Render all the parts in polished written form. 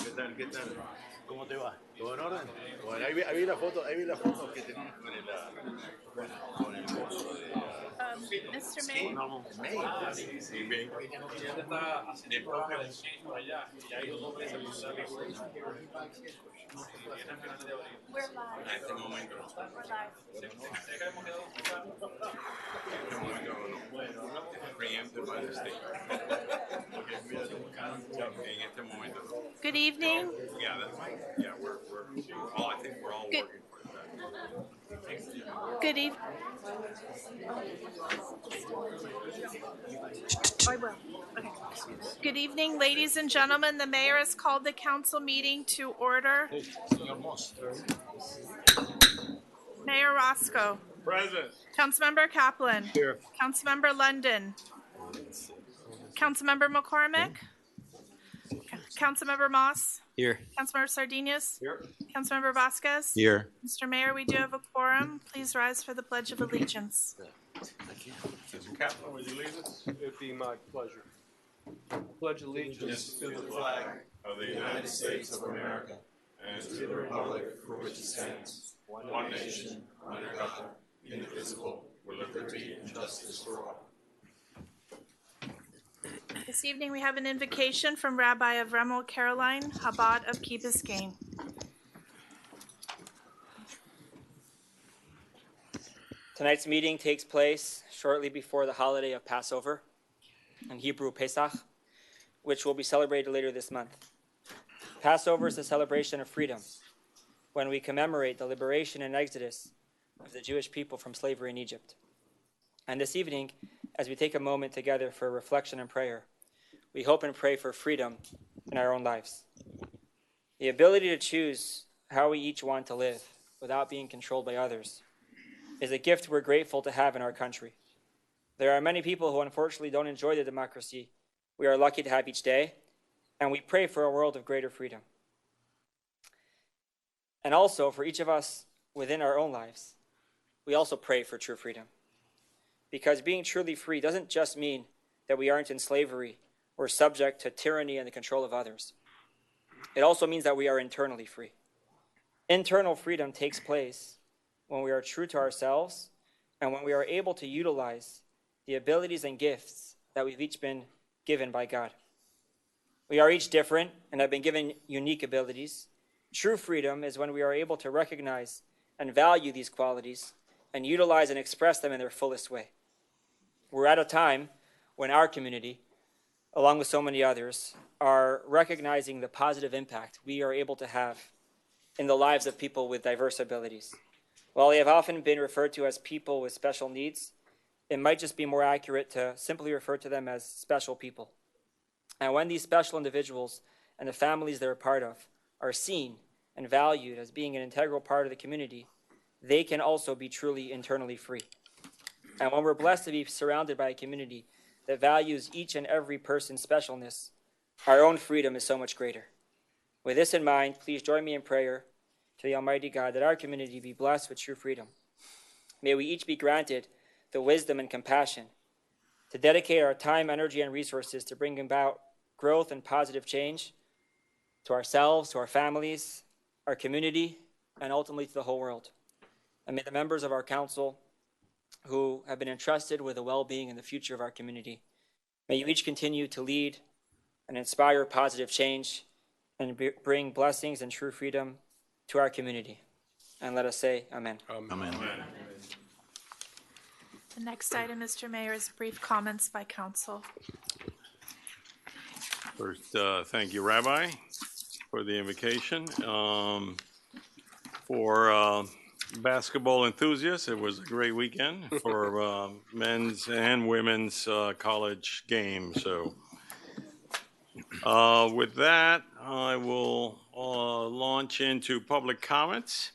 ¿Qué tal? ¿Qué tal? ¿Cómo te va? ¿Todo en orden? Bueno, ahí vi la foto, que tenías con el coso de Mr. May? no, May. Sí, bien. De propio. We're live. A este momento no. We're live. En este momento no. Preempted by the state. En este momento no. Good evening. Yeah, that's right. Yeah, we're all, I think we're all Good- working for that. Good evening. I will. Okay. Good evening, ladies and gentlemen. The mayor has called the council meeting to order. Mayor Roscoe. Present. Councilmember Kaplan. Here. Councilmember London. Councilmember McCormick. Councilmember Moss. Here. Councilmember Sardinius. Here. Councilmember Vasquez. Here. Mr. Mayor, we do have a quorum. Please rise for the Pledge of Allegiance. Mr. Kaplan, would you lead us? It'd be my pleasure. Pledge allegiance to the flag of the United States of America and to the republic for which it stands, one nation, under God, indivisible, with liberty and justice for all. This evening we have an invocation from Rabbi Avremel Caroline, Chabad of Key Biscayne. Tonight's meeting takes place shortly before the holiday of Passover, in Hebrew Pesach, which will be celebrated later this month. Passover is a celebration of freedom, when we commemorate the liberation and exodus of the Jewish people from slavery in Egypt. And this evening, as we take a moment together for reflection and prayer, we hope and pray for freedom in our own lives. The ability to choose how we each want to live without being controlled by others is a gift we're grateful to have in our country. There are many people who unfortunately don't enjoy the democracy we are lucky to have each day, and we pray for a world of greater freedom. And also, for each of us within our own lives, we also pray for true freedom. Because being truly free doesn't just mean that we aren't in slavery or subject to tyranny and the control of others. It also means that we are internally free. Internal freedom takes place when we are true to ourselves and when we are able to utilize the abilities and gifts that we've each been given by God. We are each different and have been given unique abilities. True freedom is when we are able to recognize and value these qualities and utilize and express them in their fullest way. We're at a time when our community, along with so many others, are recognizing the positive impact we are able to have in the lives of people with diverse abilities. While they have often been referred to as people with special needs, it might just be more accurate to simply refer to them as special people. And when these special individuals and the families they're a part of are seen and valued as being an integral part of the community, they can also be truly internally free. And when we're blessed to be surrounded by a community that values each and every person's specialness, our own freedom is so much greater. With this in mind, please join me in prayer to the Almighty God that our community be blessed with true freedom. May we each be granted the wisdom and compassion to dedicate our time, energy, and resources to bring about growth and positive change to ourselves, to our families, our community, and ultimately to the whole world. And may the members of our council who have been entrusted with the well-being and the future of our community, may you each continue to lead and inspire positive change and bring blessings and true freedom to our community. And let us say amen. Amen. The next item, Mr. Mayor, is brief comments by council. First, thank you, Rabbi, for the invocation. For basketball enthusiasts, it was a great weekend for men's and women's college games. So with that, I will launch into public comments.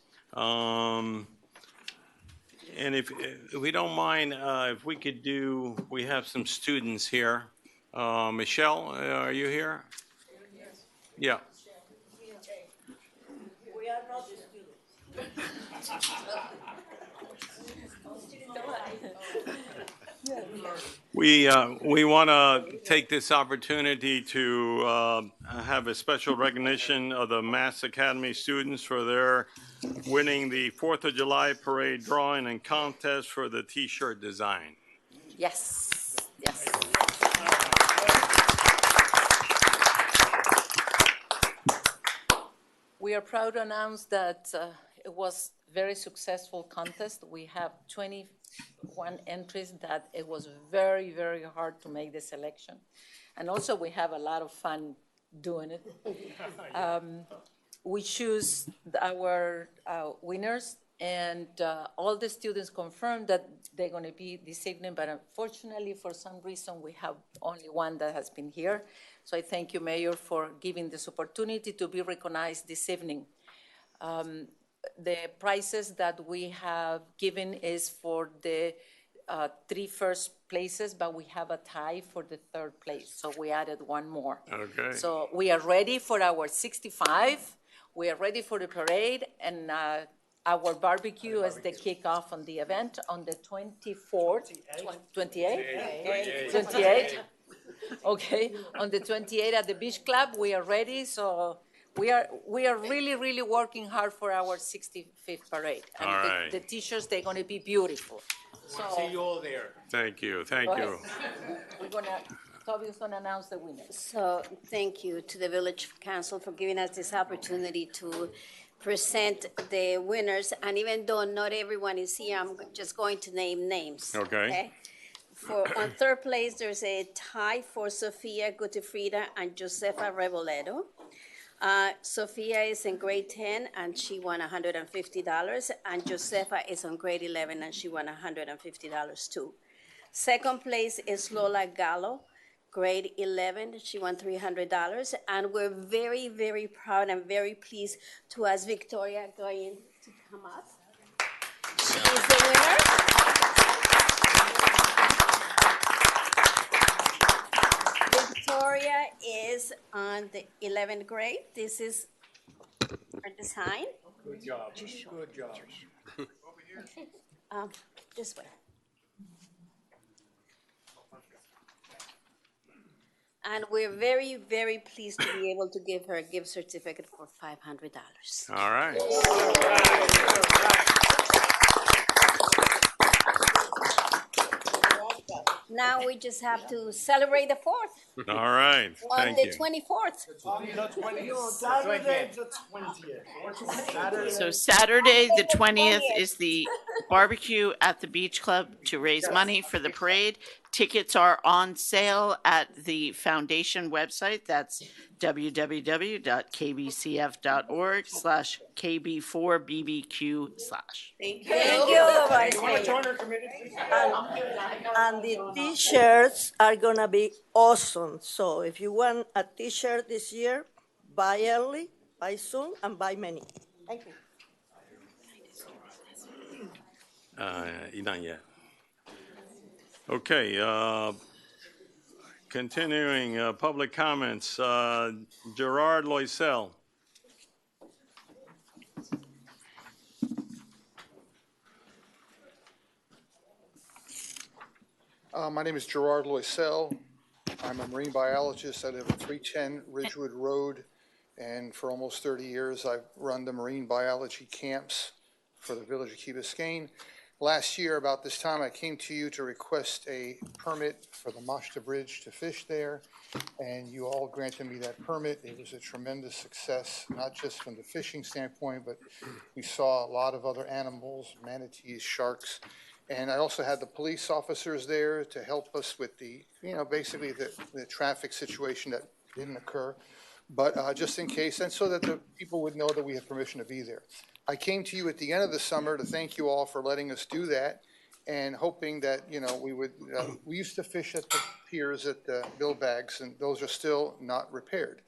And if we don't mind, if we could do, we have some students here. Michelle, are you here? Yes. Yeah. We are not the students. We want to take this opportunity to have a special recognition of the Mass Academy students for their winning the 4th of July parade drawing and contest for the T-shirt design. Yes, yes. We are proud to announce that it was a very successful contest. We have 21 entries that it was very, very hard to make the selection. And also we have a lot of fun doing it. We choose our winners, and all the students confirmed that they're going to be this evening, but unfortunately, for some reason, we have only one that has been here. So I thank you, Mayor, for giving this opportunity to be recognized this evening. The prizes that we have given is for the 3 first places, but we have a tie for the 3rd place, so we added one more. Okay. So we are ready for our 65. We are ready for the parade, and our barbecue as the kickoff on the event on the 24th, 28th? 28th. Okay, on the 28th at the Beach Club, we are ready. So we are really, really working hard for our 65th parade. And All right. the T-shirts, they're going to be beautiful. So See you all there. Thank you. Thank go you. ahead. Toby's going to announce the winners. So thank you to the Village Council for giving us this opportunity to present the winners. And even though not everyone is here, I'm just going to name names. Okay. On 3rd place, there's a tie for Sofia Gutefrida and Josefa Reboledo. Sofia is in grade 10 and she won $150, and Josefa is on grade 11 and she won $150 too. 2nd place is Lola Gallo, grade 11. She won $300, and we're very, very proud and very pleased to ask Victoria Goyen to come up. She is the winner. Victoria is on the 11th grade. This is her design. Good job. Good job. This way. And we're very, very pleased to be able to give her a gift certificate for $500. All right. Now we just have to celebrate the 4th All right. on Thank the you. 24th. So Saturday, the 20th, is the barbecue at the Beach Club to raise money for the parade. Tickets are on sale at the foundation website. That's www.kbcf.org/KB4BBQ/. Thank you, Vice Mayor. And the T-shirts are gonna be awesome. So if you want a T-shirt this year, buy early, buy soon, and buy many. Thank you. Not yet. Okay, continuing public comments. Gerard Loisel. My name is Gerard Loisel. I'm a marine biologist. I live at 310 Ridgewood Road, and for almost 30 years, I've run the marine biology camps for the village of Key Biscayne. Last year, about this time, I came to you to request a permit for the Mashta Bridge to fish there, and you all granted me that permit. It was a tremendous success, not just from the fishing standpoint, but we saw a lot of other animals, manatees, sharks. And I also had the police officers there to help us with the, basically the traffic situation that didn't occur, but just in case, and so that the people would know that we had permission to be there. I came to you at the end of the summer to thank you all for letting us do that, and hoping that, we would, we used to fish at the piers at the Billbags, and those are still not repaired.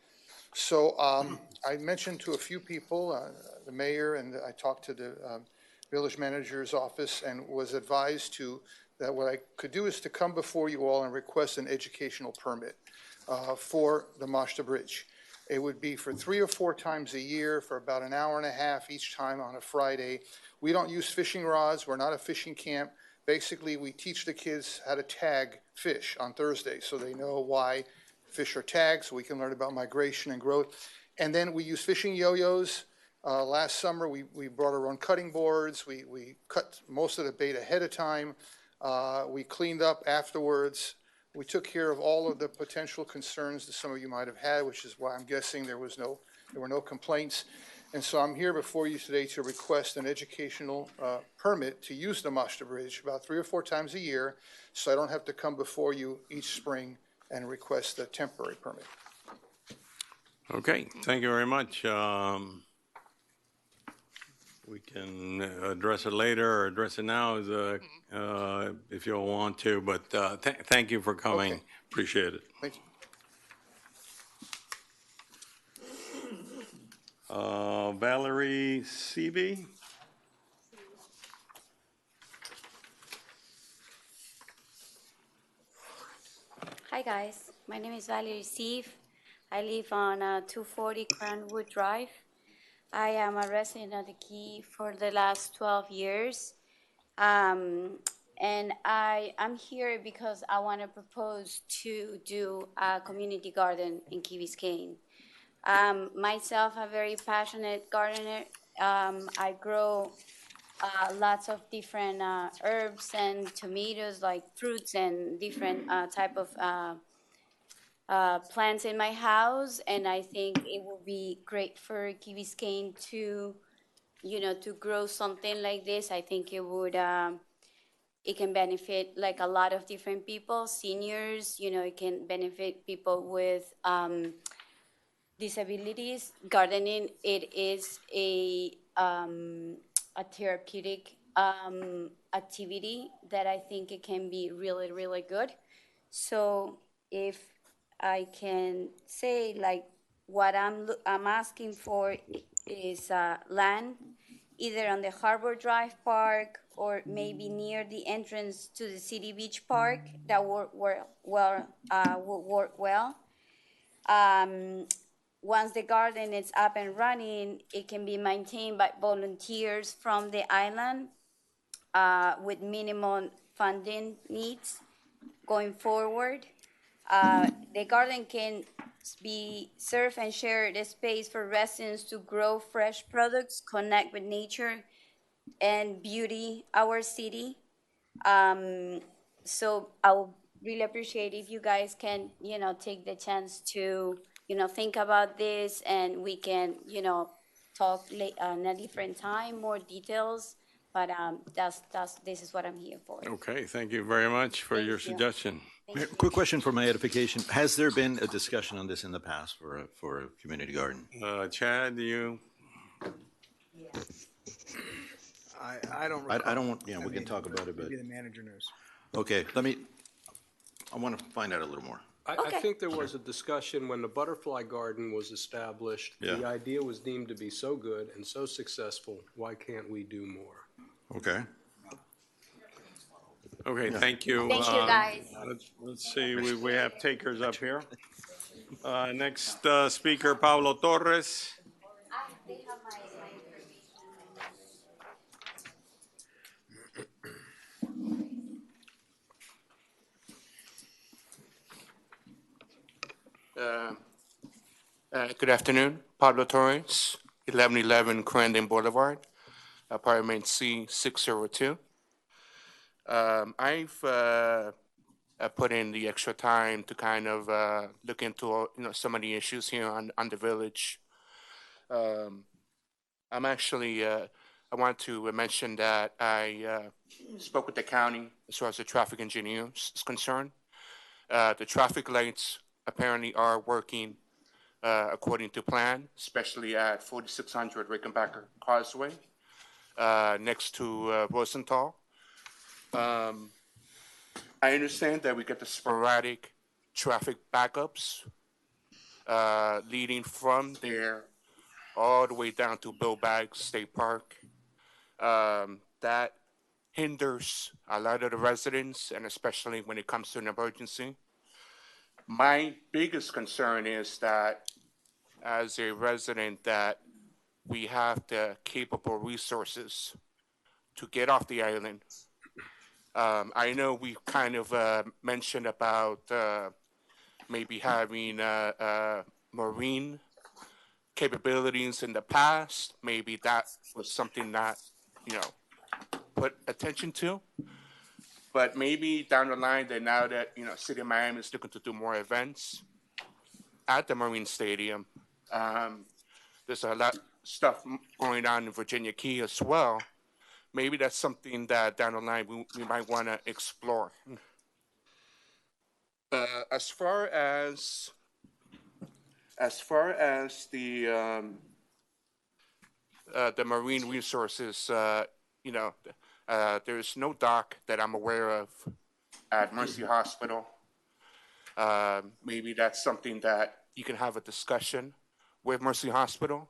So I mentioned to a few people, the mayor, and I talked to the village manager's office, and was advised that what I could do is to come before you all and request an educational permit for the Mashta Bridge. It would be for 3 or 4 times a year for about an hour and a half each time on a Friday. We don't use fishing rods. We're not a fishing camp, Basically, we teach the kids how to tag fish on Thursday, so they know why fish are tagged, so we can learn about migration and growth. And then we use fishing yo-yos. Last summer, we brought our own cutting boards. We cut most of the bait ahead of time. We cleaned up afterwards. We took care of all of the potential concerns that some of you might have had, which is why I'm guessing there were no complaints. And so I'm here before you today to request an educational permit to use the Mashta Bridge about 3 or 4 times a year, so I don't have to come before you each spring and request a temporary permit. Okay, thank you very much. We can address it later or address it now if you want to, but thank you for coming. Okay. Appreciate it. Thank you. Valerie Seavey? Hi guys, my name is Valerie Seave. I live on 240 Cranwood Drive. I am a resident of the Key for the last 12 years. And I'm here because I want to propose to do a community garden in Key Biscayne. Myself, a very passionate gardener. I grow lots of different herbs and tomatoes, like fruits and different type of plants in my house, and I think it would be great for Key Biscayne to, to grow something like this. I think it would, it can benefit like a lot of different people, seniors, it can benefit people with disabilities. Gardening, it is a therapeutic activity that I think it can be really, really good. So if I can say, like, what I'm asking for is land, either on the Harbor Drive Park or maybe near the entrance to the City Beach Park. That would work well. Once the garden is up and running, it can be maintained by volunteers from the island with minimum funding needs going forward. The garden can be serve and share the space for residents to grow fresh products, connect with nature, and beauty our city. So I would really appreciate if you guys can, take the chance to, think about this, and we can, talk on a different time, more details. But this is what I'm here for. Okay, thank you very much for your suggestion. Quick question for my edification. Has there been a discussion on this in the past for a community garden? Chad, do you? I don't recall. I don't want, we can talk about it, but. Maybe the manager knows. Okay, I want to find out a little more. I think there was a discussion when the butterfly garden was established. Yeah. The idea was deemed to be so good and so successful, why can't we do more? Okay. Okay, thank you. Thank you, guys. Let's see, we have takers up here. Next speaker, Pablo Torres. Good afternoon, Pablo Torres, 1111 Crandon Boulevard, apartment C602. I've put in the extra time to kind of look into some of the issues here on the village. I'm actually I want to mention that I spoke with the county as far as the traffic engineer is concerned. The traffic lights apparently are working according to plan, especially at 4600 Rickenbacker Causeway next to Rosenthal. I understand that we get the sporadic traffic backups leading from there all the way down to Bill Baggs State Park. That hinders a lot of the residents, and especially when it comes to an emergency. My biggest concern is that as a resident that we have the capable resources to get off the island, I know we kind of mentioned about maybe having marine capabilities in the past. Maybe that was something that, put attention to. But maybe down the line, that now that, City of Miami is looking to do more events at the Marine Stadium, there's a lot of stuff going on in Virginia Key as well. Maybe that's something that down the line we might want to explore. As far as the marine resources, there's no dock that I'm aware of at Mercy Hospital. Maybe that's something that you can have a discussion with Mercy Hospital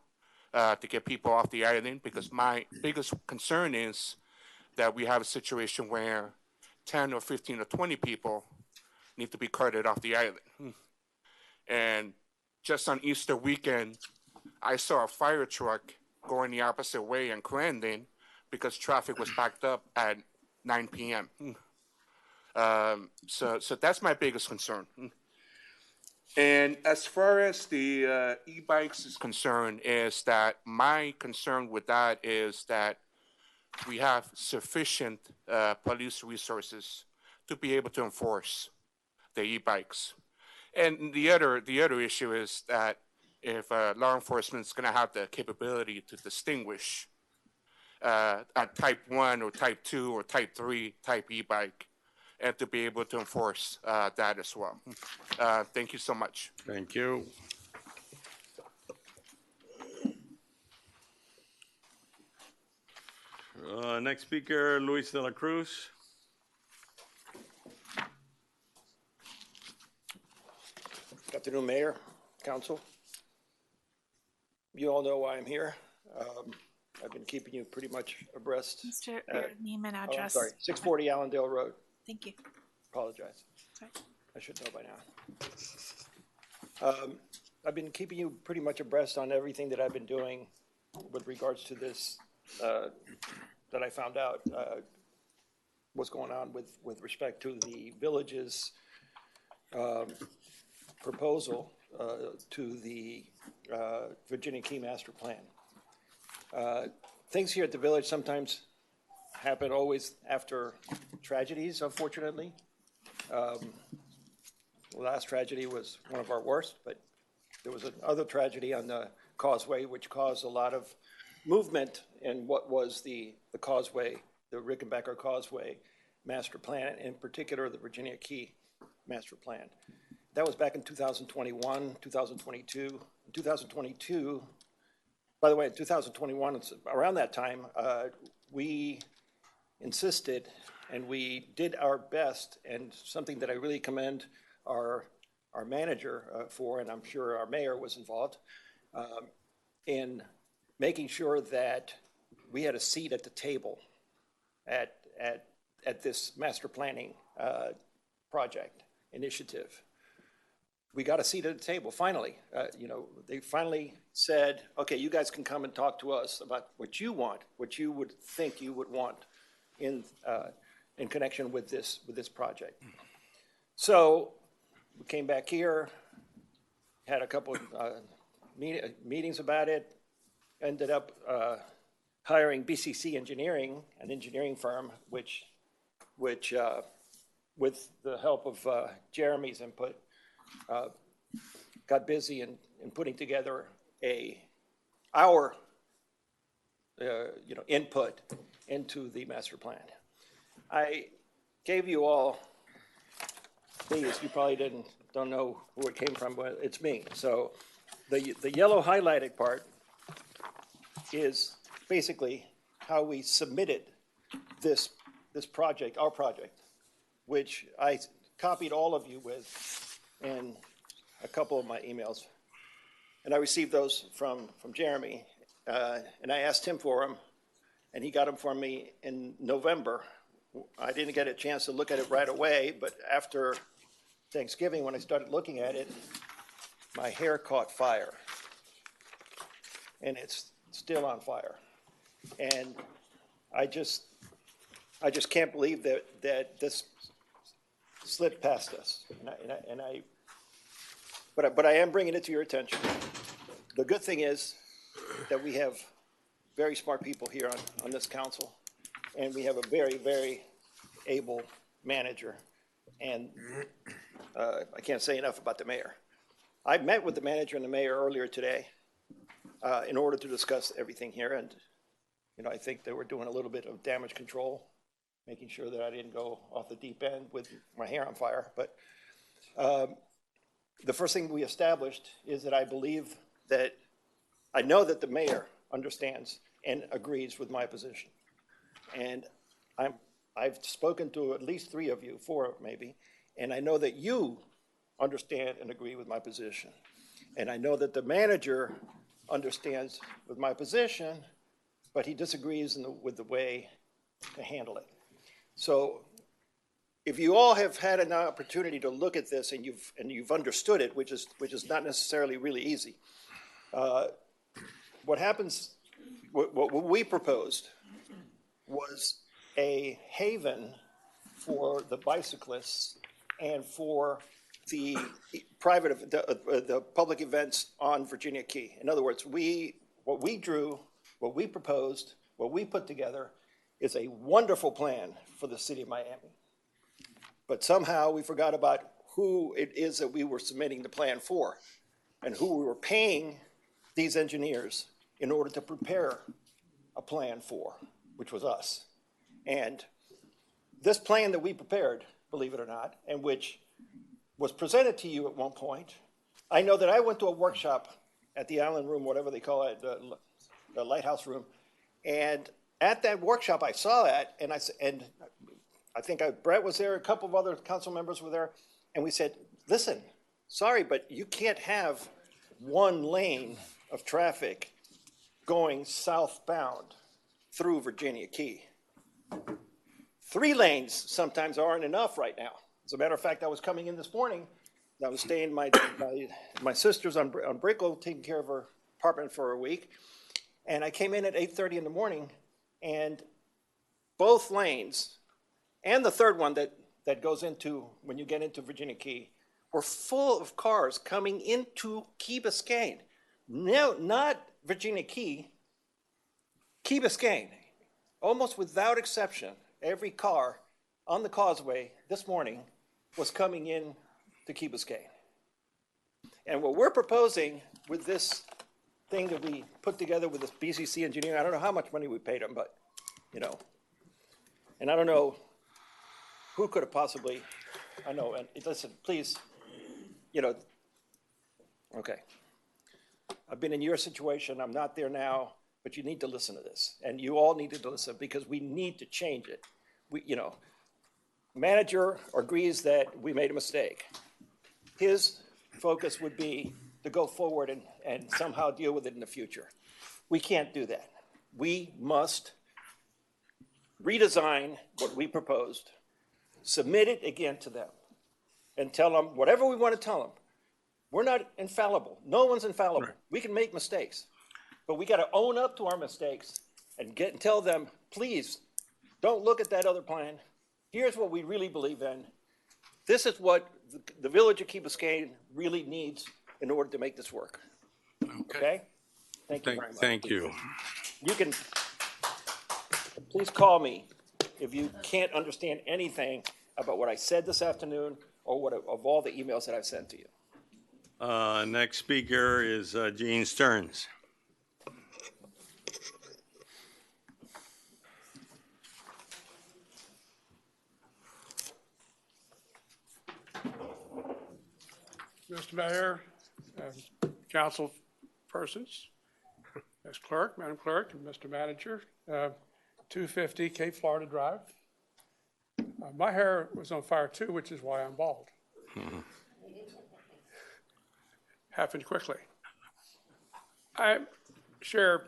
to get people off the island, because my biggest concern is that we have a situation where 10 or 15 or 20 people need to be carted off the island. And just on Easter weekend, I saw a fire truck going the opposite way in Crandon because traffic was backed up at 9 p.m. So that's my biggest concern. And as far as the e-bikes is concerned, is that my concern with that is that we have sufficient police resources to be able to enforce the e-bikes. And the other issue is that if law enforcement is going to have the capability to distinguish a type 1 or type 2 or type 3 type e-bike, and to be able to enforce that as well. Thank you so much. Thank you. Next speaker, Luis de la Cruz. Good afternoon, Mayor, Council. You all know why I'm here. I've been keeping you pretty much abreast. Mr. Your name and address. I'm sorry, 640 Allendale Road. Thank you. Apologize. Sorry. I should know by now. I've been keeping you pretty much abreast on everything that I've been doing with regards to this, that I found out what's going on with respect to the village's proposal to the Virginia Key Master Plan. Things here at the village sometimes happen always after tragedies, unfortunately. The last tragedy was one of our worst, but there was another tragedy on the causeway which caused a lot of movement in what was the causeway, the Rickenbacker Causeway Master Plan, in particular the Virginia Key Master Plan. That was back in 2021, 2022. In 2022, by the way, in 2021, around that time, we insisted and we did our best, and something that I really commend our manager for, and I'm sure our mayor was involved, in making sure that we had a seat at the table at this master planning project initiative. We got a seat at the table, finally. They finally said, okay, you guys can come and talk to us about what you want, what you would think you would want in connection with this project. So we came back here, had a couple of meetings about it, ended up hiring BCC Engineering, an engineering firm, which with the help of Jeremy's input, got busy in putting together our input into the master plan. I gave you all these. You probably don't know who it came from, but it's me. So the yellow highlighted part is basically how we submitted this project, our project, which I copied all of you with in a couple of my emails. And I received those from Jeremy, and I asked him for them, and he got them for me in November. I didn't get a chance to look at it right away, but after Thanksgiving, when I started looking at it, my hair caught fire, and it's still on fire. And I just I just can't believe that this slipped past us. But I am bringing it to your attention. The good thing is that we have very smart people here on this council, and we have a very, very able manager. And I can't say enough about the mayor. I met with the manager and the mayor earlier today in order to discuss everything here. And, I think they were doing a little bit of damage control, making sure that I didn't go off the deep end with my hair on fire. But the first thing we established is that I know that the mayor understands and agrees with my position. And I've spoken to at least 3 of you, 4 maybe, and I know that you understand and agree with my position. And I know that the manager understands with my position, but he disagrees with the way to handle it. So if you all have had an opportunity to look at this and you've understood it, which is not necessarily really easy, what happens, what we proposed was a haven for the bicyclists and for the the public events on Virginia Key. In other words, what we drew, what we proposed, what we put together is a wonderful plan for the city of Miami. But somehow we forgot about who it is that we were submitting the plan for and who we were paying these engineers in order to prepare a plan for, which was us. And this plan that we prepared, believe it or not, and which was presented to you at one point, I know that I went to a workshop at the Island Room, whatever they call it, the Lighthouse Room, and at that workshop I saw that, and I think Brett was there, a couple of other council members were there, and we said, listen, sorry, but you can't have one lane of traffic going southbound through Virginia Key. 3 lanes sometimes aren't enough right now. As a matter of fact, I was coming in this morning, I was staying my sister's on Brickell, taking care of her apartment for a week, and I came in at 8:30 in the morning, and both lanes, and the third one that goes into, when you get into Virginia Key, were full of cars coming into Key Biscayne. No, not Virginia Key, Key Biscayne. Almost without exception, every car on the causeway this morning was coming in to Key Biscayne. And what we're proposing with this thing that we put together with this BCC engineer, I don't know how much money we paid him, but, and I don't know who could have possibly, I know, and listen, please, okay. I've been in your situation, I'm not there now, but you need to listen to this. And you all need to listen because we need to change it. Manager agrees that we made a mistake. His focus would be to go forward and somehow deal with it in the future. We can't do that. We must redesign what we proposed, submit it again to them, and tell them whatever we want to tell them. We're not infallible. No one's infallible. Right. We can make mistakes, but we got to own up to our mistakes and tell them, please, don't look at that other plan. Here's what we really believe in. This is what the village of Key Biscayne really needs in order to make this work. Okay? Thank you very much. Thank you. You can, please call me if you can't understand anything about what I said this afternoon or of all the emails that I've sent to you. Next speaker is Gene Stearns. Mr. Mayor, council persons, Ms. Clerk, Madam Clerk, and Mr. Manager, 250 Cape Florida Drive. My hair was on fire too, which is why I'm bald. Happened quickly. I share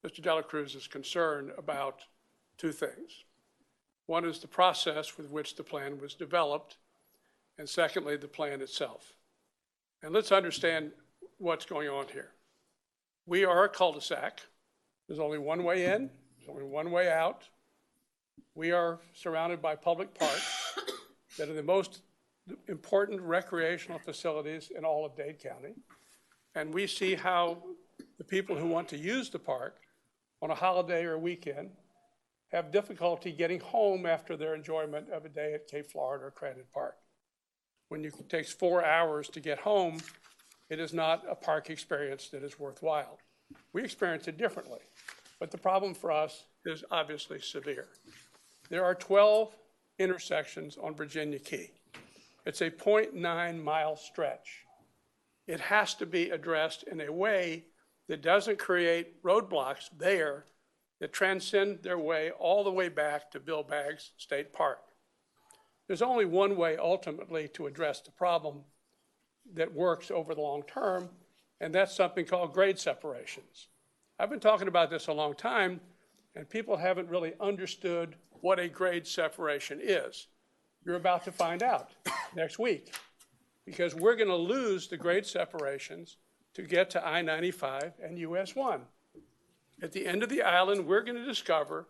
Mr. Dela Cruz's concern about 2 things. One is the process with which the plan was developed, and secondly, the plan itself. And let's understand what's going on here. We are a cul-de-sac. There's only one way in, there's only one way out. We are surrounded by public parks that are the most important recreational facilities in all of Dade County. And we see how the people who want to use the park on a holiday or a weekend have difficulty getting home after their enjoyment of a day at Cape Florida or Crandon Park. When it takes 4 hours to get home, it is not a park experience that is worthwhile. We experience it differently, but the problem for us is obviously severe. There are 12 intersections on Virginia Key. It's a 0.9-mile stretch. It has to be addressed in a way that doesn't create roadblocks there that transcend their way all the way back to Bill Baggs State Park. There's only one way ultimately to address the problem that works over the long term, and that's something called grade separations. I've been talking about this a long time, and people haven't really understood what a grade separation is. You're about to find out next week, because we're going to lose the grade separations to get to I-95 and US 1. At the end of the island, we're going to discover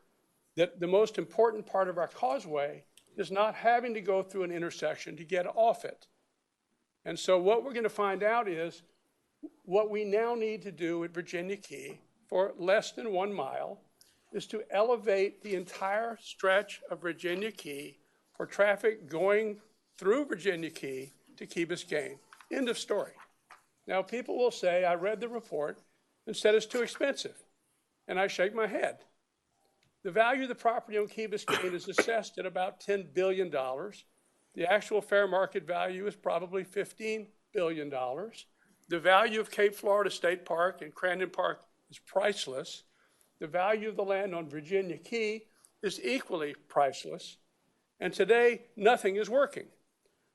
that the most important part of our causeway is not having to go through an intersection to get off it. And so what we're going to find out is what we now need to do at Virginia Key for less than 1 mile is to elevate the entire stretch of Virginia Key for traffic going through Virginia Key to Key Biscayne. End of story. Now, people will say, I read the report and said it's too expensive. And I shake my head. The value of the property on Key Biscayne is assessed at about $10 billion. The actual fair market value is probably $15 billion. The value of Cape Florida State Park and Crandon Park is priceless. The value of the land on Virginia Key is equally priceless. And today, nothing is working.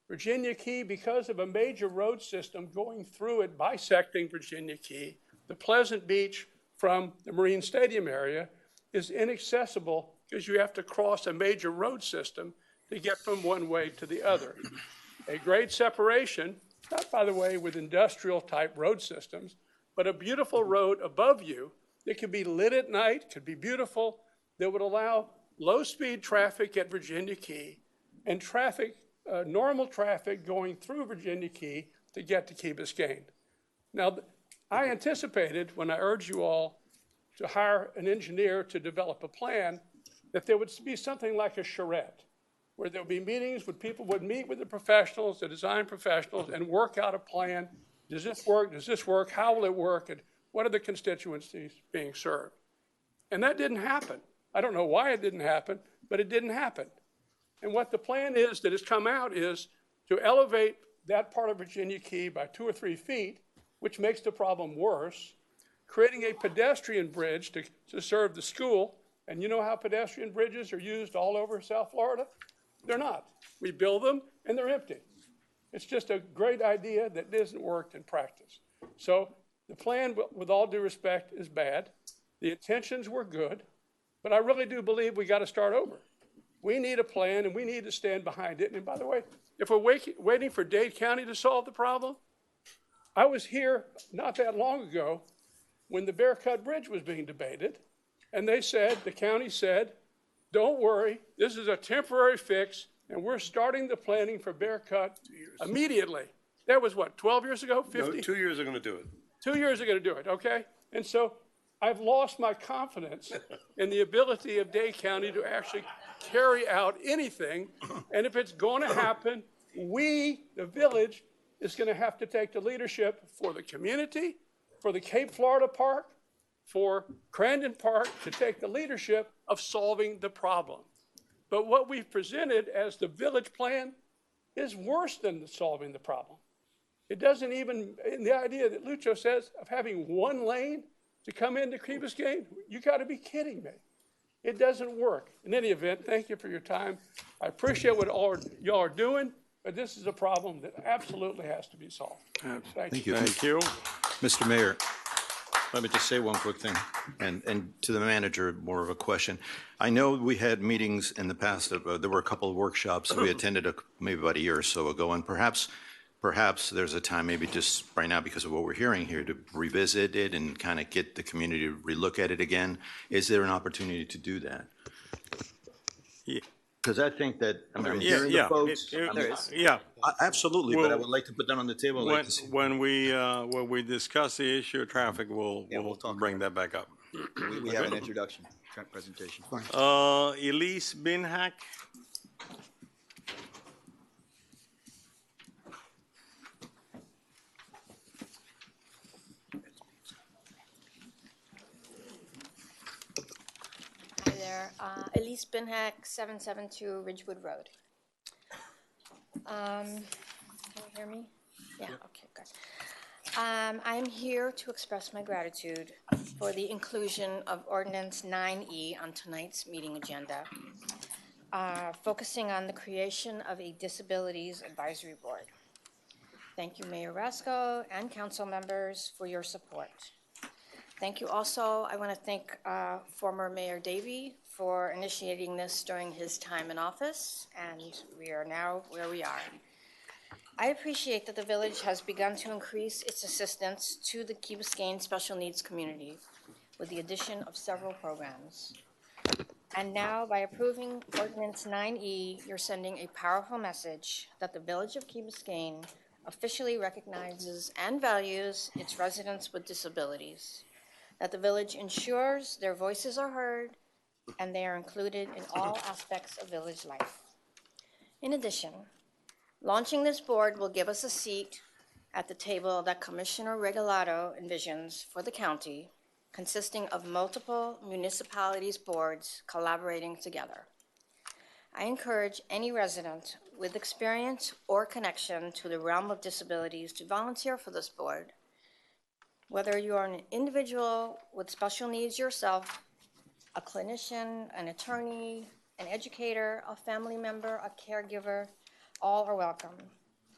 Virginia Key, because of a major road system going through it, bisecting Virginia Key, the Pleasant Beach from the Marine Stadium area is inaccessible because you have to cross a major road system to get from one way to the other. A grade separation, not by the way with industrial type road systems, but a beautiful road above you that could be lit at night, could be beautiful, that would allow low speed traffic at Virginia Key and traffic, normal traffic going through Virginia Key to get to Key Biscayne. Now, I anticipated when I urged you all to hire an engineer to develop a plan that there would be something like a charrette, where there would be meetings where people would meet with the professionals, the design professionals, and work out a plan. Does this work? Does this work? How will it work? And what are the constituencies being served? And that didn't happen. I don't know why it didn't happen, but it didn't happen. And what the plan is that has come out is to elevate that part of Virginia Key by 2 or 3 feet, which makes the problem worse, creating a pedestrian bridge to serve the school. And you know how pedestrian bridges are used all over South Florida? They're not. We build them and they're empty. It's just a great idea that isn't worked in practice. So the plan, with all due respect, is bad. The intentions were good, but I really do believe we got to start over. We need a plan and we need to stand behind it. And by the way, if we're waiting for Dade County to solve the problem, I was here not that long ago when the Bear Cut Bridge was being debated, and they said, the county said, don't worry, this is a temporary fix, and we're starting the planning for Bear Cut immediately. That was what, 12 years ago, 50? No, 2 years are going to do it. 2 years are going to do it, okay? And so I've lost my confidence in the ability of Dade County to actually carry out anything, and if it's going to happen, we, the village, is going to have to take the leadership for the community, for the Cape Florida Park, for Crandon Park, to take the leadership of solving the problem. But what we've presented as the village plan is worse than solving the problem. It doesn't even, in the idea that Lucho says of having 1 lane to come into Key Biscayne, you got to be kidding me. It doesn't work. In any event, thank you for your time. I appreciate what y'all are doing, but this is a problem that absolutely has to be solved. Thank you. Thank you. Mr. Mayor, let me just say one quick thing, and to the manager, more of a question. I know we had meetings in the past, there were a couple of workshops that we attended maybe about a year or so ago, and perhaps there's a time, maybe just right now because of what we're hearing here, to revisit it and kind of get the community to relook at it again. Is there an opportunity to do that? Because I think that, I mean, I'm Yeah, hearing the yeah, folks. it- I mean, there is. Yeah. Absolutely, but I Well, would like to put that on the table. I'd like When, to see- when we discuss the issue of traffic, we'll bring that back up. We have an introduction, presentation. Elise Binhack. Hi there, Elise Binhack, 772 Ridgewood Road. Can you hear me? Yeah, okay, good. I'm here to express my gratitude for the inclusion of Ordinance 9E on tonight's meeting agenda, focusing on the creation of a Disabilities Advisory Board. Thank you, Mayor Rasco and council members for your support. Thank you also, I want to thank former Mayor Davey for initiating this during his time in office, and we are now where we are. I appreciate that the village has begun to increase its assistance to the Key Biscayne special needs community with the addition of several programs. And now, by approving Ordinance 9E, you're sending a powerful message that the village of Key Biscayne officially recognizes and values its residents with disabilities, that the village ensures their voices are heard and they are included in all aspects of village life. In addition, launching this board will give us a seat at the table that Commissioner Regalado envisions for the county, consisting of multiple municipalities' boards collaborating together. I encourage any resident with experience or connection to the realm of disabilities to volunteer for this board. Whether you are an individual with special needs yourself, a clinician, an attorney, an educator, a family member, a caregiver, all are welcome.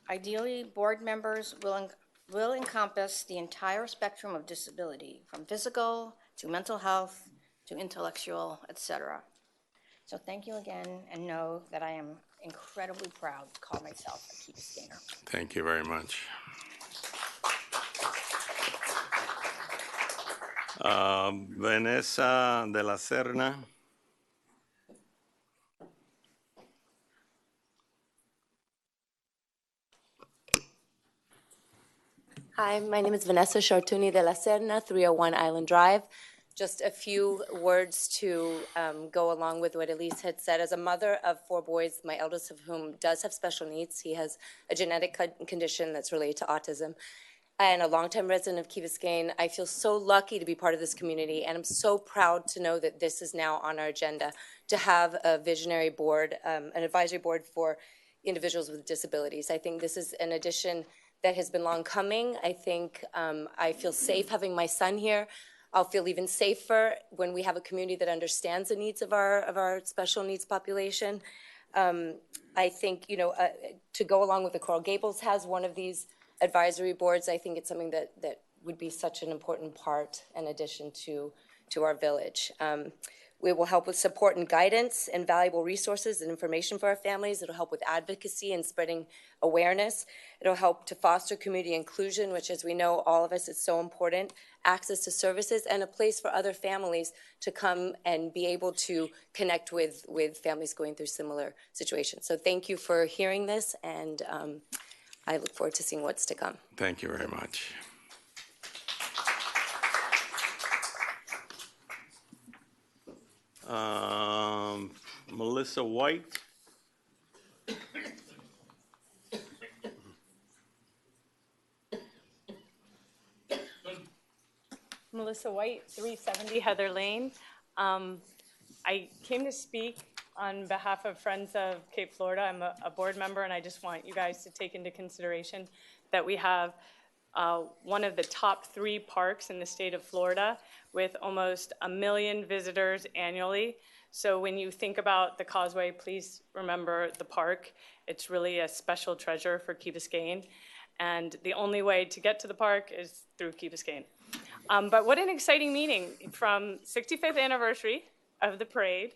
Ideally, board members will encompass the entire spectrum of disability, from physical to mental health to intellectual, etc. So thank you again, and know that I am incredibly proud to call myself a Key Biscayner. Thank you very much. Vanessa de la Serna. Hi, my name is Vanessa Chartuni de la Serna, 301 Island Drive. Just a few words to go along with what Elise had said. As a mother of 4 boys, my eldest of whom does have special needs, he has a genetic condition that's related to autism, and a longtime resident of Key Biscayne, I feel so lucky to be part of this community, and I'm so proud to know that this is now on our agenda, to have a visionary board, an advisory board for individuals with disabilities. I think this is an addition that has been long coming. I think I feel safe having my son here. I'll feel even safer when we have a community that understands the needs of our special needs population. I think, to go along with the Coral Gables has one of these advisory boards, I think it's something that would be such an important part and addition to our village. We will help with support and guidance and valuable resources and information for our families. It'll help with advocacy and spreading awareness. It'll help to foster community inclusion, which, as we know, all of us, is so important, access to services, and a place for other families to come and be able to connect with families going through similar situations. So thank you for hearing this, and I look forward to seeing what's to come. Thank you very much. Melissa White. Melissa White, 370 Heather Lane. I came to speak on behalf of Friends of Cape Florida. I'm a board member, and I just want you guys to take into consideration that we have one of the top 3 parks in the state of Florida with almost 1 million visitors annually. So when you think about the Causeway, please remember the park. It's really a special treasure for Key Biscayne. And the only way to get to the park is through Key Biscayne. But what an exciting meeting, from 65th anniversary of the parade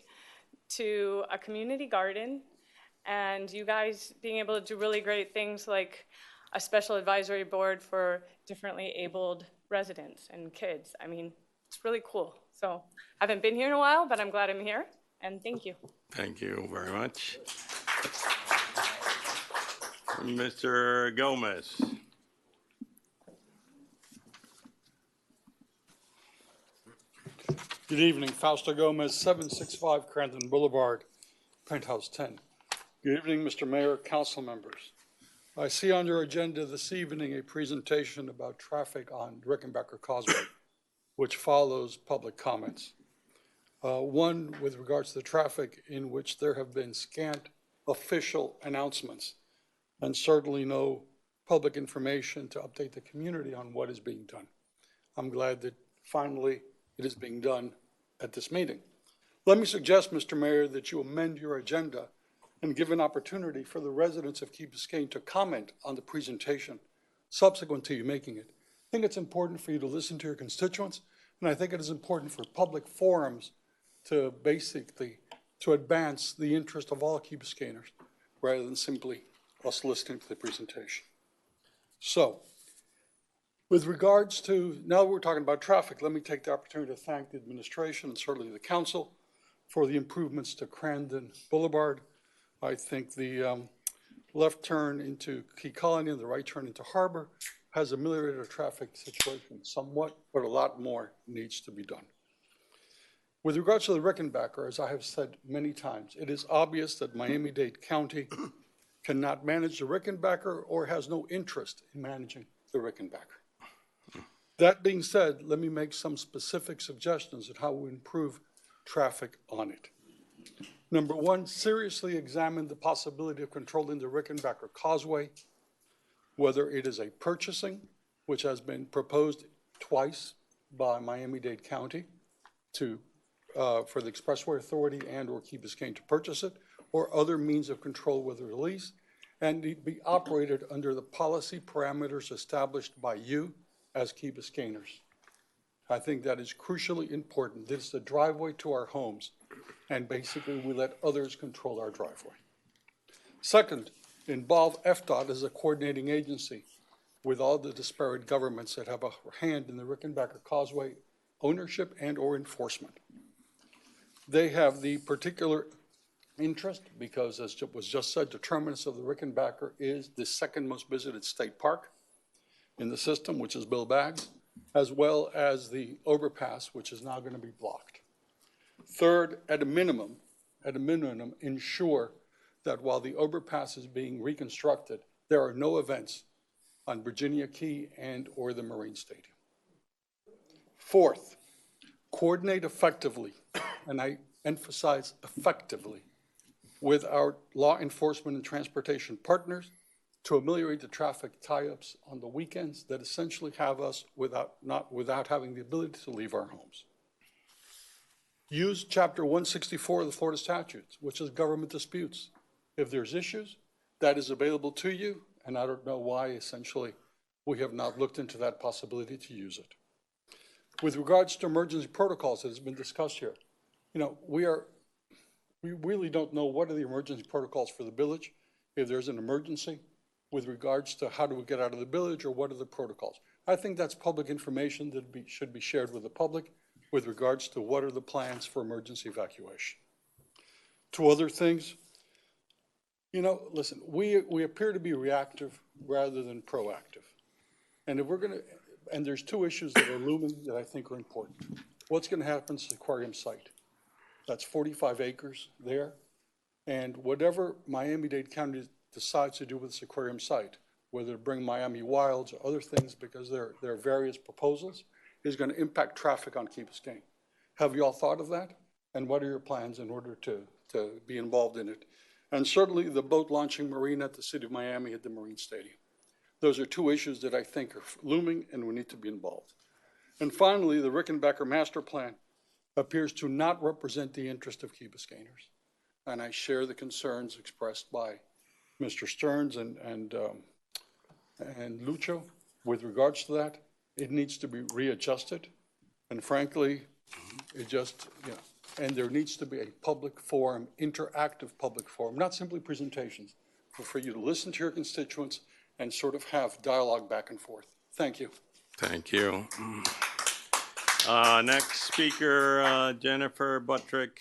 to a community garden, and you guys being able to do really great things like a special advisory board for differently abled residents and kids. I mean, it's really cool. So I haven't been here in a while, but I'm glad I'm here, and thank you. Thank you very much. Mr. Gomez. Good evening, Fausto Gomez, 765 Cranston Boulevard, Penthouse 10. Good evening, Mr. Mayor, council members. I see on your agenda this evening a presentation about traffic on Rickenbacker Causeway, which follows public comments. One with regards to the traffic, in which there have been scant official announcements and certainly no public information to update the community on what is being done. I'm glad that finally it is being done at this meeting. Let me suggest, Mr. Mayor, that you amend your agenda and give an opportunity for the residents of Key Biscayne to comment on the presentation subsequent to you making it. I think it's important for you to listen to your constituents, and I think it is important for public forums to basically advance the interest of all Key Biscayners rather than simply us listening to the presentation. So, with regards to, now that we're talking about traffic, let me take the opportunity to thank the administration and certainly the council for the improvements to Crandon Boulevard. I think the left turn into Key Colony and the right turn into Harbor has ameliorated the traffic situation somewhat, but a lot more needs to be done. With regards to the Rickenbacker, as I have said many times, it is obvious that Miami-Dade County cannot manage the Rickenbacker or has no interest in managing the Rickenbacker. That being said, let me make some specific suggestions on how we improve traffic on it. Number one, seriously examine the possibility of controlling the Rickenbacker Causeway, whether it is a purchasing, which has been proposed twice by Miami-Dade County for the Expressway Authority and or Key Biscayne to purchase it, or other means of control, whether a lease, and be operated under the policy parameters established by you as Key Biscayners. I think that is crucially important. This is the driveway to our homes, and basically we let others control our driveway. Second, involve FDOT as a coordinating agency with all the disparate governments that have a hand in the Rickenbacker Causeway ownership and or enforcement. They have the particular interest because, as was just said, the terminus of the Rickenbacker is the second most visited state park in the system, which is Bill Baggs, as well as the overpass, which is now going to be blocked. Third, at a minimum, ensure that while the overpass is being reconstructed, there are no events on Virginia Key and or the Marine Stadium. Fourth, coordinate effectively, and I emphasize effectively, with our law enforcement and transportation partners to ameliorate the traffic tie-ups on the weekends that essentially have us without having the ability to leave our homes. Use Chapter 164 of the Florida statutes, which is government disputes. If there's issues, that is available to you, and I don't know why essentially we have not looked into that possibility to use it. With regards to emergency protocols that has been discussed here, we really don't know what are the emergency protocols for the village, if there's an emergency, with regards to how do we get out of the village or what are the protocols. I think that's public information that should be shared with the public with regards to what are the plans for emergency evacuation. Two other things, listen, we appear to be reactive rather than proactive. And if we're going to, and there's two issues that are looming that I think are important. What's going to happen to the aquarium site? That's 45 acres there. And whatever Miami-Dade County decides to do with this aquarium site, whether to bring Miami Wilds or other things, because there are various proposals, is going to impact traffic on Key Biscayne. Have you all thought of that? And what are your plans in order to be involved in it? And certainly the boat launching marina at the City of Miami at the Marine Stadium. Those are two issues that I think are looming and we need to be involved. And finally, the Rickenbacker Master Plan appears to not represent the interest of Key Biscayners. And I share the concerns expressed by Mr. Stearns and Lucho with regards to that. It needs to be readjusted. And frankly, it just, and there needs to be a public forum, interactive public forum, not simply presentations, but for you to listen to your constituents and sort of have dialogue back and forth. Thank you. Thank you. Next speaker, Jennifer Buttrick.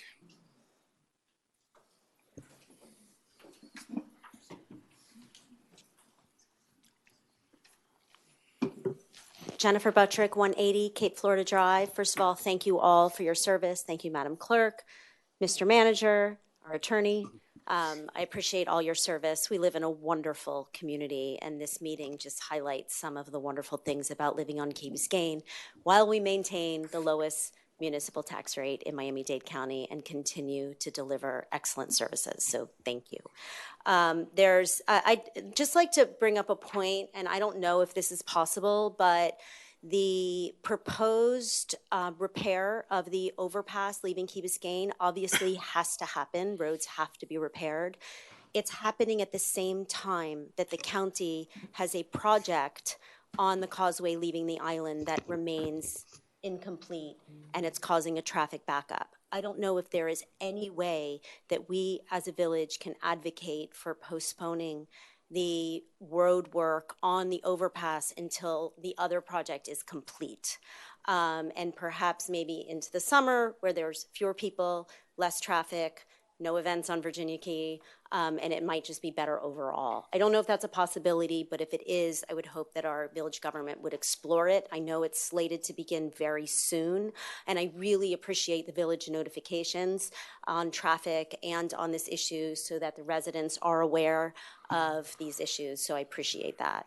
Jennifer Buttrick, 180 Cape Florida Drive. First of all, thank you all for your service. Thank you, Madam Clerk, Mr. Manager, our attorney. I appreciate all your service. We live in a wonderful community, and this meeting just highlights some of the wonderful things about living on Key Biscayne while we maintain the lowest municipal tax rate in Miami-Dade County and continue to deliver excellent services. So thank you. I'd just like to bring up a point, and I don't know if this is possible, but the proposed repair of the overpass leaving Key Biscayne obviously has to happen. Roads have to be repaired. It's happening at the same time that the county has a project on the causeway leaving the island that remains incomplete, and it's causing a traffic backup. I don't know if there is any way that we as a village can advocate for postponing the road work on the overpass until the other project is complete. And perhaps maybe into the summer where there's fewer people, less traffic, no events on Virginia Key, and it might just be better overall. I don't know if that's a possibility, but if it is, I would hope that our village government would explore it. I know it's slated to begin very soon, and I really appreciate the village notifications on traffic and on this issue so that the residents are aware of these issues, so I appreciate that.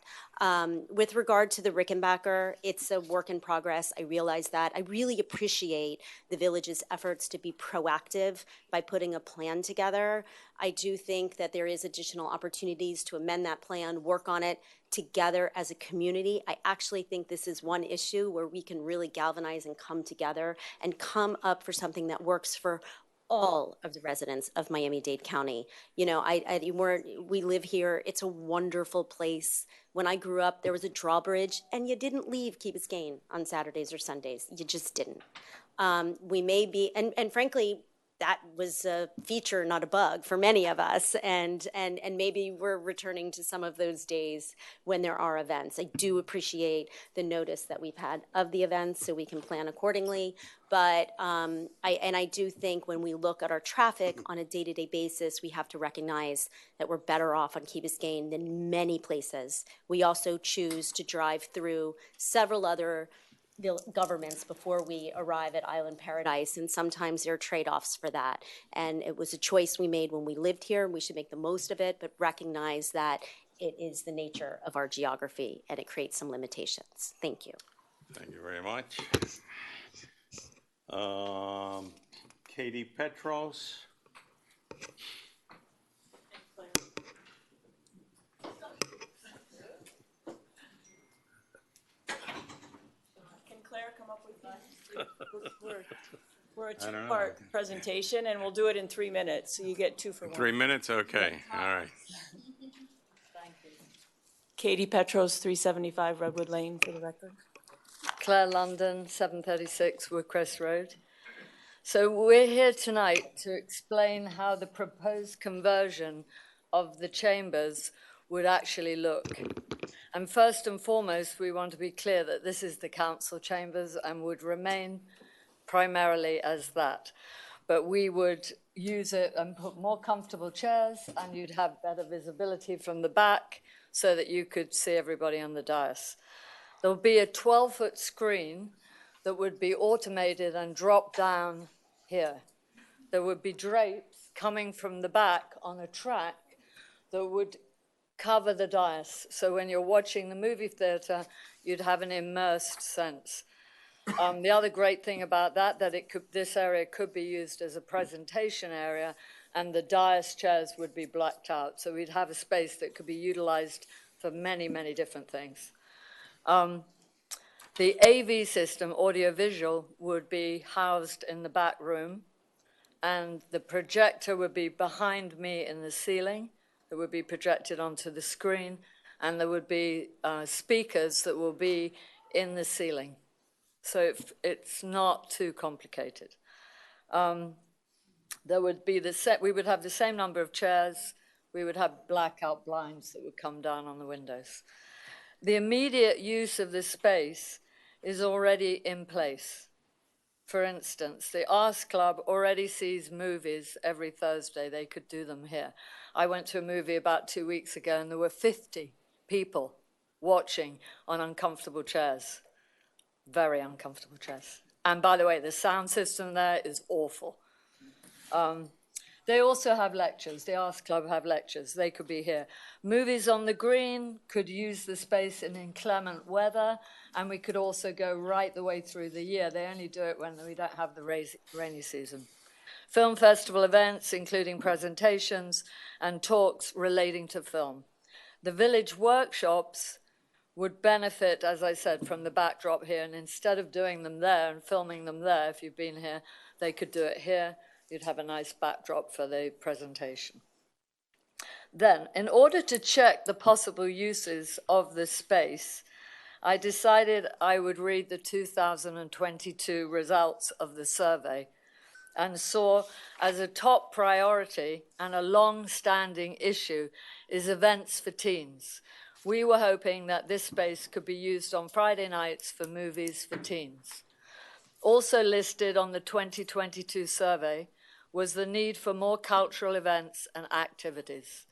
With regard to the Rickenbacker, it's a work in progress. I realize that. I really appreciate the village's efforts to be proactive by putting a plan together. I do think that there is additional opportunities to amend that plan, work on it together as a community. I actually think this is one issue where we can really galvanize and come together and come up for something that works for all of the residents of Miami-Dade County. You know, we live here. It's a wonderful place. When I grew up, there was a drawbridge, and you didn't leave Key Biscayne on Saturdays or Sundays. You just didn't. We may be, and frankly, that was a feature, not a bug, for many of us, and maybe we're returning to some of those days when there are events. I do appreciate the notice that we've had of the events, so we can plan accordingly. But I do think when we look at our traffic on a day-to-day basis, we have to recognize that we're better off on Key Biscayne than many places. We also choose to drive through several other governments before we arrive at Island Paradise, and sometimes there are trade-offs for that. And it was a choice we made when we lived here. We should make the most of it, but recognize that it is the nature of our geography, and it creates some limitations. Thank you. Thank you very much. Katie Petros. Claire come up with these? We're a two-part presentation, and we'll do it in 3 minutes, so you get 2 for 1. 3 minutes? Okay, all right. Thank you. Katie Petros, 375 Redwood Lane, for the record. Claire London, 736 Woodcrest Road. So we're here tonight to explain how the proposed conversion of the chambers would actually look. And first and foremost, we want to be clear that this is the council chambers and would remain primarily as that. But we would use it and put more comfortable chairs, and you'd have better visibility from the back so that you could see everybody on the dais. There'll be a 12-foot screen that would be automated and drop down here. There would be drapes coming from the back on a track that would cover the dais. So when you're watching the movie theater, you'd have an immersed sense. The other great thing about that this area could be used as a presentation area, and the dais chairs would be blacked out. So we'd have a space that could be utilized for many, many different things. The AV system, audiovisual, would be housed in the back room, and the projector would be behind me in the ceiling. That would be projected onto the screen, and there would be speakers that will be in the ceiling. So it's not too complicated. There would be we would have the same number of chairs. We would have blackout blinds that would come down on the windows. The immediate use of the space is already in place. For instance, the Arts Club already sees movies every Thursday. They could do them here. I went to a movie about 2 weeks ago, and there were 50 people watching on uncomfortable chairs. very uncomfortable chairs. And by the way, the sound system there is awful. They also have lectures. The Arts Club have lectures. They could be here. Movies on the Green could use the space in inclement weather, and we could also go right the way through the year. They only do it when we don't have the rainy season. Film festival events, including presentations and talks relating to film. The village workshops would benefit, as I said, from the backdrop here, and instead of doing them there and filming them there, if you've been here, they could do it here. You'd have a nice backdrop for the presentation. Then, in order to check the possible uses of the space, I decided I would read the 2022 results of the survey and saw as a top priority and a long-standing issue is events for teens. We were hoping that this space could be used on Friday nights for movies for teens. Also listed on the 2022 survey was the need for more cultural events and activities.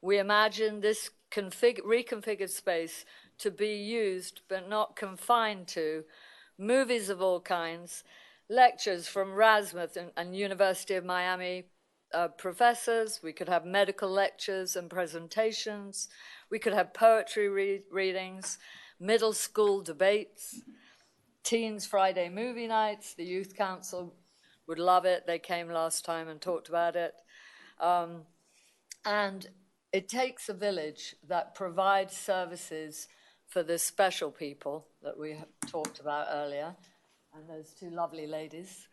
We imagined this reconfigured space to be used, but not confined to, movies of all kinds, lectures from Rasmuth and University of Miami professors. We could have medical lectures and presentations. We could have poetry readings, middle school debates, teens Friday movie nights. The Youth Council would love it. They came last time and talked about it. And it takes a village that provides services for the special people that we talked about earlier, and those two lovely ladies.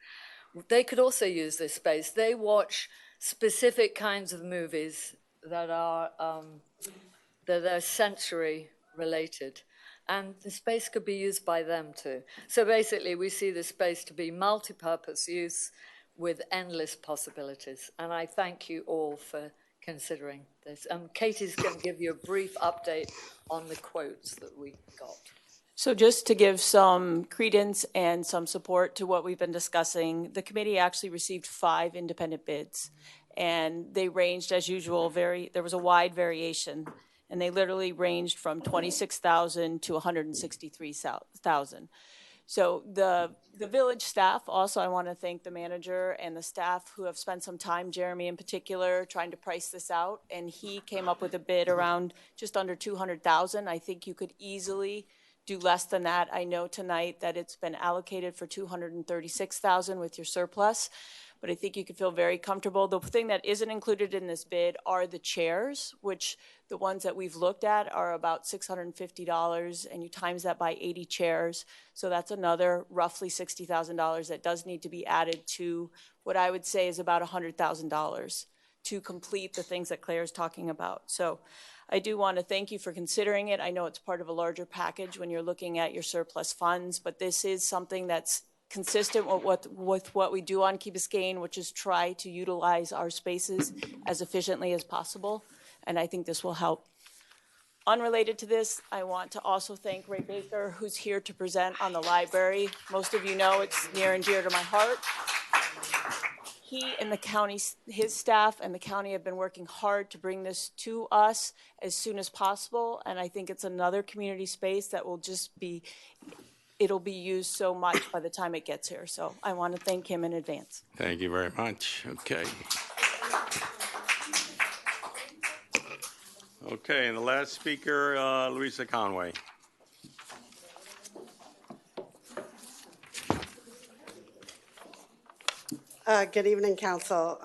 They could also use this space. They watch specific kinds of movies that are sensory related, and the space could be used by them too. So basically, we see the space to be multi-purpose use with endless possibilities. And I thank you all for considering this. Katie's going to give you a brief update on the quotes that we got. So just to give some credence and some support to what we've been discussing, the committee actually received 5 independent bids, and they ranged, as usual, there was a wide variation, and they literally ranged from $26,000 to $163,000. So the village staff, also I want to thank the manager and the staff who have spent some time, Jeremy in particular, trying to price this out, and he came up with a bid around just under $200,000. I think you could easily do less than that. I know tonight that it's been allocated for $236,000 with your surplus, but I think you could feel very comfortable. The thing that isn't included in this bid are the chairs, which the ones that we've looked at are about $650, and you times that by 80 chairs. So that's another roughly $60,000 that does need to be added to what I would say is about $100,000 to complete the things that Claire's talking about. So I do want to thank you for considering it. I know it's part of a larger package when you're looking at your surplus funds, but this is something that's consistent with what we do on Key Biscayne, which is try to utilize our spaces as efficiently as possible, and I think this will help. Unrelated to this, I want to also thank Ray Baker, who's here to present on the library. Most of you know it's near and dear to my heart. He and the county, his staff and the county have been working hard to bring this to us as soon as possible, and I think it's another community space that will just be, it'll be used so much by the time it gets here. So I want to thank him in advance. Thank you very much. Okay. Okay, and the last speaker, Louisa Conway. Good evening, Council.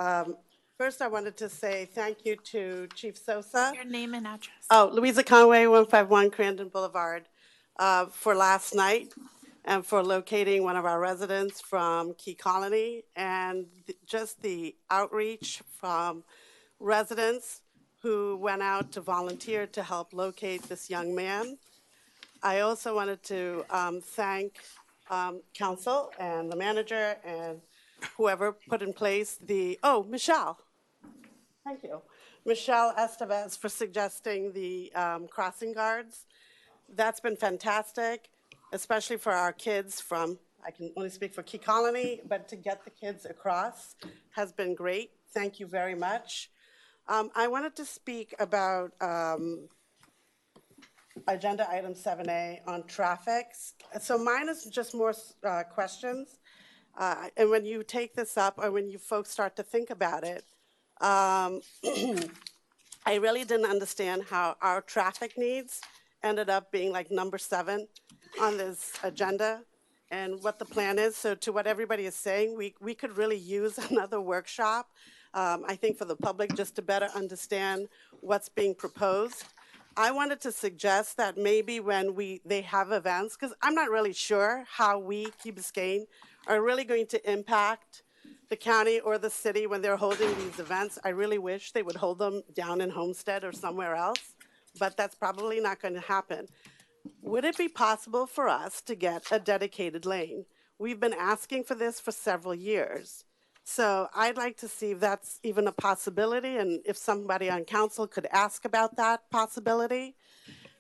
First, I wanted to say thank you to Chief Sosa. Your name and address. Oh, Louisa Conway, 151 Crandon Boulevard, for last night and for locating one of our residents from Key Colony, and just the outreach from residents who went out to volunteer to help locate this young man. I also wanted to thank Council and the manager and whoever put in place Michelle. Thank you. Michelle Estevez for suggesting the crossing guards. That's been fantastic, especially for our kids from, I can only speak for Key Colony, but to get the kids across has been great. Thank you very much. I wanted to speak about agenda item 7A on traffic. So mine is just more questions. And when you take this up, or when you folks start to think about it, I really didn't understand how our traffic needs ended up being like number 7 on this agenda and what the plan is. So to what everybody is saying, we could really use another workshop, I think, for the public, just to better understand what's being proposed. I wanted to suggest that maybe when they have events, because I'm not really sure how we, Key Biscayne, are really going to impact the county or the city when they're holding these events. I really wish they would hold them down in Homestead or somewhere else, but that's probably not going to happen. Would it be possible for us to get a dedicated lane? We've been asking for this for several years. So I'd like to see if that's even a possibility, and if somebody on council could ask about that possibility.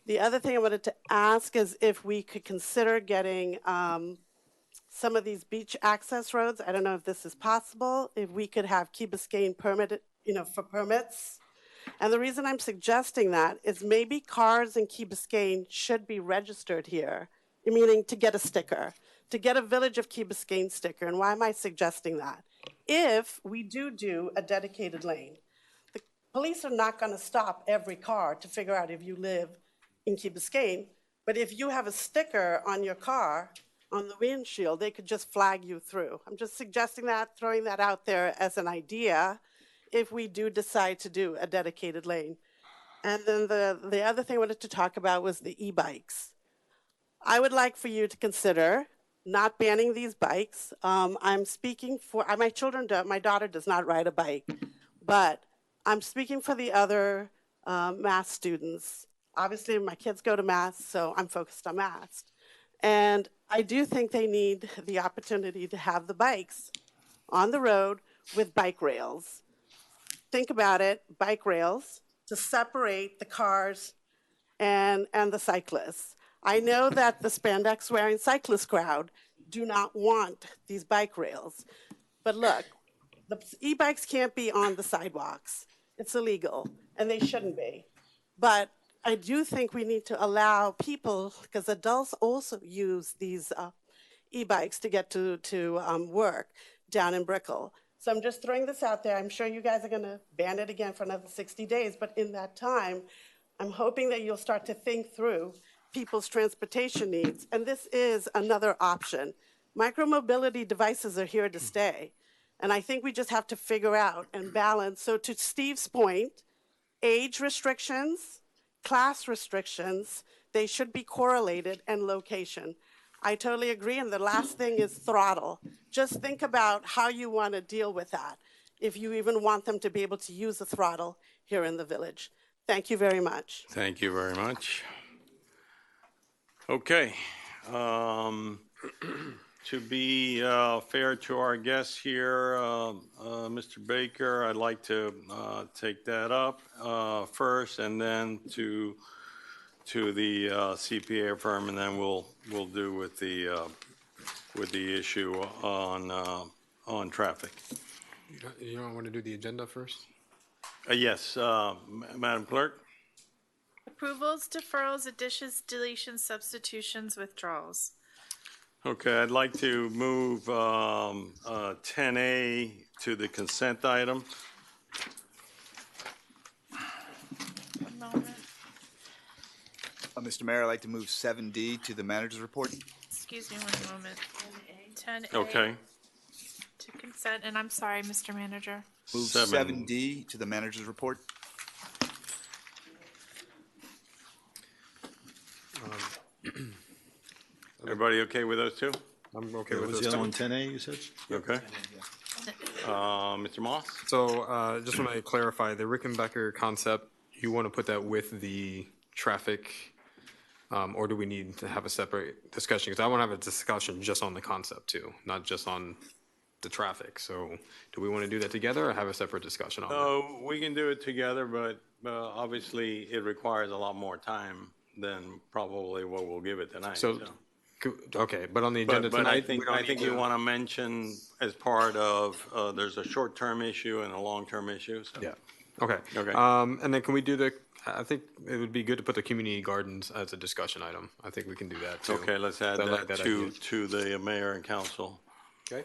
The other thing I wanted to ask is if we could consider getting some of these beach access roads. I don't know if this is possible, if we could have Key Biscayne permitted, for permits. And the reason I'm suggesting that is maybe cars in Key Biscayne should be registered here, meaning to get a sticker, to get a Village of Key Biscayne sticker. And why am I suggesting that? If we do a dedicated lane, the police are not going to stop every car to figure out if you live in Key Biscayne, but if you have a sticker on your car, on the windshield, they could just flag you through. I'm just suggesting that, throwing that out there as an idea, if we do decide to do a dedicated lane. And then the other thing I wanted to talk about was the e-bikes. I would like for you to consider not banning these bikes. I'm speaking for, my daughter does not ride a bike, but I'm speaking for the other Mass students. Obviously, my kids go to Mass, so I'm focused on Mass. And I do think they need the opportunity to have the bikes on the road with bike rails. Think about it, bike rails to separate the cars and the cyclists. I know that the spandex wearing cyclist crowd do not want these bike rails. But look, the e-bikes can't be on the sidewalks. It's illegal, and they shouldn't be. But I do think we need to allow people, because adults also use these e-bikes to get to work down in Brickell. So I'm just throwing this out there. I'm sure you guys are going to ban it again for another 60 days, but in that time, I'm hoping that you'll start to think through people's transportation needs, and this is another option. Micromobility devices are here to stay, and I think we just have to figure out and balance. So to Steve's point, age restrictions, class restrictions, they should be correlated, and location. I totally agree, and the last thing is throttle. Just think about how you want to deal with that, if you even want them to be able to use a throttle here in the village. Thank you very much. Thank you very much. Okay. To be fair to our guests here, Mr. Baker, I'd like to take that up first, and then to the CPA firm, and then we'll do with the issue on traffic. You don't want to do the agenda first? Yes, Madam Clerk. Approvals, deferrals, additions, deletions, substitutions, withdrawals. Okay, I'd like to move 10A to the consent item. One moment. Mr. Mayor, I'd like to move 7D to the manager's report. Excuse me one moment. 10A. Okay. To consent, and I'm sorry, Mr. Manager. Move 7D to the manager's report. Everybody okay with those two? I'm okay with Was those the other two. one 10A, you said? Okay. Mr. Moss? So just want to clarify, the Rickenbacker concept, you want to put that with the traffic, or do we need to have a separate discussion? Because I want to have a discussion just on the concept too, not just on the traffic. So do we want to do that together or have a separate discussion on that? No, we can do it together, but obviously it requires a lot more time than probably what we'll give it tonight. So, okay, but on the agenda But tonight, I think you want to mention as part of, there's a short-term issue and a long-term issue. So. Yeah. Okay. Okay. And then can we do I think it would be good to put the community gardens as a discussion item. I think we can do that too. Okay, let's add I like that idea. to the mayor and council. Okay.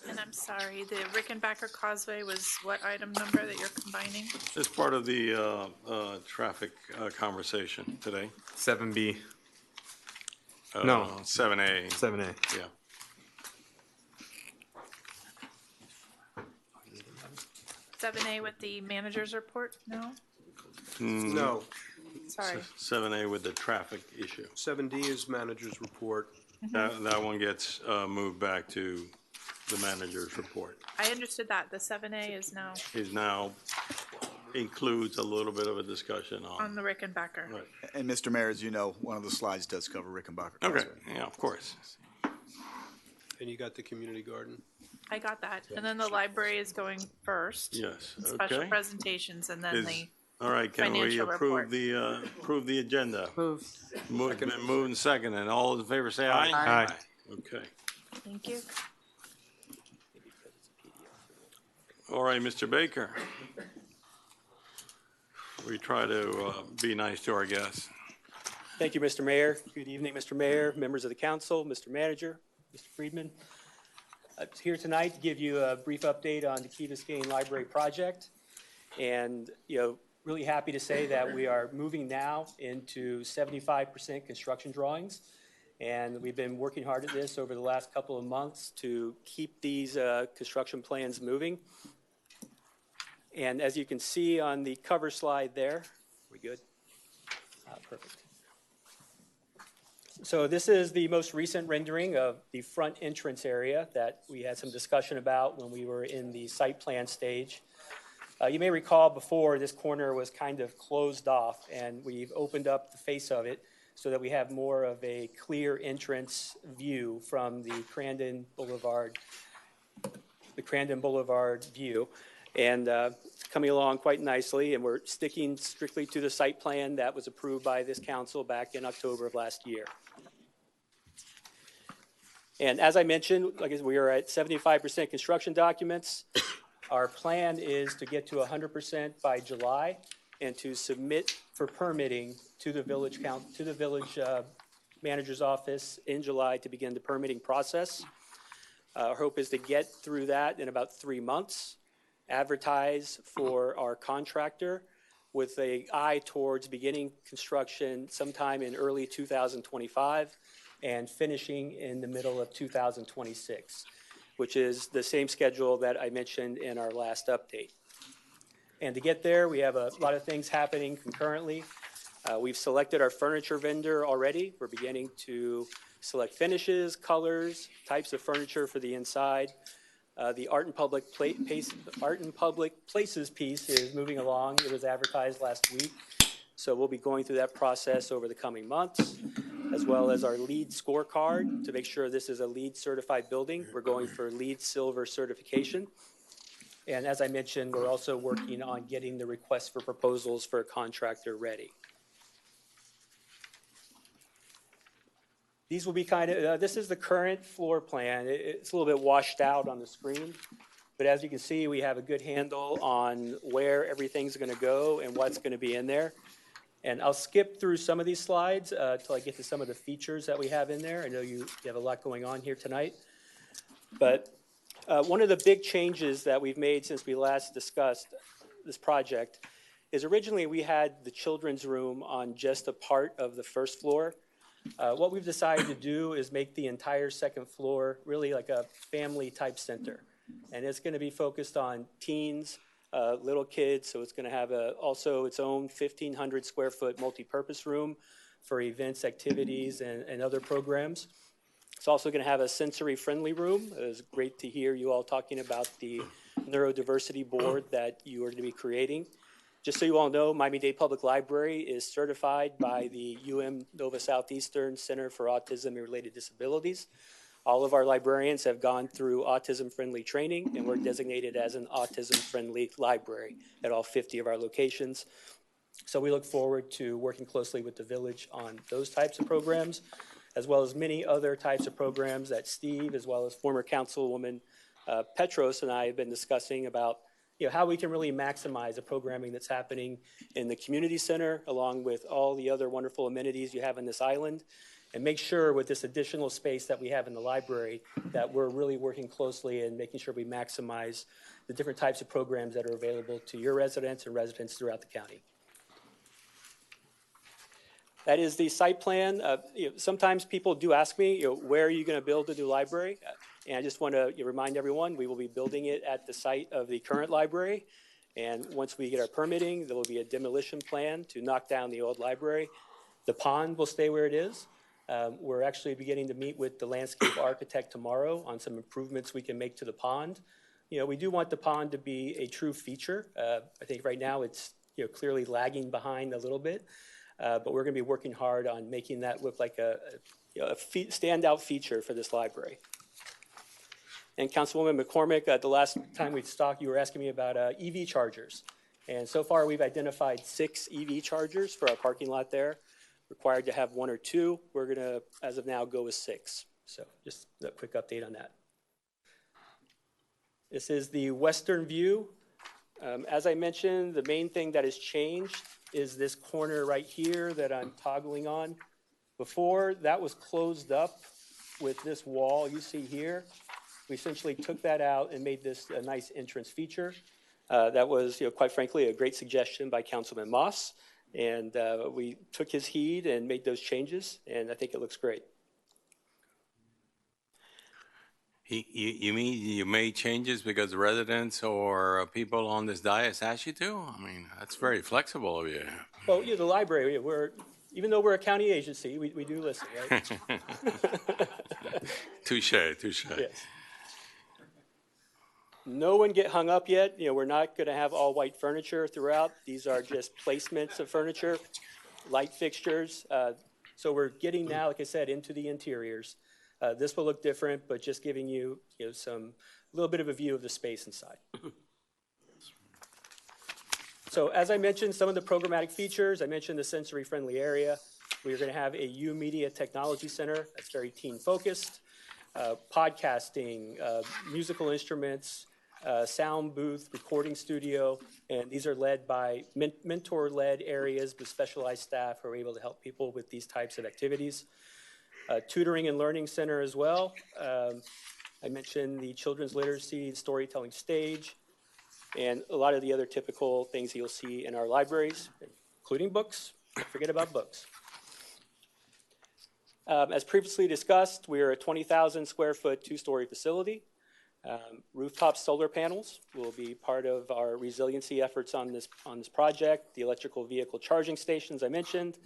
And I'm sorry, the Rickenbacker Causeway was what item number that you're combining? It's part of the traffic conversation today. 7B. No. 7A. 7A. Yeah. Seven A with the manager's report? No? No. Sorry. 7A with the traffic issue. 7D is manager's report. That one gets moved back to the manager's report. I understood that. The seven A is now Is now includes a little bit of a discussion on the Rickenbacker. Right. And Mr. Mayor, as you know, one of the slides does cover Rickenbacker. Okay, yeah, of course. And you got the community garden? I got that. And then the library is going first. Yes, Special okay. presentations and then Is- the All right, can we financial report. approve the agenda? Moved and second, and all those in favor say aye? Aye. Okay. Thank you. All right, Mr. Baker. We try to be nice to our guests. Thank you, Mr. Mayor. Good evening, Mr. Mayor, members of the council, Mr. Manager, Mr. Friedman. I'm here tonight to give you a brief update on the Key Biscayne Library project. And, really happy to say that we are moving now into 75% construction drawings. And we've been working hard at this over the last couple of months to keep these construction plans moving. And as you can see on the cover slide there, we good? Perfect. So this is the most recent rendering of the front entrance area that we had some discussion about when we were in the site plan stage. You may recall before this corner was kind of closed off, and we've opened up the face of it so that we have more of a clear entrance view from the Crandon Boulevard view. And coming along quite nicely, and we're sticking strictly to the site plan that was approved by this council back in October of last year. And as I mentioned, we are at 75% construction documents. Our plan is to get to 100% by July and to submit for permitting to the village manager's office in July to begin the permitting process. Our hope is to get through that in about 3 months, advertise for our contractor with an eye towards beginning construction sometime in early 2025 and finishing in the middle of 2026, which is the same schedule that I mentioned in our last update. And to get there, we have a lot of things happening concurrently. We've selected our furniture vendor already. We're beginning to select finishes, colors, types of furniture for the inside. The Art and Public Places piece is moving along. It was advertised last week. So we'll be going through that process over the coming months, as well as our LEED scorecard to make sure this is a LEED certified building. We're going for LEED Silver certification. And as I mentioned, we're also working on getting the request for proposals for a contractor ready. These will be this is the current floor plan. It's a little bit washed out on the screen. But as you can see, we have a good handle on where everything's going to go and what's going to be in there. And I'll skip through some of these slides until I get to some of the features that we have in there. I know you have a lot going on here tonight. But one of the big changes that we've made since we last discussed this project is originally we had the children's room on just a part of the first floor. What we've decided to do is make the entire second floor really like a family type center. And it's going to be focused on teens, little kids, so it's going to have also its own 1,500 square foot multi-purpose room for events, activities, and other programs. It's also going to have a sensory-friendly room. It was great to hear you all talking about the neurodiversity board that you are going to be creating. Just so you all know, Miami-Dade Public Library is certified by the Nova Southeastern Center for Autism and Related Disabilities. All of our librarians have gone through autism-friendly training, and we're designated as an autism-friendly library at all 50 of our locations. So we look forward to working closely with the village on those types of programs, as well as many other types of programs that Steve, as well as former Councilwoman Petros and I have been discussing about how we can really maximize the programming that's happening in the community center, along with all the other wonderful amenities you have on this island, and make sure with this additional space that we have in the library that we're really working closely and making sure we maximize the different types of programs that are available to your residents and residents throughout the county. That is the site plan. Sometimes people do ask me, where are you going to build the new library? And I just want to remind everyone, we will be building it at the site of the current library. And once we get our permitting, there will be a demolition plan to knock down the old library. The pond will stay where it is. We're actually beginning to meet with the landscape architect tomorrow on some improvements we can make to the pond. We do want the pond to be a true feature. I think right now it's clearly lagging behind a little bit. But we're going to be working hard on making that look like a standout feature for this library. And Councilwoman McCormick, the last time we talked, you were asking me about EV chargers. And so far, we've identified 6 EV chargers for our parking lot there. Required to have 1 or 2. We're going to, as of now, go with 6. So just a quick update on that. This is the western view. As I mentioned, the main thing that has changed is this corner right here that I'm toggling on. Before, that was closed up with this wall you see here. We essentially took that out and made this a nice entrance feature. That was, quite frankly, a great suggestion by Councilman Moss. And we took his heed and made those changes, and I think it looks great. You mean you made changes because the residents or people on this dais asked you to? I mean, that's very flexible of you. Well, the library, even though we're a county agency, we do listen, right? Touche. Yes. No one get hung up yet. We're not going to have all white furniture throughout. These are just placements of furniture, light fixtures. So we're getting now, like I said, into the interiors. This will look different, but just giving you, a little bit of a view of the space inside. So as I mentioned, some of the programmatic features, I mentioned the sensory-friendly area. We're going to have a U-Media Technology Center that's very teen-focused. Podcasting, musical instruments, sound booth, recording studio, and these are led by mentor-led areas with specialized staff who are able to help people with these types of activities. Tutoring and learning center as well. I mentioned the children's literacy storytelling stage, and a lot of the other typical things you'll see in our libraries, including books. Don't forget about books. As previously discussed, we are a 20,000 square foot, 2-story facility. Rooftop solar panels will be part of our resiliency efforts on this project. The electrical vehicle charging stations I mentioned.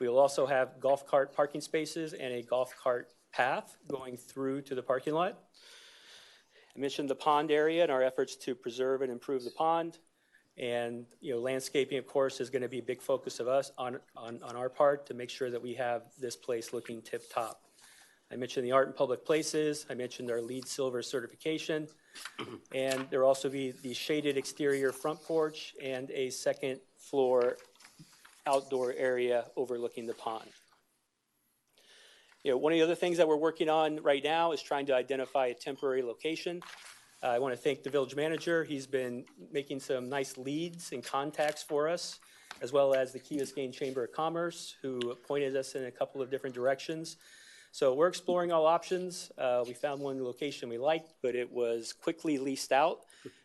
We will also have golf cart parking spaces and a golf cart path going through to the parking lot. I mentioned the pond area and our efforts to preserve and improve the pond. And landscaping, of course, is going to be a big focus of us on our part to make sure that we have this place looking tip-top. I mentioned the art in public places. I mentioned our LEED Silver certification. And there will also be the shaded exterior front porch and a second floor outdoor area overlooking the pond. One of the other things that we're working on right now is trying to identify a temporary location. I want to thank the village manager. He's been making some nice leads and contacts for us, as well as the Key Biscayne Chamber of Commerce, who pointed us in a couple of different directions. So we're exploring all options. We found one location we liked, but it was quickly leased out.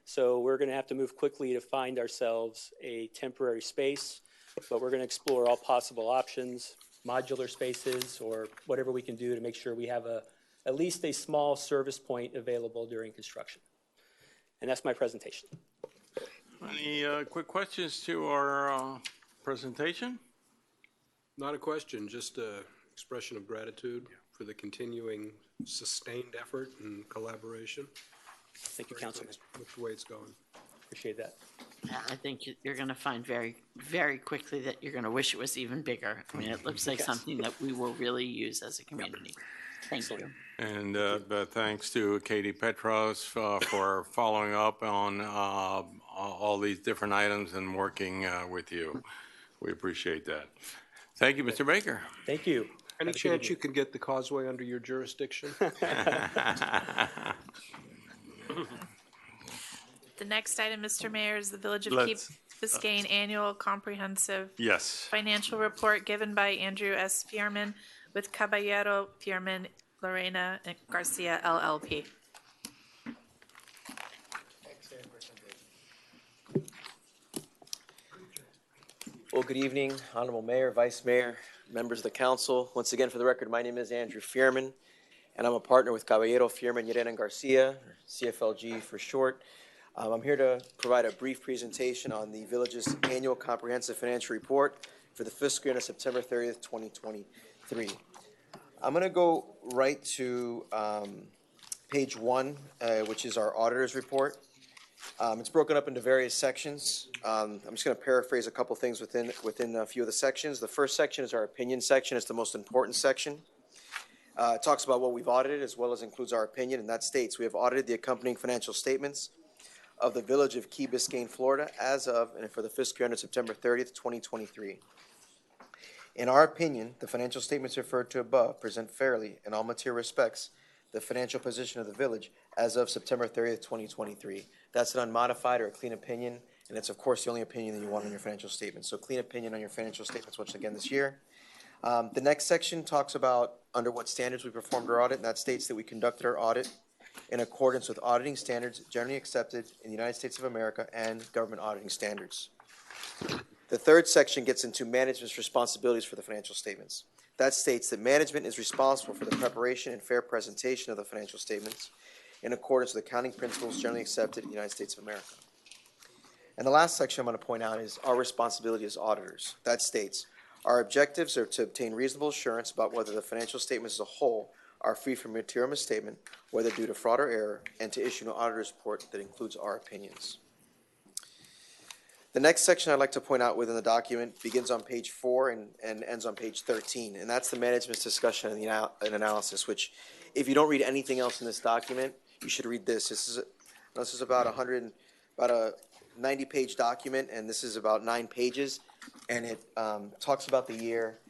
So we're going to have to move quickly to find ourselves a temporary space. But we're going to explore all possible options, modular spaces, or whatever we can do to make sure we have at least a small service point available during construction. And that's my presentation. Any quick questions to our presentation? Not a question, just an expression of gratitude for the continuing sustained effort and collaboration. Thank you, Councilman. With the way it's going. Appreciate that. I think you're going to find very, very quickly that you're going to wish it was even bigger. I mean, it looks like something that we will really use as a community. Thank you. And thanks to Katie Petros for following up on all these different items and working with you. We appreciate that. Thank you, Mr. Baker. Thank you. Any chance you could get the causeway under your jurisdiction? The next item, Mr. Mayor, is the Village of Key Let's- Biscayne Annual Comprehensive Yes. Financial Report given by Andrew S. Fierman with Caballero, Fierman, Lorena, and Garcia LLP. Well, good evening, Honorable Mayor, Vice Mayor, members of the council. Once again, for the record, my name is Andrew Fierman, and I'm a partner with Caballero, Fierman, Llerena, and Garcia, or CFLG for short. I'm here to provide a brief presentation on the village's annual comprehensive financial report for the fiscal year of September 30th, 2023. I'm going to go right to page 1, which is our auditor's report. It's broken up into various sections. I'm just going to paraphrase a couple things within a few of the sections. The first section is our opinion section. It's the most important section. It talks about what we've audited as well as includes our opinion, and that states we have audited the accompanying financial statements of the Village of Key Biscayne, Florida, as of and for the fiscal year ended September 30th, 2023. In our opinion, the financial statements referred to above present fairly, in all material respects, the financial position of the village as of September 30th, 2023. That's an unmodified or a clean opinion, and it's, of course, the only opinion that you want on your financial statements. So clean opinion on your financial statements once again this year. The next section talks about under what standards we performed our audit, and that states that we conducted our audit in accordance with auditing standards generally accepted in the United States of America and government auditing standards. The third section gets into management's responsibilities for the financial statements. That states that management is responsible for the preparation and fair presentation of the financial statements in accordance with accounting principles generally accepted in the United States of America. And the last section I'm going to point out is our responsibility as auditors. That states our objectives are to obtain reasonable assurance about whether the financial statements as a whole are free from material misstatement, whether due to fraud or error, and to issue an auditor's report that includes our opinions. The next section I'd like to point out within the document begins on page 4 and ends on page 13, and that's the management's discussion and analysis, which if you don't read anything else in this document, you should read this. This is about a 90-page document, and this is about 9 pages, and it talks about the year.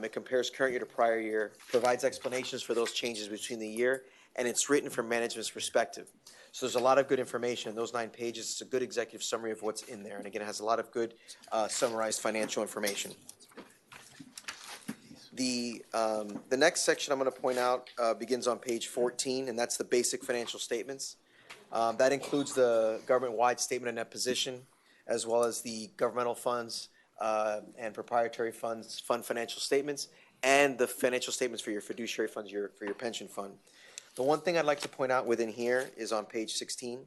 It compares current year to prior year, provides explanations for those changes between the year, and it's written from management's perspective. So there's a lot of good information in those 9 pages. It's a good executive summary of what's in there, and again, it has a lot of good summarized financial information. The next section I'm going to point out begins on page 14, and that's the basic financial statements. That includes the government-wide statement of net position, as well as the governmental funds and proprietary funds, fund financial statements, and the financial statements for your fiduciary funds, for your pension fund. The one thing I'd like to point out within here is on page 16,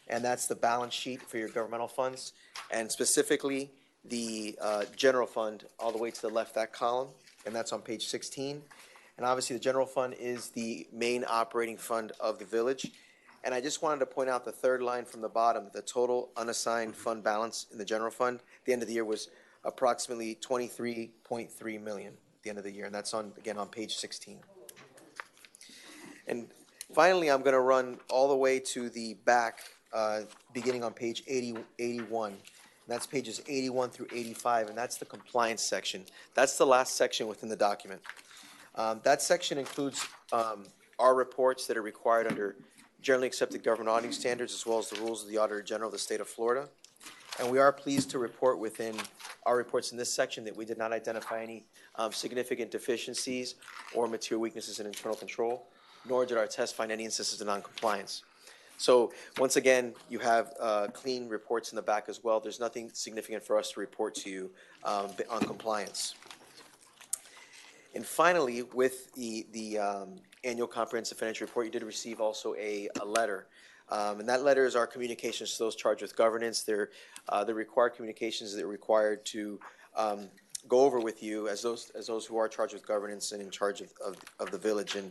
and that's the balance sheet for your governmental funds, and specifically the general fund all the way to the left, that column, and that's on page 16. And obviously the general fund is the main operating fund of the village. And I just wanted to point out the third line from the bottom, the total unassigned fund balance in the general fund at the end of the year was approximately $23.3 million at the end of the year, and that's again on page 16. And finally, I'm going to run all the way to the back, beginning on page 81. And that's pages 81 through 85, and that's the compliance section. That's the last section within the document. That section includes our reports that are required under generally accepted government auditing standards, as well as the rules of the Auditor General of the state of Florida. And we are pleased to report within our reports in this section that we did not identify any significant deficiencies or material weaknesses in internal control, nor did our test find any instances of noncompliance. So once again, you have clean reports in the back as well. There's nothing significant for us to report to you on compliance. And finally, with the annual comprehensive financial report, you did receive also a letter. And that letter is our communications to those charged with governance. They're the required communications that are required to go over with you as those who are charged with governance and in charge of the village. And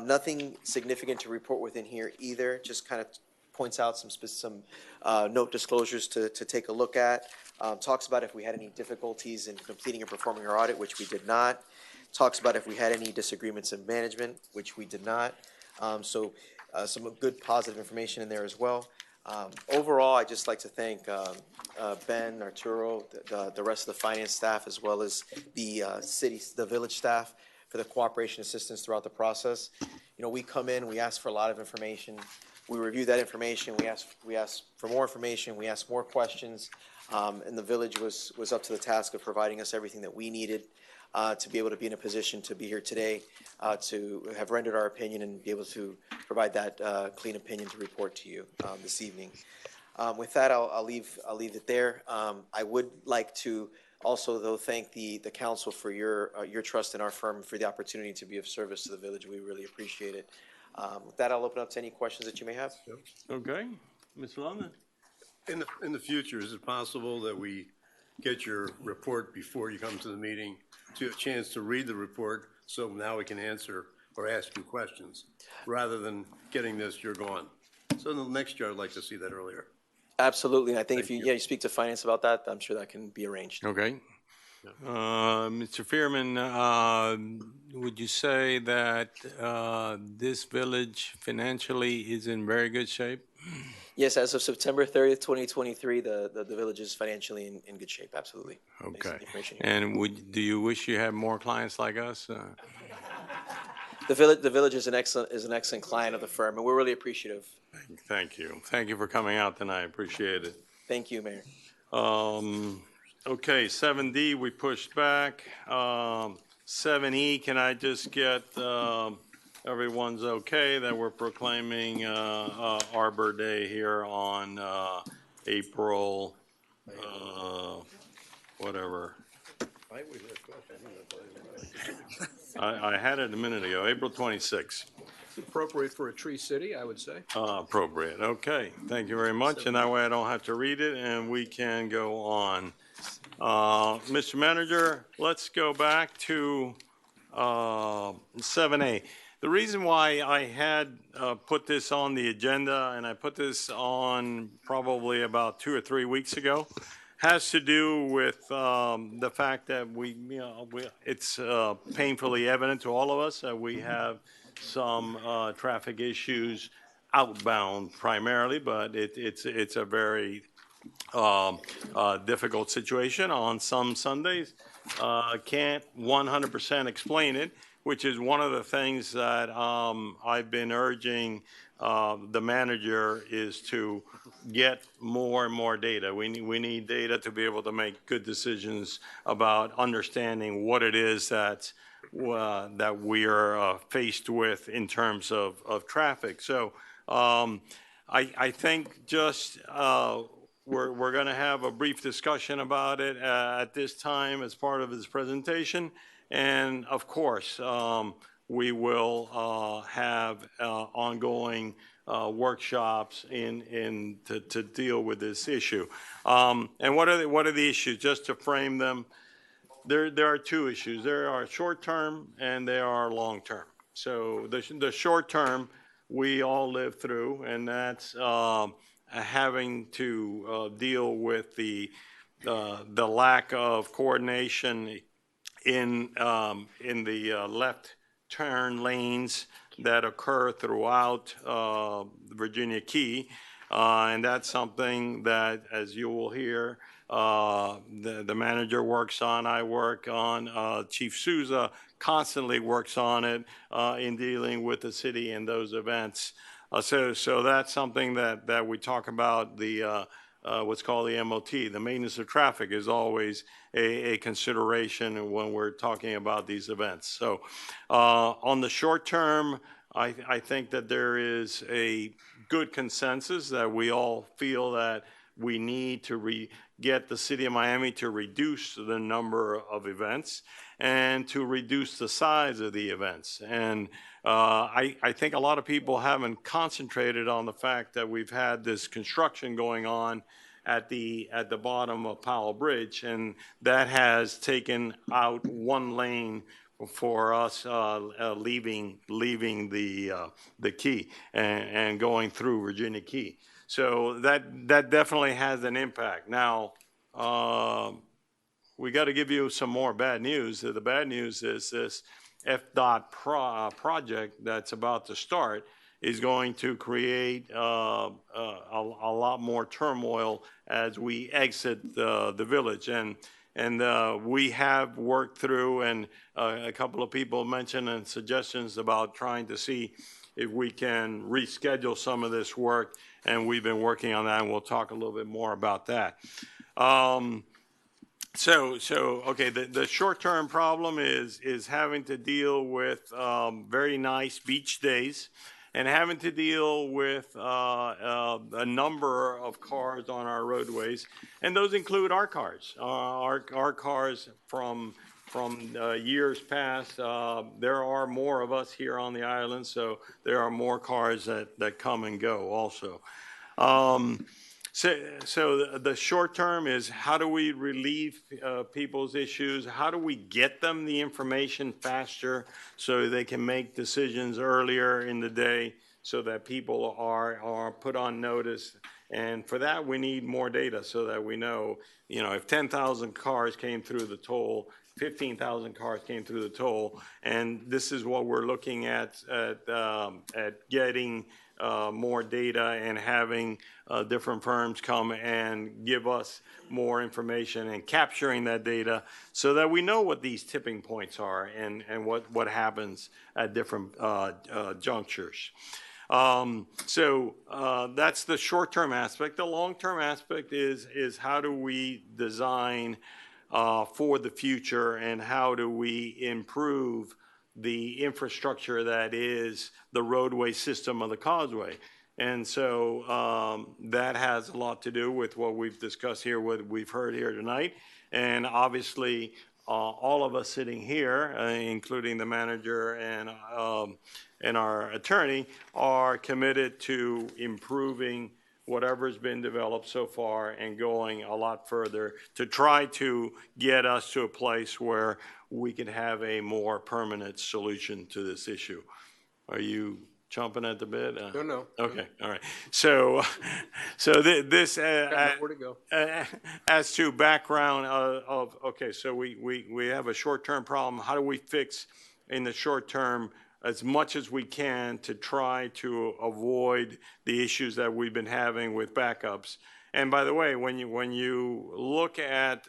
nothing significant to report within here either, just kind of points out some note disclosures to take a look at. Talks about if we had any difficulties in completing and performing our audit, which we did not. Talks about if we had any disagreements in management, which we did not. So some good positive information in there as well. Overall, I'd just like to thank Ben, Arturo, the rest of the finance staff, as well as the village staff for the cooperation assistance throughout the process. You know, we come in, we ask for a lot of information. We reviewed that information. We asked for more information. We asked more questions. And the village was up to the task of providing us everything that we needed to be able to be in a position to be here today, to have rendered our opinion and be able to provide that clean opinion to report to you this evening. With that, I'll leave it there. I would like to also, though, thank the council for your trust in our firm, for the opportunity to be of service to the village. We really appreciate it. With that, I'll open up to any questions that you may have. Okay, Ms. London. In the future, is it possible that we get your report before you come to the meeting, to a chance to read the report, so now we can answer or ask you questions, rather than getting this, you're gone? So in the next year, I'd like to see that earlier. Absolutely. And I think if you speak to finance about that, I'm sure that can be arranged. Okay. Mr. Fearman, would you say that this village financially is in very good shape? Yes, as of September 30th, 2023, the village is financially in good shape, absolutely. Okay. And do you wish you had more clients like us? The village is an excellent client of the firm, and we're really appreciative. Thank you. Thank you for coming out tonight. Appreciate it. Thank you, Mayor. Okay, 7D, we pushed back. 7E, can I just get everyone's okay that we're proclaiming Arbor Day here on April, whatever. I had it a minute ago, April 26th. It's appropriate for a tree city, I would say. Appropriate. Okay. Thank you very much. And that way I don't have to read it and we can go on. Mr. Manager, let's go back to 7A. The reason why I had put this on the agenda, and I put this on probably about 2 or 3 weeks ago, has to do with the fact that it's painfully evident to all of us that we have some traffic issues outbound primarily, but it's a very difficult situation on some Sundays. Can't 100% explain it, which is one of the things that I've been urging the manager is to get more and more data. We need data to be able to make good decisions about understanding what it is that we are faced with in terms of traffic. So I think just we're going to have a brief discussion about it at this time as part of his presentation. And of course, we will have ongoing workshops to deal with this issue. And what are the issues? Just to frame them, there are two issues. There are short-term and there are long-term. So the short-term we all live through, and that's having to deal with the lack of coordination in the left turn lanes that occur throughout Virginia Key, and that's something that, as you will hear, the manager works on. I work on. Chief Souza constantly works on it in dealing with the city and those events. So that's something that we talk about. The what's called the MOT, the maintenance of traffic, is always a consideration when we're talking about these events. So on the short term, I think that there is a good consensus that we all feel that we need to get the city of Miami to reduce the number of events and to reduce the size of the events. And I think a lot of people haven't concentrated on the fact that we've had this construction going on at the bottom of Powell Bridge, and that has taken out one lane for us leaving the Key and going through Virginia Key. So that definitely has an impact. Now, we got to give you some more bad news. The bad news is this FDOT project that's about to start is going to create a lot more turmoil as we exit the village. And we have worked through, and a couple of people mentioned and suggestions about trying to see if we can reschedule some of this work, and we've been working on that, and we'll talk a little bit more about that. Okay, the short-term problem is having to deal with very nice beach days and having to deal with a number of cars on our roadways, and those include our cars. Our cars from years past. There are more of us here on the island, so there are more cars that come and go also. So the short term is how do we relieve people's issues? How do we get them the information faster so they can make decisions earlier in the day so that people are put on notice? And for that, we need more data so that we know, if 10,000 cars came through the toll, 15,000 cars came through the toll, and this is what we're looking at getting more data and having different firms come and give us more information and capturing that data so that we know what these tipping points are and what happens at different junctures. So that's the short-term aspect. The long-term aspect is how do we design for the future, and how do we improve the infrastructure that is the roadway system of the causeway. And so that has a lot to do with what we've discussed here, what we've heard here tonight. And obviously, all of us sitting here, including the manager and our attorney, are committed to improving whatever's been developed so far and going a lot further to try to get us to a place where we can have a more permanent solution to this issue. Are you chomping at the bit? No. Okay, all right. So this Got nowhere to go. as to background of okay, so we have a short-term problem. How do we fix in the short term as much as we can to try to avoid the issues that we've been having with backups? And by the way, when you look at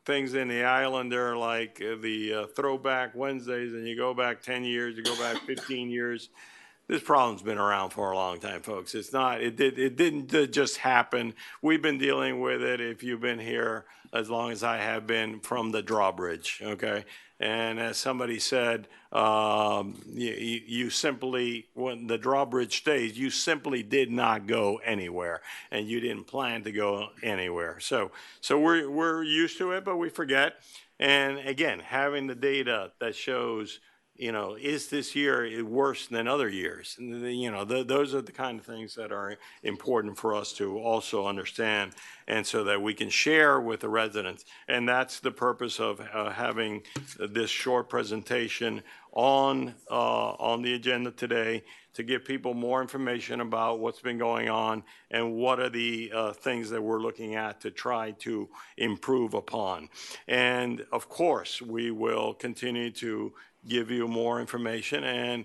things in the Islander like the Throwback Wednesdays, and you go back 10 years, you go back 15 years, this problem's been around for a long time, folks. It's not, it didn't just happen. We've been dealing with it, if you've been here as long as I have been, from the drawbridge, okay? And as somebody said, you simply, when the drawbridge stays, you simply did not go anywhere, and you didn't plan to go anywhere. So we're used to it, but we forget. And again, having the data that shows, is this year worse than other years? Those are the kind of things that are important for us to also understand, and so that we can share with the residents. And that's the purpose of having this short presentation on the agenda today, to give people more information about what's been going on and what are the things that we're looking at to try to improve upon. And of course, we will continue to give you more information, and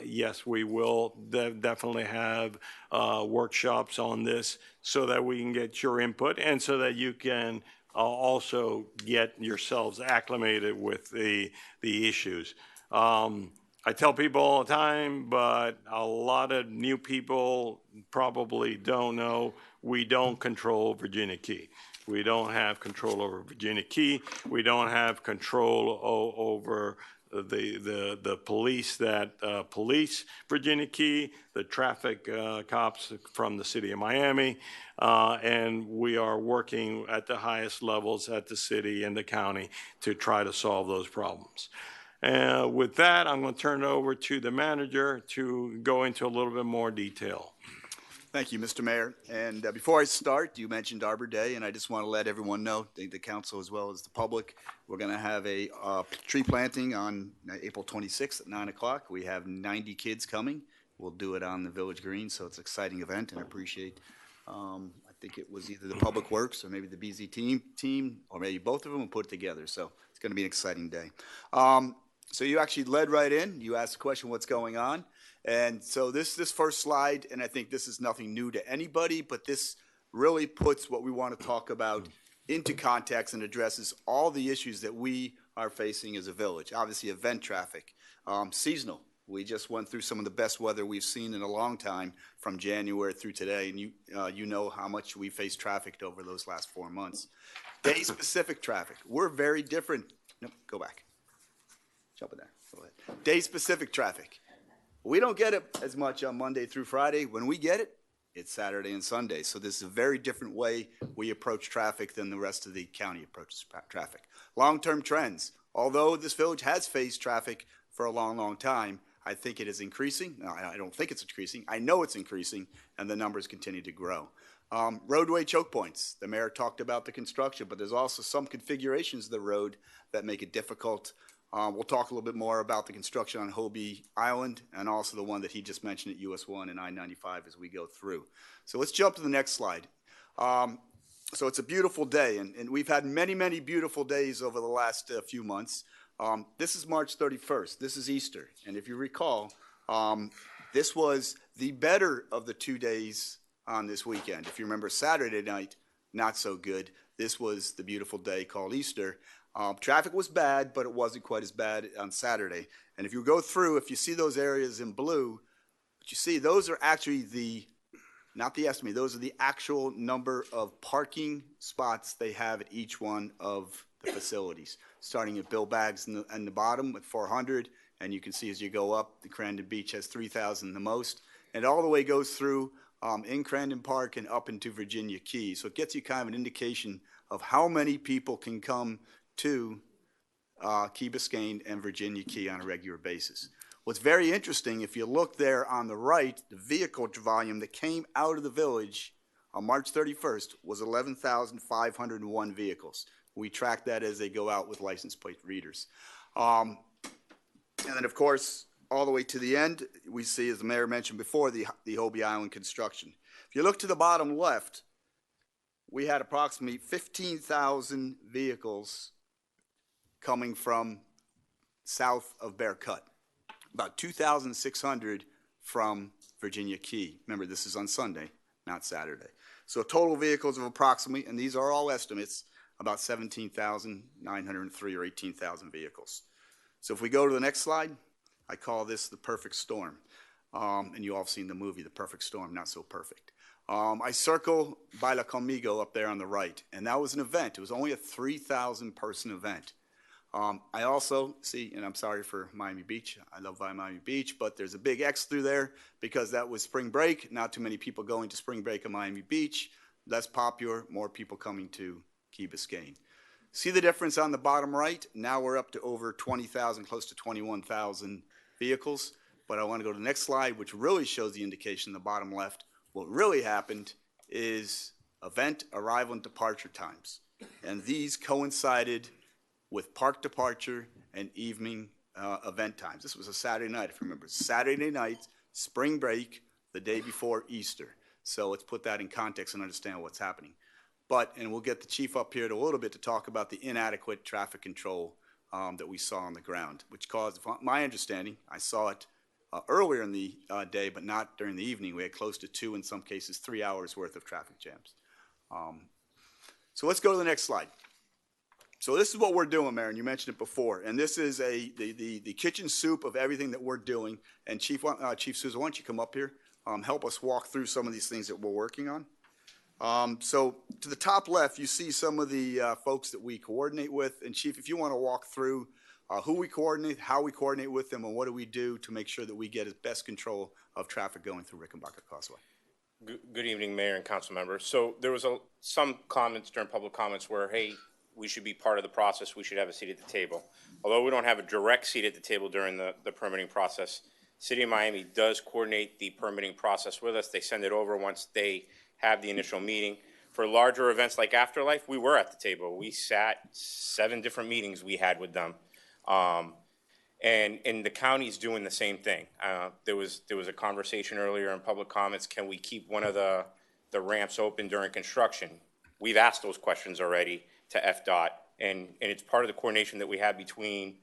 yes, we will definitely have workshops on this so that we can get your input and so that you can also get yourselves acclimated with the issues. I tell people all the time, but a lot of new people probably don't know, we don't control Virginia Key. We don't have control over Virginia Key. We don't have control over the police that police Virginia Key, the traffic cops from the city of Miami, and we are working at the highest levels at the city and the county to try to solve those problems. With that, I'm going to turn it over to the manager to go into a little bit more detail. Thank you, Mr. Mayor. And before I start, you mentioned Arbor Day, and I just want to let everyone know, the council as well as the public, we're going to have a tree planting on April 26th at 9 o'clock. We have 90 kids coming. We'll do it on the Village Green, so it's an exciting event, and I appreciate, I think it was either the Public Works or maybe the BZ team, or maybe both of them will put it together. So it's going to be an exciting day. So you actually led right in. You asked the question, what's going on? And so this first slide, and I think this is nothing new to anybody, but this really puts what we want to talk about into context and addresses all the issues that we are facing as a village. Obviously, event traffic, Seasonal. We just went through some of the best weather we've seen in a long time from January through today, and you know how much we faced traffic over those last 4 months. Day-specific traffic. We're very different. Nope, go back. Jump in there. Go ahead. Day-specific traffic. We don't get it as much on Monday through Friday. When we get it, it's Saturday and Sunday. So this is a very different way we approach traffic than the rest of the county approaches traffic. Long-term trends. Although this village has faced traffic for a long, long time, I think it is increasing. No, I don't think it's increasing. I know it's increasing, and the numbers continue to grow. Roadway choke points. The mayor talked about the construction, but there's also some configurations of the road that make it difficult. We'll talk a little bit more about the construction on Hobie Island and also the one that he just mentioned at US 1 and I-95 as we go through. So let's jump to the next slide. So it's a beautiful day, and we've had many, many beautiful days over the last few months. This is March 31st. This is Easter. And if you recall, this was the better of the 2 days on this weekend. If you remember Saturday night, not so good. This was the beautiful day called Easter. Traffic was bad, but it wasn't quite as bad on Saturday. And if you go through, if you see those areas in blue, what you see, those are actually not the estimate, those are the actual number of parking spots they have at each one of the facilities. Starting at Bill Baggs in the bottom with 400, and you can see as you go up, the Crandon Beach has 3,000 the most, and all the way goes through in Crandon Park and up into Virginia Key. So it gets you kind of an indication of how many people can come to Key Biscayne and Virginia Key on a regular basis. What's very interesting, if you look there on the right, the vehicle volume that came out of the village on March 31st was 11,501 vehicles. We track that as they go out with license plate readers. And then, of course, all the way to the end, we see, as the mayor mentioned before, the Hobie Island construction. If you look to the bottom left, we had approximately 15,000 vehicles coming from south of Bear Cut, about 2,600 from Virginia Key. Remember, this is on Sunday, not Saturday. So total vehicles of approximately, and these are all estimates, about 17,903 or 18,000 vehicles. So if we go to the next slide, I call this the perfect storm. And you all have seen the movie, The Perfect Storm, not so perfect. I circle Baila Conmigo up there on the right, and that was an event. It was only a 3,000 person event. I also see, and I'm sorry for Miami Beach, I love Miami Beach, but there's a big X through there because that was spring break. Not too many people going to spring break at Miami Beach. Less popular, more people coming to Key Biscayne. See the difference on the bottom right? Now we're up to over 20,000, close to 21,000 vehicles. But I want to go to the next slide, which really shows the indication in the bottom left. What really happened is event arrival and departure times. And these coincided with park departure and evening event times. This was a Saturday night, if you remember. Saturday night, spring break, the day before Easter. So let's put that in context and understand what's happening. But, and we'll get the chief up here in a little bit to talk about the inadequate traffic control that we saw on the ground, which caused, my understanding, I saw it earlier in the day, but not during the evening. We had close to 2, in some cases, 3 hours worth of traffic jams. So let's go to the next slide. So this is what we're doing, Mayor, and you mentioned it before. And this is the kitchen soup of everything that we're doing. And Chief Souza, why don't you come up here, help us walk through some of these things that we're working on. So to the top left, you see some of the folks that we coordinate with. And Chief, if you want to walk through who we coordinate, how we coordinate with them, and what do we do to make sure that we get as best control of traffic going through Rickenbacker Causeway. Good evening, Mayor and council members. So there was some comments during public comments where, hey, we should be part of the process. We should have a seat at the table. Although we don't have a direct seat at the table during the permitting process, City of Miami does coordinate the permitting process with us. They send it over once they have the initial meeting. For larger events like Afterlife, we were at the table. We sat 7 different meetings we had with them. And the county's doing the same thing. There was a conversation earlier in public comments, can we keep one of the ramps open during construction? We've asked those questions already to FDOT, and it's part of the coordination that we have between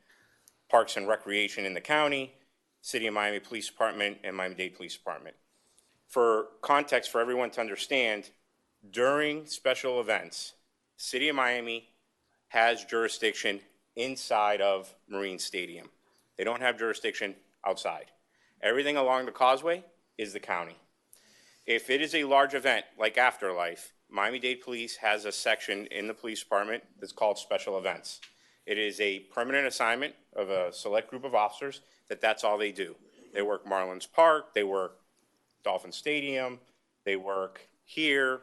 Parks and Recreation in the county, City of Miami Police Department, and Miami-Dade Police Department. For context, for everyone to understand, during special events, City of Miami has jurisdiction inside of Marine Stadium. They don't have jurisdiction outside. Everything along the causeway is the county. If it is a large event like Afterlife, Miami-Dade Police has a section in the police department that's called special events. It is a permanent assignment of a select group of officers that's all they do. They work Marlins Park, they work Dolphin Stadium, they work here,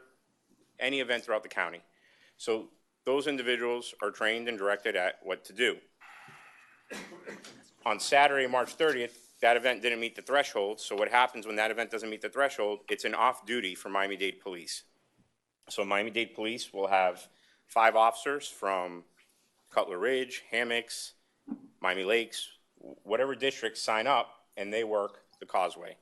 any event throughout the county. So those individuals are trained and directed at what to do. On Saturday, March 30th, that event didn't meet the threshold. So what happens when that event doesn't meet the threshold? It's an off duty for Miami-Dade Police. So Miami-Dade Police will have 5 officers from Cutler Ridge, Hammocks, Miami Lakes, whatever districts sign up, and they work the causeway.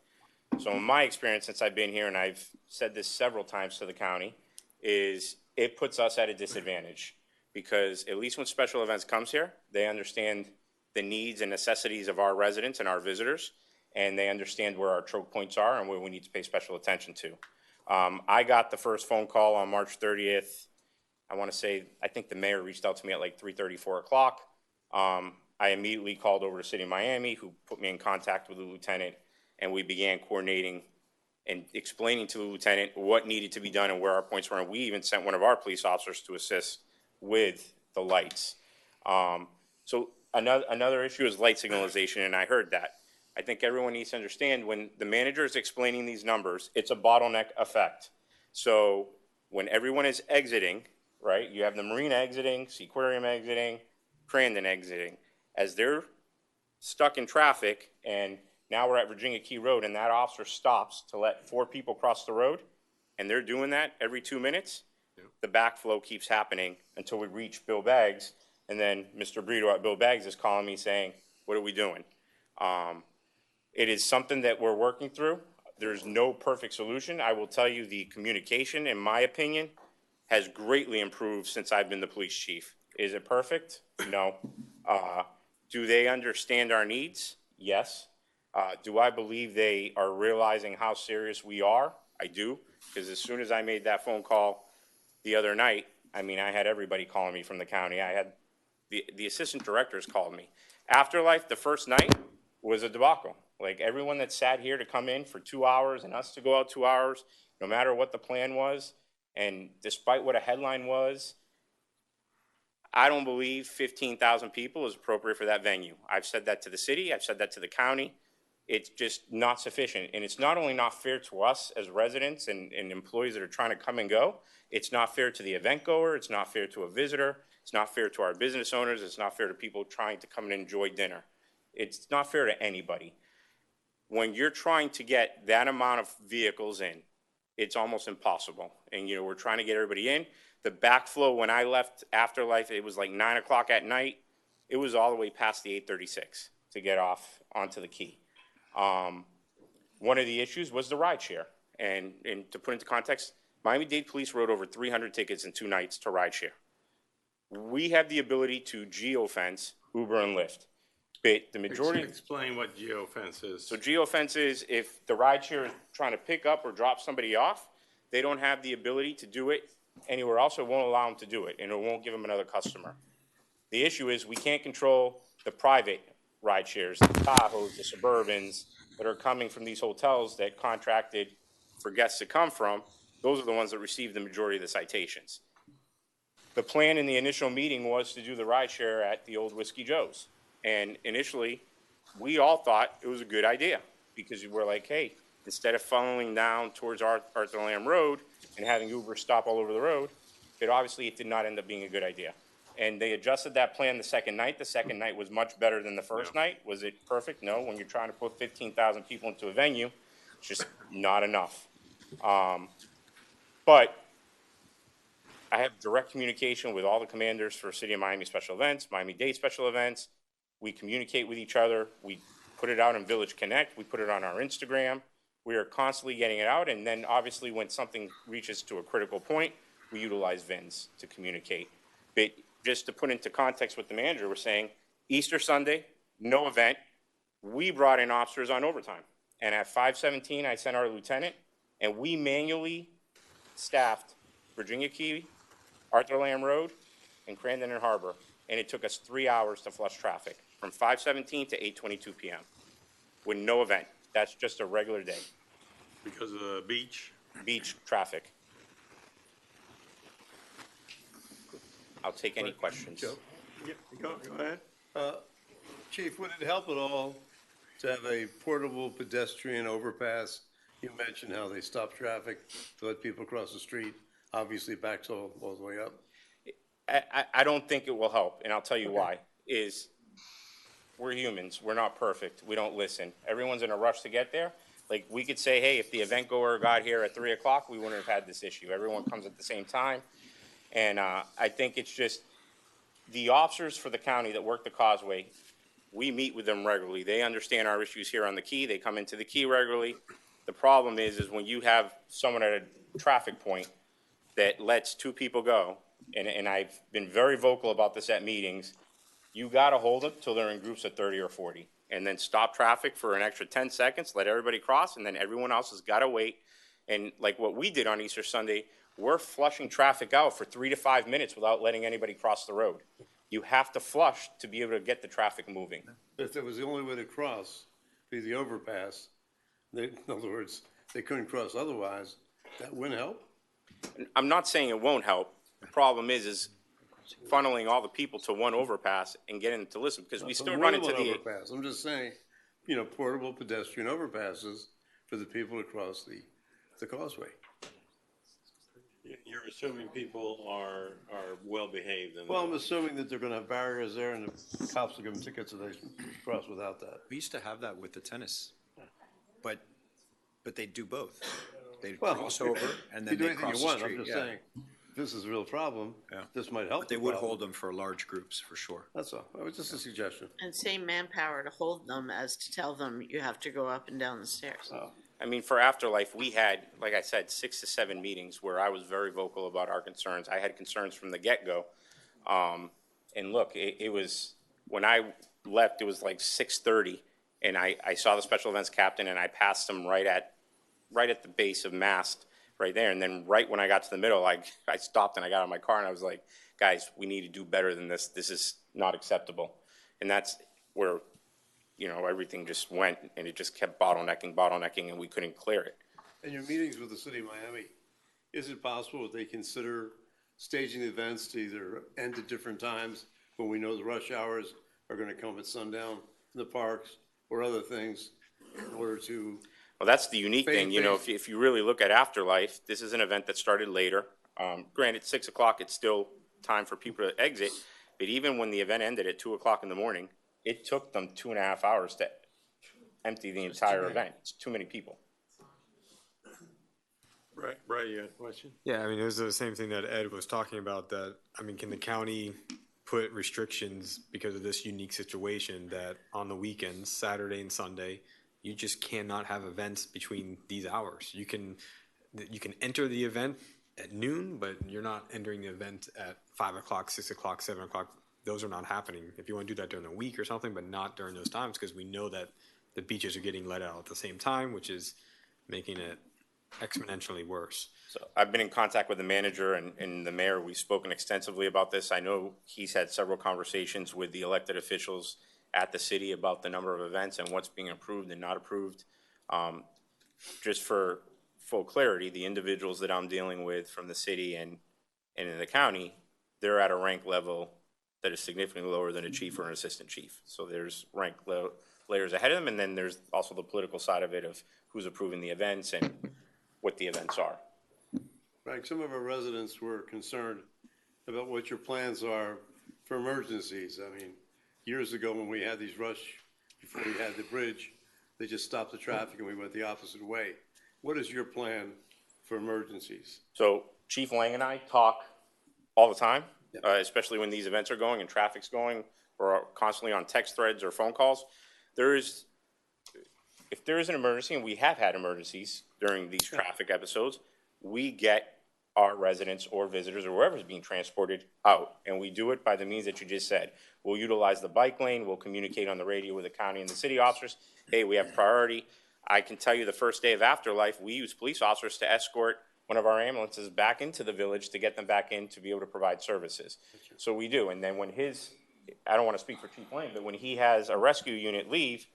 So in my experience since I've been here, and I've said this several times to the county, is it puts us at a disadvantage because at least when special events comes here, they understand the needs and necessities of our residents and our visitors, and they understand where our choke points are and where we need to pay special attention to. I got the first phone call on March 30th. I want to say, I think the mayor reached out to me at like 3:30, 4 o'clock. I immediately called over to City of Miami, who put me in contact with the lieutenant, and we began coordinating and explaining to the lieutenant what needed to be done and where our points were. And we even sent one of our police officers to assist with the lights. So another issue is light signalization, and I heard that. I think everyone needs to understand when the manager is explaining these numbers, it's a bottleneck effect. So when everyone is exiting, right, you have the Marina exiting, Seaquarium exiting, Crandon exiting. As they're stuck in traffic, and now we're at Virginia Key Road, and that officer stops to let 4 people cross the road, and they're doing that every 2 minutes, the backflow keeps happening until we reach Bill Baggs, and then Mr. Brito at Bill Baggs is calling me saying, what are we doing? It is something that we're working through. There's no perfect solution. I will tell you the communication, in my opinion, has greatly improved since I've been the police chief. Is it perfect? No. Do they understand our needs? Yes. Do I believe they are realizing how serious we are? I do, because as soon as I made that phone call the other night, I mean, I had everybody calling me from the county. I had the assistant directors called me. Afterlife, the first night, was a debacle. Like, everyone that sat here to come in for 2 hours and us to go out 2 hours, no matter what the plan was, and despite what a headline was, I don't believe 15,000 people is appropriate for that venue. I've said that to the city. I've said that to the county. It's just not sufficient. And it's not only not fair to us as residents and employees that are trying to come and go, it's not fair to the event goer. It's not fair to a visitor. It's not fair to our business owners. It's not fair to people trying to come and enjoy dinner. It's not fair to anybody. When you're trying to get that amount of vehicles in, it's almost impossible. And, you know, we're trying to get everybody in. The backflow, when I left Afterlife, it was like 9 o'clock at night. It was all the way past the 836 to get off onto the key. One of the issues was the ride share. And to put into context, Miami-Dade Police wrote over 300 tickets in 2 nights to ride share. We have the ability to geofence Uber and Lyft. But the majority... Explain what geofence is. So geofence is if the ride share is trying to pick up or drop somebody off, they don't have the ability to do it anywhere else. It won't allow them to do it, and it won't give them another customer. The issue is we can't control the private ride shares, the Tahoes, the Suburbans that are coming from these hotels that contracted for guests to come from. Those are the ones that receive the majority of the citations. The plan in the initial meeting was to do the ride share at the old Whiskey Joe's. And initially, we all thought it was a good idea because we're like, hey, instead of funneling down towards Arthur Lamb Road and having Uber stop all over the road, it did not end up being a good idea. And they adjusted that plan the second night. The second night was much better than the first night. Was it perfect? No. When you're trying to put 15,000 people into a venue, it's just not enough. But I have direct communication with all the commanders for City of Miami special events, Miami-Dade special events. We communicate with each other. We put it out in Village Connect. We put it on our Instagram. We are constantly getting it out. And then obviously when something reaches to a critical point, we utilize VINs to communicate. But just to put into context with the manager, we're saying Easter Sunday, no event. We brought in officers on overtime. And at 5:17, I sent our lieutenant, and we manually staffed Virginia Key, Arthur Lamb Road, and Crandon and Harbor. And it took us 3 hours to flush traffic. from 5:17 to 8:22 p.m. with no event. That's just a regular day. Because of the beach? Beach traffic. I'll take any questions. Joe? Yeah, go ahead. Chief, would it help at all to have a portable pedestrian overpass? You mentioned how they stop traffic to let people cross the street, obviously backs all the way up. I don't think it will help, and I'll tell you why. Is we're humans. We're not perfect. We don't listen. Everyone's in a rush to get there. Like, we could say, hey, if the event goer got here at 3 o'clock, we wouldn't have had this issue. Everyone comes at the same time. And I think it's just the officers for the county that work the causeway, we meet with them regularly. They understand our issues here on the key. They come into the key regularly. The problem is when you have someone at a traffic point that lets two people go, and I've been very vocal about this at meetings, you got to hold them till they're in groups of 30 or 40, and then stop traffic for an extra 10 seconds, let everybody cross, and then everyone else has got to wait. And like what we did on Easter Sunday, we're flushing traffic out for 3 to 5 minutes without letting anybody cross the road. You have to flush to be able to get the traffic moving. If that was the only way to cross, be the overpass, in other words, they couldn't cross otherwise, that wouldn't help? I'm not saying it won't help. The problem is funneling all the people to one overpass and getting them to listen, because we still run into the overpass. I'm just saying, portable pedestrian overpasses for the people to cross the causeway. You're assuming people are well-behaved. Well, I'm assuming that they're going to have barriers there and the cops will give them tickets so they cross without that. We used to have that with the tennis, but they do both. They Well, cross over and then you do they anything cross you the want. street. I'm just saying, if this is a real problem, this might help. But they the would problem. hold them for large groups, for sure. That's all. It was just a suggestion. And same manpower to hold them as to tell them you have to go up and down the stairs. I mean, for Afterlife, we had, like I said, 6 to 7 meetings where I was very vocal about our concerns. I had concerns from the get-go. And look, it was, when I left, it was like 6:30, and I saw the special events captain, and I passed him right at the base of Mast, right there. And then right when I got to the middle, I stopped and I got out of my car, and I was like, guys, we need to do better than this. This is not acceptable. And that's where everything just went, and it just kept bottlenecking, and we couldn't clear it. In your meetings with the city of Miami, is it possible that they consider staging events to either end at different times when we know the rush hours are going to come at sundown in the parks or other things in order to? Well, that's the unique thing, if you really look at Afterlife, this is an event that started later. Granted, 6 o'clock, it's still time for people to exit, but even when the event ended at 2 o'clock in the morning, it took them 2.5 hours to empty the entire event. It's too many people. Right, you had a question? Yeah, I mean, it was the same thing that Ed was talking about, that, I mean, can the county put restrictions because of this unique situation that on the weekends, Saturday and Sunday, you just cannot have events between these hours? You can enter the event at noon, but you're not entering the event at 5 o'clock, 6 o'clock, 7 o'clock. Those are not happening. If you want to do that during the week or something, but not during those times, because we know that the beaches are getting let out at the same time, which is making it exponentially worse. So I've been in contact with the manager and the mayor. We've spoken extensively about this. I know he's had several conversations with the elected officials at the city about the number of events and what's being approved and not approved. Just for full clarity, the individuals that I'm dealing with from the city and in the county, they're at a rank level that is significantly lower than a chief or an assistant chief. So there's rank layers ahead of them, and then there's also the political side of it of who's approving the events and what the events are. Right, some of our residents were concerned about what your plans are for emergencies. I mean, years ago when we had these before we had the bridge, they just stopped the traffic and we went the opposite way. What is your plan for emergencies? So Chief Lang and I talk all the time, especially when these events are going and traffic's going. We're constantly on text threads or phone calls. If there is an emergency, and we have had emergencies during these traffic episodes, we get our residents or visitors or whoever's being transported out. And we do it by the means that you just said. We'll utilize the bike lane. We'll communicate on the radio with the county and the city officers. Hey, we have priority. I can tell you the first day of Afterlife, we use police officers to escort one of our ambulances back into the village to get them back in to be able to provide services. So we do. And then when his I don't want to speak for Chief Lane, but when he has a rescue unit leave,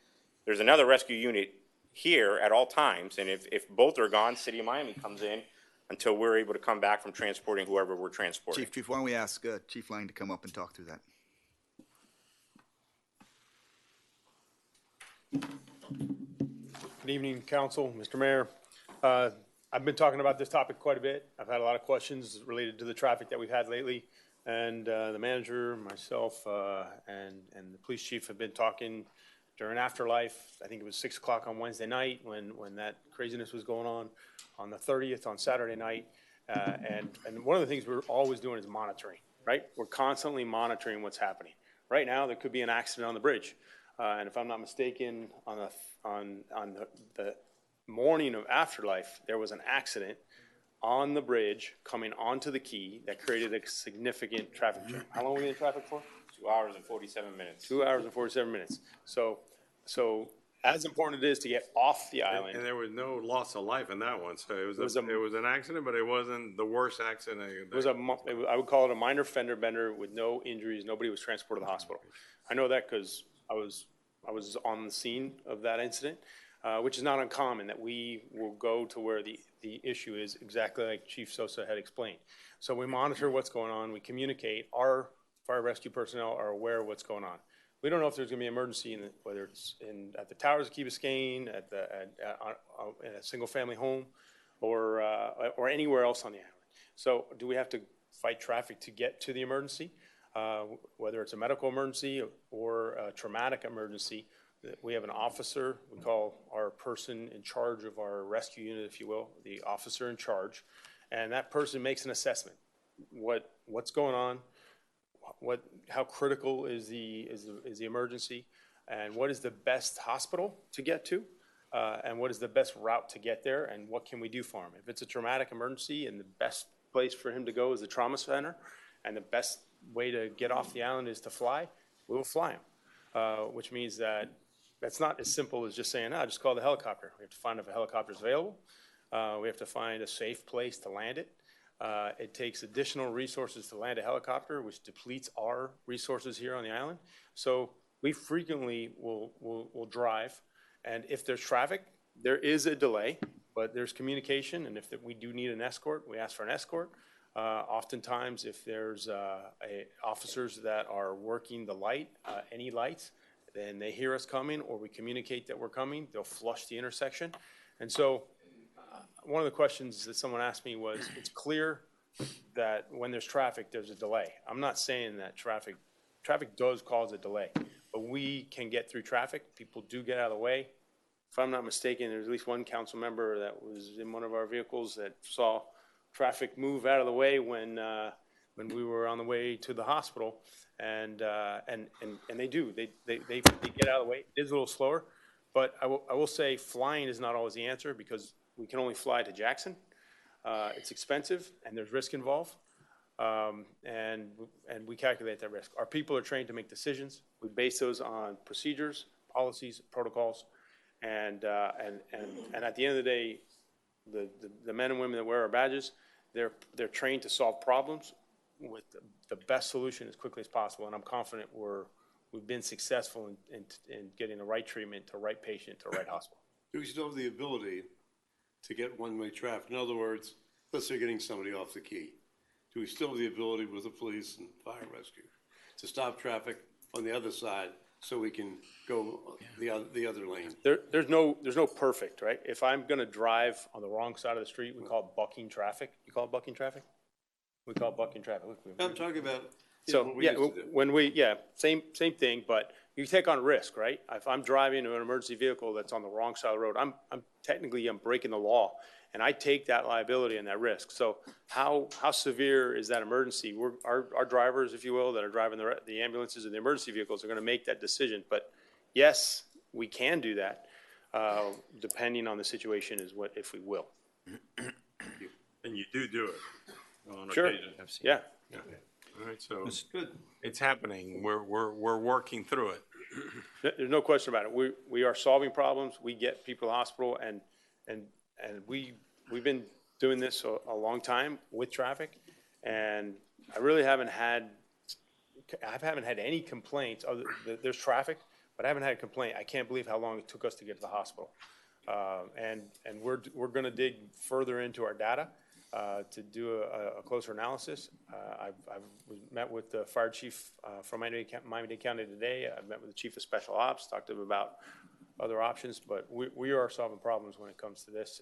there's another rescue unit here at all times, and if both are gone, City of Miami comes in until we're able to come back from transporting whoever we're transporting. Chief, why don't we ask Chief Lang to come up and talk through that? Good evening, Council, Mr. Mayor. I've been talking about this topic quite a bit. I've had a lot of questions related to the traffic that we've had lately. And the manager, myself, and the police chief have been talking during Afterlife. I think it was 6 o'clock on Wednesday night when that craziness was going on the 30th on Saturday night. And one of the things we're always doing is monitoring, right? We're constantly monitoring what's happening. Right now, there could be an accident on the bridge. And if I'm not mistaken, on the morning of Afterlife, there was an accident on the bridge coming onto the quay that created a significant traffic jam. How long were we in traffic for? 2 hours and 47 minutes. 2 hours and 47 minutes. So as important it is to get off the island. And there was no loss of life in that one, so it was an accident, but it wasn't the worst accident. I would call it a minor fender bender with no injuries. Nobody was transported to the hospital. I know that because I was on the scene of that incident, which is not uncommon that we will go to where the issue is, exactly like Chief Sosa had explained. So we monitor what's going on. We communicate. Our fire rescue personnel are aware of what's going on. We don't know if there's going to be an emergency, whether it's at the towers of Key Biscayne, in a single-family home, or anywhere else on the island. So do we have to fight traffic to get to the emergency? Whether it's a medical emergency or a traumatic emergency, we have an officer, we call our person in charge of our rescue unit, if you will, the officer in charge, and that person makes an assessment. What's going on? How critical is the emergency, and what is the best hospital to get to, and what is the best route to get there, and what can we do for him? If it's a traumatic emergency and the best place for him to go is the trauma center, and the best way to get off the island is to fly, we will fly him, which means that's not as simple as just saying, just call the helicopter. We have to find if a helicopter is available. We have to find a safe place to land it. It takes additional resources to land a helicopter, which depletes our resources here on the island. So we frequently will drive, and if there's traffic, there is a delay, but there's communication, and if we do need an escort, we ask for an escort. Oftentimes, if there's officers that are working the light, any lights, then they hear us coming, or we communicate that we're coming, they'll flush the intersection. And so one of the questions that someone asked me was, it's clear that when there's traffic, there's a delay. I'm not saying that traffic does cause a delay, but we can get through traffic. People do get out of the way. If I'm not mistaken, there's at least one council member that was in one of our vehicles that saw traffic move out of the way when we were on the way to the hospital, and they do. They get out of the way. It is a little slower, but I will say flying is not always the answer because we can only fly to Jackson. It's expensive and there's risk involved, and we calculate that risk. Our people are trained to make decisions. We base those on procedures, policies, protocols, and at the end of the day, the men and women that wear our badges, they're trained to solve problems with the best solution as quickly as possible. And I'm confident we've been successful in getting the right treatment to the right patient to the right hospital. Do we still have the ability to get one-way traffic? In other words, let's say getting somebody off the quay. Do we still have the ability with the police and fire rescue to stop traffic on the other side so we can go the other lane? There's no perfect, right? If I'm going to drive on the wrong side of the street, we call it bucking traffic. You call it bucking traffic? We call it bucking traffic. I'm talking about same thing, but you take on risk, right? If I'm driving an emergency vehicle that's on the wrong side of the road, I'm technically breaking the law, and I take that liability and that risk. So how severe is that emergency? Our drivers, if you will, that are driving the ambulances and the emergency vehicles are going to make that decision. But yes, we can do that, depending on the situation if we will. And you do it on Sure. occasion. Yeah. All right, so it's happening. We're working through it. There's no question about it. We are solving problems. We get people to the hospital, and we've been doing this a long time with traffic, and I really haven't had I haven't had any complaints, there's traffic, but I haven't had a complaint. I can't believe how long it took us to get to the hospital. And we're gonna dig further into our data, to do a closer analysis. I've met with the fire chief, from Miami-Dade County today. I've met with the chief of special ops, talked to him about other options, but we are solving problems when it comes to this,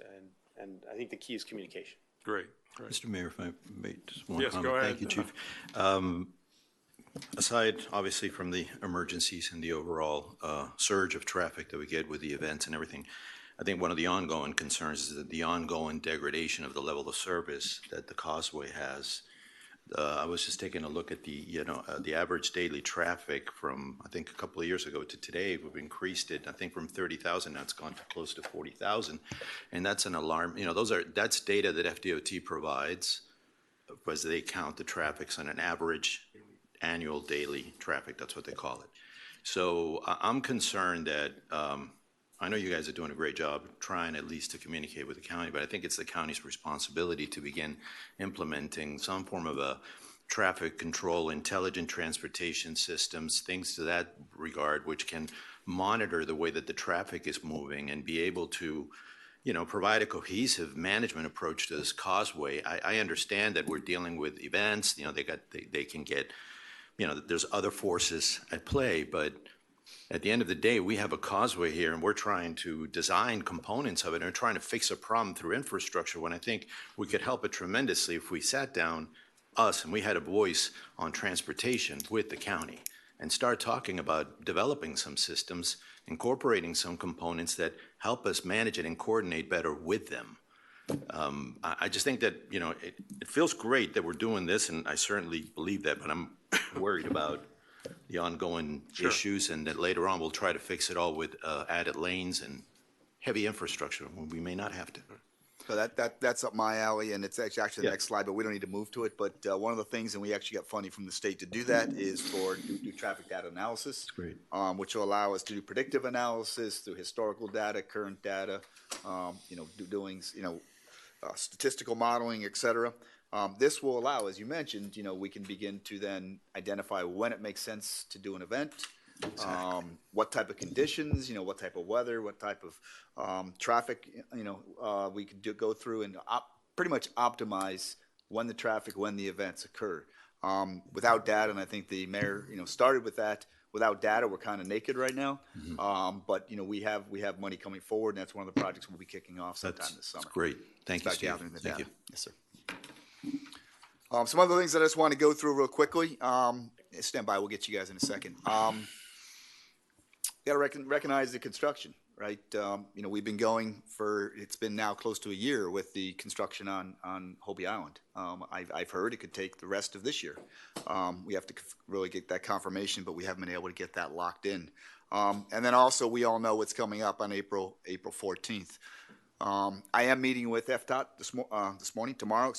and I think the key is communication. Great. Mr. Mayor, if I may, just one Yes, comment. go ahead. Thank you, Chief. Aside, obviously, from the emergencies and the overall surge of traffic that we get with the events and everything, I think one of the ongoing concerns is that the ongoing degradation of the level of service that the Causeway has. I was just taking a look at the average daily traffic from, I think, a couple of years ago to today. We've increased it, I think, from 30,000, now it's gone to close to 40,000. And that's an alarm. That's data that FDOT provides as they count the traffics on an average annual daily traffic. That's what they call it. So I'm concerned that, I know you guys are doing a great job trying at least to communicate with the county, but I think it's the county's responsibility to begin implementing some form of a traffic control, intelligent transportation systems, things to that regard, which can monitor the way that the traffic is moving and be able to, provide a cohesive management approach to this causeway. I understand that we're dealing with events, they can get, there's other forces at play, but at the end of the day, we have a causeway here, and we're trying to design components of it and trying to fix a problem through infrastructure, when I think we could help it tremendously if we sat down, us, and we had a voice on transportation with the county and start talking about developing some systems, incorporating some components that help us manage it and coordinate better with them. I just think that, it feels great that we're doing this, and I certainly believe that, but I'm worried about the ongoing issues, and that later on we'll try to fix it all with added lanes and heavy infrastructure when we may not have to. So that's up my alley, and it's actually the next slide, but we don't need to move to it. But one of the things, and we actually got funding from the state to do that, is for do traffic data analysis. Great. Which will allow us to do predictive analysis through historical data, current data, doing statistical modeling, et cetera. This will allow, as you mentioned, we can begin to then identify when it makes sense to do an event, what type of conditions, what type of weather, what type of traffic, we could go through and pretty much optimize when the events occur. Without data, and I think the mayor, started with that. Without data, we're kind of naked right now. Mm-hmm. But we have money coming forward, and that's one of the projects we'll be kicking off sometime this summer. That's great. Thank you, Steve. Gathering the Thank data. you. Yes, sir. Some other things that I just want to go through real quickly. Stand by, we'll get you guys in a second. Got to recognize the construction, right? We've been going it's been now close to a year with the construction on Hobie Island. I've heard it could take the rest of this year. We have to really get that confirmation, but we haven't been able to get that locked in. And then also, we all know what's coming up on April 14th. I am meeting with FDOT tomorrow.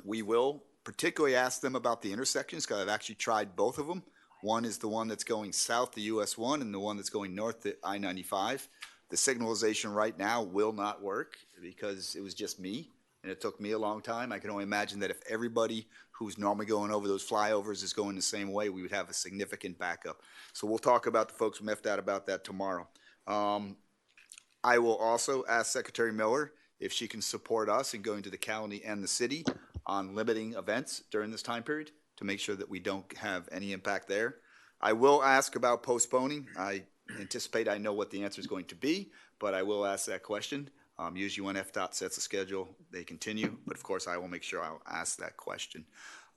We will particularly ask them about the intersections, because I've actually tried both of them. One is the one that's going south to US 1 and the one that's going north to I-95. The signalization right now will not work because it was just me, and it took me a long time. I can only imagine that if everybody who's normally going over those flyovers is going the same way, we would have a significant backup. So we'll talk about the folks from FDOT about that tomorrow. I will also ask Secretary Miller if she can support us in going to the county and the city on limiting events during this time period to make sure that we don't have any impact there. I will ask about postponing. I anticipate I know what the answer is going to be, but I will ask that question. Usually when FDOT sets a schedule, they continue, but of course I will make sure I'll ask that question.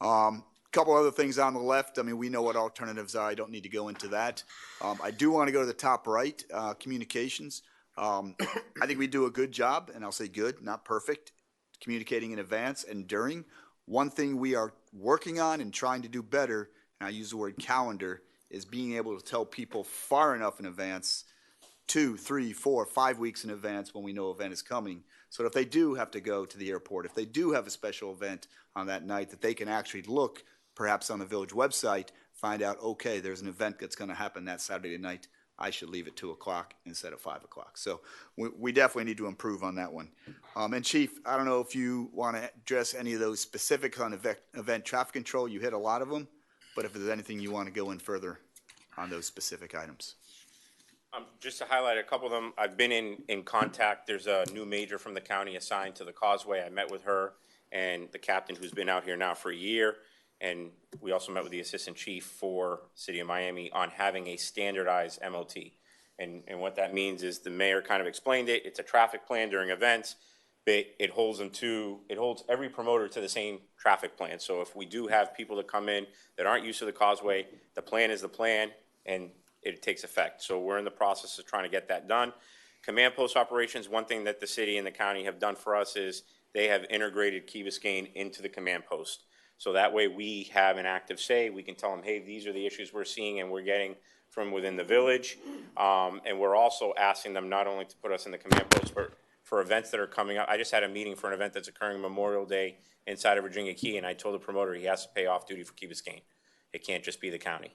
Couple other things on the left. We know what alternatives are. I don't need to go into that. I do want to go to the top right, communications. I think we do a good job, and I'll say good, not perfect, communicating in advance and during. One thing we are working on and trying to do better, and I use the word calendar, is being able to tell people far enough in advance, 2, 3, 4, 5 weeks in advance when we know an event is coming, so that if they do have to go to the airport, if they do have a special event on that night, that they can actually look perhaps on the village website, find out, okay, there's an event that's going to happen that Saturday night. I should leave at 2 o'clock instead of 5 o'clock. So we definitely need to improve on that one. And Chief, I don't know if you want to address any of those specifics on event traffic control. You hit a lot of them. but if there's anything you want to go in further on those specific items. Just to highlight a couple of them, I've been in contact. There's a new major from the county assigned to the Causeway. I met with her and the captain who's been out here now for a year. And we also met with the assistant chief for City of Miami on having a standardized MOT. And what that means is the mayor kind of explained it. It's a traffic plan during events, but it holds every promoter to the same traffic plan. So if we do have people that come in that aren't used to the Causeway, the plan is the plan, and it takes effect. So we're in the process of trying to get that done. Command post operations, one thing that the city and the county have done for us is they have integrated Key Biscayne into the command post. So that way we have an active say. We can tell them, hey, these are the issues we're seeing and we're getting from within the village. And we're also asking them not only to put us in the command post, but for events that are coming up. I just had a meeting for an event that's occurring Memorial Day inside of Virginia Key, and I told the promoter he has to pay off duty for Key Biscayne. It can't just be the county.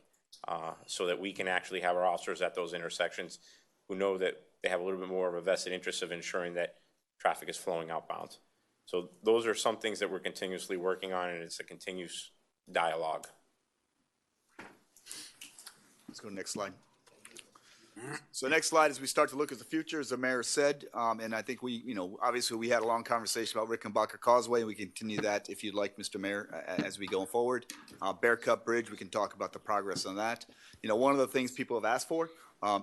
So that we can actually have our officers at those intersections who know that they have a little bit more of a vested interest of ensuring that traffic is flowing outbound. So those are some things that we're continuously working on, and it's a continuous dialogue. Let's go to the next slide. So the next slide, as we start to look at the future, as the mayor said, and I think we, obviously we had a long conversation about Rickenbacker Causeway, and we continue that if you'd like, Mr. Mayor, as we go forward. Bear Cup Bridge, we can talk about the progress on that. One of the things people have asked for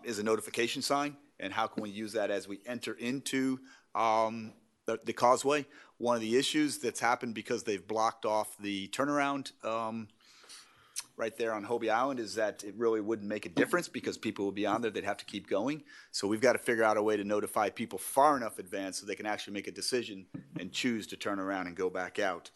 is a notification sign, and how can we use that as we enter into the causeway. One of the issues that's happened because they've blocked off the turnaround right there on Hobie Island is that it really wouldn't make a difference because people would be on there, they'd have to keep going. So we've got to figure out a way to notify people far enough advance so they can actually make a decision and choose to turn around and go back out.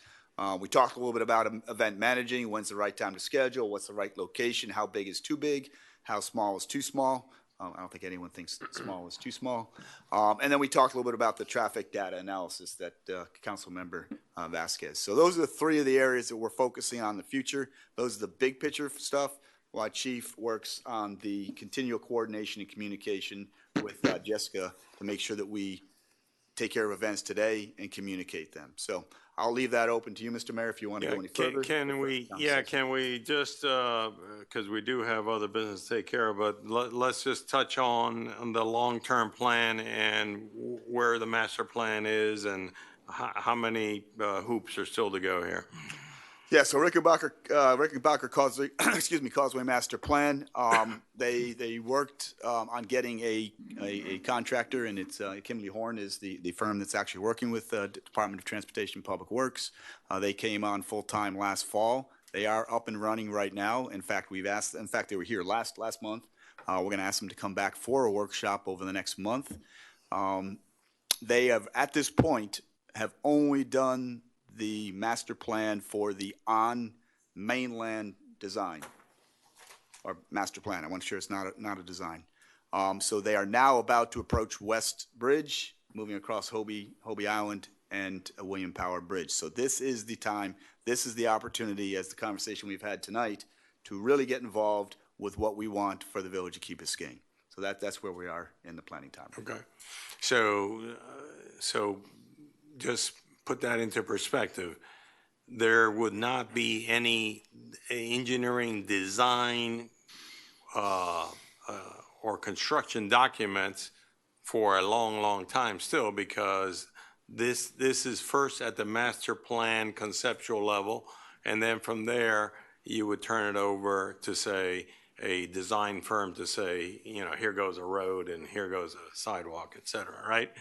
We talked a little bit about event managing, when's the right time to schedule, what's the right location, how big is too big, how small is too small. I don't think anyone thinks small is too small. And then we talked a little bit about the traffic data analysis that Council Member Vasquez. So those are the three of the areas that we're focusing on in the future. Those are the big picture stuff, while Chief works on the continual coordination and communication with Jessica to make sure that we take care of events today and communicate them. So I'll leave that open to you, Mr. Mayor, if you want to go any further. Can we just, because we do have other business to take care of, but let's just touch on the long-term plan and where the master plan is and how many hoops are still to go here. Yeah, so Rickenbacker Causeway, Causeway Master Plan. They worked on getting a contractor, and it's Kimberly Horn is the firm that's actually working with the Department of Transportation and Public Works. They came on full time last fall. They are up and running right now. In fact, they were here last month. We're going to ask them to come back for a workshop over the next month. They have, at this point, have only done the master plan for the on mainland design, or master plan. I want to share it's not a design. So they are now about to approach West Bridge, moving across Hobie Island and William Power Bridge. So this is the time, this is the opportunity, as the conversation we've had tonight, to really get involved with what we want for the village of Key Biscayne. So that's where we are in the planning time. Okay. So just put that into perspective. There would not be any engineering design or construction documents for a long, long time still, because this is first at the master plan conceptual level, and then from there you would turn it over to, say, a design firm to say, here goes a road and here goes a sidewalk, et cetera, right?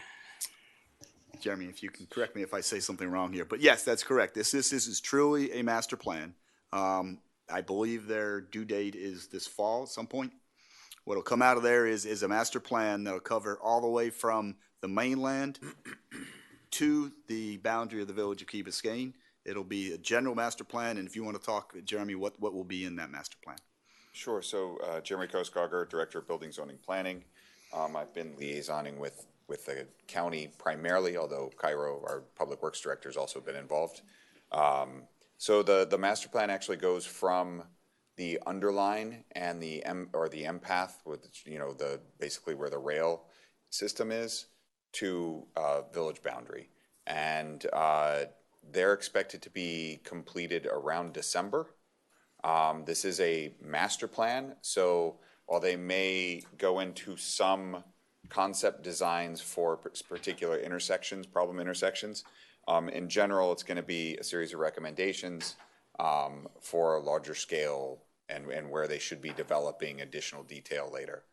Jeremy, if you can correct me if I say something wrong here, but yes, that's correct. This is truly a master plan. I believe their due date is this fall at some point. What'll come out of there is a master plan that'll cover all the way from the mainland to the boundary of the village of Key Biscayne. It'll be a general master plan, and if you want to talk, Jeremy, what will be in that master plan? Sure. So Jeremy Kosgager, Director of Building Zoning Planning. I've been liaisoning with the county primarily, although Cairo, our Public Works Director, has also been involved. So the master plan actually goes from the underline and the M path, with basically where the rail system is, to village boundary, and they're expected to be completed around December. This is a master plan, so while they may go into some concept designs for particular intersections, problem intersections, in general, it's going to be a series of recommendations for a larger scale and where they should be developing additional detail later.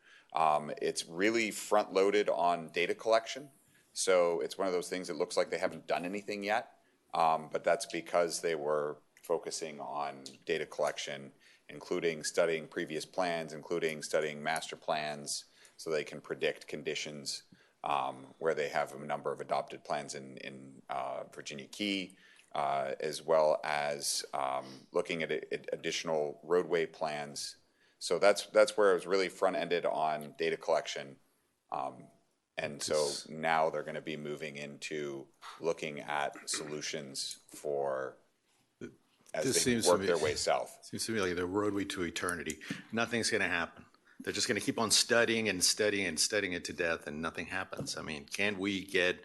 It's really front-loaded on data collection, so it's one of those things that looks like they haven't done anything yet, but that's because they were focusing on data collection, including studying previous plans, including studying master plans, so they can predict conditions where they have a number of adopted plans in Virginia Key, as well as looking at additional roadway plans. So that's where it was really front-ended on data collection. And so now they're going to be moving into looking at solutions for as they work their way south. Seems to me like the roadway to eternity. Nothing's going to happen. They're just going to keep on studying and studying and studying it to death, and nothing happens. I mean, can we get?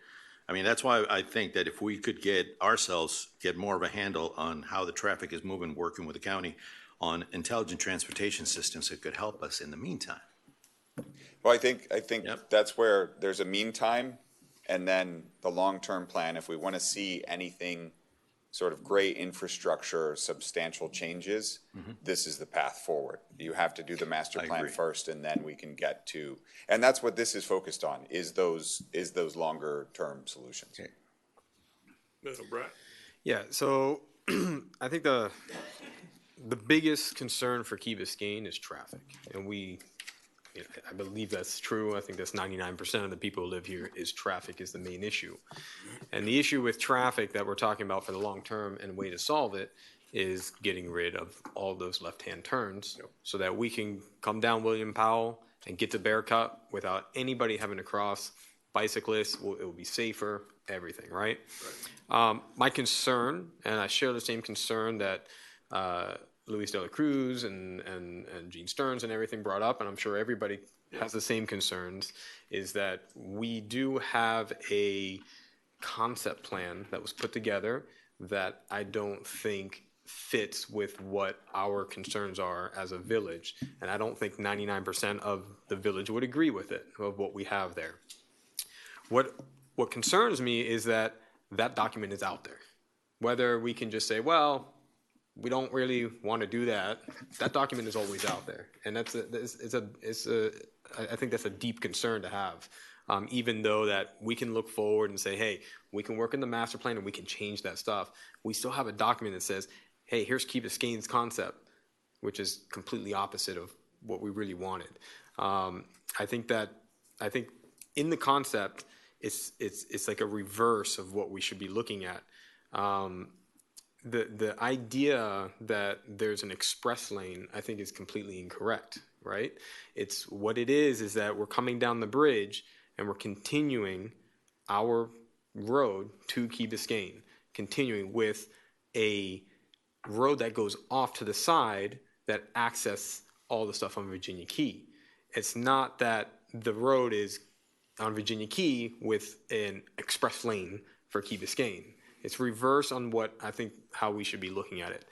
I mean, that's why I think that if we could get more of a handle on how the traffic is moving, working with the county on intelligent transportation systems, it could help us in the meantime. Well, I think that's where there's a meantime, and then the long-term plan. If we want to see anything sort of great infrastructure, substantial changes, this is the path forward. You have to do the master plan first, and then we can get to, and that's what this is focused on, is those longer term solutions. Okay. Brad? Yeah, so I think the biggest concern for Key Biscayne is traffic, and I believe that's true. I think that's 99% of the people who live here is traffic is the main issue. And the issue with traffic that we're talking about for the long term and a way to solve it is getting rid of all those left-hand turns so that we can come down William Powell and get to Bear Cut without anybody having to cross. Bicyclists, it will be safer, everything, right? My concern, and I share the same concern that Luis de la Cruz and Gene Stearns and everything brought up, and I'm sure everybody has the same concerns, is that we do have a concept plan that was put together that I don't think fits with what our concerns are as a village, and I don't think 99% of the village would agree with it, of what we have there. What concerns me is that document is out there. Whether we can just say, well, we don't really want to do that. That document is always out there, and I think that's a deep concern to have. Even though that we can look forward and say, hey, we can work in the master plan and we can change that stuff. We still have a document that says, hey, here's Key Biscayne's concept, which is completely opposite of what we really wanted. I think in the concept, it's like a reverse of what we should be looking at. The idea that there's an express lane, I think, is completely incorrect, right? It's what it is that we're coming down the bridge and we're continuing our road to Key Biscayne, continuing with a road that goes off to the side that access all the stuff on Virginia Key. It's not that the road is on Virginia Key with an express lane for Key Biscayne. It's reverse on what I think how we should be looking at it.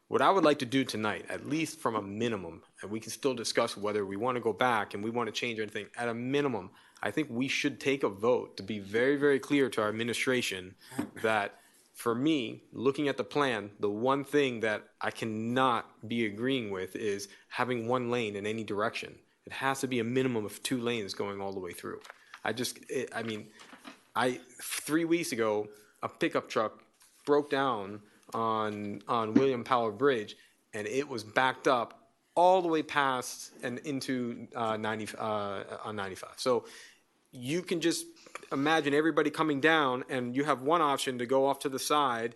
What I would like to do tonight, at least from a minimum, and we can still discuss whether we want to go back and we want to change anything, at a minimum, I think we should take a vote to be very, very clear to our administration that, for me, looking at the plan, the one thing that I cannot be agreeing with is having one lane in any direction. It has to be a minimum of 2 lanes going all the way through. 3 weeks ago, a pickup truck broke down on William Powell Bridge, and it was backed up all the way past and into 95. So you can just imagine everybody coming down, and you have one option to go off to the side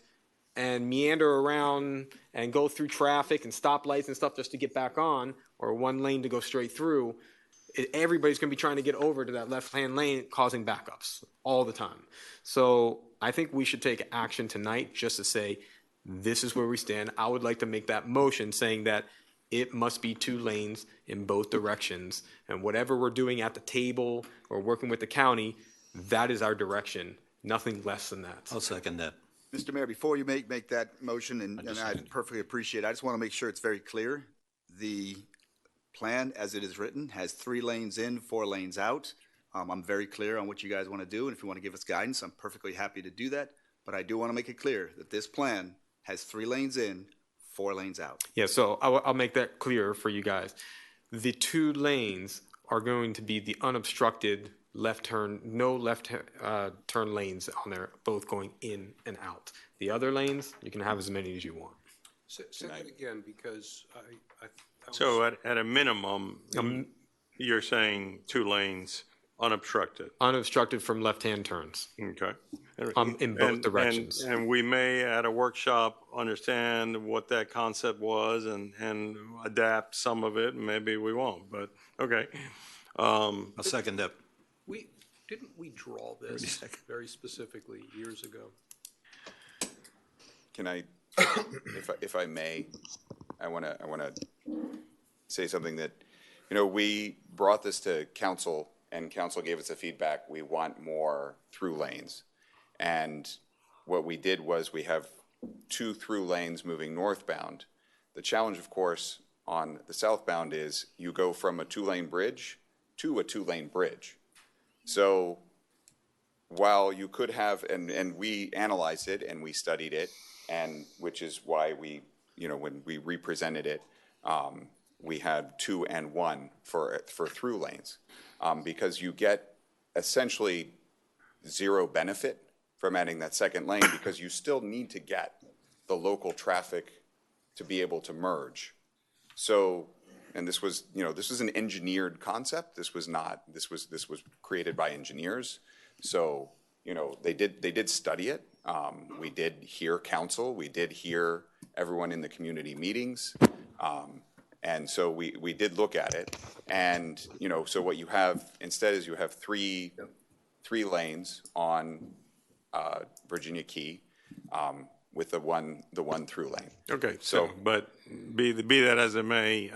and meander around and go through traffic and stoplights and stuff just to get back on, or one lane to go straight through. Everybody's going to be trying to get over to that left-hand lane, causing backups all the time. So I think we should take action tonight just to say, this is where we stand. I would like to make that motion saying that it must be 2 lanes in both directions. And whatever we're doing at the table or working with the county, that is our direction. Nothing less than that. I'll second that. Mr. Mayor, before you make that motion, and I perfectly appreciate it, I just want to make sure it's very clear. The plan, as it is written, has 3 lanes in, 4 lanes out. I'm very clear on what you guys want to do, and if you want to give us guidance, I'm perfectly happy to do that. But I do want to make it clear that this plan has 3 lanes in, 4 lanes out. Yeah, so I'll make that clear for you guys. The 2 lanes are going to be the unobstructed left turn, no left turn lanes on there, both going in and out. The other lanes, you can have as many as you want. Say that again, because I So at a minimum, you're saying 2 lanes unobstructed? Unobstructed from left-hand turns. Okay. In both directions. And we may, at a workshop, understand what that concept was and adapt some of it, maybe we won't, but, okay. I'll second that. Didn't we draw this very specifically years ago? Can I, if I may, I want to say something that, we brought this to council and council gave us the feedback, we want more through lanes. And what we did was we have 2 through lanes moving northbound. The challenge, of course, on the southbound is you go from a 2-lane bridge to a 2-lane bridge. So while you could have, and we analyzed it and we studied it, and which is why we, when we represented it, we had 2 and 1 for through lanes, because you get essentially 0 benefit from adding that second lane because you still need to get the local traffic to be able to merge. So, and this was, this was an engineered concept. This was not, this was created by engineers. So, they did study it. We did hear council. We did hear everyone in the community meetings. And so we did look at it. And, so what you have instead is you have three lanes on Virginia Key with the one through lane. Okay, so, but be that as it may,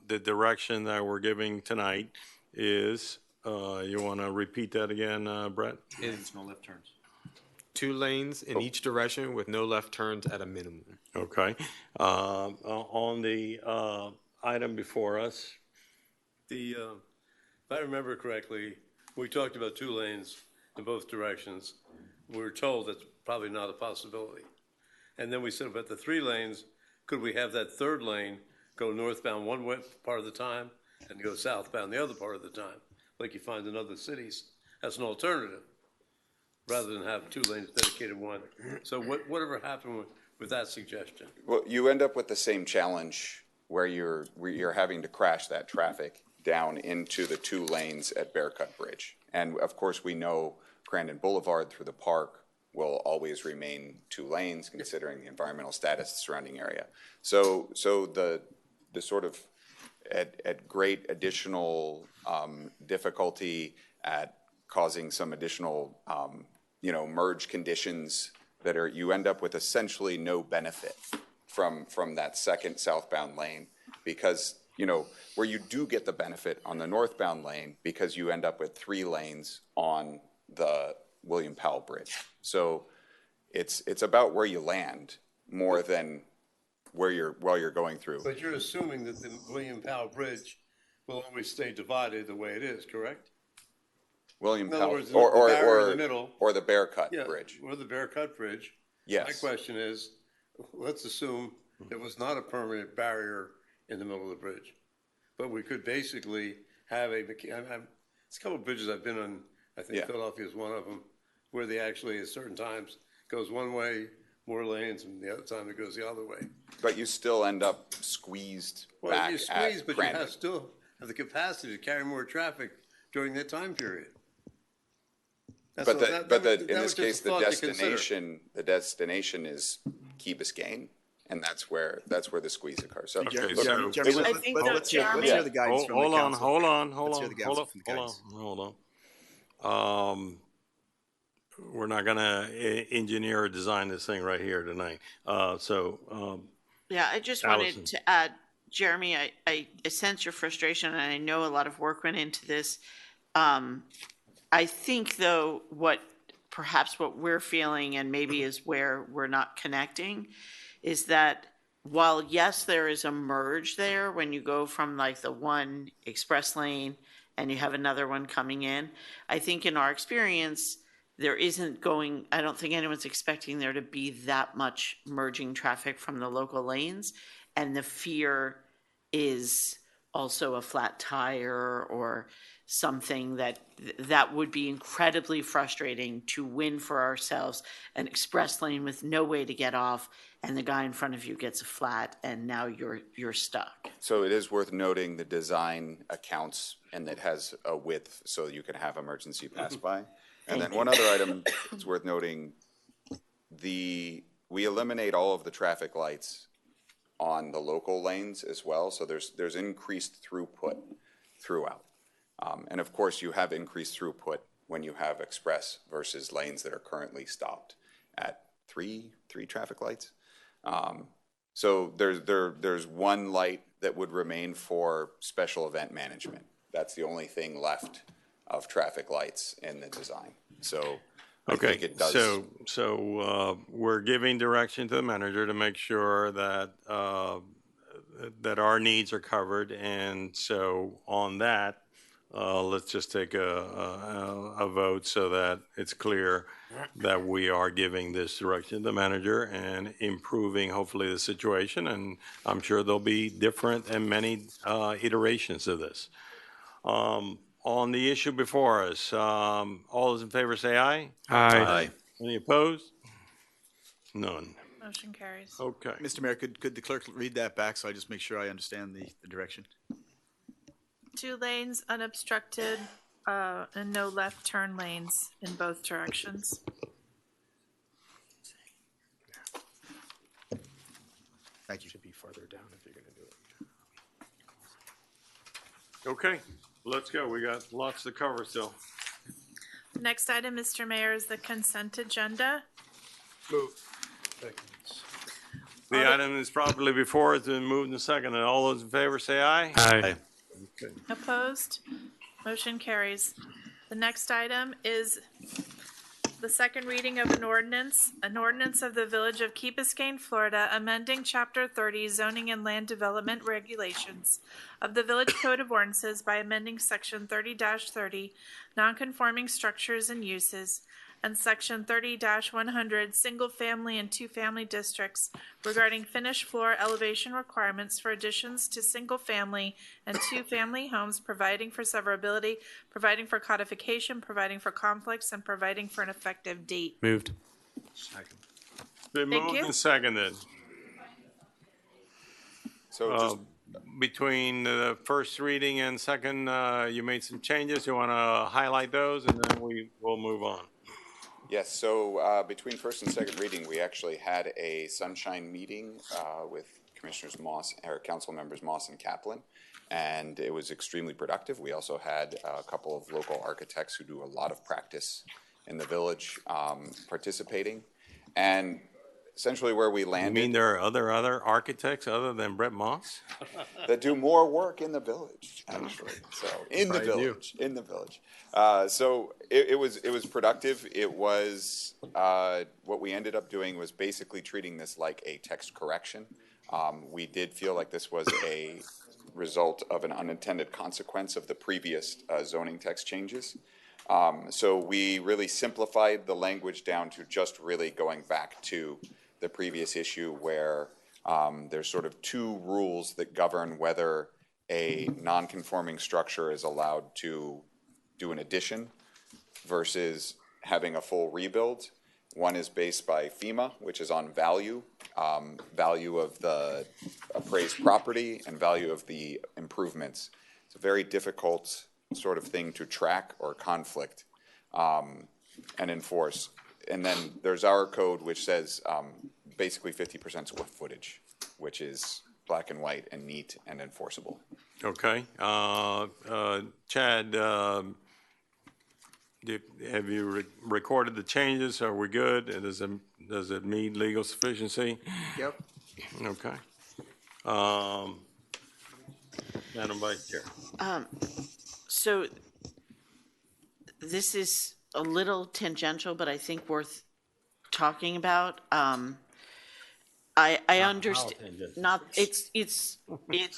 the direction that we're giving tonight is, you want to repeat that again, Brett? It's no left turns. 2 lanes in each direction with no left turns at a minimum. Okay. On the item before us. If I remember correctly, we talked about 2 lanes in both directions. We were told that's probably not a possibility. And then we said about the 3 lanes, could we have that 3rd lane go northbound one way part of the time and go southbound the other part of the time, like you find in other cities? That's an alternative, rather than have 2 lanes dedicated one. So whatever happened with that suggestion? Well, you end up with the same challenge where you're having to crash that traffic down into the 2 lanes at Bearcut Bridge. And of course, we know Crandon Boulevard through the park will always remain 2 lanes, considering the environmental status of the surrounding area. So the sort of at great additional difficulty at causing some additional merge conditions that you end up with essentially no benefit from that second southbound lane, because where you do get the benefit on the northbound lane, because you end up with 3 lanes on the William Powell Bridge. So it's about where you land more than while you're going through. But you're assuming that the William Powell Bridge will always stay divided the way it is, correct? William In other Powell, words, the barrier in the middle. or the Bearcut Yeah, Bridge. or the Bearcut Bridge. Yes. My question is, let's assume there was not a permanent barrier in the middle of the bridge, but we could basically have it's a couple of bridges I've been on. I think Yeah. Philadelphia is one of them, where they actually at certain times goes one way, more lanes, and the other time it goes the other way. But you still end up squeezed Well, back you squeeze, at but Crandon. you still have the capacity to carry more traffic during that time period. That's But all- the, that- but that the, was- in that this was case, just a the thought to consider. destination is Key Biscayne, and that's where the squeeze occurs. So, Jeremy, look, Jeremy, it Jeremy, was- I think that let's hear the Jeremy, guidance from the Hold on, council. hold on. Let's hear the guidance from the guidance. Hold on. We're not gonna engineer or design this thing right here tonight. Yeah, I just Allison. wanted to add, Jeremy, I sense your frustration, and I know a lot of work went into this. I think, though, what perhaps what we're feeling, and maybe is where we're not connecting, is that while, yes, there is a merge there when you go from like the one express lane and you have another one coming in, I think in our experience, there isn't going, I don't think anyone's expecting there to be that much merging traffic from the local lanes. And the fear is also a flat tire or something that would be incredibly frustrating to win for ourselves, an express lane with no way to get off, and the guy in front of you gets a flat, and now you're stuck. So it is worth noting the design accounts, and it has a width so you can have emergency pass by. And then one other item that's worth noting, we eliminate all of the traffic lights on the local lanes as well, so there's increased throughput throughout. And of course, you have increased throughput when you have express versus lanes that are currently stopped at three traffic lights. So there's one light that would remain for special event management. That's the only thing left of traffic lights in the design. So I Okay, think it does. so we're giving direction to the manager to make sure that that our needs are covered, and so on that, let's just take a vote so that it's clear that we are giving this direction to the manager and improving, hopefully, the situation. And I'm sure there'll be different and many iterations of this. On the issue before us, all those in favor say aye. Aye. Any opposed? None. Motion carries. Okay. Mr. Mayor, could the clerk read that back so I just make sure I understand the direction? 2 lanes unobstructed, and no left turn lanes in both directions. Thank you. Should be farther down if you're going to do it. Okay, let's go. We got lots to cover still. The next item, Mr. Mayor, is the consent agenda. Move. The item is properly before us and moved and seconded. All those in favor say aye. Aye. Okay. Opposed? Motion carries. The next item is the second reading of an ordinance of the Village of Key Biscayne, Florida, amending Chapter 30 Zoning and Land Development Regulations of the Village Code of Ordinances by amending Section 30-30, Nonconforming Structures and Uses, and Section 30-100, Single-Family and Two-Family Districts regarding finished floor elevation requirements for additions to single-family and two-family homes, providing for severability, providing for codification, providing for conflicts, and providing for an effective date. Moved. Been Thank moved you. and seconded. So just Between the first reading and second, you made some changes. You want to highlight those, and then we'll move on. Yes, so between first and second reading, we actually had a sunshine meeting with Commissioners Moss, or Council Members Moss and Kaplan, and it was extremely productive. We also had a couple of local architects who do a lot of practice in the village participating, and essentially where we landed. You mean there are other architects other than Brett Moss? That do more work in the village, actually. So in the village. So it was productive. It was what we ended up doing was basically treating this like a text correction. We did feel like this was a result of an unintended consequence of the previous zoning text changes. So we really simplified the language down to just really going back to the previous issue where there's sort of 2 rules that govern whether a non-conforming structure is allowed to do an addition versus having a full rebuild. One is based by FEMA, which is on value of the appraised property and value of the improvements. It's a very difficult sort of thing to track or conflict and enforce. And then there's our code, which says basically 50% square footage, which is black and white and neat and enforceable. Okay. Chad, have you recorded the changes? Are we good? Does it meet legal sufficiency? Yep. Okay. Madam Vice Chair. So this is a little tangential, but I think worth talking about. I understand,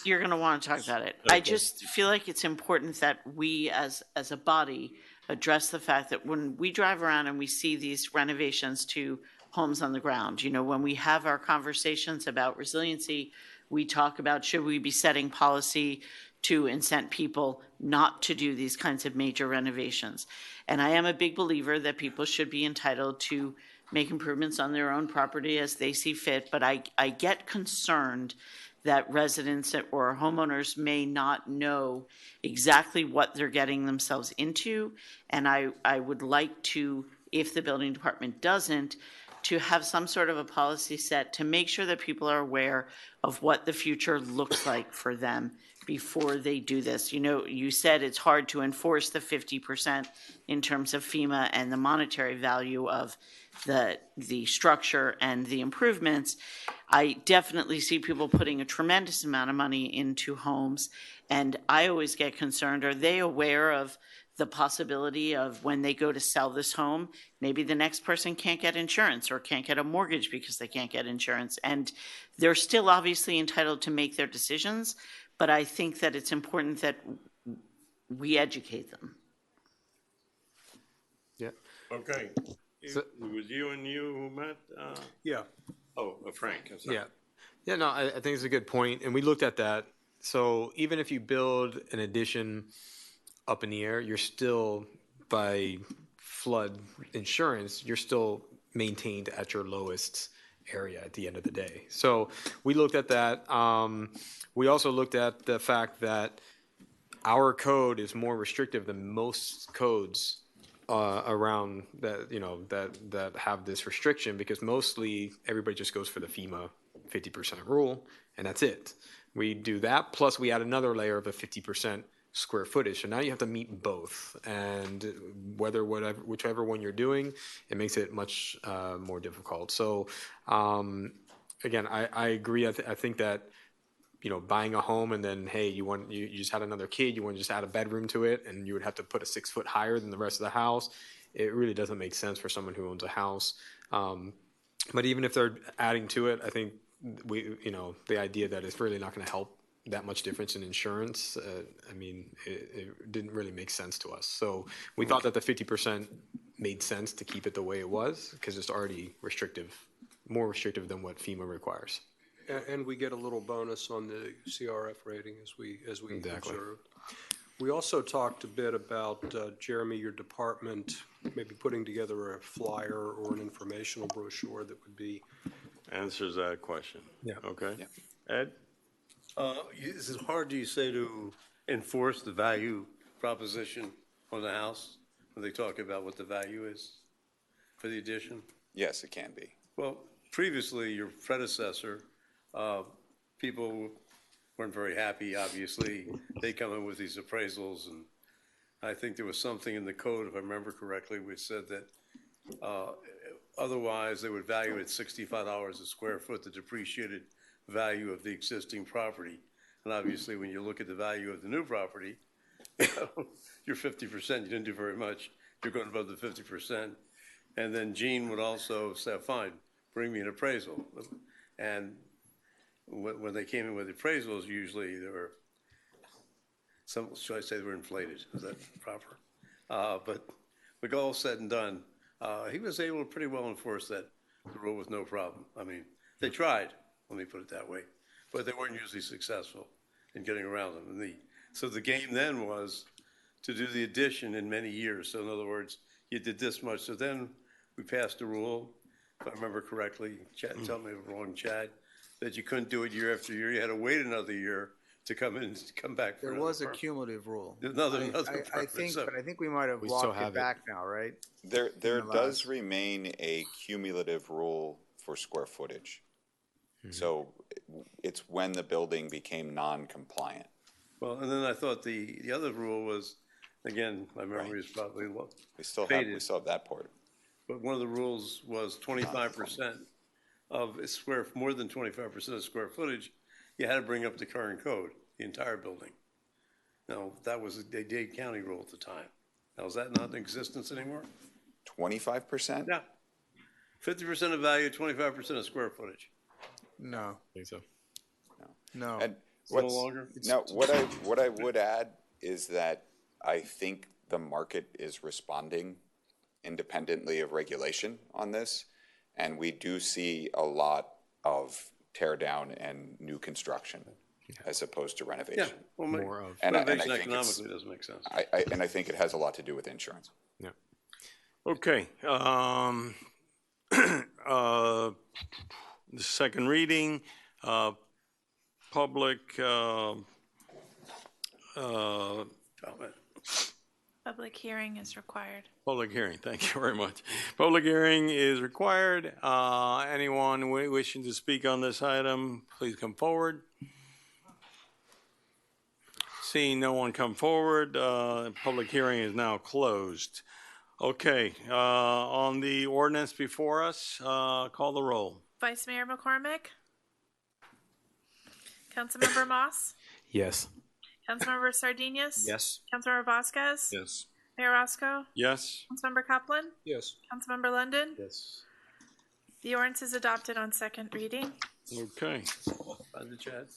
you're gonna want to talk about it. I just feel like it's important that we as a body address the fact that when we drive around and we see these renovations to homes on the ground, you know, when we have our conversations about resiliency, we talk about should we be setting policy to incent people not to do these kinds of major renovations. And I am a big believer that people should be entitled to make improvements on their own property as they see fit, but I get concerned that residents or homeowners may not know exactly what they're getting themselves into. And I would like to, if the building department doesn't, to have some sort of a policy set to make sure that people are aware of what the future looks like for them before they do this. You know, you said it's hard to enforce the 50% in terms of FEMA and the monetary value of the structure and the improvements. I definitely see people putting a tremendous amount of money into homes, and I always get concerned, are they aware of the possibility of when they go to sell this home, maybe the next person can't get insurance or can't get a mortgage because they can't get insurance. And they're still obviously entitled to make their decisions, but I think that it's important that we educate them. Yeah. Okay. So- It was you and you who met? Yeah. Oh, Frank. I'm sorry. Yeah. Yeah, no, I think it's a good point. And we looked at that. So even if you build an addition up in the air, you're still, by flood insurance, you're still maintained at your lowest area at the end of the day. So we looked at that. We also looked at the fact that our code is more restrictive than most codes around that, you know, that have this restriction, because mostly everybody just goes for the FEMA 50% rule, and that's it. We do that, plus we add another layer of a 50% square footage. So now you have to meet both, and whichever one you're doing, it makes it much more difficult. So again, I agree. I think that, you know, buying a home and then, hey, you just had another kid, you want to just add a bedroom to it, and you would have to put a 6 foot higher than the rest of the house. It really doesn't make sense for someone who owns a house. But even if they're adding to it, I think the idea that it's really not going to help that much difference in insurance, I mean, it didn't really make sense to us. So we thought that the 50% made sense to keep it the way it was, because it's already more restrictive than what FEMA requires. And we get a little bonus on the CRF rating as we Exactly. observed. We also talked a bit about, Jeremy, your department, maybe putting together a flyer or an informational brochure that would be. Answers that question. Yeah. Okay. Yeah. Ed? Is it hard, do you say, to enforce the value proposition on the house when they talk about what the value is for the addition? Yes, it can be. Well, previously, your predecessor, people weren't very happy, obviously. They come in with these appraisals, and I think there was something in the code, if I remember correctly, which said that otherwise they would value it $65 a square foot, the depreciated value of the existing property. And obviously, when you look at the value of the new property, you're 50%, you didn't do very much. You're going above the 50%. And then Gene would also say, fine, bring me an appraisal. And when they came in with appraisals, usually there were should I say they were inflated? Is that proper? But with all said and done, he was able to pretty well enforce that rule with no problem. I mean, they tried, let me put it that way, but they weren't usually successful in getting around them. And so the game then was to do the addition in many years. So in other words, you did this much. So then we passed a rule, if I remember correctly, Chad, tell me if I'm wrong, Chad, that you couldn't do it year after year. You had to wait another year to come back. There was a cumulative rule. Another I think we might have We still walked have it back now, right? There does remain a cumulative rule for square footage. So it's when the building became non-compliant. Well, and then I thought the other rule was, again, my memory is probably low. We still have that part. But one of the rules was 25% of more than 25% of square footage, you had to bring up the current code, the entire building. Now, that was a Dade County rule at the time. Now, is that not in existence anymore? 25%? Yeah. 50% of value, 25% of square footage. No, I think so. no. And No what's, longer? now, what I would add is that I think the market is responding independently of regulation on this, and we do see a lot of tear down and new construction as opposed to renovation. Yeah, well, More of. And I renovation think it's- economically doesn't make sense. And I think it has a lot to do with insurance. Yeah. Okay, the second reading, public, Public hearing is required. public hearing, thank you very much. Public hearing is required. Anyone wishing to speak on this item, please come forward. Seeing no one come forward, public hearing is now closed. Okay, on the ordinance before us, call the roll. Vice Mayor McCormick? Councilmember Moss? Yes. Councilmember Sardinius? Yes. Councilmember Vasquez? Yes. Mayor Roscoe? Yes? Councilmember Kaplan? Yes. Councilmember London? Yes. The ordinance is adopted on second reading. Okay, Find the chat.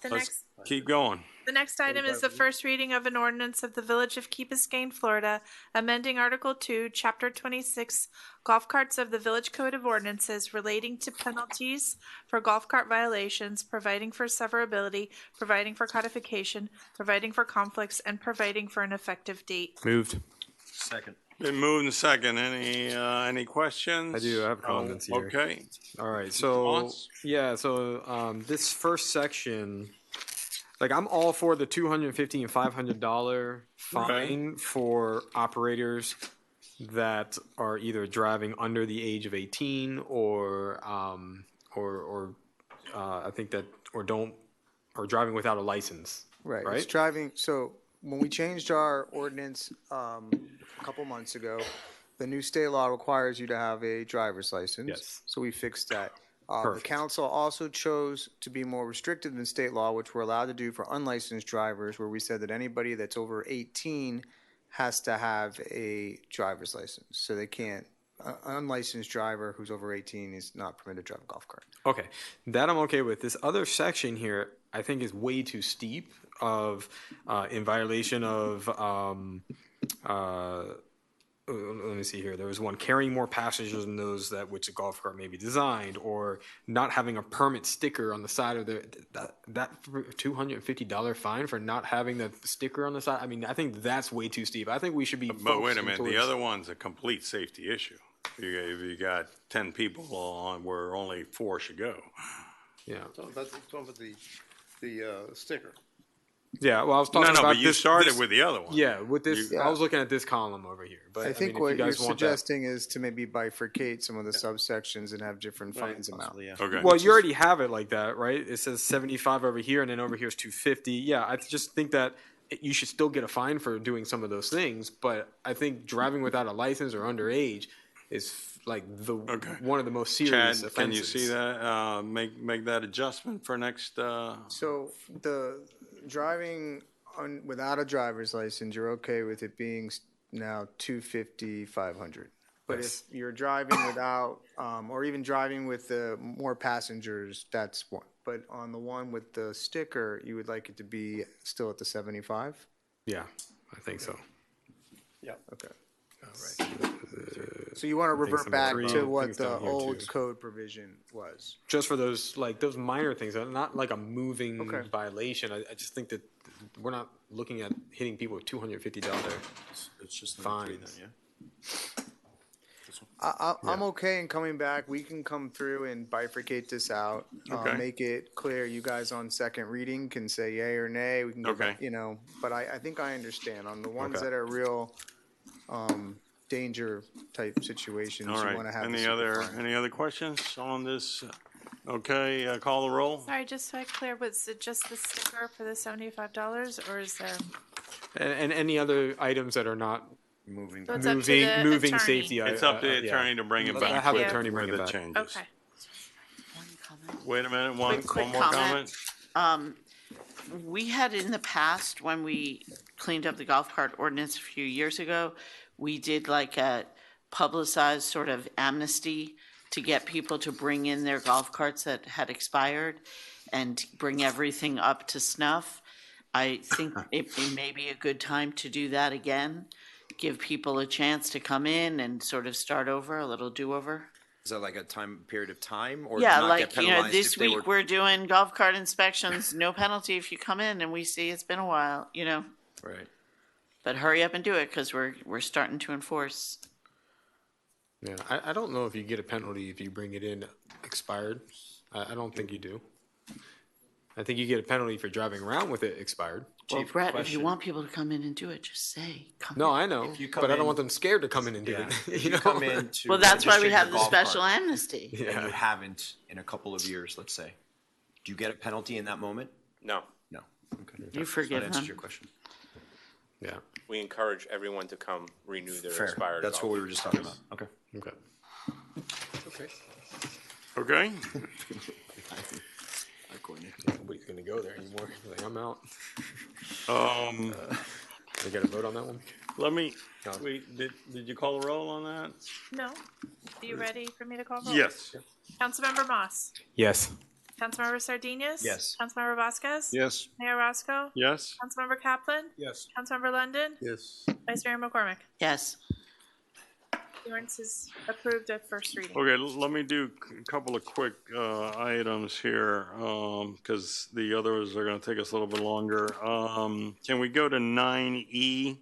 The let's next keep going. The next item is the first reading of an ordinance of the Village of Key Biscayne, Florida, amending Article 2, Chapter 26, Golf Carts of the Village Code of Ordinances relating to penalties for golf cart violations, providing for severability, providing for codification, providing for conflicts, and providing for an effective date. Moved. Second. Been moved and second. Any questions? I do. I have comments here. Okay. All right. So Response? yeah. So this first section, like I'm all for the $250 and $500 fine for operators that are either driving under the age of 18 or I think that or driving without a license. Right. Right? It's driving. So when we changed our ordinance a couple months ago, the new state law requires you to have a driver's license. Yes. So we fixed that. The Perfect. council also chose to be more restrictive than state law, which we're allowed to do for unlicensed drivers, where we said that anybody that's over 18 has to have a driver's license. So they can't, an unlicensed driver who's over 18 is not permitted to drive a golf cart. Okay, that I'm okay with. This other section here, I think, is way too steep of in violation of. Let me see here. There was one carrying more passengers than those that which a golf cart may be designed, or not having a permit sticker on the side of that $250 fine for not having the sticker on the side. I mean, I think that's way too steep. I think we should be. But wait a focusing minute, the towards- other one's a complete safety issue. If you got 10 people on where only 4 should go. Yeah. Talking about the sticker. Yeah, well, I was talking about but you this, started this- with the other one. Yeah, with this, You- I was looking at this column over here. But I think mean, if what you you're guys want that- suggesting is to maybe bifurcate some of the subsections and have different fines amount. Okay. Well, you already have it like that, right? It says 75 over here, and then over here is 250. Yeah, I just think that you should still get a fine for doing some of those things, but I think driving without a license or underage is like one of the most serious Chad, offenses. can you see that? Make that adjustment for next. So the driving without a driver's license, you're okay with it being now 250, 500. But Yes. if you're driving without, or even driving with more passengers, that's one. But on the one with the sticker, you would like it to be still at the 75? Yeah, I think so. Yeah. Okay. All right. So you want to Things revert number back 3, to what things the down here, old too. code provision was? Just for those minor things, not like a moving Okay. violation. I just think that we're not looking at hitting people with $250 It's just fines. I'm okay in coming back. We can come through and bifurcate this out. Okay. Make it clear. You guys on second reading can say yay or nay. We can go back, but I think I understand. On the ones Okay. that are real danger type situations, All you right. want to have Any the other superfine. questions on this? Okay, call the roll. Sorry, just so I clear, was it just the sticker for the $75, or is there? And any other items that are not moving, So it's up to the moving attorney. safety. It's up to the yeah. attorney to bring it I back. have the you. attorney bring with it the back. changes. Okay. Wait a minute, one Quick more comment. comment. we had in the past, when we cleaned up the golf cart ordinance a few years ago, we did like a publicized sort of amnesty to get people to bring in their golf carts that had expired and bring everything up to snuff. I think it may be a good time to do that again, give people a chance to come in and sort of start over, a little do-over. Is that like a period of time, or Yeah, not like, get penalized this if they week were? we're doing golf cart inspections, no penalty if you come in and we see it's been a while, Right. But hurry up and do it, because we're starting to enforce. Yeah, I don't know if you get a penalty if you bring it in expired. I don't think you do. I think you get a penalty for driving around with it expired. Well, Brett, if you want people to come in and do it, just say, come No, in. I know, If you come but I don't in- want them scared to come in and do Yeah. it. If You know? come in to Well, that's why we register have your the golf special cart amnesty. and you haven't in a couple of years, let's say, do you get a penalty in that moment? No, No. Okay. You forgive That answers them. your question. Yeah. we encourage everyone to come renew their Fair. expired. That's what golf we were just talking about. Okay. Okay. Okay. Okay? Nobody's gonna go there anymore. Like, I'm out. Um, We got to vote on that one. let me, No. did you call the roll on that? No. Are you ready for me to call roll? Yes. Councilmember Moss. Yes. Councilmember Sardinius? Yes. Councilmember Vasquez? Yes. Mayor Roscoe? Yes? Councilmember Kaplan? Yes. Councilmember London? Yes. Vice Mayor McCormick? Yes. The ordinance is approved at first reading. Okay, let me do a couple of quick items here, because the others are going to take us a little bit longer. Can we go to 9E?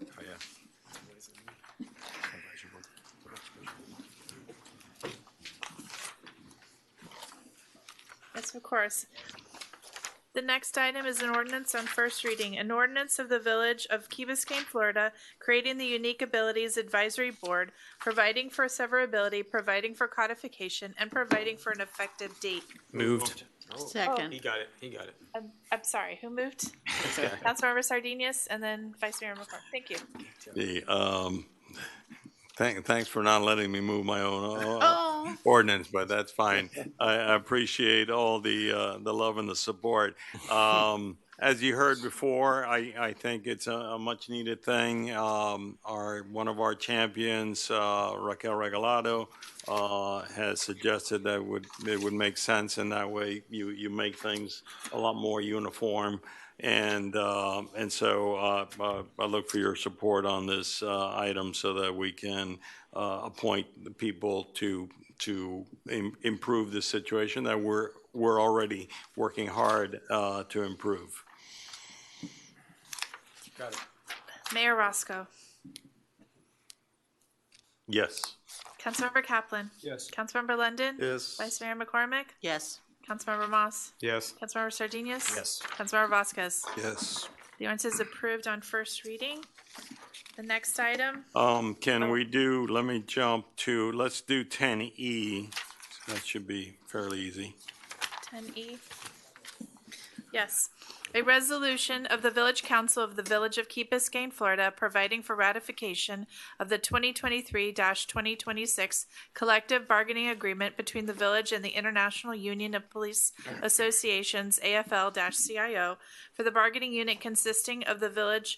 Oh, yeah. Yes, of course. The next item is an ordinance on first reading, an ordinance of the Village of Key Biscayne, Florida, creating the Unique Abilities Advisory Board, providing for severability, providing for codification, and providing for an effective date. Moved. Second. He got it. He got it. I'm sorry, who moved? guy. Councilmember Sardinius and then Vice Mayor McCormick. Thank you. Thanks for not letting me move my own Oh. ordinance, but that's fine. I appreciate all the love and the support. As you heard before, I think it's a much needed thing. One of our champions, Raquel Regalado, has suggested that it would make sense, and that way you make things a lot more uniform. And so I look for your support on this item so that we can appoint the people to improve the situation that we're already working hard to improve. Got it. Mayor Roscoe. Yes. Councilmember Kaplan. Yes. Councilmember London. Yes. Vice Mayor McCormick. Yes. Councilmember Moss. Yes. Councilmember Sardinius. Yes. Councilmember Vasquez. Yes. The ordinance is approved on first reading. The next item, Can we do, let me jump to, let's do 10E. That should be fairly easy. 10E. Yes. A resolution of the Village Council of the Village of Key Biscayne, Florida, providing for ratification of the 2023-2026 collective bargaining agreement between the village and the International Union of Police Associations, AFL-CIO, for the bargaining unit consisting of the village's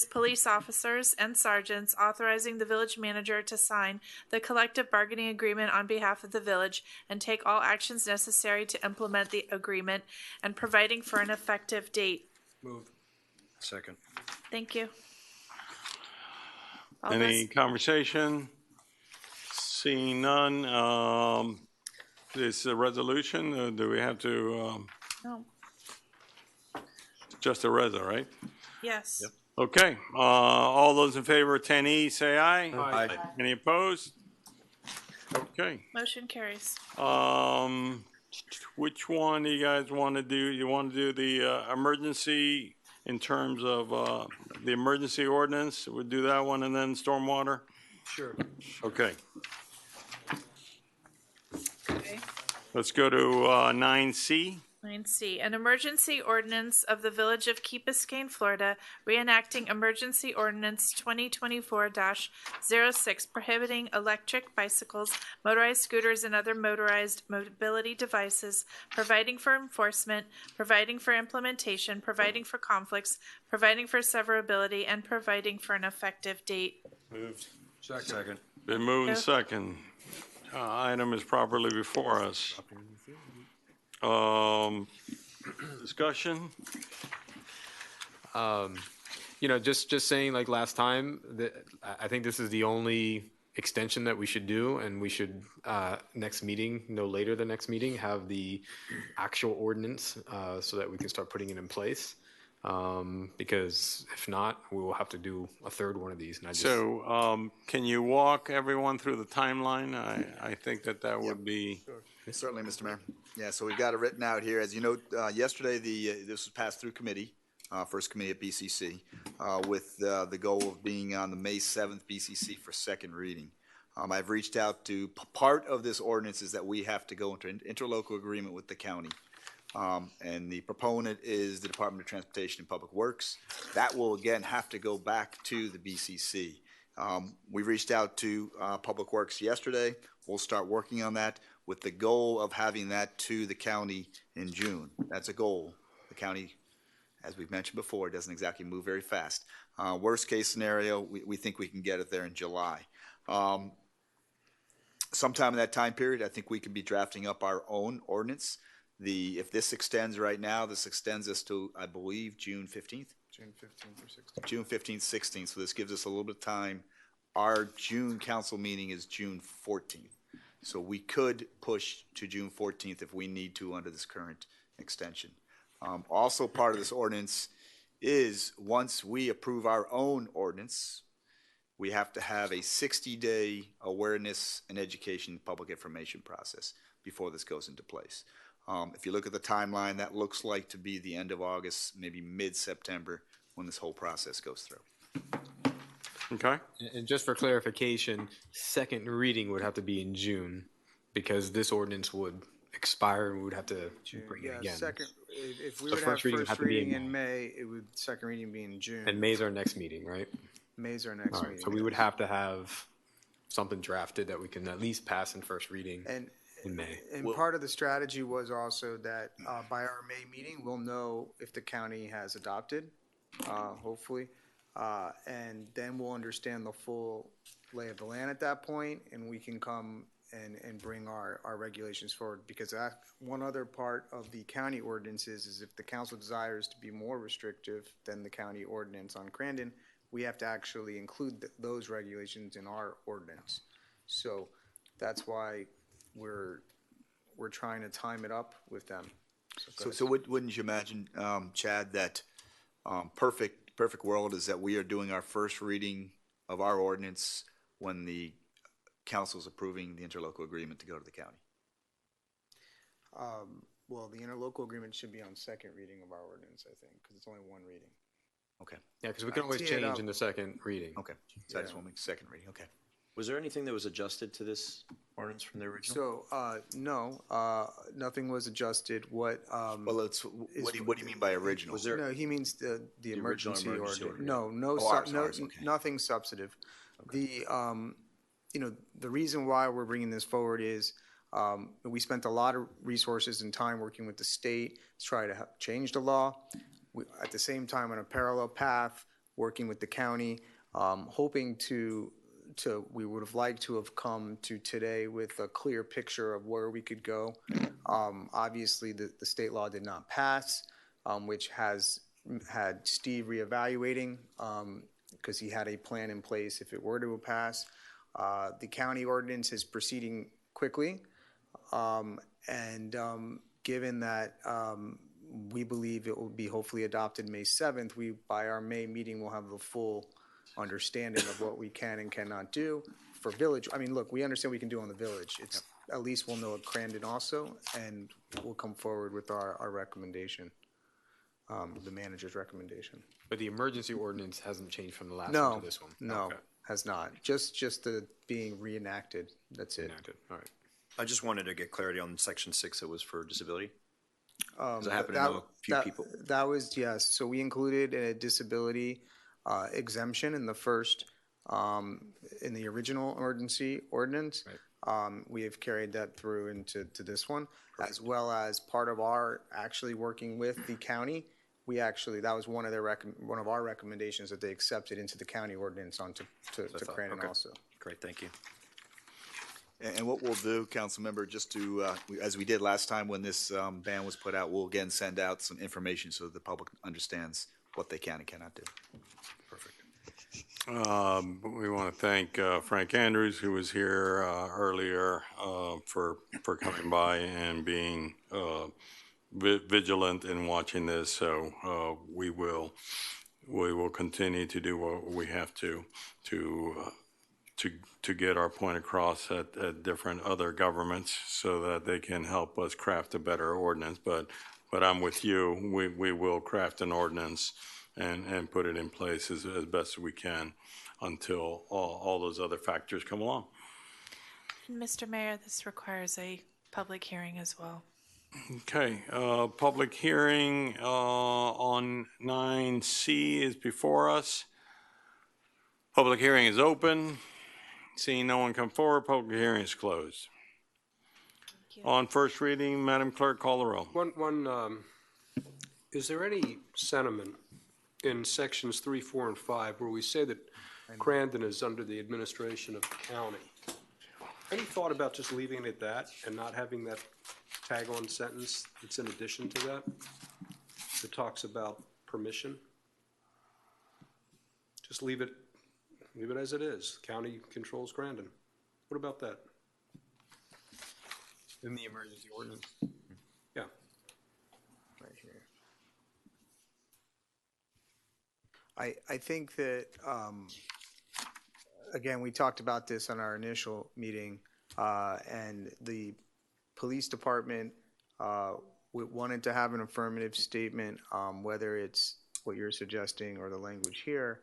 police officers and sergeants, authorizing the village manager to sign the collective bargaining agreement on behalf of the village and take all actions necessary to implement the agreement, and providing for an effective date. Moved. Second. Thank you. All Any those- conversation? Seeing none, this is a resolution, do we have to, No. just a reso, right? Yes. Okay, all those in favor of 10E, say aye. Aye. Any opposed? Okay, Motion carries. which one do you guys want to do? You want to do the emergency in terms of the emergency ordinance? We'll do that one and then stormwater? Sure. Okay, Okay. let's go to 9C. 9C, an emergency ordinance of the Village of Key Biscayne, Florida, reenacting Emergency Ordinance 2024-06, prohibiting electric bicycles, motorized scooters, and other motorized mobility devices, providing for enforcement, providing for implementation, providing for conflicts, providing for severability, and providing for an effective date. Moved. Second. Been moved and second. Item is properly before us. Discussion? Just saying, like last time, that I think this is the only extension that we should do, and we should, next meeting, no later than next meeting, have the actual ordinance, so that we can start putting it in place. Because if not, we will have to do a third one of these. And So, can you walk everyone through the timeline? I think that would be. Certainly, Mr. Mayor. Yeah, so we've got it written out here. As you know, yesterday, this was passed through committee, first committee at BCC, with the goal of being on the May 7th BCC for second reading. I've reached out to, part of this ordinance is that we have to go into an interlocal agreement with the county. And the proponent is the Department of Transportation and Public Works. That will, again, have to go back to the BCC. We reached out to Public Works yesterday. We'll start working on that with the goal of having that to the county in June. That's a goal. The county, as we've mentioned before, doesn't exactly move very fast. Worst case scenario, we think we can get it there in July. Sometime in that time period, I think we can be drafting up our own ordinance. If this extends right now, this extends us to, I believe, June 15th? June 15th or 16th. June 15th, 16th, so this gives us a little bit of time. Our June council meeting is June 14th. So we could push to June 14th if we need to under this current extension. Also part of this ordinance is once we approve our own ordinance, we have to have a 60-day awareness and education public information process before this goes into place. If you look at the timeline, that looks like to be the end of August, maybe mid-September, when this whole process goes through. Okay. And just for clarification, second reading would have to be in June, because this ordinance would expire and we would have to bring it again. If we So would have first reading would have first to be reading in in May, it would, second reading be in June. And May's our next meeting, right? May's our next All right, meeting. so we would have to have something drafted that we can at least pass in first reading in May. And part of the strategy was also that by our May meeting, we'll know if the county has adopted, hopefully. And then we'll understand the full lay of the land at that point, and we can come and bring our regulations forward. Because one other part of the county ordinances is if the council desires to be more restrictive than the county ordinance on Crandon, we have to actually include those regulations in our ordinance. So that's why we're trying to time it up with them. So wouldn't you imagine, Chad, that perfect world is that we are doing our first reading of our ordinance when the council's approving the interlocal agreement to go to the county? Well, the interlocal agreement should be on second reading of our ordinance, I think, because it's only one reading. Okay. Yeah, because we can always change in the second reading. Okay, so I just want to make a second reading, okay. Was there anything that was adjusted to this ordinance from the original? So, no, nothing was adjusted. Well, what do you mean by original? Was there? No, he means the original emergency emergency order. order. No, ours, okay. nothing substantive. The, the reason why we're bringing this forward is we spent a lot of resources and time working with the state to try to change the law. At the same time, on a parallel path, working with the county, hoping we would have liked to have come to today with a clear picture of where we could go. Obviously, the state law did not pass, which has had Steve reevaluating because he had a plan in place if it were to pass. The county ordinance is proceeding quickly, and given that we believe it will be hopefully adopted May 7th, by our May meeting will have the full understanding of what we can and cannot do for village. I mean, look, we understand we can do on the village. It's at least we'll know at Crandon also, and we'll come forward with our recommendation, the manager's recommendation. But the emergency ordinance hasn't changed from the last one to this one? No, Okay. has not. Just the being reenacted. That's it. Enacted. All right. I just wanted to get clarity on section 6 that was for disability. Um, I happen to that- know a few that- people. That was, yes, so we included a disability exemption in the first, in the original emergency ordinance. We have carried that through into this one, as well as part of our actually working with the county. We actually, that was one of our recommendations, that they accepted into the county ordinance onto to Crandon okay. also. Great, thank you. And what we'll do, Councilmember, just to, as we did last time when this ban was put out, we'll again send out some information so that the public understands what they can and cannot do. We want to thank Frank Andrews, who was here earlier, for coming by and being vigilant in watching this. So we will continue to do what we have to get our point across at different other governments so that they can help us craft a better ordinance. But I'm with you. We will craft an ordinance and put it in place as best as we can until all those other factors come along. Mr. Mayor, this requires a public hearing as well. Okay, public hearing on 9C is before us. Public hearing is open. Seeing no one come forward, public hearing is closed. On first reading, Madam Clerk, call the roll. Is there any sentiment in sections 3, 4, and 5 where we say that Crandon is under the administration of the county? Any thought about just leaving it at that and not having that tag-on sentence that's in addition to that, that talks about permission? Just leave it as it is. County controls Crandon. What about that? In the emergency ordinance. Yeah. Right here. I think that, again, we talked about this on our initial meeting, and the police department wanted to have an affirmative statement, whether it's what you're suggesting or the language here.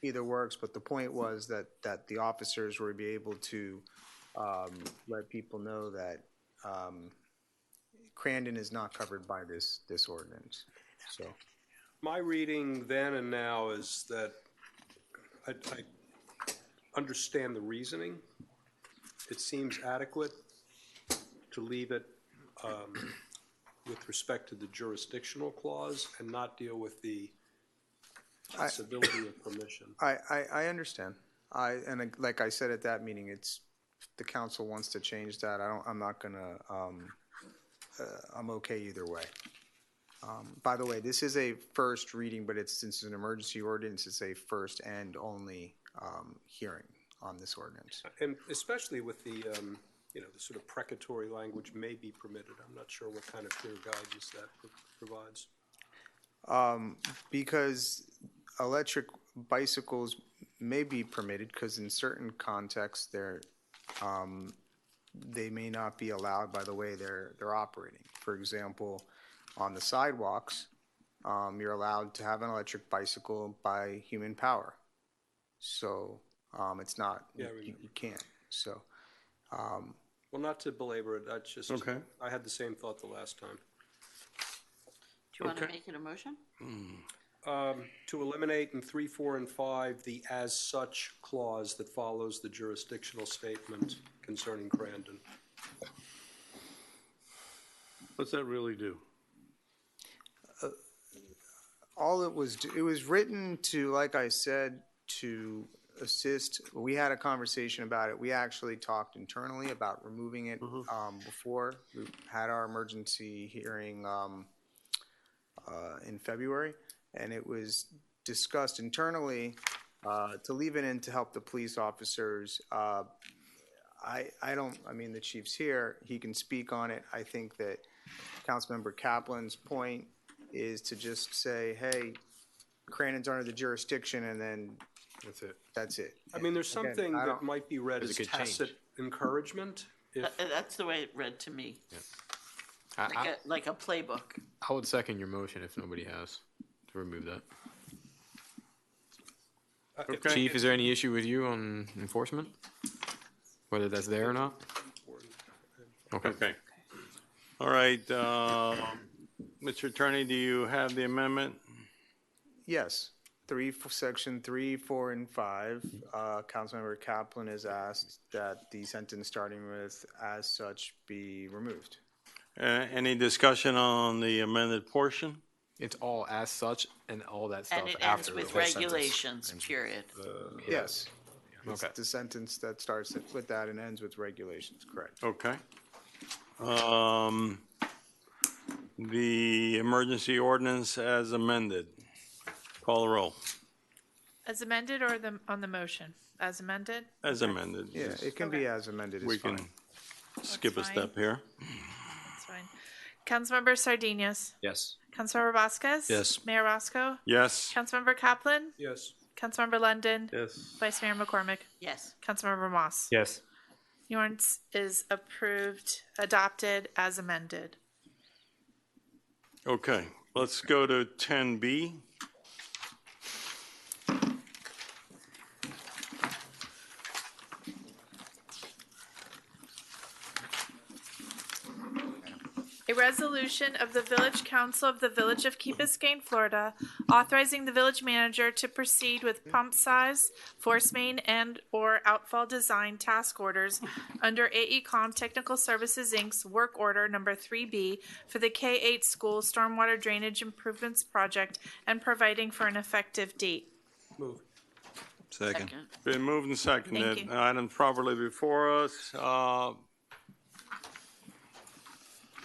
Either works, but the point was that the officers would be able to let people know that Crandon is not covered by this ordinance. So, my reading then and now is that I understand the reasoning. It seems adequate to leave it with respect to the jurisdictional clause and not deal with the possibility of permission. I understand. And like I said at that meeting, it's, the council wants to change that. I'm not gonna, I'm okay either way. By the way, this is a first reading, but since it's an emergency ordinance, it's a first and only hearing on this ordinance. And especially with the, the sort of precatory language may be permitted. I'm not sure what kind of clear guidance that provides. Because electric bicycles may be permitted, because in certain contexts, they may not be allowed by the way they're operating. For example, on the sidewalks, you're allowed to have an electric bicycle by human power. So it's not, you can't. So. Well, not to belabor it, that's just, okay. I had the same thought the last time. Do you want to make it a motion? To eliminate in 3, 4, and 5 the as such clause that follows the jurisdictional statement concerning Crandon. What's that really do? All it was written to, like I said, to assist. We had a conversation about it. We actually talked internally about removing it before we had our emergency hearing in February, and it was discussed internally to leave it in to help the police officers. I mean, the chief's here. He can speak on it. I think that Councilmember Kaplan's point is to just say, hey, Crandon's under the jurisdiction, and then that's it. I mean, there's something that might be read as tacit encouragement. That's the way it read to me. Yeah. Like a playbook. I would second your motion if nobody has to remove that. Okay. Chief, is there any issue with you on enforcement? Whether that's there or not? Okay. All right, Mr. Attorney, do you have the amendment? Yes, section 3, 4, and 5. Councilmember Kaplan has asked that the sentence starting with "as such" be removed. Any discussion on the amended portion? It's all as such and all that stuff And it after ends with the whole sentence. regulations, period. Yes. It's Okay. the sentence that starts with that and ends with regulations, correct? Okay. The emergency ordinance as amended. Call the roll. As amended or on the motion? As amended? As amended. Yeah, it can be as amended, We it's can fine. skip a That's step fine. here. That's fine. Councilmember Sardinius? Yes. Councilmember Vasquez? Yes. Mayor Roscoe? Yes. Councilmember Kaplan? Yes. Councilmember London? Yes. Vice Mayor McCormick? Yes. Councilmember Moss? Yes. The ordinance is adopted as amended. Okay, let's go to 10B. A resolution of the Village Council of the Village of Key Biscayne, Florida, authorizing the village manager to proceed with pump size, force main, and/or outfall design task orders under AECom Technical Services, Inc.'s work order number 3B for the K-8 school stormwater drainage improvements project and providing for an effective date. Move. Second. Been moved and seconded. Thank you. Item properly before us.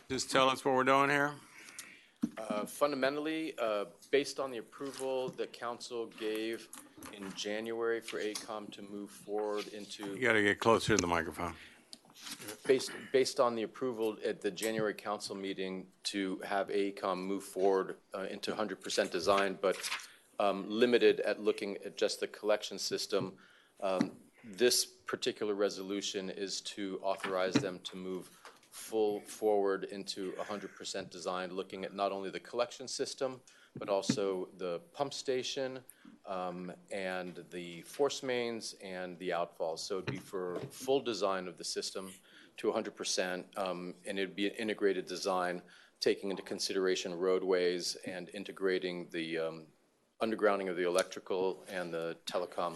Just tell us what we're doing here. Fundamentally, based on the approval that council gave in January for AECom to move forward into. You got to get closer to the microphone. Based on the approval at the January council meeting to have AECom move forward into 100% design, but limited at looking at just the collection system, this particular resolution is to authorize them to move full forward into 100% design, looking at not only the collection system, but also the pump station and the force mains and the outfalls. So it'd be for full design of the system to 100%, and it'd be an integrated design, taking into consideration roadways and integrating the undergrounding of the electrical and the telecom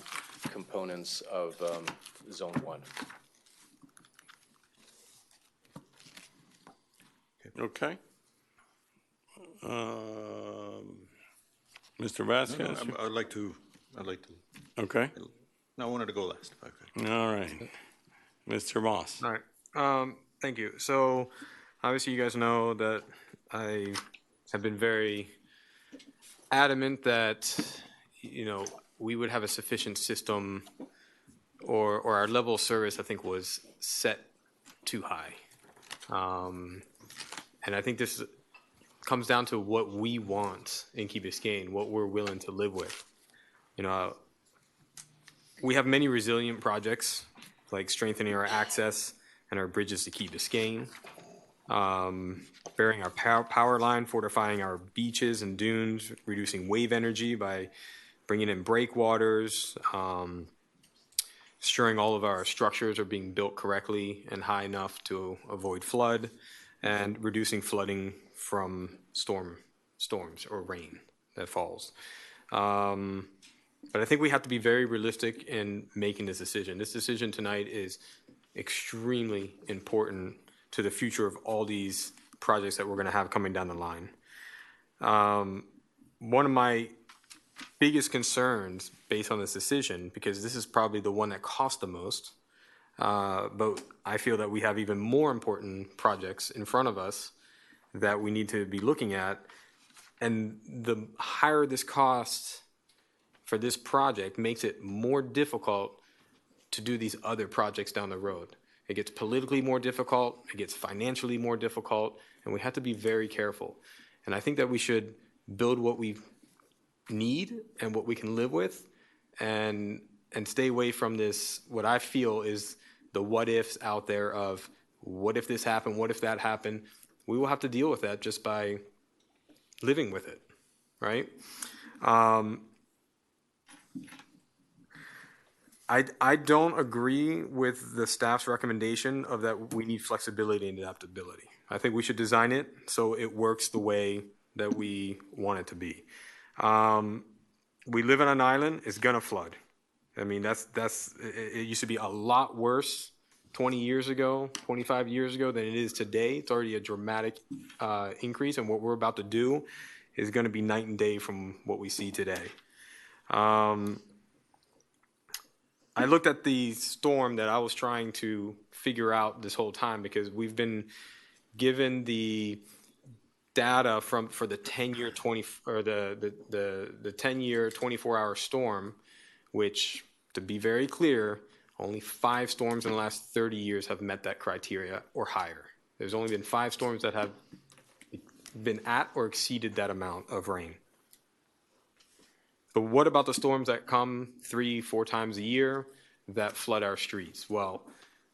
components of Zone 1. Okay. Mr. Vasquez? I'd like to. Okay. No, I wanted to go last, if I could. All right. Mr. Moss? All right. Thank you. So obviously you guys know that I have been very adamant that, you know, we would have a sufficient system or our level of service, I think, was set too high. And I think this comes down to what we want in Key Biscayne, what we're willing to live with. You know, we have many resilient projects, like strengthening our access and our bridges to Key Biscayne, burying our power line, fortifying our beaches and dunes, reducing wave energy by bringing in breakwaters, ensuring all of our structures are being built correctly and high enough to avoid flood, and reducing flooding from storms or rain that falls. But I think we have to be very realistic in making this decision. This decision tonight is extremely important to the future of all these projects that we're going to have coming down the line. One of my biggest concerns based on this decision, because this is probably the one that cost the most, but I feel that we have even more important projects in front of us that we need to be looking at. And the higher this cost for this project makes it more difficult to do these other projects down the road. It gets politically more difficult, it gets financially more difficult, and we have to be very careful. And I think that we should build what we need and what we can live with, and stay away from this, what I feel is the what ifs out there of what if this happened, what if that happened. We will have to deal with that just by living with it, right? I don't agree with the staff's recommendation of that we need flexibility and adaptability. I think we should design it so it works the way that we want it to be. We live on an island, it's gonna flood. I mean, it used to be a lot worse 20 years ago, 25 years ago than it is today. It's already a dramatic increase, and what we're about to do is gonna be night and day from what we see today. I looked at the storm that I was trying to figure out this whole time because we've been given the data for the 10-year 10-year 24-hour storm, which, to be very clear, only 5 storms in the last 30 years have met that criteria or higher. There's only been 5 storms that have been at or exceeded that amount of rain. But what about the storms that come 3-4 times a year that flood our streets? Well,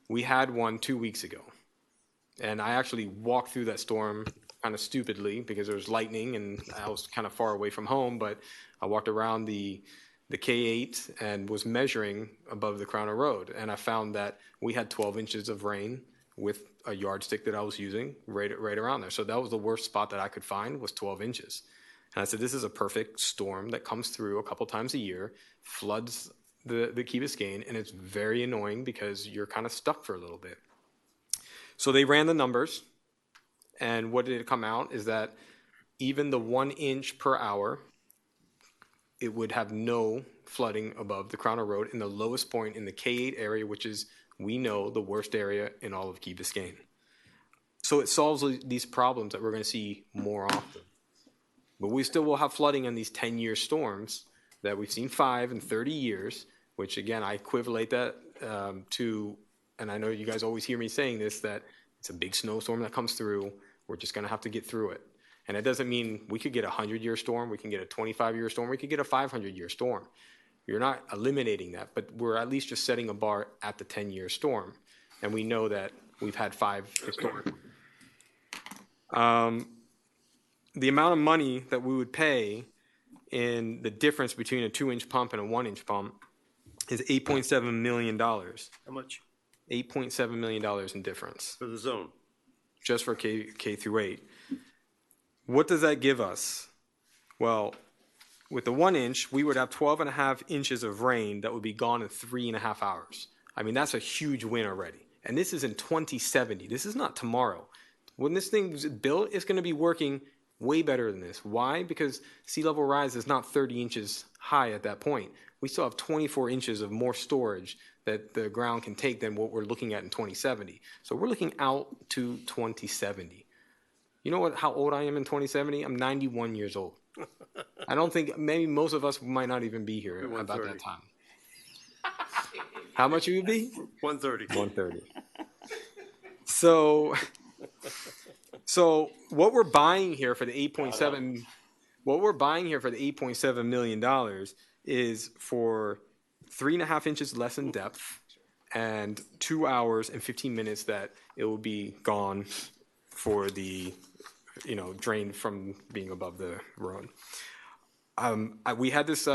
we had one 2 weeks ago. And I actually walked through that storm kind of stupidly because there was lightning and I was kind of far away from home, but I walked around the K8 and was measuring above the Crown Road. And I found that we had 12 inches of rain with a yardstick that I was using right around there. So that was the worst spot that I could find, was 12 inches. And I said, this is a perfect storm that comes through a couple times a year, floods the Key Biscayne, and it's very annoying because you're kind of stuck for a little bit. So they ran the numbers, and what did it come out is that even the 1 inch per hour, it would have no flooding above the Crown Road in the lowest point in the K8 area, which is, we know, the worst area in all of Key Biscayne. So it solves these problems that we're going to see more often. But we still will have flooding in these 10-year storms that we've seen 5 in 30 years, which, again, I equivalent that to, and I know you guys always hear me saying this, that it's a big snowstorm that comes through. We're just going to have to get through it. And it doesn't mean we could get a 100-year storm, we can get a 25-year storm, we could get a 500-year storm. You're not eliminating that, but we're at least just setting a bar at the 10-year storm. And we know that we've had 5 historically. The amount of money that we would pay in the difference between a 2-inch pump and a 1-inch pump is $8.7 million. How much? $8.7 million in difference. For the zone? Just for K through 8. What does that give us? Well, with the 1 inch, we would have 12.5 inches of rain that would be gone in 3.5 hours. I mean, that's a huge win already. And this is in 2070. This is not tomorrow. When this thing is built, it's going to be working way better than this. Why? Because sea level rise is not 30 inches high at that point. We still have 24 inches of more storage that the ground can take than what we're looking at in 2070. So we're looking out to 2070. You know how old I am in 2070? I'm 91 years old. I don't think, maybe most of us might not even be here about that time. How much you would be? 130. 130. So what we're buying here for the $8.7 million is for 3.5 inches less in depth and 2 hours and 15 minutes that it will be gone for the, drained from being above the road. We had this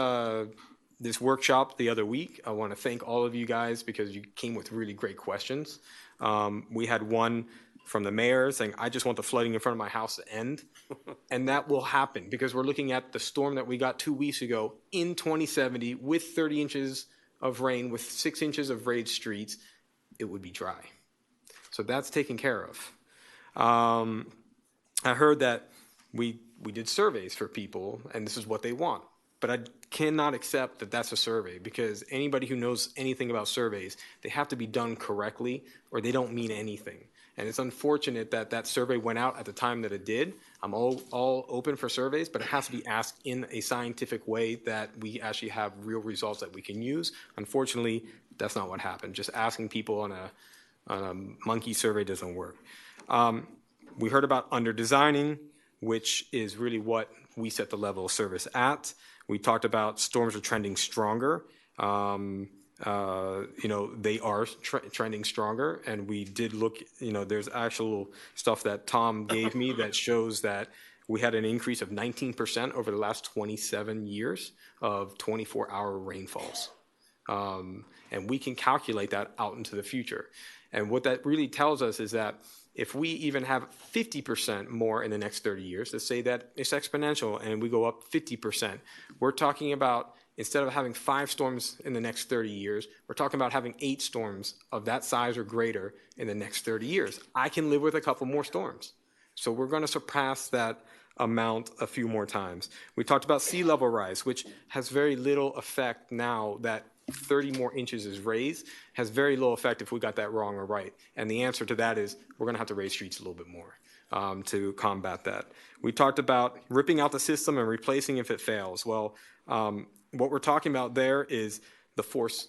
workshop the other week. I want to thank all of you guys because you came with really great questions. We had one from the mayor saying, I just want the flooding in front of my house to end. And that will happen because we're looking at the storm that we got 2 weeks ago in 2070 with 30 inches of rain, with 6 inches of raised streets. It would be dry. So that's taken care of. I heard that we did surveys for people, and this is what they want. But I cannot accept that that's a survey because anybody who knows anything about surveys, they have to be done correctly or they don't mean anything. And it's unfortunate that that survey went out at the time that it did. I'm all open for surveys, but it has to be asked in a scientific way that we actually have real results that we can use. Unfortunately, that's not what happened. Just asking people on a monkey survey doesn't work. We heard about under-designing, which is really what we set the level of service at. We talked about storms are trending stronger. They are trending stronger, and we did look, there's actual stuff that Tom gave me that shows that we had an increase of 19% over the last 27 years of 24-hour rainfalls. And we can calculate that out into the future. And what that really tells us is that if we even have 50% more in the next 30 years, let's say that it's exponential and we go up 50%, we're talking about, instead of having 5 storms in the next 30 years, we're talking about having 8 storms of that size or greater in the next 30 years. I can live with a couple more storms. So we're going to surpass that amount a few more times. We talked about sea level rise, which has very little effect now that 30 more inches is raised, has very little effect if we got that wrong or right. And the answer to that is we're going to have to raise streets a little bit more to combat that. We talked about ripping out the system and replacing if it fails. Well, what we're talking about there is the force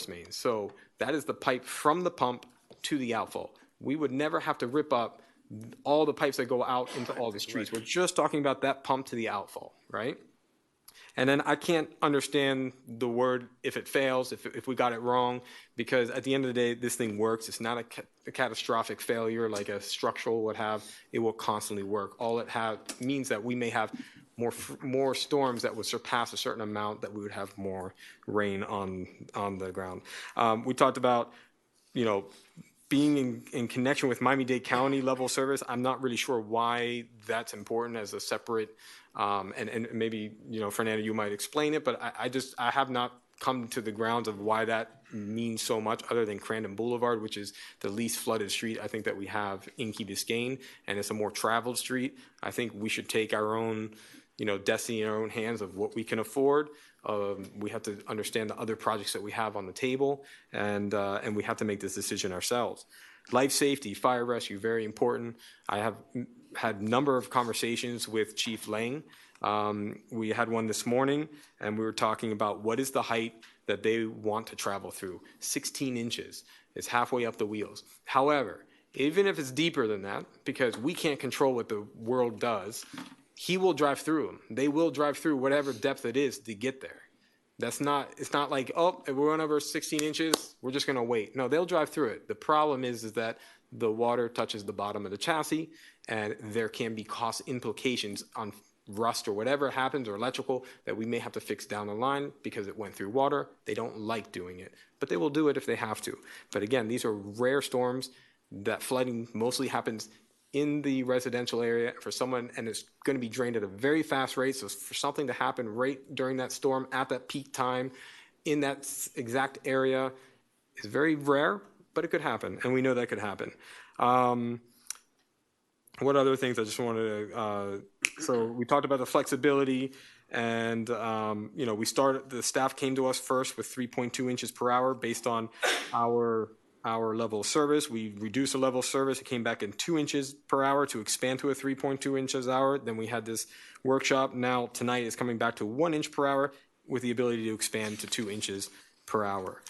main. So that is the pipe from the pump to the outfall. We would never have to rip up all the pipes that go out into all the streets. We're just talking about that pump to the outfall, right? And then I can't understand the word if it fails, if we got it wrong, because at the end of the day, this thing works. It's not a catastrophic failure like a structural would have. It will constantly work. All it means that we may have more storms that would surpass a certain amount, that we would have more rain on the ground. We talked about, being in connection with Miami-Dade County level service. I'm not really sure why that's important as a separate, and maybe, Fernando, you might explain it, but I have not come to the grounds of why that means so much, other than Crandon Boulevard, which is the least flooded street I think that we have in Key Biscayne, and it's a more traveled street. I think we should take our own, destiny in our own hands of what we can afford. We have to understand the other projects that we have on the table, and we have to make this decision ourselves. Life safety, fire rescue, very important. I have had a number of conversations with Chief Lang. We had one this morning, and we were talking about what is the height that they want to travel through. 16 inches is halfway up the wheels. However, even if it's deeper than that, because we can't control what the world does, he will drive through them. They will drive through whatever depth it is to get there. It's not like, oh, if we're going over 16 inches, we're just going to wait. No, they'll drive through it. The problem is that the water touches the bottom of the chassis, and there can be cost implications on rust or whatever happens, or electrical, that we may have to fix down the line because it went through water. They don't like doing it, but they will do it if they have to. But again, these are rare storms. That flooding mostly happens in the residential area for someone, and it's going to be drained at a very fast rate. So for something to happen right during that storm at that peak time in that exact area is very rare, but it could happen, and we know that could happen. What other things I just wanted to, so we talked about the flexibility, and, the staff came to us first with 3.2 inches per hour based on our level of service. We reduced the level of service. It came back in 2 inches per hour to expand to a 3.2 inches an hour. Then we had this workshop. Now tonight it's coming back to 1 inch per hour with the ability to expand to 2 inches per hour.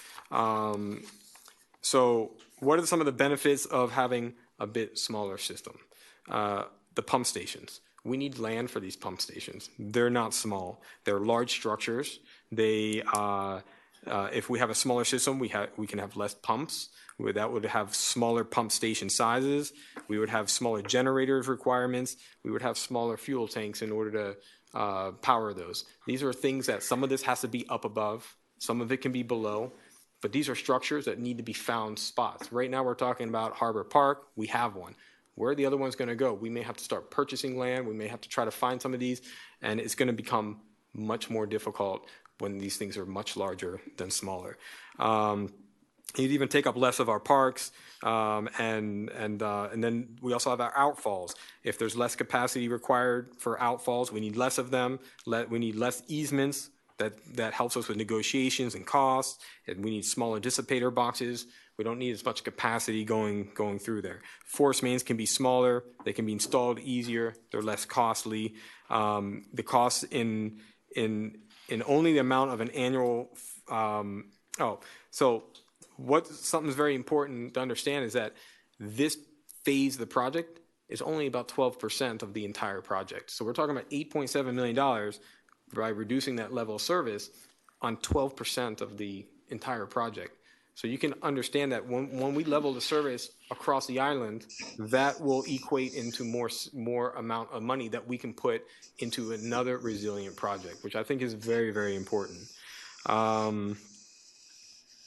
So what are some of the benefits of having a bit smaller system? The pump stations. We need land for these pump stations. They're not small. They're large structures. They, if we have a smaller system, we can have less pumps. That would have smaller pump station sizes. We would have smaller generators requirements. We would have smaller fuel tanks in order to power those. These are things that some of this has to be up above. Some of it can be below. But these are structures that need to be found spots. Right now we're talking about Harbor Park. We have one. Where are the other ones going to go? We may have to start purchasing land. We may have to try to find some of these. And it's going to become much more difficult when these things are much larger than smaller. You'd even take up less of our parks, and then we also have our outfalls. If there's less capacity required for outfalls, we need less of them. We need less easements. That helps us with negotiations and costs. And we need smaller dissipator boxes. We don't need as much capacity going through there. Force mains can be smaller. They can be installed easier. They're less costly. The cost in only the amount of an annual. Something's very important to understand is that this phase of the project is only about 12% of the entire project. So we're talking about $8.7 million by reducing that level of service on 12% of the entire project. So you can understand that when we level the service across the island, that will equate into more amount of money that we can put into another resilient project, which I think is very, very important.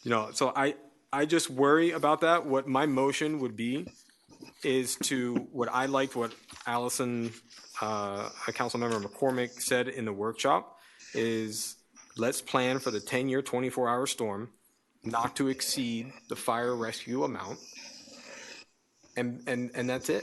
You know, so I just worry about that. What my motion would be is to, what I liked what Allison, Councilmember McCormick said in the workshop is let's plan for the 10-year, 24-hour storm, not to exceed the fire rescue amount. And that's it.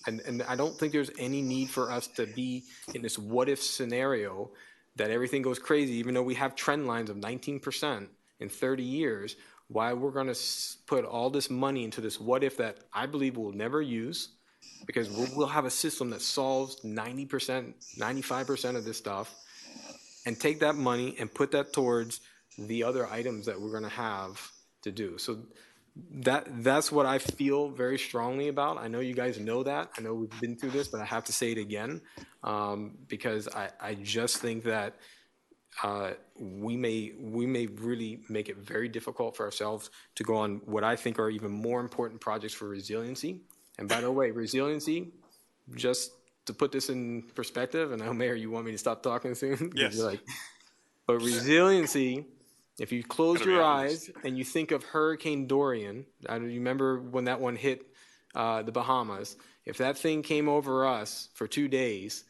And I don't think there's any need for us to be in this what-if scenario that everything goes crazy, even though we have trend lines of 19% in 30 years, why we're going to put all this money into this what-if that I believe we'll never use, because we'll have a system that solves 90%, 95% of this stuff, and take that money and put that towards the other items that we're going to have to do. So that's what I feel very strongly about. I know you guys know that. I know we've been through this, but I have to say it again, because I just think that we may really make it very difficult for ourselves to go on what I think are even more important projects for resiliency. And by the way, resiliency, just to put this in perspective, and I know, Mayor, you want me to stop talking soon? Yes. But resiliency, if you close your eyes and you think of Hurricane Dorian, I remember when that one hit the Bahamas, if that thing came over us for 2 days,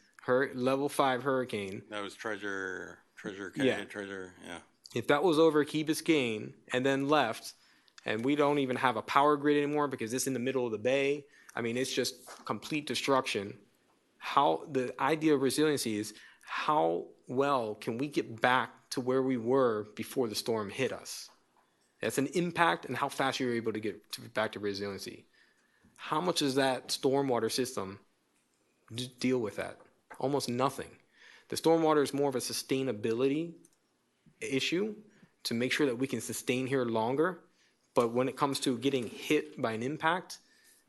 level 5 hurricane. That was Treasure Yeah. Treasure, yeah. If that was over Key Biscayne and then left, and we don't even have a power grid anymore because it's in the middle of the bay, I mean, it's just complete destruction. How the idea of resiliency is how well can we get back to where we were before the storm hit us? That's an impact, and how fast you're able to get back to resiliency. How much does that stormwater system deal with that? Almost nothing. The stormwater is more of a sustainability issue to make sure that we can sustain here longer. But when it comes to getting hit by an impact,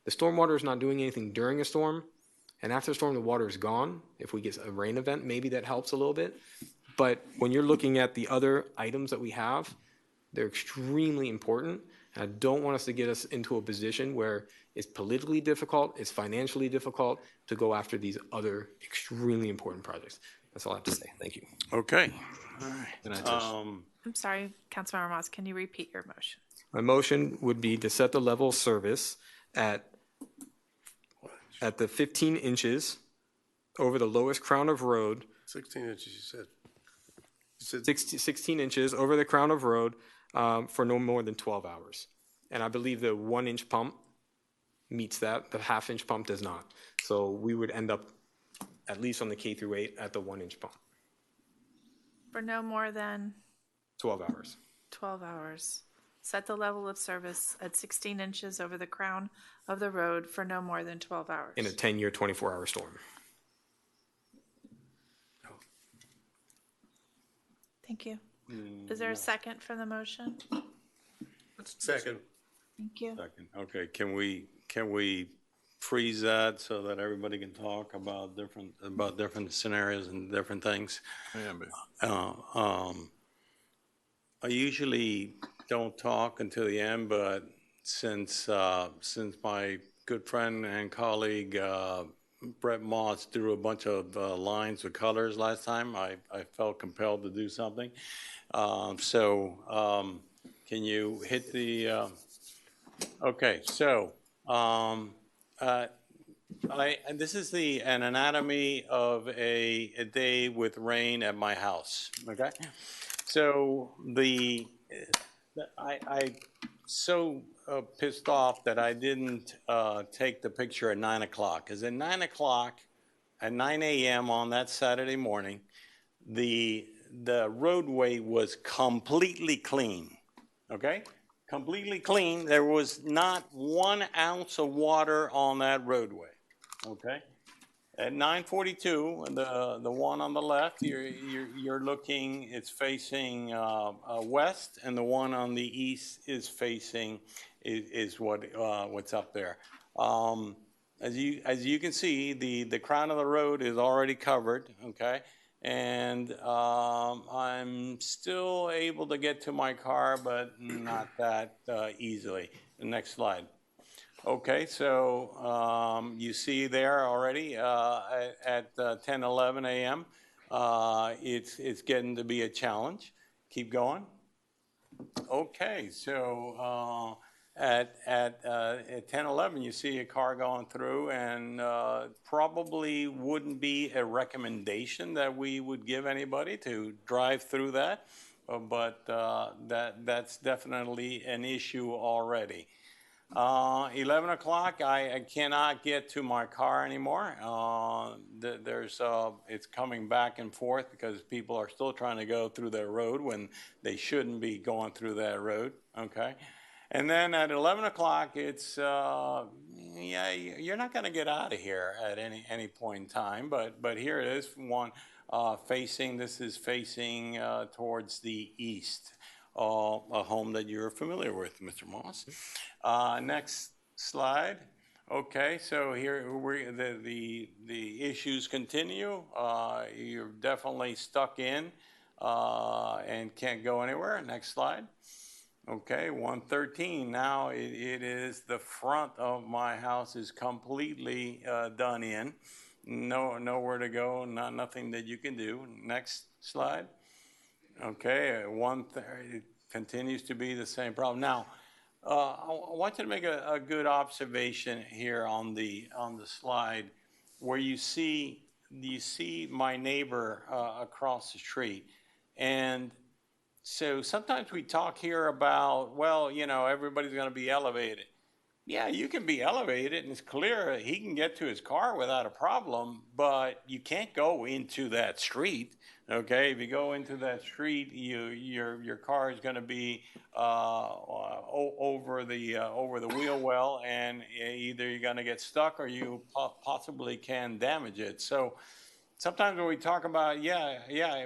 the stormwater is not doing anything during a storm. And after a storm, the water is gone. If we get a rain event, maybe that helps a little bit. But when you're looking at the other items that we have, they're extremely important. And I don't want us to get us into a position where it's politically difficult, it's financially difficult to go after these other extremely important projects. That's all I have to say. Thank you. Okay. All right. I'm sorry, Councilmember Moss, can you repeat your motion? My motion would be to set the level of service at the 15 inches over the lowest crown of road. 16 inches, you said. 16 inches over the crown of road for no more than 12 hours. And I believe the 1-inch pump meets that. The half-inch pump does not. So we would end up, at least on the K through 8, at the 1-inch pump. For no more than 12 hours. 12 hours. Set the level of service at 16 inches over the crown of the road for no more than 12 hours. In a 10-year, 24-hour storm. Thank you. Is there a second for the motion? Second. Thank you. Second. Okay, can we freeze that so that everybody can talk about different scenarios and different things? I usually don't talk until the end, but since my good friend and colleague Brett Moss drew a bunch of lines with colors last time, I felt compelled to do something. Can you hit the? Okay, so this is an anatomy of a day with rain at my house. Okay, so I so pissed off that I didn't take the picture at 9 o'clock. Because at 9 o'clock, at 9 a.m. on that Saturday morning, the roadway was completely clean. Okay, completely clean. There was not 1 ounce of water on that roadway. Okay. At 9:42, the one on the left, you're looking. It's facing west, and the one on the east is facing is what's up there. As you can see, the crown of the road is already covered. Okay, and I'm still able to get to my car, but not that easily. The next slide. Okay, so you see there already at 10:11 a.m. It's getting to be a challenge. Keep going. Okay, so at 10:11, you see a car going through, and probably wouldn't be a recommendation that we would give anybody to drive through that, but that's definitely an issue already. 11 o'clock, I cannot get to my car anymore. It's coming back and forth because people are still trying to go through that road when they shouldn't be going through that road, okay? And then at 11 o'clock, it's, yeah, you're not going to get out of here at any point in time, but here it is, one this is facing towards the east. A home that you're familiar with, Mr. Moss. Next slide. Okay, so here the issues continue. You're definitely stuck in and can't go anywhere. Next slide. Okay, 113. Now it is the front of my house is completely done in. Nowhere to go. Nothing that you can do. Next slide. Okay, it continues to be the same problem. Now, I want you to make a good observation here on the slide, where you see my neighbor across the street, and so sometimes we talk here about, well, everybody's going to be elevated. Yeah, you can be elevated, and it's clear he can get to his car without a problem, but you can't go into that street. Okay, if you go into that street, your car is going to be over the wheel well, and either you're going to get stuck or you possibly can damage it. So sometimes when we talk about,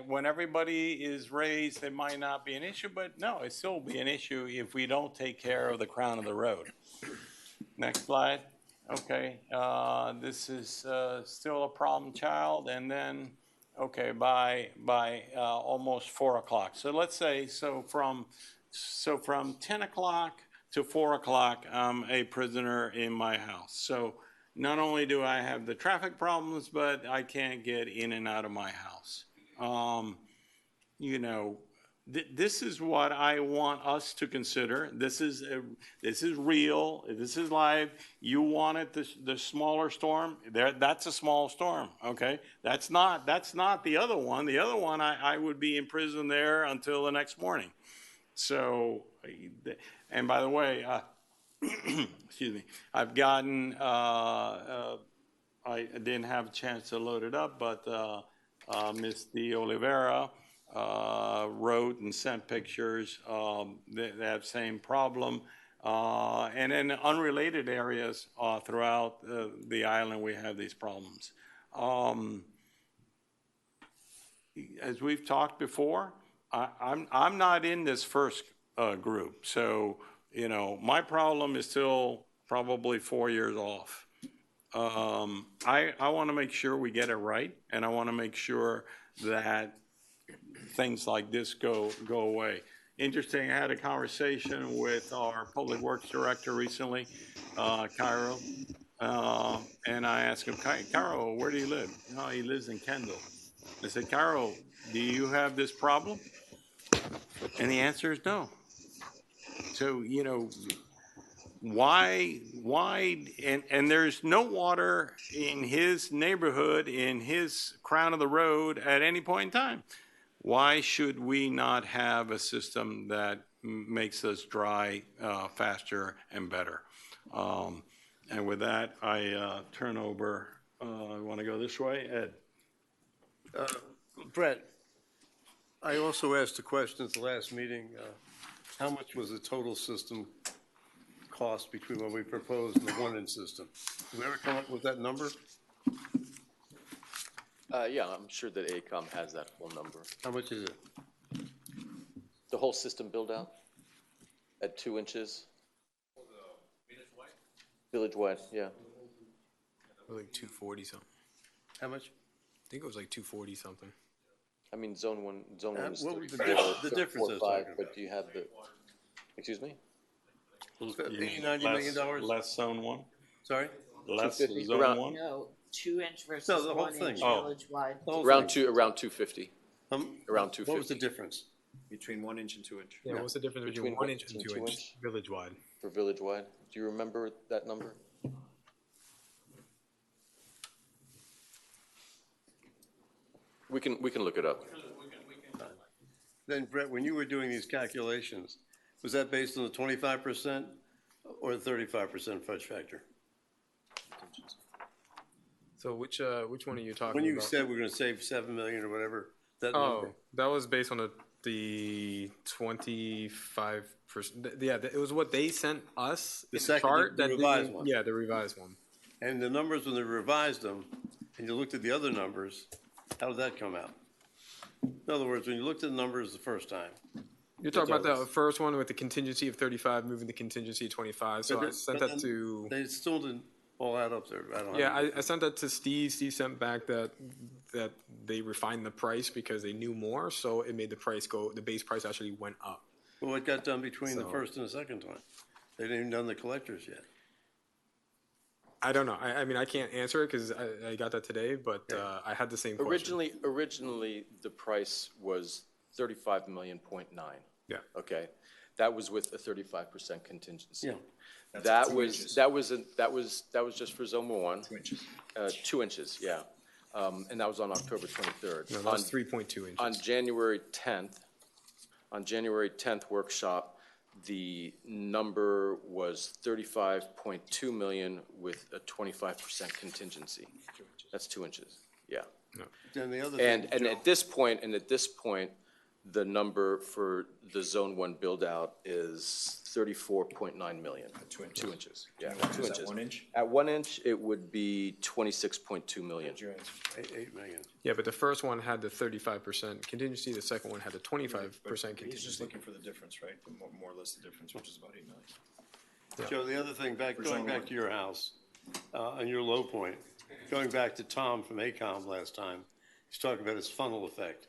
when everybody is raised, it might not be an issue, but no, it still will be an issue if we don't take care of the crown of the road. Next slide. Okay, this is still a problem child, and then, okay, by almost 4 o'clock. So let's say, from 10 o'clock to 4 o'clock, I'm a prisoner in my house. So not only do I have the traffic problems, but I can't get in and out of my house. This is what I want us to consider. This is real. This is live. You wanted the smaller storm. That's a small storm. Okay, that's not the other one. The other one, I would be in prison there until the next morning. So, and by the way, excuse me, I've gotten. I didn't have a chance to load it up, but Ms. De Oliveira wrote and sent pictures. They have the same problem. And in unrelated areas throughout the island, we have these problems. As we've talked before, I'm not in this first group. So, my problem is still probably 4 years off. I want to make sure we get it right, and I want to make sure that things like this go away. Interesting, I had a conversation with our Public Works Director recently, Cairo, and I asked him, Cairo, where do you live? No, he lives in Kendall. I said, Cairo, do you have this problem? And the answer is no. So, why, and there's no water in his neighborhood, in his crown of the road at any point in time. Why should we not have a system that makes us dry faster and better? And with that, I turn over, I want to go this way, Ed. Brett, I also asked a question at the last meeting. How much was the total system cost between what we proposed and the one-in system? Did we ever come up with that number? Yeah, I'm sure that AECOM has that full number. How much is it? The whole system build out at 2 inches? Village-wide, yeah. Like 240 something. How much? I think it was like 240 something. I mean, zone one is what was the 34, difference I was 4, 5, talking but do you have the, excuse me? $80, $90 million? Less zone one? Sorry? Less 250, zone around, one? No, 2 inch versus No, the whole 1 thing. inch Oh. village wide. around 250. Around 250. What was the difference? Between 1 inch and 2 inch. Yeah, what's the difference between 1 inch and 2 inch village-wide? For village-wide? Do you remember that number? We can look it up. Then Brett, when you were doing these calculations, was that based on the 25% or the 35% fudge factor? So which one are you talking about? When you said we're gonna save 7 million or whatever, that number. That was based on the 25%. Yeah, it was what they sent us. The in second, chart the that revised didn't- one. Yeah, the revised one. And the numbers, when they revised them, and you looked at the other numbers, how did that come out? In other words, when you looked at the numbers the first time. You're talking about the first one with the contingency of 35, moving the contingency to 25. So I sent that to. They still didn't all add up there. I don't Yeah, know. I sent that to Steve. Steve sent back that they refined the price because they knew more, so it made the price go. The base price actually went up. Well, what got done between the So- first and the second time? They didn't even done the collectors yet. I don't know. I mean, I can't answer it because I got that today, but I had the same question. Originally, the price was 35.9 million. Yeah. Okay, that was with a 35% contingency. Yeah. That was just for Zone 1. 2 inches. 2 inches, yeah. And that was on October 23rd. No, that was 3.2 inches. On January 10th workshop, the number was 35.2 million with a 25% contingency. That's 2 inches, yeah. Then the other And thing, Joe- at this point, the number for the Zone 1 build-out is 34.9 million. 2 inches. 2 inches, yeah, 2 Is inches. that 1 inch? At 1 inch, it would be 26.2 million. 8 million. Yeah, but the first one had the 35% contingency. The second one had the 25% He's just contingency. looking for the difference, right? The more or less the difference, which is about 8 million. Joe, the other thing, going Zone back one. to your house, and your low point, going back to Tom from ACOM last time, he's talking about his funnel effect,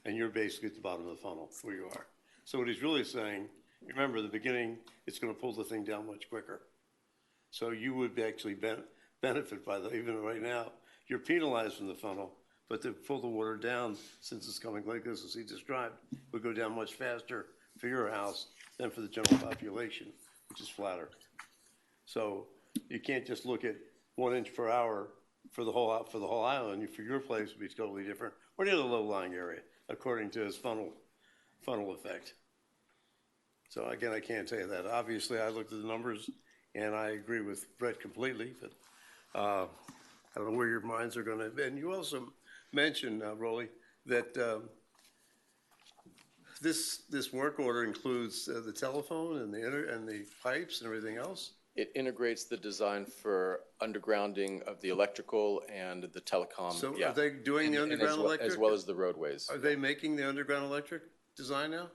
and you're basically at the bottom of the funnel where you are. So what he's really saying, remember, the beginning, it's gonna pull the thing down much quicker. So you would actually benefit by that, even right now, you're penalized from the funnel, but to pull the water down, since it's coming like this, as he described, would go down much faster for your house than for the general population, which is flatter. So you can't just look at 1 inch per hour for the whole island. For your place, it would be totally different, or the other low-lying area, according to his funnel effect. So again, I can't tell you that. Obviously, I looked at the numbers, and I agree with Brett completely, but I don't know where your minds are gonna, and you also mentioned, Rolly, that this work order includes the telephone and the pipes and everything else? It integrates the design for undergrounding of the electrical and the telecom, So yeah. are they doing the And underground electric? As well as the roadways. Are they making the underground electric design now?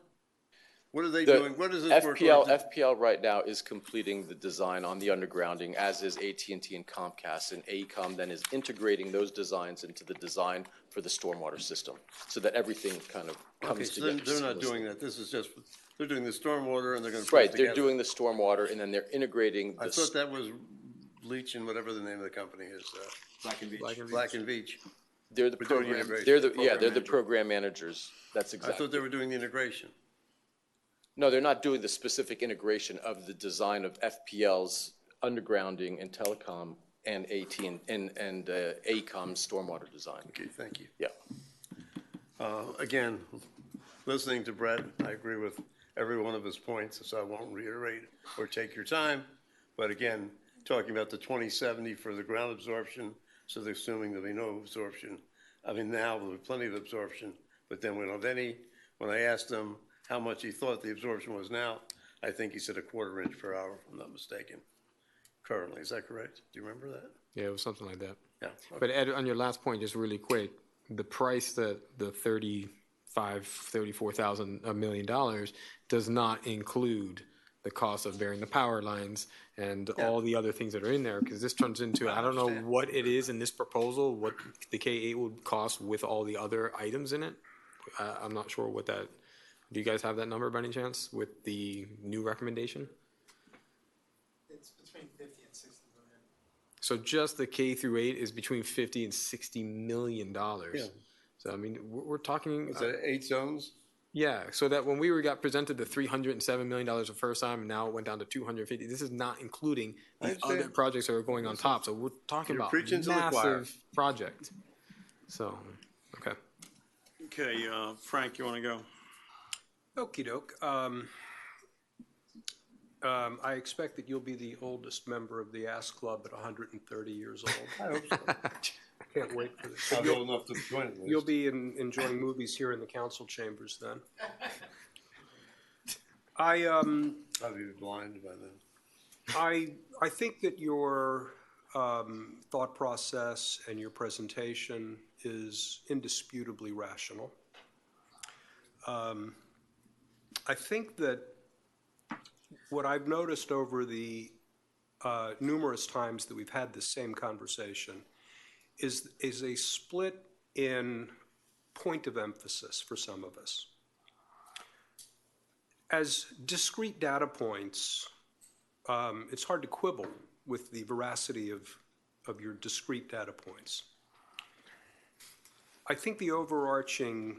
What are they The doing? What is this work FPL, order? FPL right now is completing the design on the undergrounding, as is AT&T and Comcast, and AECOM then is integrating those designs into the design for the stormwater system, so that everything kind of Okay, comes so together. they're not doing that. This is just, they're doing the stormwater and they're gonna put Right, it they're together. doing the stormwater, and then they're integrating I the, thought that was Leach and whatever the name of the company is. Black and Veatch. Black and Veatch. they're the We're doing program, integration. they're the, yeah, Program they're the manager. program managers. That's I exactly. thought they were doing the integration. No, they're not doing the specific integration of the design of FPL's undergrounding and telecom and and AECOM's stormwater design. Okay, thank you. Yeah. Again, listening to Brett, I agree with every one of his points, so I won't reiterate or take your time. But again, talking about the 2070 for the ground absorption, so they're assuming there'll be no absorption. I mean, now there'll be plenty of absorption, but then we don't have any. When I asked him how much he thought the absorption was now, I think he said 1/4 inch per hour, if I'm not mistaken. Currently, is that correct? Do you remember that? Yeah, it was something like that. Yeah. But Ed, on your last point, just really quick, the price that the $34,000 million does not include the cost of burying the power lines and all the other things that are in there, because this turns into, I don't know what it is in this proposal, what the K8 would cost with all the other items in it. I'm not sure what that, do you guys have that number by any chance with the new recommendation? It's between 50 and 60 million. So just the K through 8 is between 50 and $60 million. Yeah. So I mean, we're talking. Is that 8 zones? Yeah, so that when got presented the $307 million the first time, and now it went down to 250. This is not including the other projects that are going on top. So we're talking You're about preaching to the choir. massive project. So, okay. Okay, Frank, you want to go? Okey doke. I expect that you'll be the oldest member of the Ass Club at 130 years old. I hope so. Can't wait for this. I'm old enough to join it. You'll be enjoying movies here in the council chambers then. I'll be blind by then. I think that your thought process and your presentation is indisputably rational. I think that what I've noticed over the numerous times that we've had this same conversation is a split in point of emphasis for some of us. As discrete data points, it's hard to quibble with the veracity of your discrete data points. I think the overarching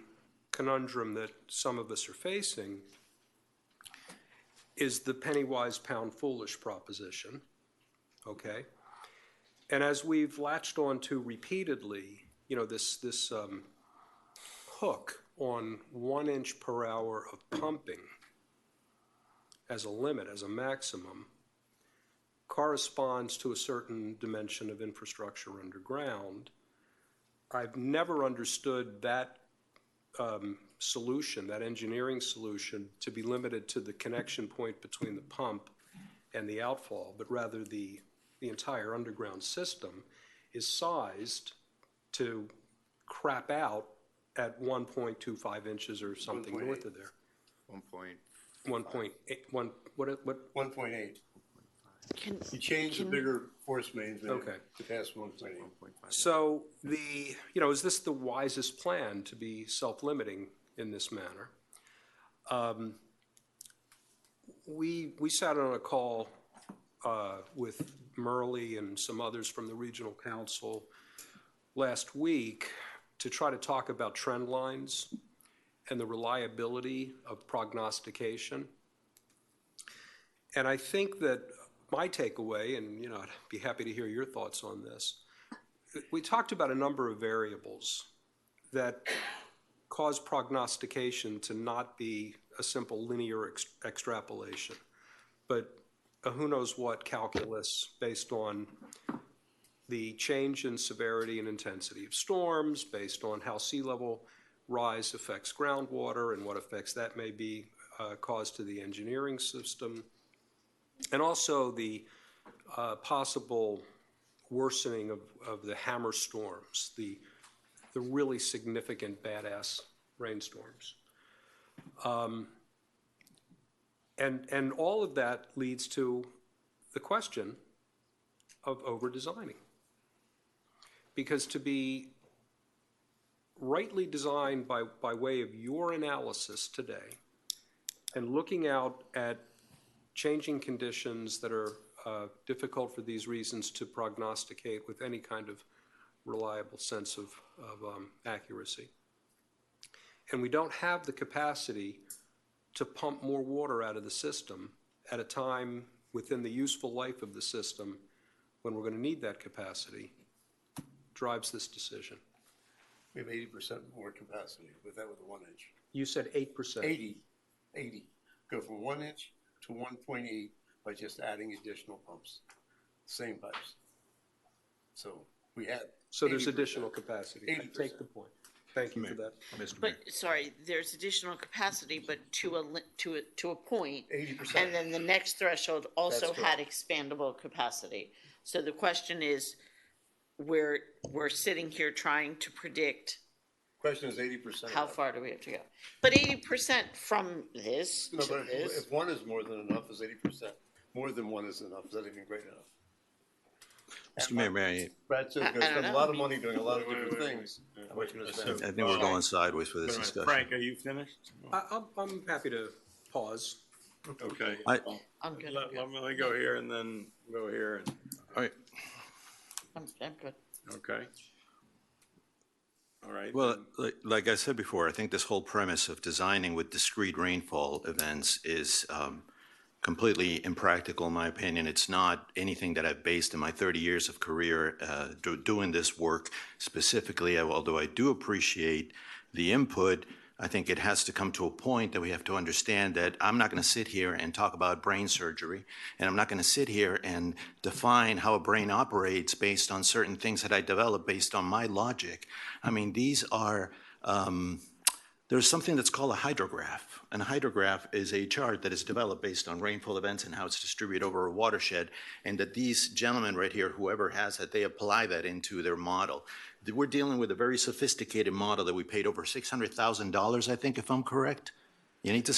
conundrum that some of us are facing is the penny wise, pound foolish proposition, okay? And as we've latched on to repeatedly, you know, this hook on 1 inch per hour of pumping as a limit, as a maximum, corresponds to a certain dimension of infrastructure underground. I've never understood that solution, that engineering solution, to be limited to the connection point between the pump and the outfall, but rather the entire underground system is sized to crap out at 1.25 inches or something north of there. 1.8, what? 1.8. You change the bigger force mains Okay. to pass 1.8. So is this the wisest plan to be self-limiting in this manner? We sat on a call with Murley and some others from the regional council last week to try to talk about trend lines and the reliability of prognostication. And I think that my takeaway, and I'd be happy to hear your thoughts on this, we talked about a number of variables that cause prognostication to not be a simple linear extrapolation, but a who knows what calculus based on the change in severity and intensity of storms, based on how sea level rise affects groundwater and what effects that may be caused to the engineering system, and also the possible worsening of the hammer storms, the really significant badass rainstorms. And all of that leads to the question of over-designing. Because to be rightly designed by way of your analysis today and looking out at changing conditions that are difficult for these reasons to prognosticate with any kind of reliable sense of accuracy. And we don't have the capacity to pump more water out of the system at a time within the useful life of the system when we're going to need that capacity, drives this decision. We have 80% more capacity with that with a 1 inch. You said 8%. 80. Go from 1 inch to 1.8 by just adding additional pumps, same pipes. So we had. So there's additional capacity. 80%. Take the point. Thank you for that. But, sorry, there's additional capacity, but to a point. 80%. And then the next threshold also That's had correct. expandable capacity. So the question is, we're sitting here trying to predict Question is 80%. how far do we have to go? But 80% from this No, to but this. if one is more than enough, is 80%. More than one is enough. Is that even great enough? Mr. Mayor, may Brad says I we're going to don't spend a know. lot of money doing a lot of different things. How much are you going to I spend? think we're going sideways with this discussion. Frank, are you finished? I'm happy to pause. Okay. I'm good. Let me go here and then go here. All right. I'm good. Okay. All right? Well, like I said before, I think this whole premise of designing with discrete rainfall events is completely impractical, in my opinion. It's not anything that I've based in my 30 years of career doing this work specifically, although I do appreciate the input. I think it has to come to a point that we have to understand that I'm not going to sit here and talk about brain surgery, and I'm not going to sit here and define how a brain operates based on certain things that I develop based on my logic. I mean, these are, there's something that's called a hydrograph. And a hydrograph is a chart that is developed based on rainfall events and how it's distributed over a watershed, and that these gentlemen right here, whoever has it, they apply that into their model. We're dealing with a very sophisticated model that we paid over $600,000, I think, if I'm correct. You need to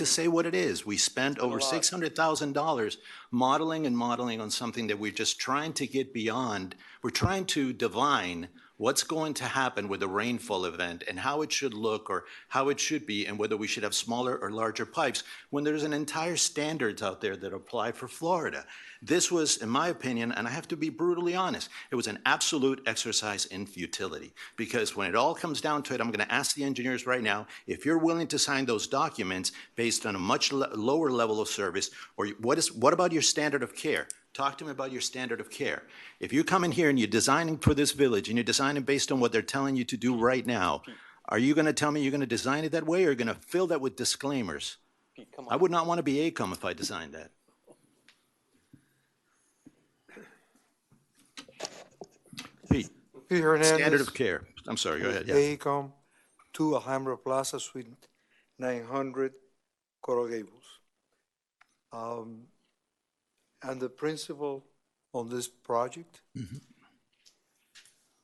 say what it is. We spent over $600,000 modeling and modeling on something that we're just trying to get beyond. We're trying to divine what's going to happen with a rainfall event and how it should look or how it should be, and whether we should have smaller or larger pipes, when there's an entire standards out there that apply for Florida. This was, in my opinion, and I have to be brutally honest, it was an absolute exercise in futility. Because when it all comes down to it, I'm going to ask the engineers right now, if you're willing to sign those documents based on a much lower level of service, or what about your standard of care? Talk to me about your standard of care. If you come in here and you're designing for this village and you're designing based on what they're telling you to do right now, are you going to tell me you're going to design it that way, or you're going to fill that with disclaimers? Pete, come on. I would not want to be AECOM if I designed that. Pete, Pete Hernandez. Standard of care. I'm sorry, go ahead. Yeah. AECOM, 2 Alhambra Plaza, Suite 900, Coral Gables. And the principal on this project,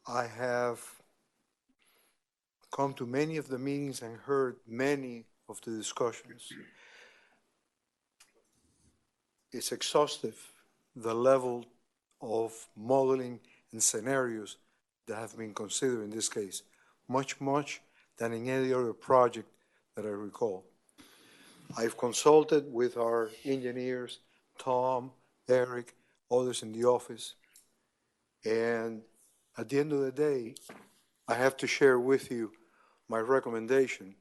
I have come to many of the meetings and heard many of the discussions. It's exhaustive, the level of modeling and scenarios that have been considered in this case, much than in any other project that I recall. I've consulted with our engineers, Tom, Eric, others in the office, and at the end of the day, I have to share with you my recommendation,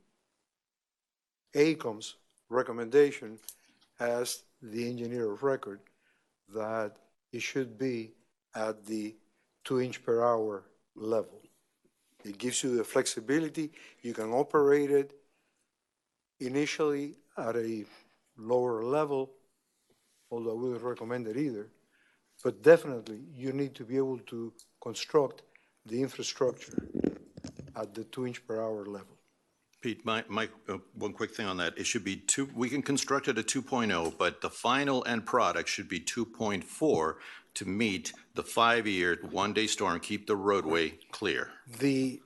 AECOM's recommendation as the engineer of record, that it should be at the 2-inch per hour level. It gives you the flexibility. You can operate it initially at a lower level, although I wouldn't recommend it either. But definitely, you need to be able to construct the infrastructure at the 2-inch per hour level. Pete, one quick thing on that. It should be we can construct it at 2.0, but the final end product should be 2.4 to meet the 5-year, 1-day storm, keep the roadway clear. The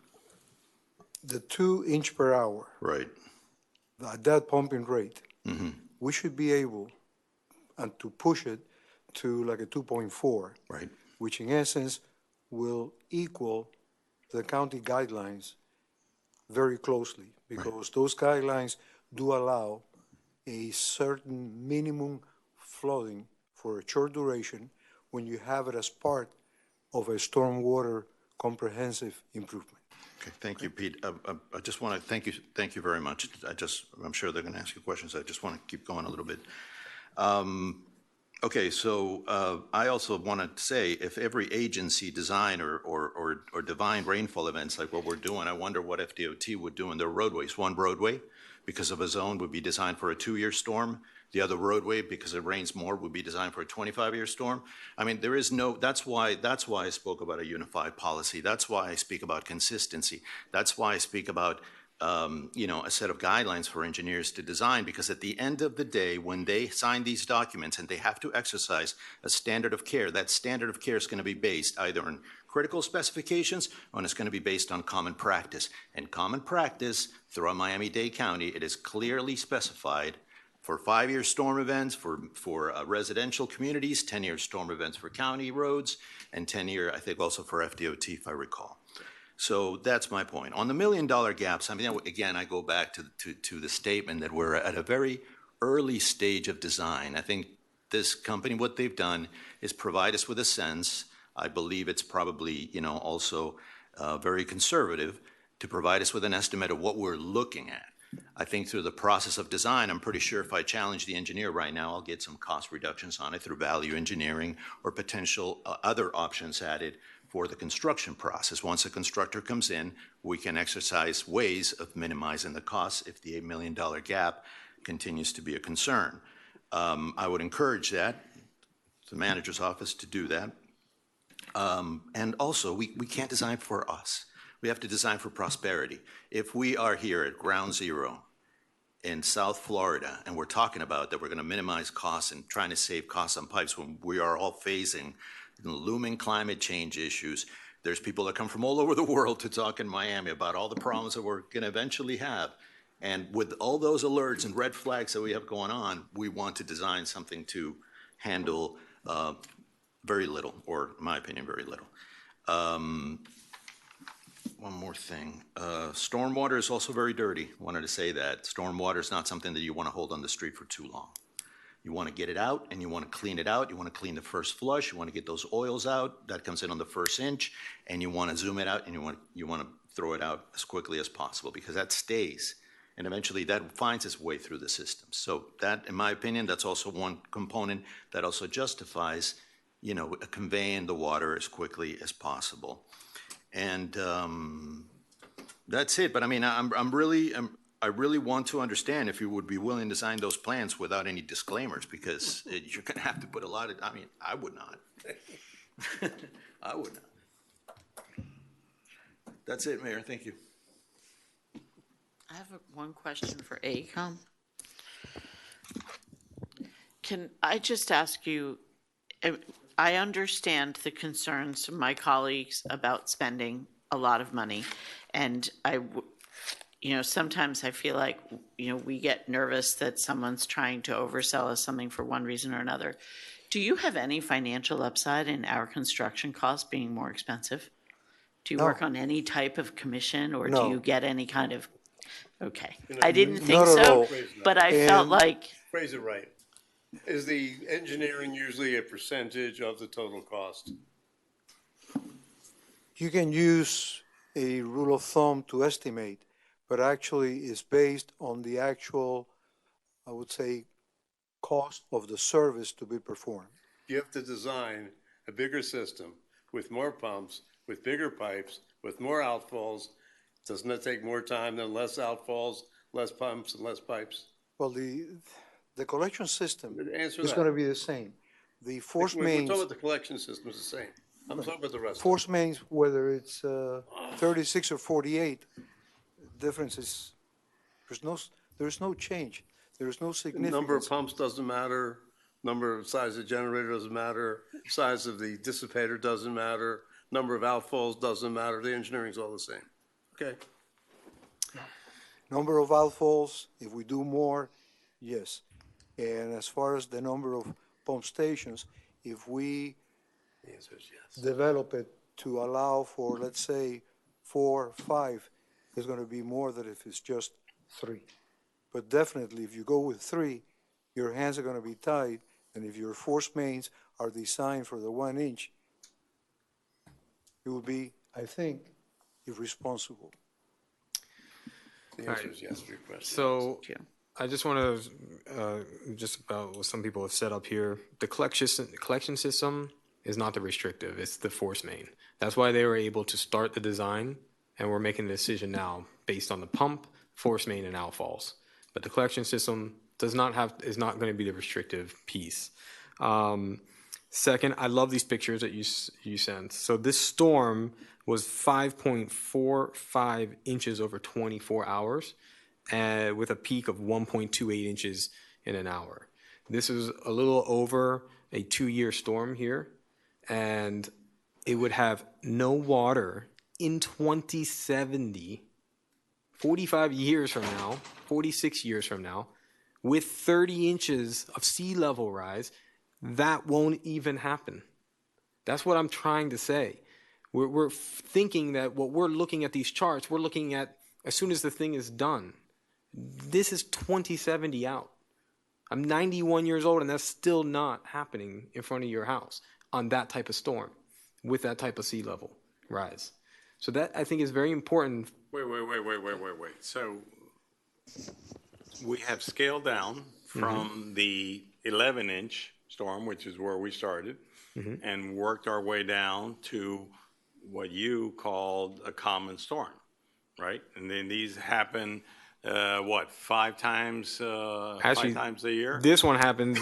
2-inch per hour. Right. At that pumping rate, we should be able and to push it to like a 2.4. Right. Which in essence will equal the county guidelines very closely, because those guidelines do allow a certain minimum flooding for a short duration when you have it as part of a stormwater comprehensive improvement. Okay, thank you, Pete. I just want to thank you very much. I'm sure they're going to ask you questions. I just want to keep going a little bit. Okay, so I also want to say, if every agency design or divine rainfall events like what we're doing, I wonder what FDOT would do in their roadways. One roadway, because of a zone, would be designed for a 2-year storm. The other roadway, because it rains more, would be designed for a 25-year storm. I mean, there is no, that's why I spoke about a unified policy. That's why I speak about consistency. That's why I speak about a set of guidelines for engineers to design, because at the end of the day, when they sign these documents and they have to exercise a standard of care, that standard of care is going to be based either on critical specifications or it's going to be based on common practice. And common practice throughout Miami-Dade County, it is clearly specified for 5-year storm events, for residential communities, 10-year storm events for county roads, and 10-year, I think, also for FDOT, if I recall. So that's my point. On the $1 million gaps, I mean, again, I go back to the statement that we're at a very early stage of design. I think this company, what they've done is provide us with a sense. I believe it's probably, also very conservative, to provide us with an estimate of what we're looking at. I think through the process of design, I'm pretty sure if I challenge the engineer right now, I'll get some cost reductions on it through value engineering or potential other options added for the construction process. Once a constructor comes in, we can exercise ways of minimizing the costs if the $8 million gap continues to be a concern. I would encourage that, the manager's office, to do that. And also, we can't design for us. We have to design for prosperity. If we are here at ground zero in South Florida and we're talking about that we're going to minimize costs and trying to save costs on pipes when we are all facing looming climate change issues, there's people that come from all over the world to talk in Miami about all the problems that we're going to eventually have. And with all those alerts and red flags that we have going on, we want to design something to handle very little, or in my opinion, very little. One more thing. Stormwater is also very dirty. Wanted to say that. Stormwater is not something that you want to hold on the street for too long. You want to get it out and you want to clean it out. You want to clean the first flush. You want to get those oils out. That comes in on the first inch. And you want to zoom it out and you want to throw it out as quickly as possible, because that stays. And eventually that finds its way through the system. So that, in my opinion, that's also one component that also justifies, conveying the water as quickly as possible. And that's it. But I mean, I really want to understand if you would be willing to sign those plans without any disclaimers, because you're going to have to put a lot of, I would not. I would not. That's it, Mayor. Thank you. I have one question for AECOM. Can I just ask you, I understand the concerns from my colleagues about spending a lot of money, and sometimes I feel like, we get nervous that someone's trying to oversell us something for one reason or another. Do you have any financial upside in our construction costs being more expensive? Do you work on any type of commission, or do you get any kind of, okay. I didn't think so, but I felt like. Phrase it right. Is the engineering usually a percentage of the total cost? You can use a rule of thumb to estimate, but actually it's based on the actual, I would say, cost of the service to be performed. You have to design a bigger system with more pumps, with bigger pipes, with more outfalls. Doesn't it take more time than less outfalls, less pumps, and less pipes? Well, the collection system Answer is that. going to be the same. The force mains. We're talking about the collection system is the same. I'm talking about the rest. Force mains, whether it's 36 or 48, difference is there's no change. There's no significance. Number of pumps doesn't matter. Number of size of the generator doesn't matter. Size of the dissipator doesn't matter. Number of outfalls doesn't matter. The engineering's all the same. Okay. Number of outfalls, if we do more, yes. And as far as the number of pump stations, if we The answer is yes. develop it to allow for, let's say, 4 or 5, it's going to be more than if it's just 3. But definitely, if you go with 3, your hands are going to be tied, and if your force mains are designed for the 1 inch, it would be, I think, irresponsible. The answer is yes to your question. So I just want to, just about what some people have set up here, the collection system is not the restrictive, it's the force main. That's why they were able to start the design, and we're making a decision now based on the pump, force main, and outfalls. But the collection system is not going to be the restrictive piece. Second, I love these pictures that you sent. So this storm was 5.45 inches over 24 hours, with a peak of 1.28 inches in an hour. This is a little over a 2-year storm here, and it would have no water in 2070, 45 years from now, 46 years from now, with 30 inches of sea level rise. That won't even happen. That's what I'm trying to say. We're thinking that what we're looking at these charts, we're looking at as soon as the thing is done. This is 2070 out. I'm 91 years old, and that's still not happening in front of your house on that type of storm with that type of sea level rise. So that, I think, is very important. Wait. So we have scaled down from the 11-inch storm, which is where we started, and worked our way down to what you called a common storm, right? And then these happen, five times a year? This one happens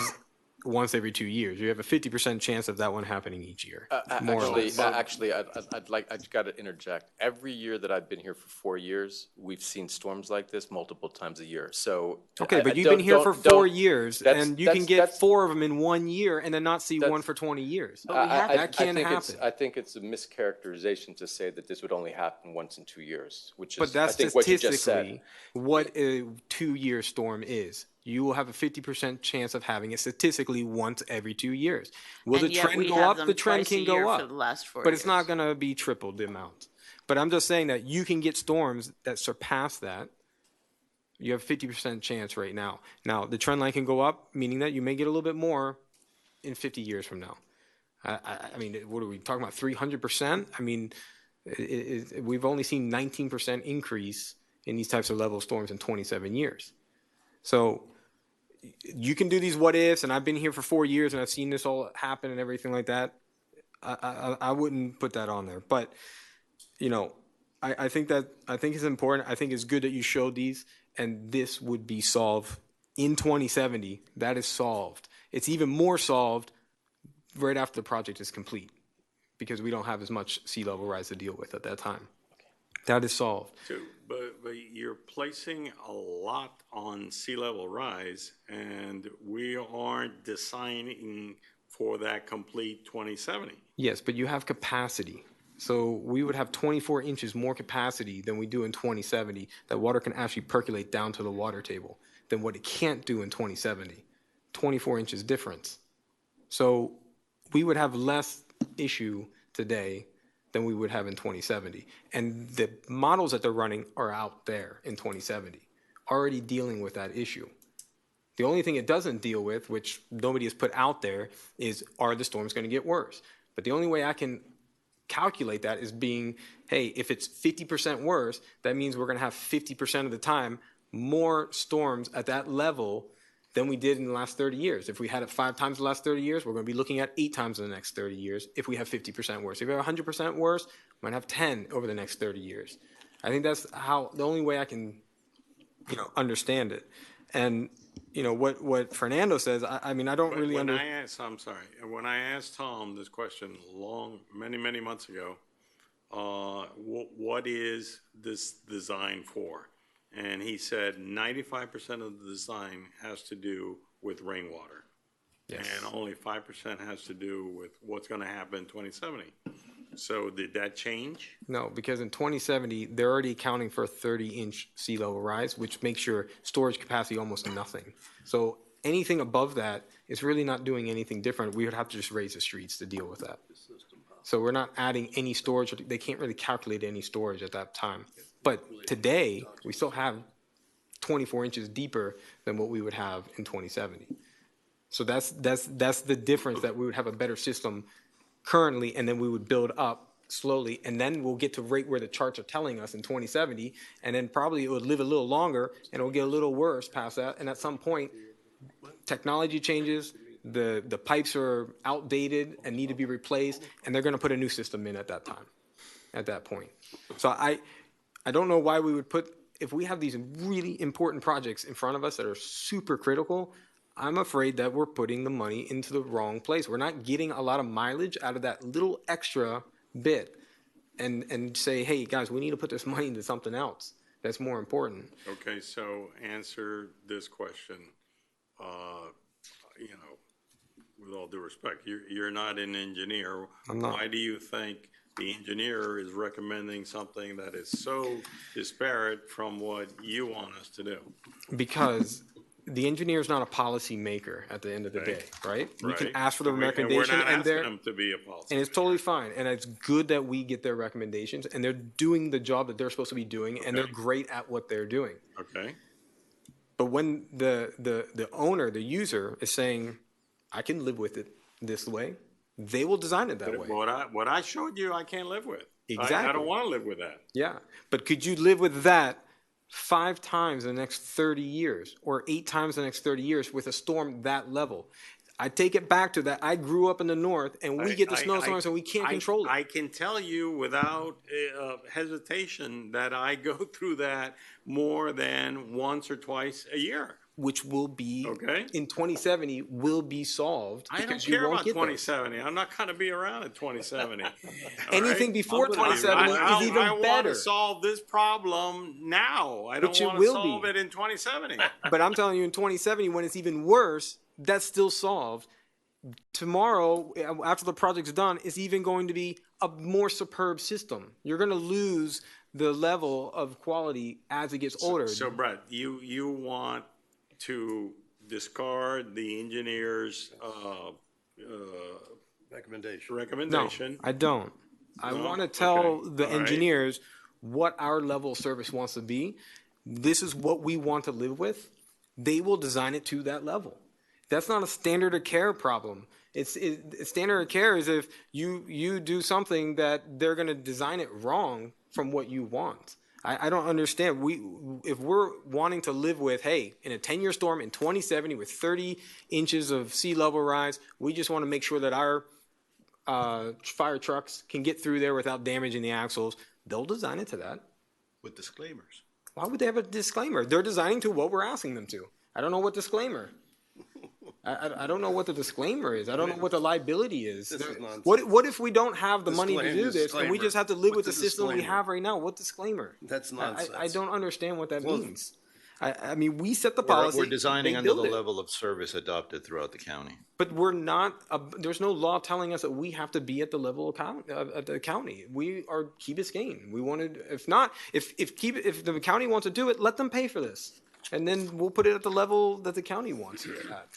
once every 2 years. You have a 50% chance of that one happening each year. Actually, I've got to interject. Every year that I've been here for 4 years, we've seen storms like this multiple times a year. So okay, but you've been here for 4 years, and you can get 4 of them in 1 year, and then not see one for 20 years. That can't happen. I think it's a mischaracterization to say that this would only happen once in 2 years, which is But that's I think what you just said. statistically what a 2-year storm is. You will have a 50% chance of having it statistically once every 2 years. Will the And yet trend we go have up? them The trend twice a can go year up. for the last 4 But it's years. not going to be triple the amount. But I'm just saying that you can get storms that surpass that. You have 50% chance right now. Now, the trend line can go up, meaning that you may get a little bit more in 50 years from now. I mean, what are we talking about, 300%? I mean, we've only seen 19% increase in these types of level storms in 27 years. So you can do these what ifs, and I've been here for 4 years and I've seen this all happen and everything like that. I wouldn't put that on there. But, you know, I think it's important. I think it's good that you showed these, and this would be solved in 2070. That is solved. It's even more solved right after the project is complete, because we don't have as much sea level rise to deal with at that time. That is solved. But you're placing a lot on sea level rise, and we aren't designing for that complete 2070. Yes, but you have capacity. So we would have 24 inches more capacity than we do in 2070. That water can actually percolate down to the water table than what it can't do in 2070. 24 inches difference. So we would have less issue today than we would have in 2070. And the models that they're running are out there in 2070, already dealing with that issue. The only thing it doesn't deal with, which nobody has put out there, is are the storms going to get worse? But the only way I can calculate that is being, hey, if it's 50% worse, that means we're going to have 50% of the time more storms at that level than we did in the last 30 years. If we had it 5 times the last 30 years, we're going to be looking at 8 times in the next 30 years if we have 50% worse. If we have 100% worse, we might have 10 over the next 30 years. I think that's the only way I can, understand it. And, what Fernando says, I mean, I don't really understand. I'm sorry. When I asked Tom this question many months ago, what is this design for? And he said 95% of the design has to do with rainwater. Yes. And only 5% has to do with what's going to happen in 2070. So did that change? No, because in 2070, they're already accounting for a 30-inch sea level rise, which makes your storage capacity almost nothing. So anything above that is really not doing anything different. We would have to just raise the streets to deal with that. So we're not adding any storage. They can't really calculate any storage at that time. But today, we still have 24 inches deeper than what we would have in 2070. So that's the difference, that we would have a better system currently, and then we would build up slowly, and then we'll get to right where the charts are telling us in 2070, and then probably it would live a little longer, and it will get a little worse past that. And at some point, technology changes, the pipes are outdated and need to be replaced, and they're going to put a new system in at that time, at that point. So I don't know why we would if we have these really important projects in front of us that are super critical, I'm afraid that we're putting the money into the wrong place. We're not getting a lot of mileage out of that little extra bit, and say, hey, guys, we need to put this money into something else that's more important. Okay, so answer this question. With all due respect, you're not an engineer. I'm not. Why do you think the engineer is recommending something that is so disparate from what you want us to do? Because the engineer is not a policy maker at the end of the day, right? You can ask for the recommendation, and we're not asking them to be a policy. And it's totally fine. And it's good that we get their recommendations, and they're doing the job that they're supposed to be doing, and they're great at what they're doing. Okay. But when the owner, the user, is saying, I can live with it this way, they will design it that way. What I showed you, I can't live with. Exactly. I don't want to live with that. Yeah, but could you live with that 5 times in the next 30 years or 8 times in the next 30 years with a storm that level? I take it back to that. I grew up in the north, and we get the snowstorms, and we can't control it. I can tell you without hesitation that I go through that more than once or twice a year. Which will be, in 2070, will be solved. I don't because you care won't about get those. 2070. I'm not going to be around in 2070. Anything before 2070 is even I want better. to solve this problem now. I don't Which it want to will solve be. it in 2070. But I'm telling you, in 2070, when it's even worse, that's still solved. Tomorrow, after the project's done, is even going to be a more superb system. You're going to lose the level of quality as it gets older. So, Brett, you want to discard the engineer's recommendation? No, I don't. I No? want to tell Okay. the All right. engineers what our level of service wants to be. This is what we want to live with. They will design it to that level. That's not a standard of care problem. Standard of care is if you do something that they're going to design it wrong from what you want. I don't understand. If we're wanting to live with, hey, in a 10-year storm in 2070 with 30 inches of sea level rise, we just want to make sure that our fire trucks can get through there without damaging the axles. They'll design it to that. With disclaimers. Why would they have a disclaimer? They're designing to what we're asking them to. I don't know what disclaimer. I don't know what the disclaimer is. I don't know what the liability is. This is nonsense. What if we don't have the money to do this and we Disclaimer. just have to live with What's the the system we disclaimer? have right now? What disclaimer? That's nonsense. I don't understand what that Well, means. I mean, we set the policy. We're designing they under the build it. level of service adopted throughout the county. But we're not. There's no law telling us that we have to be at the level of the county. We are Key Biscayne. We wanted. If not, if the county wants to do it, let them pay for this, and then we'll put it at the level that the county wants it at.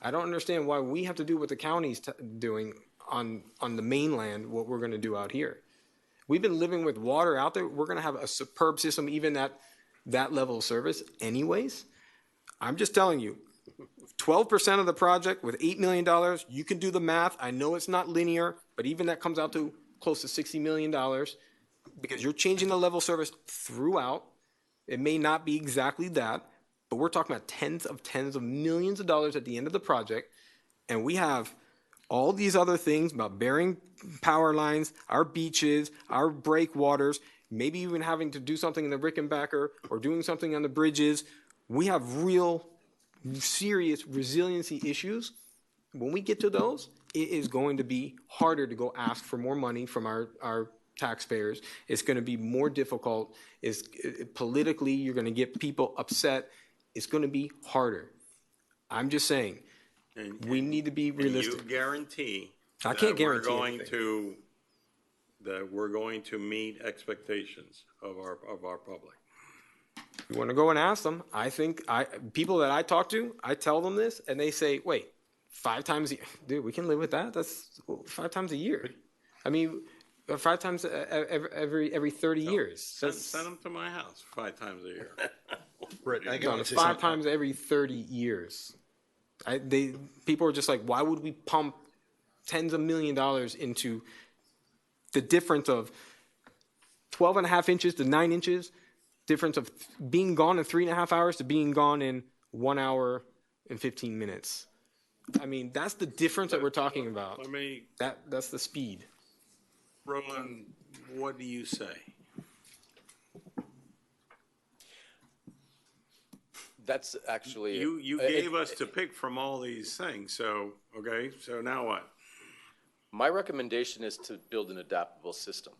I don't understand why we have to do what the county's doing on the mainland. What we're going to do out here. We've been living with water out there. We're going to have a superb system, even at that level of service, anyways. I'm just telling you. 12% of the project with $8 million, you can do the math. I know it's not linear, but even that comes out to close to $60 million because you're changing the level of service throughout. It may not be exactly that, but we're talking about tens of millions of dollars at the end of the project. And we have all these other things about burying power lines, our beaches, our breakwaters, maybe even having to do something in the Rickenbacker or doing something on the bridges. We have real serious resiliency issues. When we get to those, it is going to be harder to go ask for more money from our taxpayers. It's going to be more difficult. Politically, you're going to get people upset. It's going to be harder. I'm just saying, we need to be realistic. You guarantee I can't that guarantee we're going to meet expectations of our public. You want to go and ask them. I think people that I talk to, I tell them this, and they say, "Wait, 5 times a year, dude, we can live with that. That's 5 times a year. I mean, 5 times every 30 years. Send them to my house 5 times a year." Brett, I No, it's 5 times every 30 years. People are just like, why would we pump tens of millions of dollars into the difference of 12.5 inches to 9 inches? Difference of being gone in 3.5 hours to being gone in 1 hour and 15 minutes. I mean, that's the difference that we're talking about. That's the speed. Roland, what do you say? That's actually. You gave us to pick from all these things, so, okay, so now what? My recommendation is to build an adaptable system.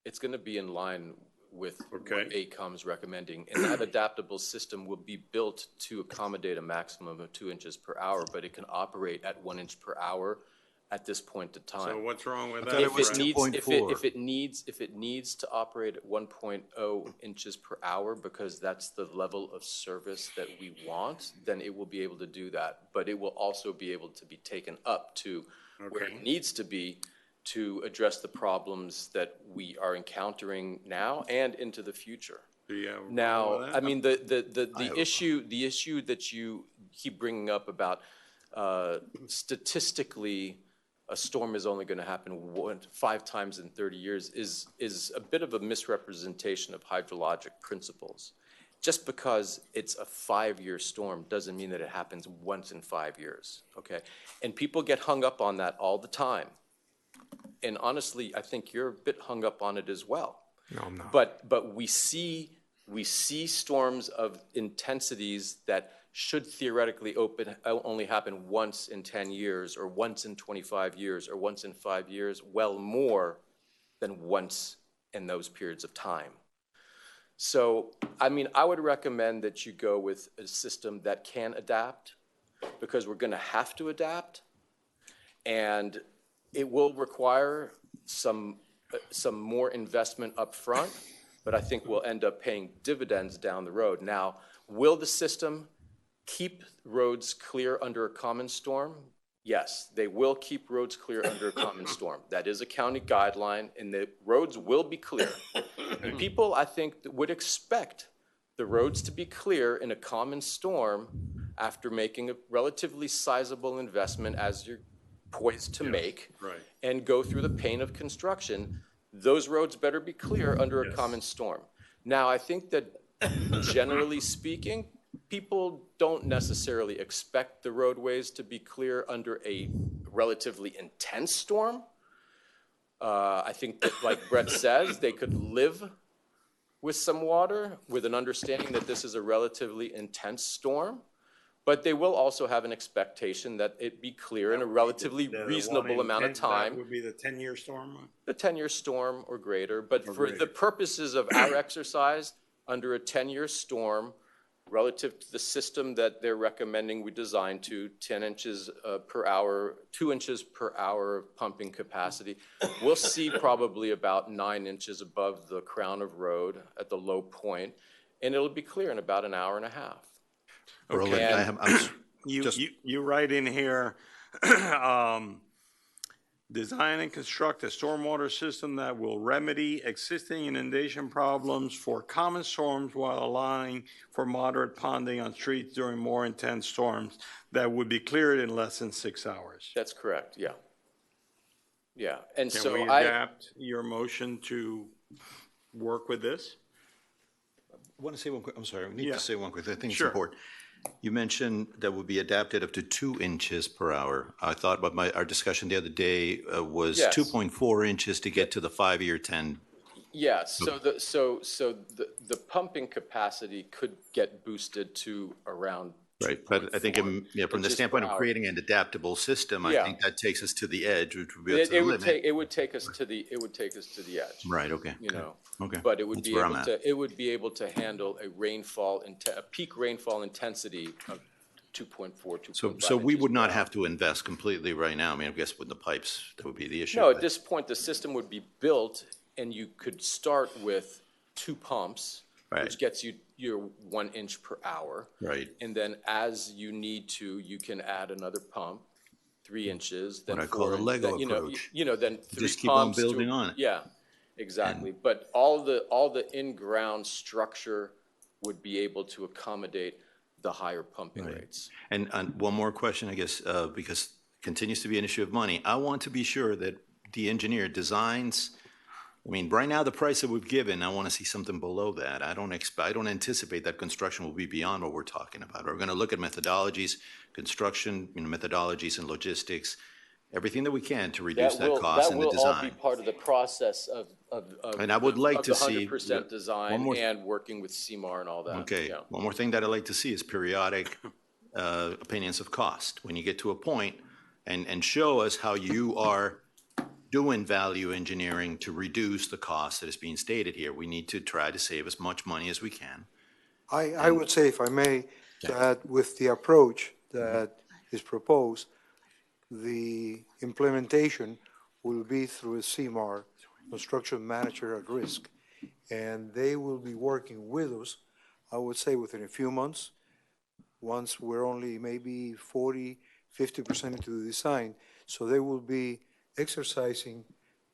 It's going to be in line with what AECOM's recommending, and that adaptable system will be built to accommodate a maximum of 2 inches per hour, but it can operate at 1 inch per hour at this point in time. So what's wrong with that? If it needs to operate at 1.0 inches per hour because that's the level of service that we want, then it will be able to do that. But it will also be able to be taken up to where it needs to be to address the problems that we are encountering now and into the future. Now, I mean, the issue that you keep bringing up about statistically a storm is only going to happen 5 times in 30 years is a bit of a misrepresentation of hydrologic principles. Just because it's a 5-year storm doesn't mean that it happens once in 5 years, okay? And people get hung up on that all the time. And honestly, I think you're a bit hung up on it as well. No, I'm not. But we see storms of intensities that should theoretically only happen once in 10 years or once in 25 years or once in 5 years, well more than once in those periods of time. So, I mean, I would recommend that you go with a system that can adapt, because we're going to have to adapt, and it will require some more investment up front, but I think we'll end up paying dividends down the road. Now, will the system keep roads clear under a common storm? Yes, they will keep roads clear under a common storm. That is a county guideline, and the roads will be clear. And people, I think, would expect the roads to be clear in a common storm after making a relatively sizable investment, as you're poised to make, and go through the pain of construction. Those roads better be clear under a common storm. Now, I think that generally speaking, people don't necessarily expect the roadways to be clear under a relatively intense storm. I think that, like Brett says, they could live with some water with an understanding that this is a relatively intense storm, but they will also have an expectation that it be clear in a relatively reasonable amount of time. That would be the 10-year storm? The 10-year storm or greater, but for the purposes of our exercise, under a 10-year storm, relative to the system that they're recommending we design to, 10 inches per hour, 2 inches per hour of pumping capacity, we'll see probably about 9 inches above the crown of road at the low point, and it'll be clear in about an hour and a half. Okay. You write in here, design and construct a stormwater system that will remedy existing inundation problems for common storms while allowing for moderate ponding on streets during more intense storms that would be cleared in less than 6 hours. That's correct, yeah. Yeah, and Can so we adapt your motion to work with this? I want to say one quick, I'm sorry, I need to say one quick thing. I think it's Sure. important. You mentioned that would be adapted up to 2 inches per hour. I thought our discussion the other day was Yes. 2.4 inches to get to the 5-year 10. Yeah, so the pumping capacity could get boosted to around. Right, but I think from the inches standpoint per of hour. creating an adaptable system, I Yeah. think that takes us to the edge, which would be up to the It would limit. take, it would take us to the edge. Right, okay. You know, Okay. but it would That's be where I'm able at. to, it would be able to handle a peak rainfall intensity of 2.4, 2.5 So we inches would per not hour. have to invest completely right now. I mean, I guess with the pipes, that would be the issue. No, at but- this point, the system would be built, and you could start with 2 pumps, Right. which gets you your 1 inch per hour. Right. And then as you need to, you can add another pump, 3 inches, then What I call 4, the Lego then, approach. then 3 Just keep on pumps to- building on it. Yeah, exactly. But all the in-ground structure would be able to accommodate the higher pumping rates. And one more question, I guess, because it continues to be an issue of money. I want to be sure that the engineer designs, I mean, right now, the price that we've given, I want to see something below that. I don't anticipate that construction will be beyond what we're talking about. We're going to look at methodologies, construction, methodologies and logistics, everything that we can to reduce that cost and the That will all be design. part of the process of And I would like of to the see 100% one design more- and working with CMAR and all that. Okay, Yeah. one more thing that I'd like to see is periodic opinions of cost. When you get to a point, and show us how you are doing value engineering to reduce the cost that is being stated here. We need to try to save as much money as we can. I would say, if I may, that with the approach that is proposed, the implementation will be through a CMAR, Construction Manager at Risk, and they will be working with us, I would say, within a few months. Once we're only maybe 40, 50% into the design, so they will be exercising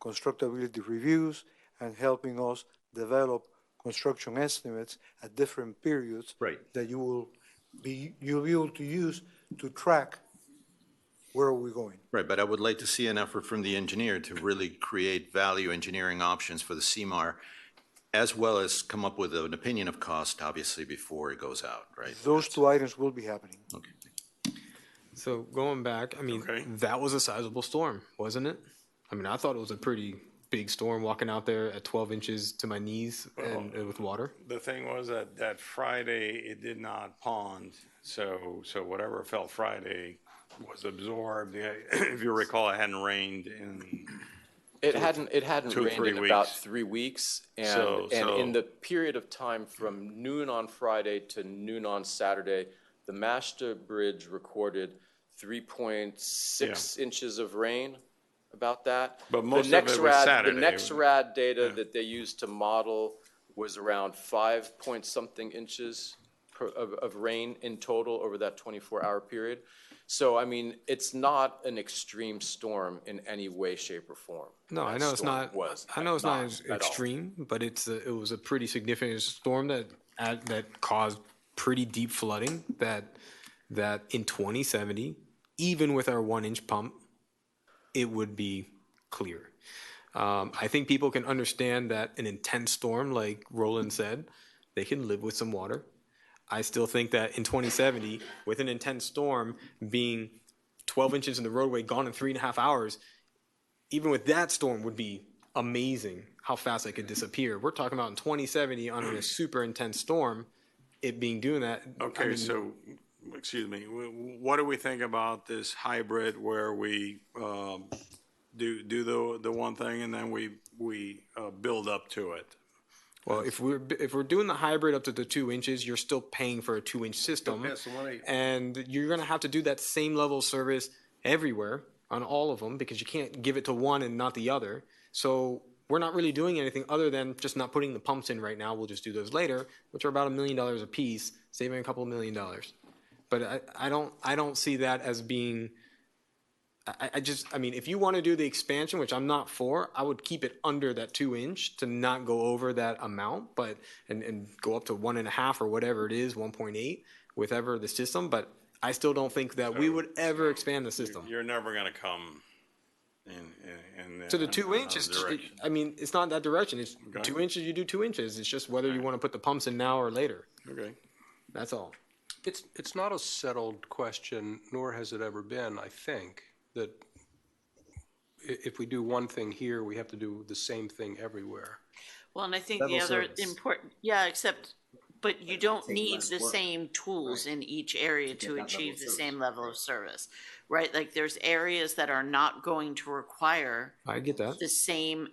constructability reviews and helping us develop construction estimates at different periods. Right. Uh, That you'll be able to use to track where are we going? Right, but I would like to see an effort from the engineer to really create value engineering options for the CMAR, as well as come up with an opinion of cost, obviously, before it goes out, right? Those two items will be happening. Okay. So going back, I mean, that was a sizable storm, wasn't it? I mean, I thought it was a pretty big storm walking out there at 12 inches to my knees and with water. The thing was that Friday, it did not pond, so whatever fell Friday was absorbed. Yeah, if you recall, it hadn't rained in It hadn't 2 or rained 3 in weeks. about 3 weeks, and So- in the period of time from noon on Friday to noon on Saturday, the Mashta Bridge recorded 3.6 inches of rain, about that. But most of it was Saturday. The NexRad data that they used to model was around 5 point something inches of rain in total over that 24-hour period. So, I mean, it's not an extreme storm in any way, shape, or form. No, I That know it's storm not. was I know it's not as at all. extreme, but it was a pretty significant storm that caused pretty deep flooding. That in 2070, even with our 1-inch pump, it would be clear. I think people can understand that an intense storm, like Roland said, they can live with some water. I still think that in 2070, with an intense storm being 12 inches in the roadway, gone in 3.5 hours, even with that storm would be amazing how fast it could disappear. We're talking about in 2070 on a super intense storm, it being doing that. Okay, I mean, so, excuse me, what do we think about this hybrid where we do the one thing and then we build up to it? Well, if we're doing the hybrid up to the 2 inches, you're still paying for a 2-inch system, Pass the 1/8. and you're going to have to do that same level of service everywhere on all of them because you can't give it to one and not the other. So we're not really doing anything other than just not putting the pumps in right now. We'll just do those later, which are about $1 million a piece, saving a couple $1 million. But I don't see that as being. I mean, if you want to do the expansion, which I'm not for, I would keep it under that 2-inch to not go over that amount, but and go up to 1.5 or whatever it is, 1.8, with ever the system. But I still don't think that we would ever expand the system. You're never going to come in To the 2 inches, direction. I mean, it's not that direction. It's 2 inches, you do 2 inches. It's just whether you want to put the pumps in now or later. Okay. That's all. It's not a settled question, nor has it ever been, I think, that if we do one thing here, we have to do the same thing everywhere. Well, and I think Level the other service. important, but you don't need the same tools in each area to achieve the same level of service, right? Like there's areas that are not going to require I get that. the same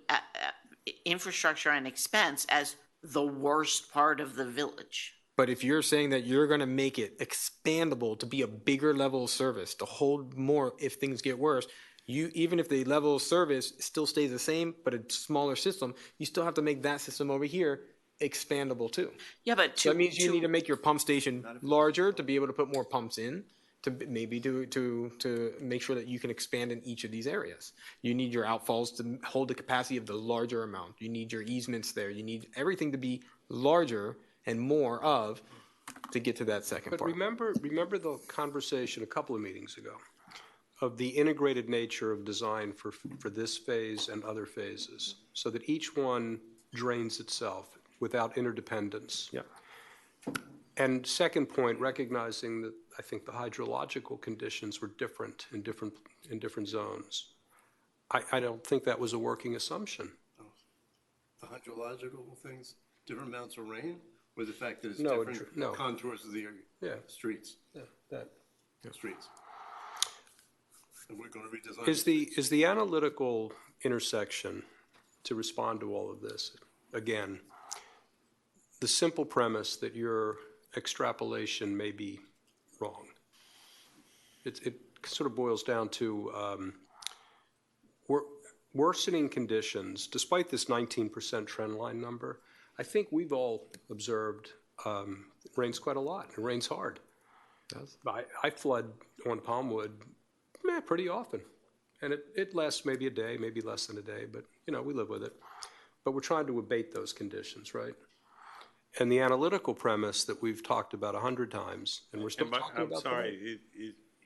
infrastructure and expense as the worst part of the village. But if you're saying that you're going to make it expandable to be a bigger level of service, to hold more if things get worse, even if the level of service still stays the same, but a smaller system, you still have to make that system over here expandable too. Yeah, but So that means you need to make your pump station larger to be able to put more pumps in, to maybe to make sure that you can expand in each of these areas. You need your outfalls to hold the capacity of the larger amount. You need your easements there. You need everything to be larger and more of to get to that second But part. remember the conversation a couple of meetings ago of the integrated nature of design for this phase and other phases, so that each one drains itself without interdependence. Yeah. And second point, recognizing that I think the hydrological conditions were different in different zones. I don't think that was a working assumption. The hydrological things, different amounts of rain, or the fact that it's No, different no. contours of the streets? Yeah, that. Streets. And we're going to redesign. Is the analytical intersection, to respond to all of this, again, the simple premise that your extrapolation may be wrong? It sort of boils down to worsening conditions, despite this 19% trend line number. I think we've all observed it rains quite a lot. It rains hard. I flood on Palmwood pretty often. And it lasts maybe a day, maybe less than a day, but, we live with it. But we're trying to abate those conditions, right? And the analytical premise that we've talked about 100 times, and we're still talking I'm about sorry,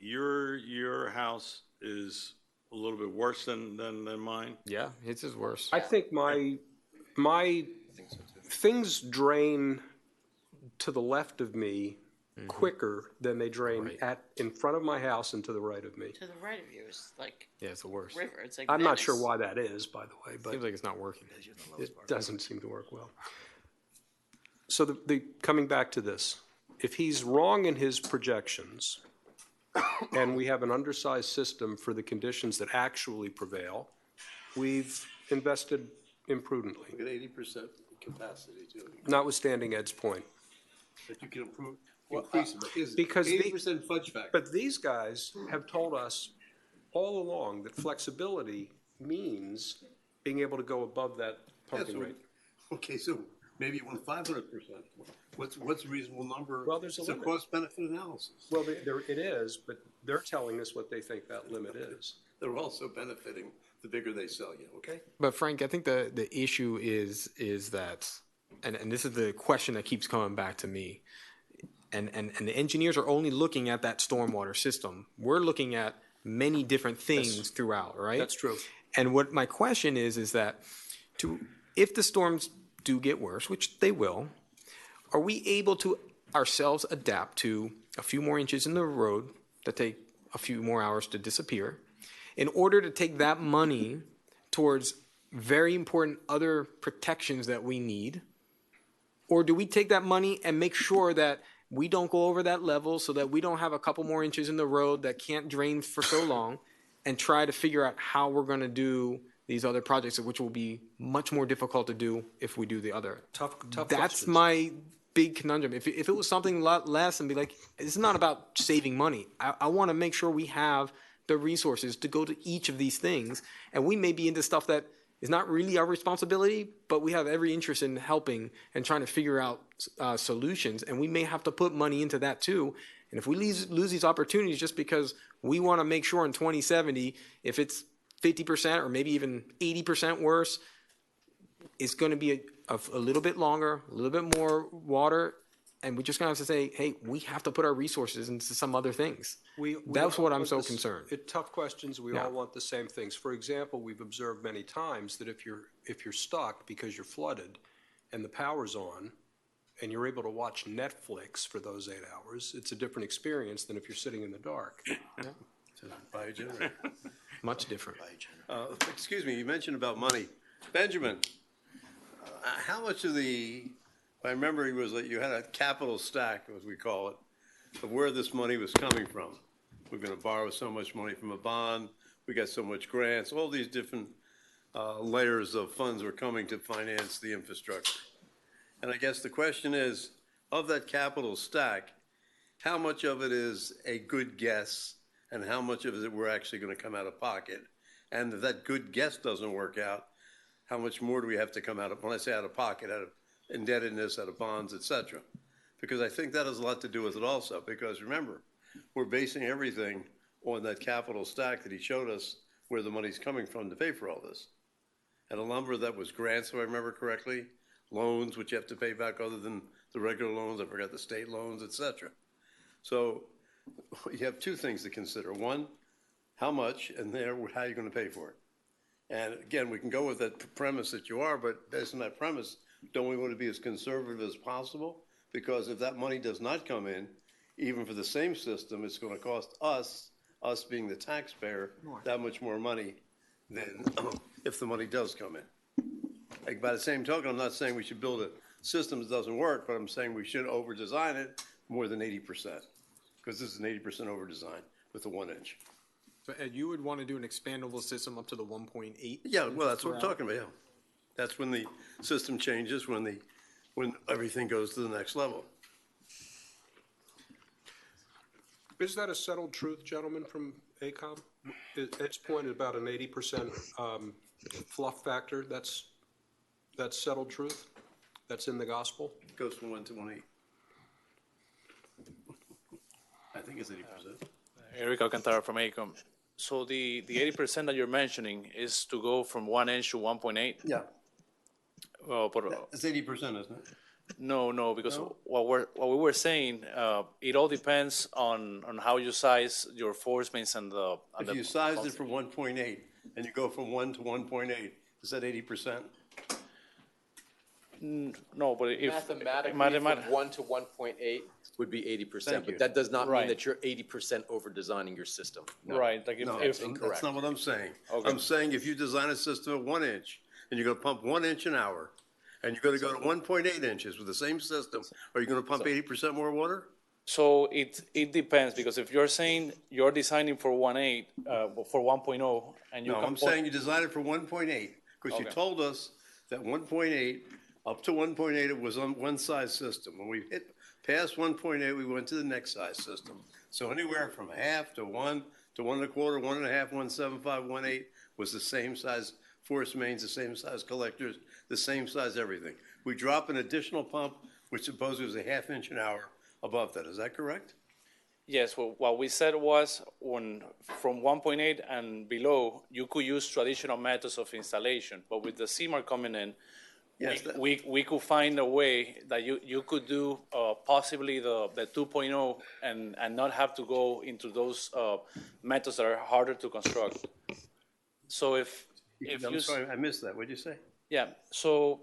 your house is a little bit worse than mine? Yeah, his is worse. I think my things drain to the left of me quicker than they drain in front of my house and to the right of me. To the right of you is like Yeah, it's the worst. river. It's like I'm not sure Venice. why that is, by the way, but Seems like it's not working. it doesn't seem to work well. So coming back to this, if he's wrong in his projections, and we have an undersized system for the conditions that actually prevail, we've invested imprudently, Look at 80% capacity too. notwithstanding Ed's point. That you can improve, increase it. Is Because 80% fudge factor. But these guys have told us all along that flexibility means being able to go above that pumping rate. Okay, so maybe you want 500%. What's a reasonable number? Well, there's a It's a limit. cost-benefit analysis. Well, it is, but they're telling us what they think that limit is. They're also benefiting the bigger they sell you, okay? But Frank, I think the issue is that, and this is the question that keeps coming back to me, and the engineers are only looking at that stormwater system. We're looking at many different things throughout, right? That's true. And what my question is that if the storms do get worse, which they will, are we able to ourselves adapt to a few more inches in the road that take a few more hours to disappear in order to take that money towards very important other protections that we need? Or do we take that money and make sure that we don't go over that level so that we don't have a couple more inches in the road that can't drain for so long, and try to figure out how we're going to do these other projects, which will be much more difficult to do if we do the other? Tough That's questions. my big conundrum. If it was something a lot less and be like, it's not about saving money. I want to make sure we have the resources to go to each of these things. And we may be into stuff that is not really our responsibility, but we have every interest in helping and trying to figure out solutions. And we may have to put money into that too. And if we lose these opportunities just because we want to make sure in 2070, if it's 50% or maybe even 80% worse, it's going to be a little bit longer, a little bit more water, and we're just going to have to say, hey, we have to put our resources into some other things. That's all what I'm want so this- concerned. Tough questions, we Yeah. all want the same things. For example, we've observed many times that if you're stuck because you're flooded and the power's on, and you're able to watch Netflix for those 8 hours, it's a different experience than if you're sitting in the dark. Buy a generator. Much different. Excuse me, you mentioned about money. Benjamin, how much of my memory was that you had a capital stack, as we call it, of where this money was coming from. We're going to borrow so much money from a bond, we got so much grants, all these different layers of funds were coming to finance the infrastructure. And I guess the question is, of that capital stack, how much of it is a good guess and how much of it we're actually going to come out of pocket? And if that good guess doesn't work out, how much more do we have to come out of, when I say out of pocket, out of indebtedness, out of bonds, et cetera? Because I think that has a lot to do with it also, because remember, we're basing everything on that capital stack that he showed us where the money's coming from to pay for all this. And a number of that was grants, if I remember correctly, loans, which you have to pay back other than the regular loans, I forgot the state loans, et cetera. So you have two things to consider. One, how much, and how you're going to pay for it. And again, we can go with that premise that you are, but based on that premise, don't we want to be as conservative as possible? Because if that money does not come in, even for the same system, it's going to cost us being the taxpayer, that much more money than if the money does come in. Like, by the same token, I'm not saying we should build a system that doesn't work, but I'm saying we should over-design it more than 80%, because this is an 80% over-design with the 1 inch. So Ed, you would want to do an expandable system up to the 1.8? Yeah, well, that's what I'm talking about, yeah. That's when the system changes, when everything goes to the next level. Is that a settled truth, gentlemen, from ACOM? Ed's point about an 80% fluff factor, that's settled truth? That's in the gospel? It goes from 1 to 1.8. I think it's 80%. Eric Alcantara from ACOM. So the 80% that you're mentioning is to go from 1 inch to 1.8? Yeah. Well, It's 80%, isn't it? No, because what we were saying, it all depends on how you size your force mains and the. And If you sized it for 1.8 and you go from 1 to 1.8, is that 80%? No, but if. Mathematically, from 1 to 1.8 would be 80%, Thank you. but that does not mean Right. that you're 80% over designing your system. No. Right, like No, if, that's not what I'm saying. Okay. I'm saying if you design a system at 1 inch and you're going to pump 1 inch an hour, and you're going to go to 1.8 inches with the same system, are you going to pump 80% more water? so it depends, because if you're saying you're designing for 1.8, for 1.0, and you No, can I'm put- saying you designed it for 1.8, because you Okay. told us that 1.8, up to 1.8, it was on one size system. When we hit past 1.8, we went to the next size system. So anywhere from half to 1 to 1 1/4, 1 1/2, 1.75, 1.8 was the same size force mains, the same size collectors, the same size everything. We drop an additional pump, which supposedly was a ½ inch an hour above that. Is that correct? Yes, well, what we said was from 1.8 and below, you could use traditional methods of installation, but with the CMAR coming in, Yes, we could find a way that you could do possibly the 2.0 and not have to go into those methods that are harder to construct. So if I'm you sorry, I missed that. What'd you say? yeah, so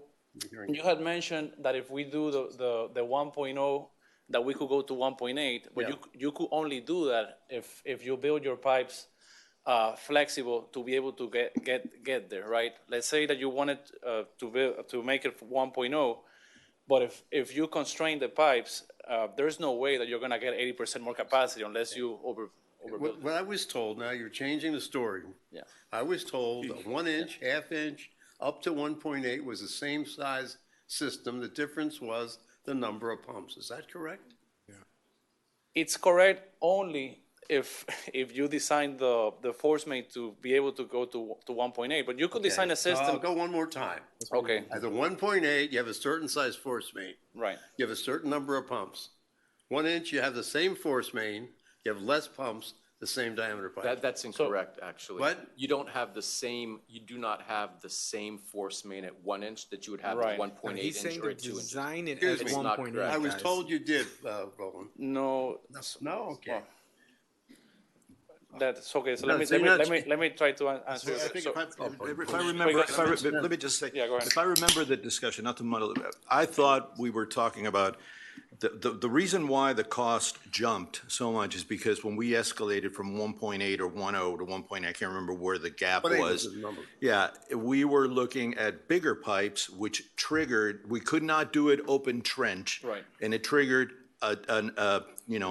Hearing you had mentioned that if we do the 1.0, that we could go to 1.8, but Yeah. you could only do that if you build your pipes flexible to be able to get there, right? Let's say that you wanted to make it 1.0, but if you constrain the pipes, there's no way that you're gonna get 80% more capacity unless you overbuild. What I was told, now you're changing the story. Yeah. I was told a 1 inch, ½ inch, up to 1.8 was the same size system. The difference was the number of pumps. Is that correct? It's correct only if you design the force main to be able to go to 1.8, but you could design a So I'll system. go one more time. Okay, At the 1.8, you have a certain size force main. right. You have a certain number of pumps. 1 inch, you have the same force main, you have less pumps, the same diameter pipe. That's incorrect, actually. What? You don't have the same, you do not have the same force main at 1 inch that you would have Right. at 1.8 He's inch saying or to at 2 inches. design it Excuse as me. It's not 1.8. correct. I was guys. told you did, Roland. No, No, okay. that's okay. So No, let me so you're not- let me try to answer. I think So- if I remember, let me just say, Yeah, go ahead. if I remember the discussion, not to muddle it up, I thought we were talking about, the reason why the cost jumped so much is because when we escalated from 1.8 or 1.0 to 1.8, I can't remember where the gap 1.8 was. was the number. Yeah, we were looking at bigger pipes, which triggered, we could not do it open trench. Right. And it triggered a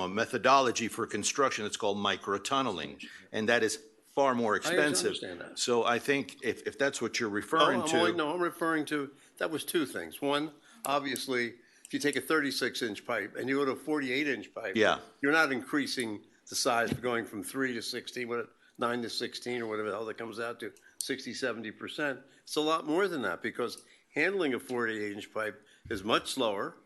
methodology for construction that's called microtunneling. And that is far more expensive. understand that. So I think if that's what you're No, referring to. No, I'm referring to, that was two things. One, obviously, if you take a 36-inch pipe and you go to a 48-inch pipe. Yeah. You're not increasing the size, going from 3 to 16, 9 to 16, or whatever the hell that comes out to, 60, 70%. It's a lot more than that, because handling a 48-inch pipe is much slower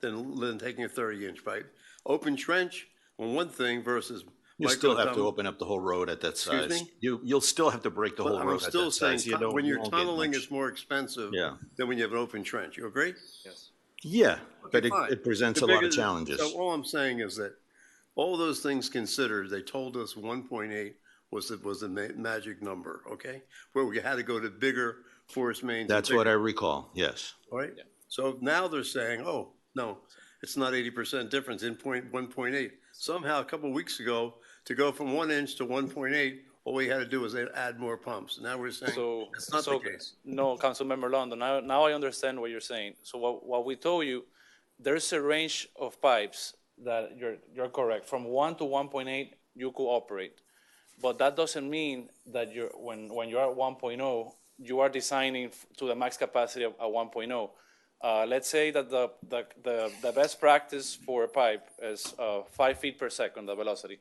than taking a 30-inch pipe. Open trench on one thing versus. You still have to microtunnel- open up the whole road at that Excuse size. me? You'll still have to break the But whole I'm road at still that saying, size. You don't- when you you're won't get tunneling, much. it's more expensive Yeah. than when you have an open trench. You agree? Yes. Yeah, but Fine. it presents The a lot bigger of the- challenges. So all I'm saying is that all those things considered, they told us 1.8 was the magic number, okay? Where we had to go to bigger force mains. and That's what I bigger- recall, yes. All right? So now they're saying, oh, no, it's not 80% difference in 1.8. Somehow, a couple of weeks ago, to go from 1 inch to 1.8, all we had to do was add more pumps. Now we're saying, So, that's not the case. No, Councilmember London, now I understand what you're saying. So what we told you, there's a range of pipes that you're correct. From 1 to 1.8, you could operate. But that doesn't mean that when you're at 1.0, you are designing to the max capacity of 1.0. Let's say that the best practice for a pipe is 5 feet per second, the velocity.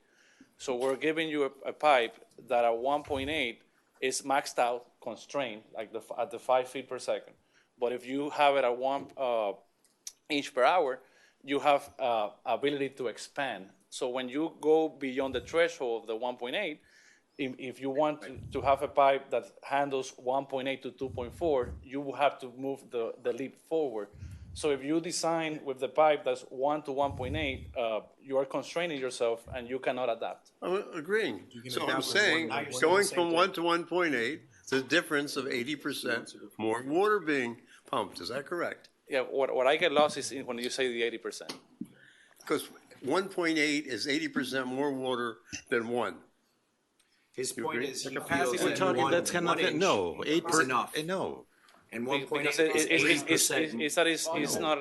So we're giving you a pipe that at 1.8 is maxed out, constrained, like at the 5 feet per second. But if you have it at 1 inch per hour, you have ability to expand. So when you go beyond the threshold of the 1.8, if you want to have a pipe that handles 1.8 to 2.4, you will have to move the leap forward. So if you design with the pipe that's 1 to 1.8, you are constraining yourself and you cannot adapt. I'm agreeing. So I'm adapt with saying, one- now going from 1 to 1.8, it's a difference of 80% more water being pumped. Is that correct? Yeah, what I get lost is when you say the 80%. Because 1.8 is 80% more water than 1. His point agree? is he We're feels that one inch no, is enough. No. And 1.8 Because is 80%. it's not,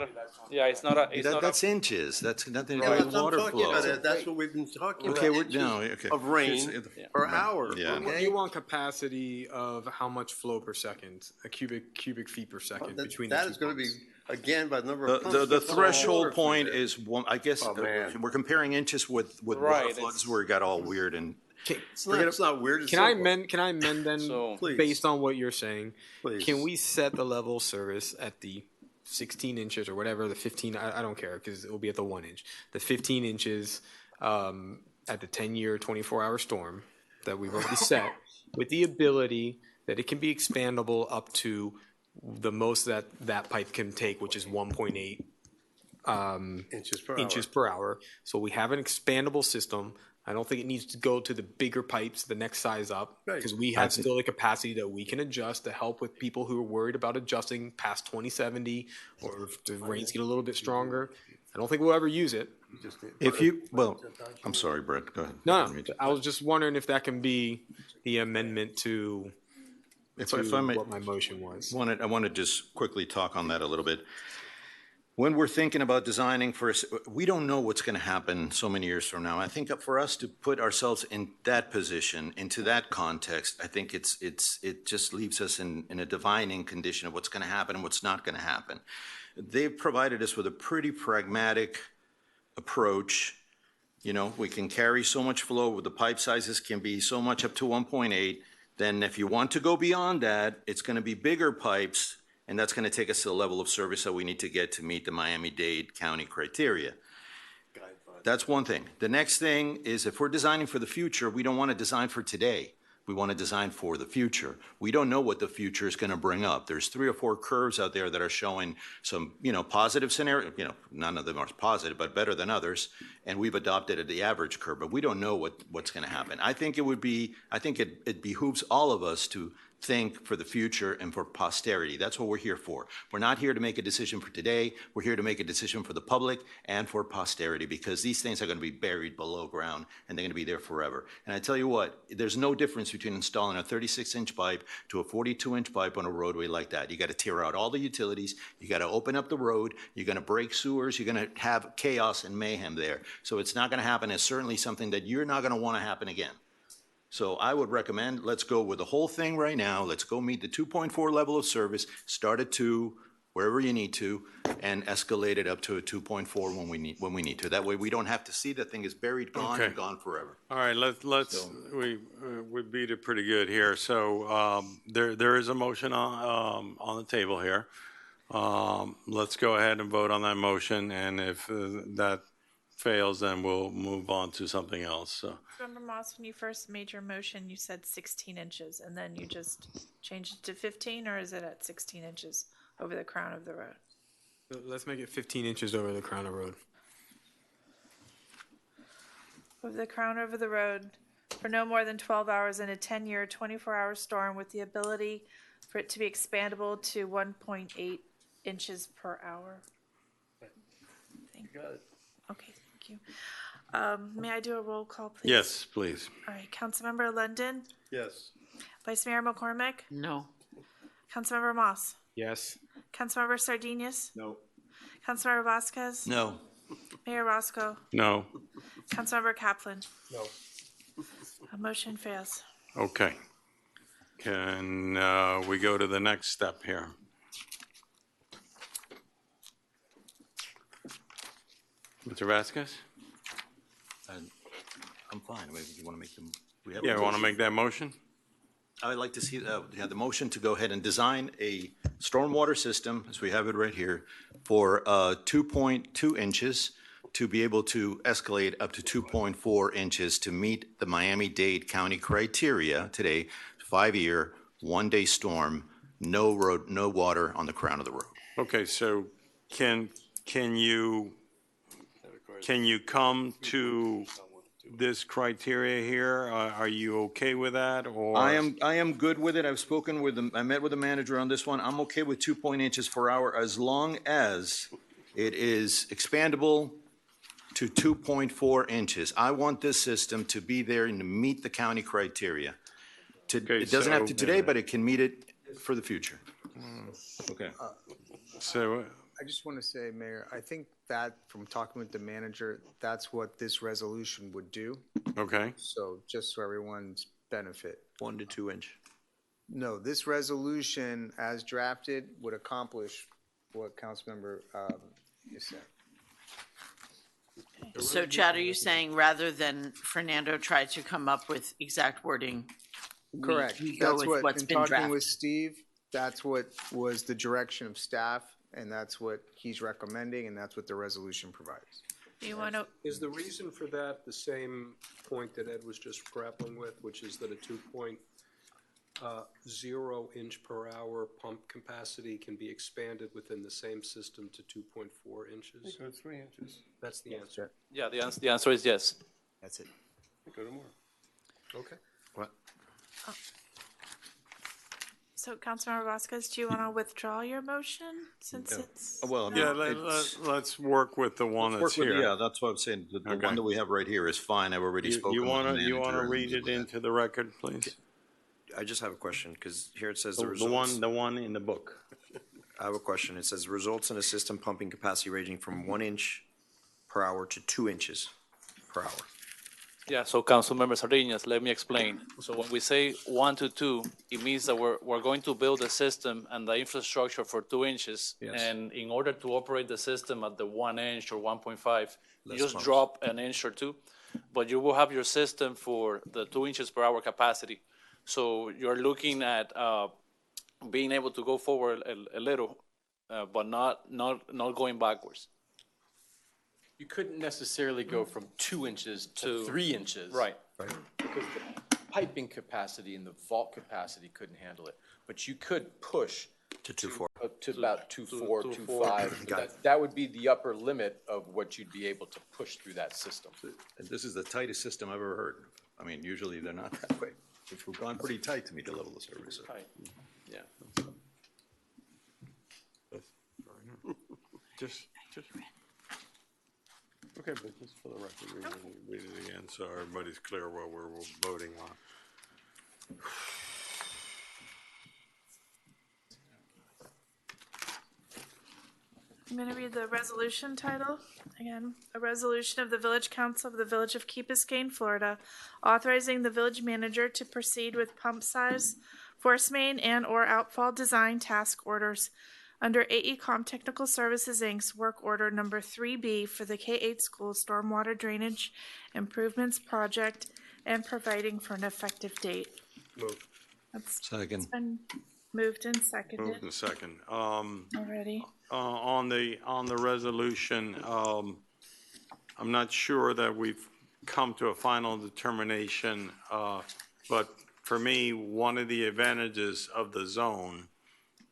yeah, it's not a, it's not a. That's inches. That's nothing to do No, with that's what I'm water talking about. flow. That's what we've been talking about. Okay, Inches of rain per hour. Yeah. You want capacity of how much flow per second, a cubic feet per second between the two That is going to be, pumps. again, by the number of pumps. The that's all threshold water from point there. is one, I guess, Oh, man. we're comparing inches with Right, water floods where it got all weird and. It's not weird. It's Can I simple. amend then, So- Please. based on what you're saying? Please. Can we set the level of service at the 16 inches or whatever, the 15, I don't care, because it will be at the 1 inch. The 15 inches at the 10-year, 24-hour storm that we've already set, with the ability that it can be expandable up to the most that that pipe can take, which is 1.8 inches per hour. So we have an expandable system. I don't think it needs to go to the bigger pipes, the next size up, Right. because we have still a capacity that we can adjust to help with people who are worried about adjusting past 2070, or if the rains get a little bit stronger. I don't think we'll ever use it. If you, well, I'm sorry, Brett, go ahead. No, I was just wondering if that can be the amendment to, If I may, what my motion was. I want to just quickly talk on that a little bit. When we're thinking about designing for, we don't know what's going to happen so many years from now. I think for us to put ourselves in that position, into that context, I think it just leaves us in a divining condition of what's going to happen and what's not going to happen. They've provided us with a pretty pragmatic approach. You know, we can carry so much flow, the pipe sizes can be so much up to 1.8. Then if you want to go beyond that, it's going to be bigger pipes, and that's going to take us to the level of service that we need to get to meet the Miami-Dade County criteria. That's one thing. The next thing is if we're designing for the future, we don't want to design for today. We want to design for the future. We don't know what the future is going to bring up. There's 3 or 4 curves out there that are showing some, positive scenario. None of them are positive, but better than others. And we've adopted the average curve, but we don't know what's going to happen. I think it behooves all of us to think for the future and for posterity. That's what we're here for. We're not here to make a decision for today. We're here to make a decision for the public and for posterity, because these things are going to be buried below ground and they're going to be there forever. And I tell you what, there's no difference between installing a 36-inch pipe to a 42-inch pipe on a roadway like that. You got to tear out all the utilities. You got to open up the road. You're going to break sewers. You're going to have chaos and mayhem there. So it's not going to happen. It's certainly something that you're not going to want to happen again. So I would recommend, let's go with the whole thing right now. Let's go meet the 2.4 level of service, start at 2, wherever you need to, and escalate it up to a 2.4 when we need to. That way we don't have to see the thing is buried, gone, Okay. and gone forever. All right, we beat it pretty good here. So there is a motion on the table here. Let's go ahead and vote on that motion, and if that fails, then we'll move on to something else. So. Member Moss, when you first made your motion, you said 16 inches, and then you just changed it to 15, or is it at 16 inches over the crown of the road? Let's make it 15 inches over the crown of road. Over the crown over the road for no more than 12 hours in a 10-year, 24-hour storm with the ability for it to be expandable to 1.8 inches per hour. Okay, thank you. May I do a roll call, please? Yes, please. All right, Councilmember London, Yes. Vice Mayor McCormick, No. Councilmember Moss, Yes. Councilmember Sardinius, No. Councilmember Vasquez, No. Mayor Roscoe, No. Councilmember Kaplan. No. A motion fails. Okay. Can we go to the next step here? Mr. Vasquez? I'm fine. You want to make them? Yeah, want to make that motion? I would like to see the motion to go ahead and design a stormwater system, as we have it right here, for 2.2 inches to be able to escalate up to 2.4 inches to meet the Miami-Dade County criteria today, 5-year, 1-day storm, no road, no water on the crown of the road. Okay, so can you come to this criteria here? Are you okay with that, or? I am good with it. I met with the manager on this one. I'm okay with 2 inches per hour as long as it is expandable to 2.4 inches. I want this system to be there and to meet the county criteria. It doesn't have to today, but it can meet it for the future. Okay. So. I just want to say, Mayor, I think that from talking with the manager, that's what this resolution would do. Okay. So just for everyone's benefit. 1 to 2 inch. No, this resolution as drafted would accomplish what Councilmember is saying. So Chad, are you saying rather than Fernando try to come up with exact wording? Correct. We go That's with what, what's in been talking drafted? with Steve, that's what was the direction of staff, and that's what he's recommending, and that's what the resolution provides. Do you want to, Is the reason for that the same point that Ed was just grappling with, which is that a 2.0 inch per hour pump capacity can be expanded within the same system to 2.4 inches? Go 3 inches. That's the answer. Yeah, the answer is yes. That's it. Go to more. Okay. What? so Councilmember Vasquez, do you want to withdraw your motion since it's? Well, I mean, Let's work with the one that's here. Yeah, that's what I'm saying. The Okay. one that we have right here is fine. I've already spoken with the manager. You want to and read it into the record, please? I just have a question, because here it says The the results. the one in the book. I have a question. It says results in a system pumping capacity ranging from 1 inch per hour to 2 inches per hour. Yeah, so Councilmember Sardinias, let me explain. So when we say 1 to 2, it means that we're going to build a system and the infrastructure for 2 inches. Yes. And in order to operate the system at the 1 inch or 1.5, you Less just pumps. drop an inch or two. But you will have your system for the 2 inches per hour capacity. So you're looking at being able to go forward a little, but not going backwards. You couldn't necessarily go from 2 inches to 3 inches. Right. Because the piping capacity and the vault capacity couldn't handle it. But you could push To 2.4. to about 2.4, 2.5. Got it. That would be the upper limit of what you'd be able to push through that system. And this is the tightest system I've ever heard. I mean, usually they're not that way. We've gone pretty tight to meet the level of service. Right. Yeah. Just. Okay, but just for the record, read it again, so everybody's clear what we're voting on. I'm going to read the resolution title again. A resolution of the Village Council of the Village of Key Biscayne, Florida, authorizing the village manager to proceed with pump size, force main, and/or outfall design task orders under AECom Technical Services, Inc.'s work order number 3B for the K-8 school stormwater drainage improvements project and providing for an effective date. Move. That's Second. been moved and seconded Move the second. already. On the resolution, I'm not sure that we've come to a final determination, but for me, one of the advantages of the zone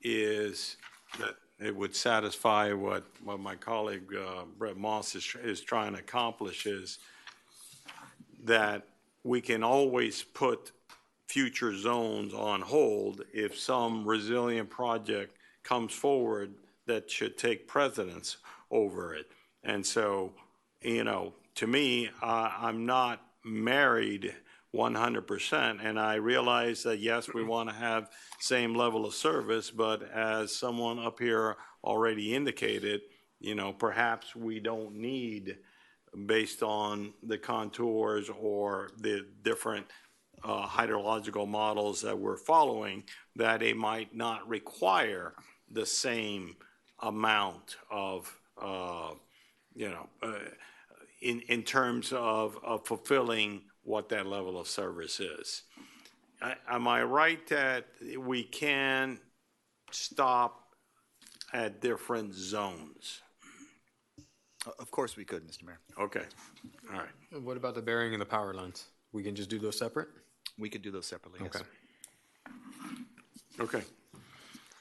is that it would satisfy what my colleague Brett Moss is trying to accomplish, is that we can always put future zones on hold if some resilient project comes forward that should take precedence over it. And so, to me, I'm not married 100%, and I realize that, yes, we want to have same level of service, but as someone up here already indicated, perhaps we don't need, based on the contours or the different hydrological models that we're following, that it might not require the same amount of, in terms of fulfilling what that level of service is. Am I right that we can stop at different zones? Of course we could, Mr. Mayor. Okay, all right. What about the bearing and the power lines? We can just do those separate? We could do those separately, yes. Okay. Okay.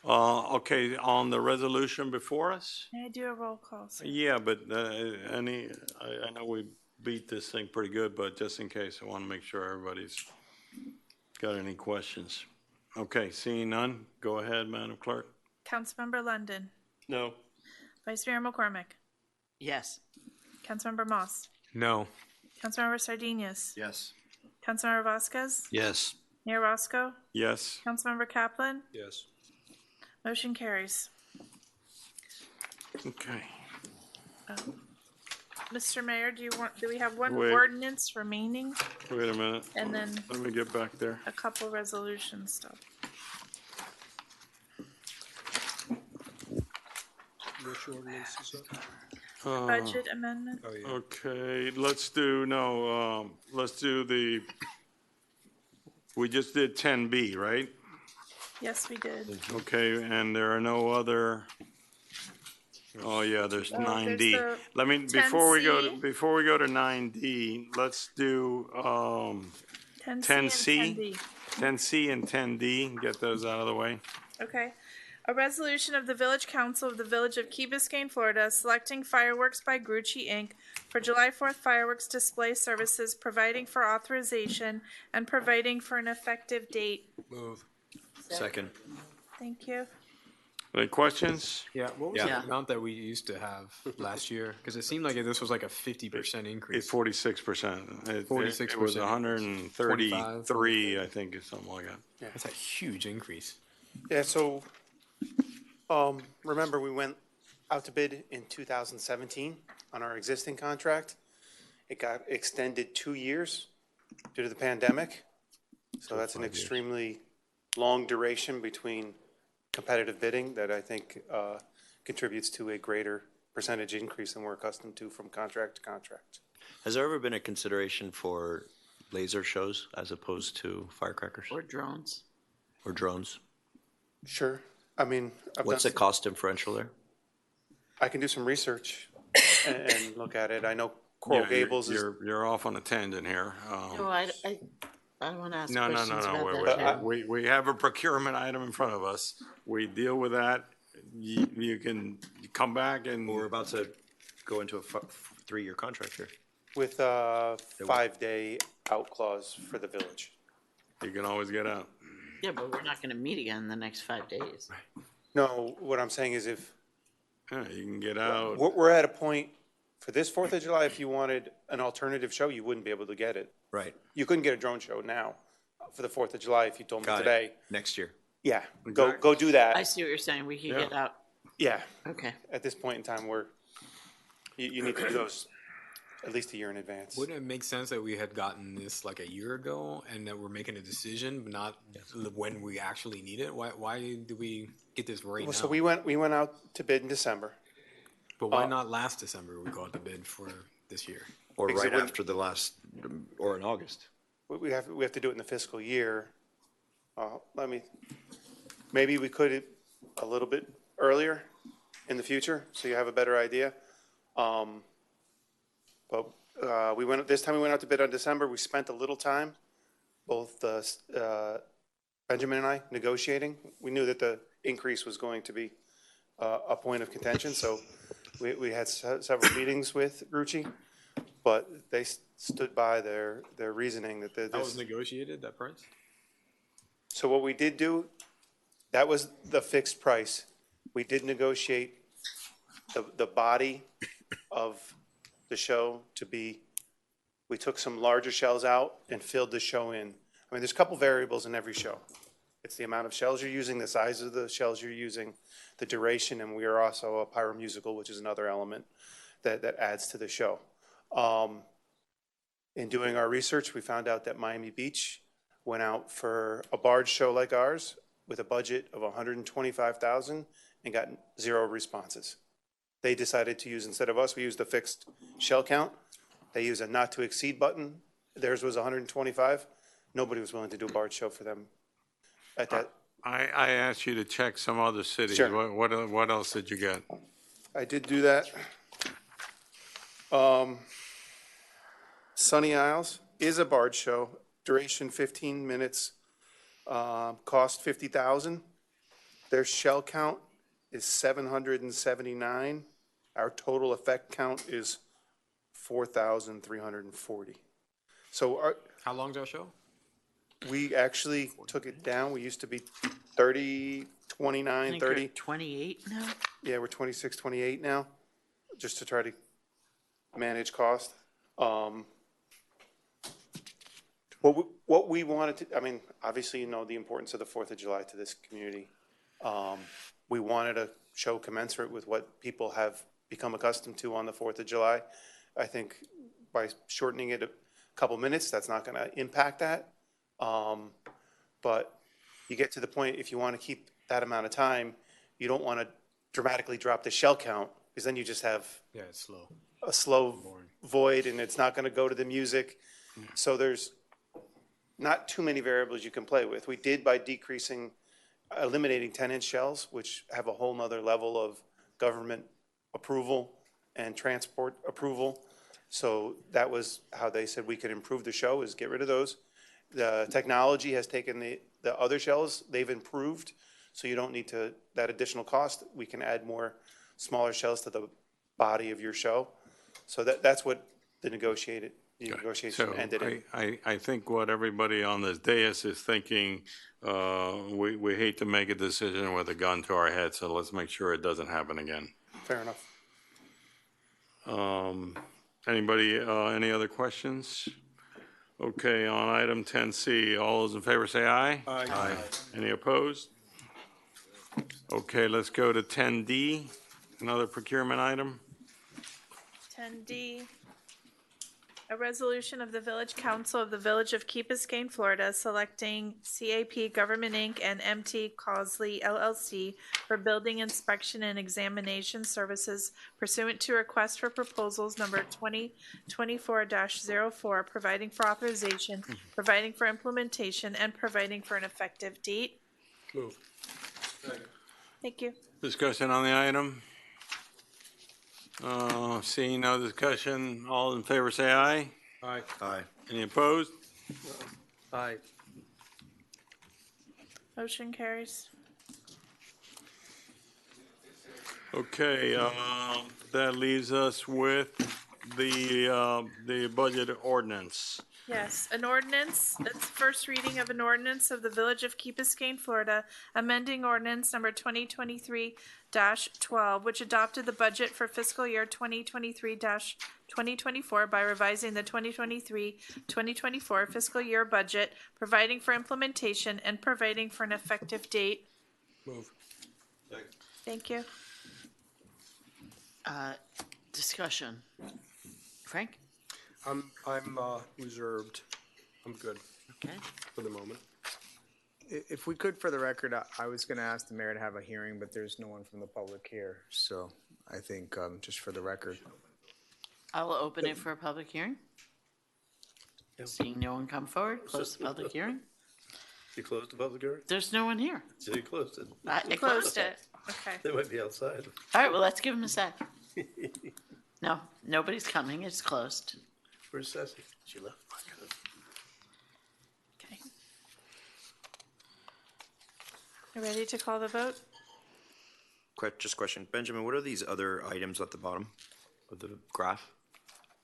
Okay, on the resolution before us? May I do a roll call, sir? Yeah, but I know we beat this thing pretty good, but just in case, I want to make sure everybody's got any questions. Okay, seeing none, go ahead, Madam Clerk. Councilmember London. No. Vice Mayor McCormick. Yes. Councilmember Moss. No. Councilmember Sardinius. Yes. Councilmember Vasquez. Yes. Mayor Roscoe. Yes. Councilmember Kaplan. Yes. Motion carries. Okay. Mr. Mayor, do we have one Wait. ordinance remaining Wait a minute. and then Let me get back there. a couple resolutions still? Which ordinance is that? Budget amendment? Oh, yeah. Okay, let's do we just did 10B, right? Yes, we did. Okay, and there are no other, oh yeah, there's There's 9D. the Let me, before we go to 10C. 9D, let's do 10C 10C and 10D, get those out of the way. Okay. A resolution of the Village Council of the Village of Key Biscayne, Florida, selecting Fireworks by Grucci, Inc. for July 4th fireworks display services, providing for authorization, and providing for an effective date. Move. Second. Thank you. Any questions? Yeah, what was Yeah. the amount that we used to have last year? Because it seemed like this was like a 50% increase. 46%. It was 46%. 133, I think, or something like that. That's a huge increase. Yeah, so, remember, we went out to bid in 2017 on our existing contract. It got extended 2 years due to the pandemic. So that's an extremely long duration between competitive bidding that I think contributes to a greater percentage increase than we're accustomed to from contract to contract. Has there ever been a consideration for laser shows as opposed to firecrackers Or drones. or drones? Sure. I mean, What's the cost differential there? I can do some research and look at it. I know Coral Yeah, Gables is. You're off on a tangent here. No, I don't want to ask No, questions about wait, that. wait. We have a procurement item in front of us. We deal with that. You can come back and. We're about to go into a 3-year contract here. With a 5-day out clause for the village. You can always get out. Yeah, but we're not going to meet again in the next 5 days. No, what I'm saying is if. Yeah, you can get out. We're at a point, for this 4th of July, if you wanted an alternative show, you wouldn't be able to get it. Right. You couldn't get a drone show now for the 4th of July if you told me Got it. today. Next year. Yeah, go do that. I see what you're saying. We can get out. Yeah. Okay. At this point in time, you need to do those at least a year in advance. Wouldn't it make sense that we had gotten this like a year ago and that we're making a decision, but not when we actually need it? Why did we get this right now? So we went out to bid in December. But why not last December we go out to bid for this year? Or Because right it wouldn't- after the last, or in August. We have to do it in the fiscal year. Maybe we could a little bit earlier in the future, so you have a better idea. But this time we went out to bid on December. We spent a little time, both Benjamin and I, negotiating. We knew that the increase was going to be a point of contention, so we had several meetings with Grucci, but they stood by their reasoning that That was negotiated, that price? So what we did do, that was the fixed price. We did negotiate the body of the show to be, we took some larger shells out and filled the show in. I mean, there's a couple variables in every show. It's the amount of shells you're using, the size of the shells you're using, the duration, and we are also a pyromusical, which is another element that adds to the show. In doing our research, we found out that Miami Beach went out for a barge show like ours with a budget of $125,000 and got 0 responses. They decided to use, instead of us, we used a fixed shell count. They used a not to exceed button. Theirs was 125. Nobody was willing to do a barge show for them at that. I asked you to check some other cities. Sure. What else did you get? I did do that. Sunny Isles is a barge show, duration 15 minutes, cost $50,000. Their shell count is 779. Our total effect count is 4,340. So How long's our show? we actually took it down. We used to be 30, I 29, think 30. you're 28 now? Yeah, we're 26, 28 now, just to try to manage cost. What we wanted to, I mean, obviously, you know, the importance of the 4th of July to this community. We wanted a show commensurate with what people have become accustomed to on the 4th of July. I think by shortening it a couple minutes, that's not going to impact that. But you get to the point, if you want to keep that amount of time, you don't want to dramatically drop the shell count, because then you just have Yeah, it's slow. a slow void, and it's not going to go to the music. So there's not too many variables you can play with. We did by eliminating 10-inch shells, which have a whole nother level of government approval and transport approval. So that was how they said we could improve the show, is get rid of those. The technology has taken the other shells, they've improved, so you don't need that additional cost. We can add more smaller shells to the body of your show. So that's what the negotiation So ended in. I think what everybody on this dais is thinking, we hate to make a decision with a gun to our head, so let's make sure it doesn't happen again. Fair enough. Anybody, any other questions? Okay, on item 10C, all those in favor say aye. Aye. Any opposed? Okay, let's go to 10D, another procurement item. 10D, a resolution of the Village Council of the Village of Key Biscayne, Florida, selecting CAP Government, Inc. and MT Causley LLC for building inspection and examination services pursuant to request for proposals number 2024-04, providing for authorization, providing for implementation, and providing for an effective date. Move. Thank you. Discussion on the item? Seeing no discussion, all in favor say aye. Aye. Aye. Any opposed? Aye. Motion carries. Okay, that leaves us with the budget ordinance. Yes, an ordinance, it's first reading of an ordinance of the Village of Key Biscayne, Florida, amending ordinance number 2023-12, which adopted the budget for fiscal year 2023-2024 by revising the 2023-2024 fiscal year budget, providing for implementation, and providing for an effective date. Move. Thank you. Discussion. Frank? I'm reserved. I'm good. Okay. For the moment. If we could, for the record, I was going to ask the mayor to have a hearing, but there's no one from the public here. So I think, just for the record. I will open it for a public hearing. Seeing no one come forward, close the public hearing. You closed the public hearing? There's no one here. So you closed it. I closed it. Okay. They might be outside. All right, well, let's give them a sec. No, nobody's coming. It's closed. Where's Ceci? She left. Okay. You ready to call the vote? Just a question. Benjamin, what are these other items at the bottom of the graph?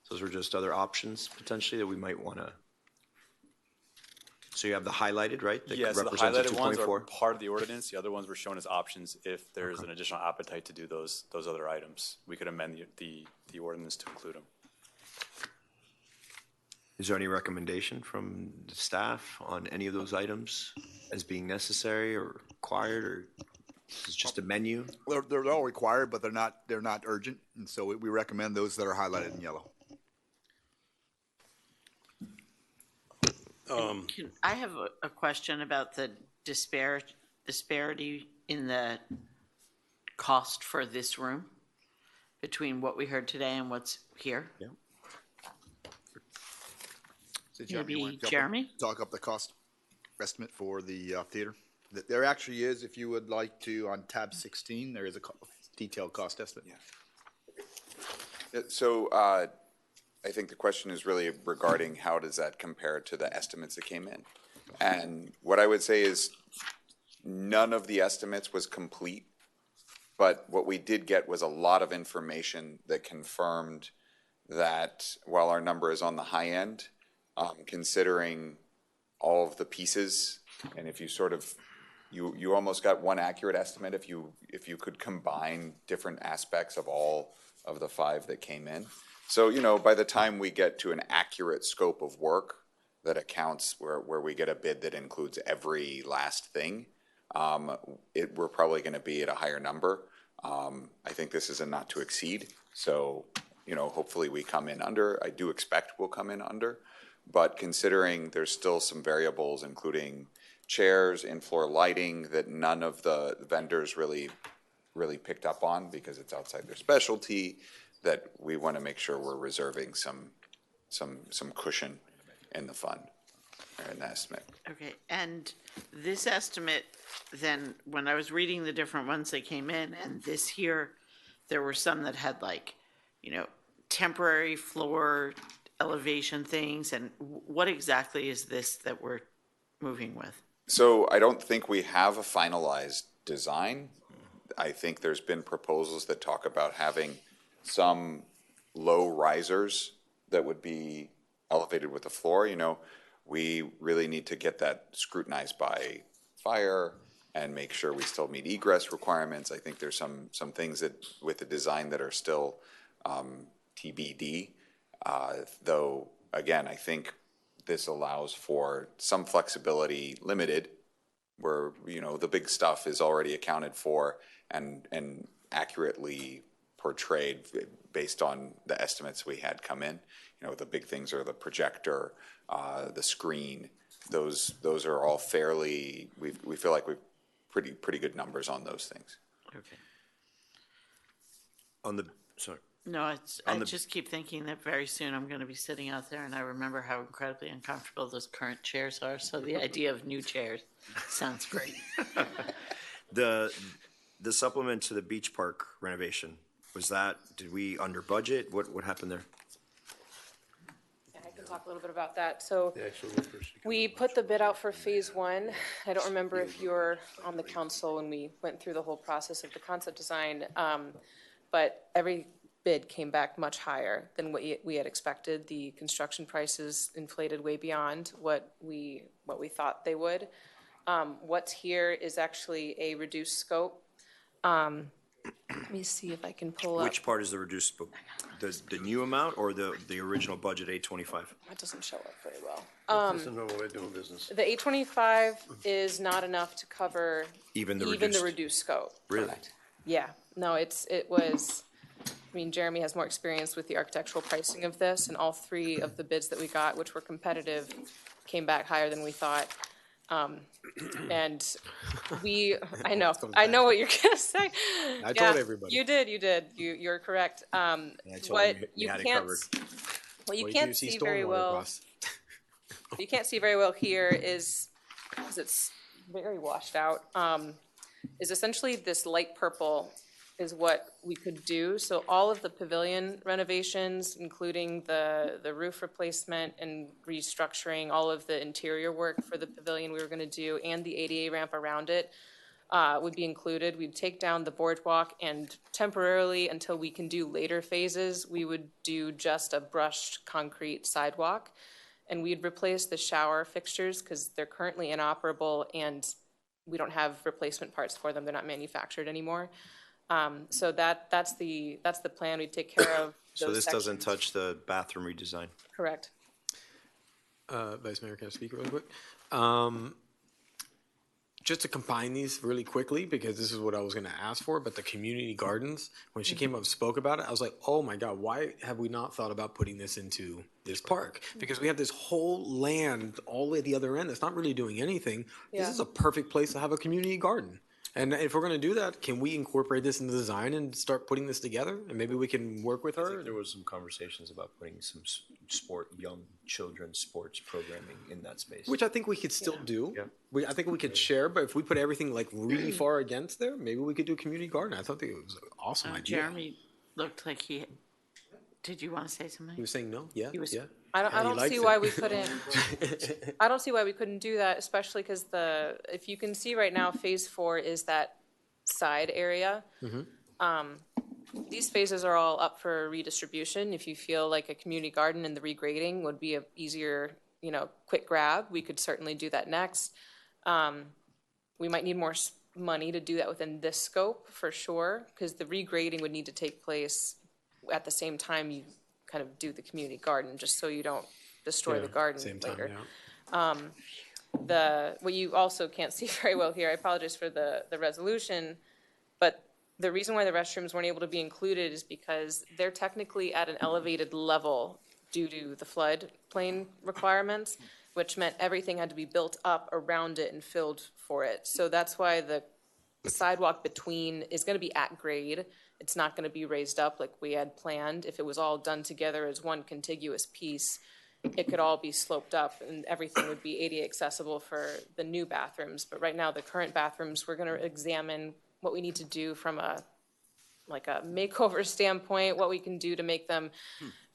Those are just other options potentially that we might want to. So you have the highlighted, right? That Yeah, so the represents a highlighted ones are 2.4? part of the ordinance. The other ones were shown as options if there's an additional appetite to do those other items. We could amend the ordinance to include them. Is there any recommendation from the staff on any of those items as being necessary or required, or is it just a menu? They're all required, but they're not urgent, and so we recommend those that are highlighted in yellow. I have a question about the disparity in the cost for this room between what we heard today and what's here. Yeah. So Maybe you wanna Jeremy? talk up the cost estimate for the theater. There actually is, if you would like to, on tab 16, there is a detailed cost estimate. So I think the question is really regarding how does that compare to the estimates that came in? And what I would say is none of the estimates was complete, but what we did get was a lot of information that confirmed that while our number is on the high end, considering all of the pieces, and if you sort of, you almost got one accurate estimate if you could combine different aspects of all of the 5 that came in. So, by the time we get to an accurate scope of work that accounts where we get a bid that includes every last thing, we're probably going to be at a higher number. I think this is a not to exceed. So, hopefully we come in under. I do expect we'll come in under. But considering there's still some variables, including chairs, in-floor lighting, that none of the vendors really picked up on because it's outside their specialty, that we want to make sure we're reserving some cushion in the fund or in the estimate. Okay, and this estimate, then, when I was reading the different ones that came in, and this here, there were some that had temporary floor elevation things, and what exactly is this that we're moving with? So I don't think we have a finalized design. I think there's been proposals that talk about having some low risers that would be elevated with the floor. We really need to get that scrutinized by fire and make sure we still meet egress requirements. I think there's some things that with the design that are still TBD. Though, again, I think this allows for some flexibility, limited, where, the big stuff is already accounted for and accurately portrayed based on the estimates we had come in. The big things are the projector, the screen. Those are all fairly, we feel like we've pretty good numbers on those things. Okay. Sorry. No, I just keep thinking that very soon I'm going to be sitting out there, and I remember how incredibly uncomfortable those current chairs are. So the idea of new chairs sounds great. The supplement to the beach park renovation, did we under budget? What happened there? I can talk a little bit about that. So we put the bid out for phase 1. I don't remember if you were on the council when we went through the whole process of the concept design, but every bid came back much higher than what we had expected. The construction prices inflated way beyond what we thought they would. What's here is actually a reduced scope. Let me see if I can pull up. Which part is the reduced scope? The new amount or the original budget 825? That doesn't show up very well. That's a normal way of doing business. The 825 is not enough to cover Even the reduced scope. Really? Correct. Yeah. No, it was. I mean, Jeremy has more experience with the architectural pricing of this, and all 3 of the bids that we got, which were competitive, came back higher than we thought. And I know what you're gonna say. I told everybody. You did. You're correct. What you can't see very well. You can't see very well here is, because it's very washed out. Is essentially this light purple is what we could do. So all of the pavilion renovations, including the roof replacement and restructuring, all of the interior work for the pavilion we were going to do, and the ADA ramp around it would be included. We'd take down the boardwalk, and temporarily, until we can do later phases, we would do just a brushed concrete sidewalk. And we'd replace the shower fixtures because they're currently inoperable and we don't have replacement parts for them. They're not manufactured anymore. So that's the plan. We take care of So those this sections. doesn't touch the bathroom redesign? Correct. Vice Mayor, can I speak real quick? Just to combine these really quickly, because this is what I was going to ask for, but the community gardens, when she came up and spoke about it, I was like, oh my God, why have we not thought about putting this into this park? Because we have this whole land all the way at the other end that's not really doing anything. Yeah. This is a perfect place to have a community garden. And if we're going to do that, can we incorporate this in the design and start putting this together? And maybe we can work with her? There was some conversations about putting some young children's sports programming in that space. Which I think we could still do. I think we could share, but if we put everything like really far against there, maybe we could do a community garden. I thought it was an awesome idea. Jeremy looked like did you want to say something? He was saying no? Yeah, He was, yeah. I don't see why we couldn't, I don't see why we couldn't do that, especially because if you can see right now, phase 4 is that side area. These phases are all up for redistribution. If you feel like a community garden and the regrading would be a easier, quick grab, we could certainly do that next. We might need more money to do that within this scope for sure, because the regrading would need to take place at the same time you kind of do the community garden, just so you don't destroy the garden later. What you also can't see very well here, I apologize for the resolution, but the reason why the restrooms weren't able to be included is because they're technically at an elevated level due to the floodplain requirements, which meant everything had to be built up around it and filled for it. So that's why the sidewalk between is going to be at grade. It's not going to be raised up like we had planned. If it was all done together as one contiguous piece, it could all be sloped up and everything would be ADA accessible for the new bathrooms. But right now, the current bathrooms, we're going to examine what we need to do from a makeover standpoint, what we can do to make them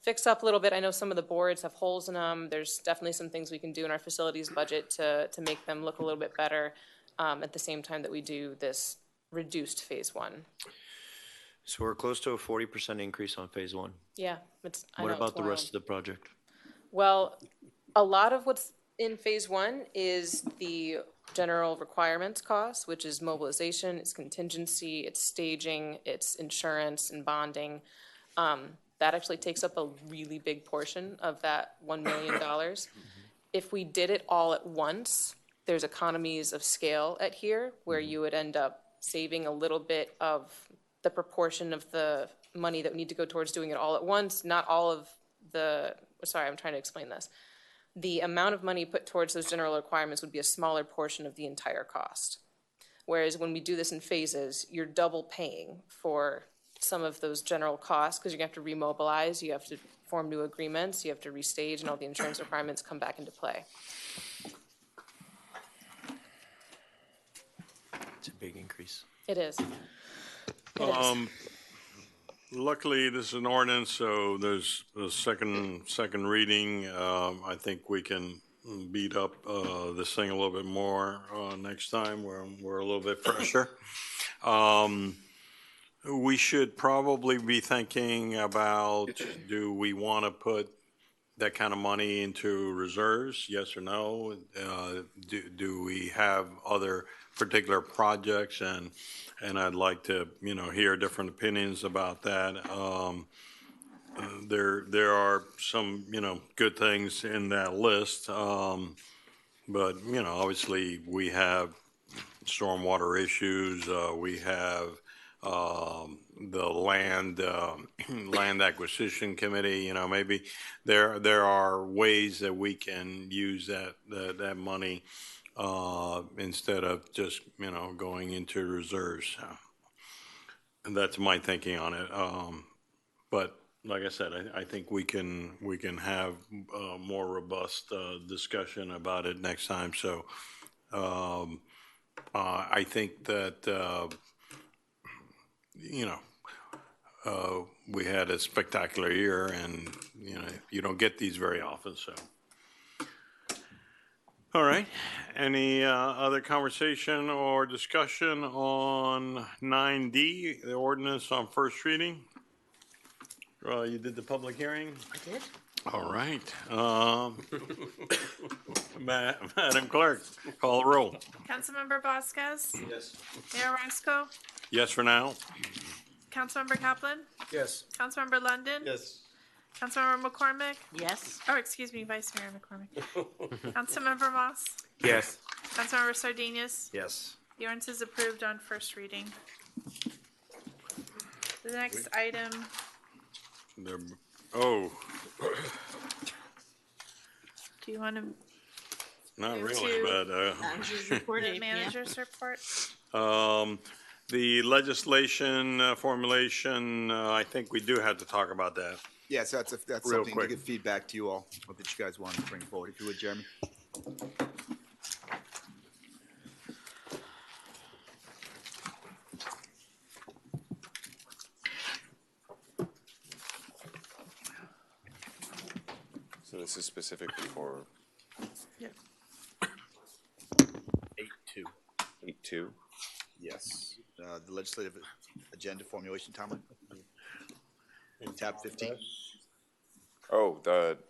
fix up a little bit. I know some of the boards have holes in them. There's definitely some things we can do in our facilities budget to make them look a little bit better at the same time that we do this reduced phase 1. So we're close to a 40% increase on phase 1. Yeah. What about the rest of the project? Well, a lot of what's in phase 1 is the general requirements cost, which is mobilization, it's contingency, it's staging, it's insurance and bonding. That actually takes up a really big portion of that $1 million. If we did it all at once, there's economies of scale at here where you would end up saving a little bit of the proportion of the money that would need to go towards doing it all at once. Not all of sorry, I'm trying to explain this. The amount of money put towards those general requirements would be a smaller portion of the entire cost. Whereas when we do this in phases, you're double paying for some of those general costs because you're going to have to remobilize, you have to form new agreements, you have to restage, and all the insurance requirements come back into play. It's a big increase. It is. Luckily, this is an ordinance, so there's a second reading. I think we can beat up this thing a little bit more next time. We're a little bit fresher. We should probably be thinking about, do we want to put that kind of money into reserves? Yes or no? Do we have other particular projects? And I'd like to, hear different opinions about that. There are some, good things in that list. But, obviously we have stormwater issues. We have the land acquisition committee. Maybe there are ways that we can use that money instead of just going into reserves. And that's my thinking on it. But like I said, I think we can have a more robust discussion about it next time. So I think that we had a spectacular year, and you don't get these very often. So. All right. Any other conversation or discussion on 9D, the ordinance on first reading? You did the public hearing? I did. All right. Madam Clerk, call the roll. Councilmember Vasquez? Yes. Mayor Roscoe? Yes for now? Councilmember Kaplan? Yes. Councilmember London? Yes. Councilmember McCormick? Yes. Oh, excuse me, Vice Mayor McCormick. Councilmember Moss? Yes. Councilmember Sardinius? Yes. The ordinance is approved on first reading. The next item. Oh. Do you want to? Not move really, to but. Manager's report. The manager's report. The legislation formulation, I think we do have to talk about that. Yes, that's Real something quick. to give feedback to you all, that you guys want to bring forward. If you would, Jeremy. So this is specifically for 8-2. 8.2. Yes. The legislative agenda formulation timeline. Tab 15. Oh,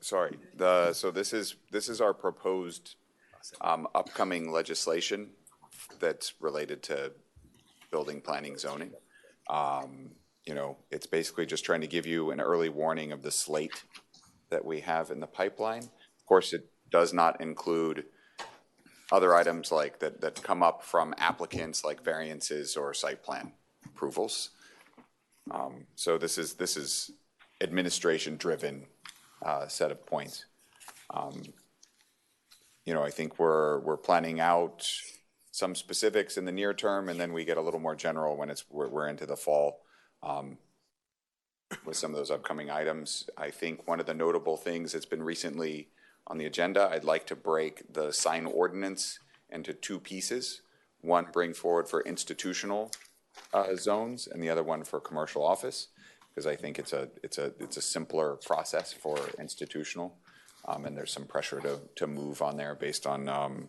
so this is our proposed upcoming legislation that's related to building, planning, zoning. It's basically just trying to give you an early warning of the slate that we have in the pipeline. Of course, it does not include other items like that come up from applicants, like variances or site plan approvals. So this is administration-driven set of points. I think we're planning out some specifics in the near term, and then we get a little more general when we're into the fall with some of those upcoming items. I think one of the notable things that's been recently on the agenda, I'd like to break the sign ordinance into two pieces. One bring forward for institutional zones, and the other one for commercial office, because I think it's a simpler process for institutional, and there's some pressure to move on there based on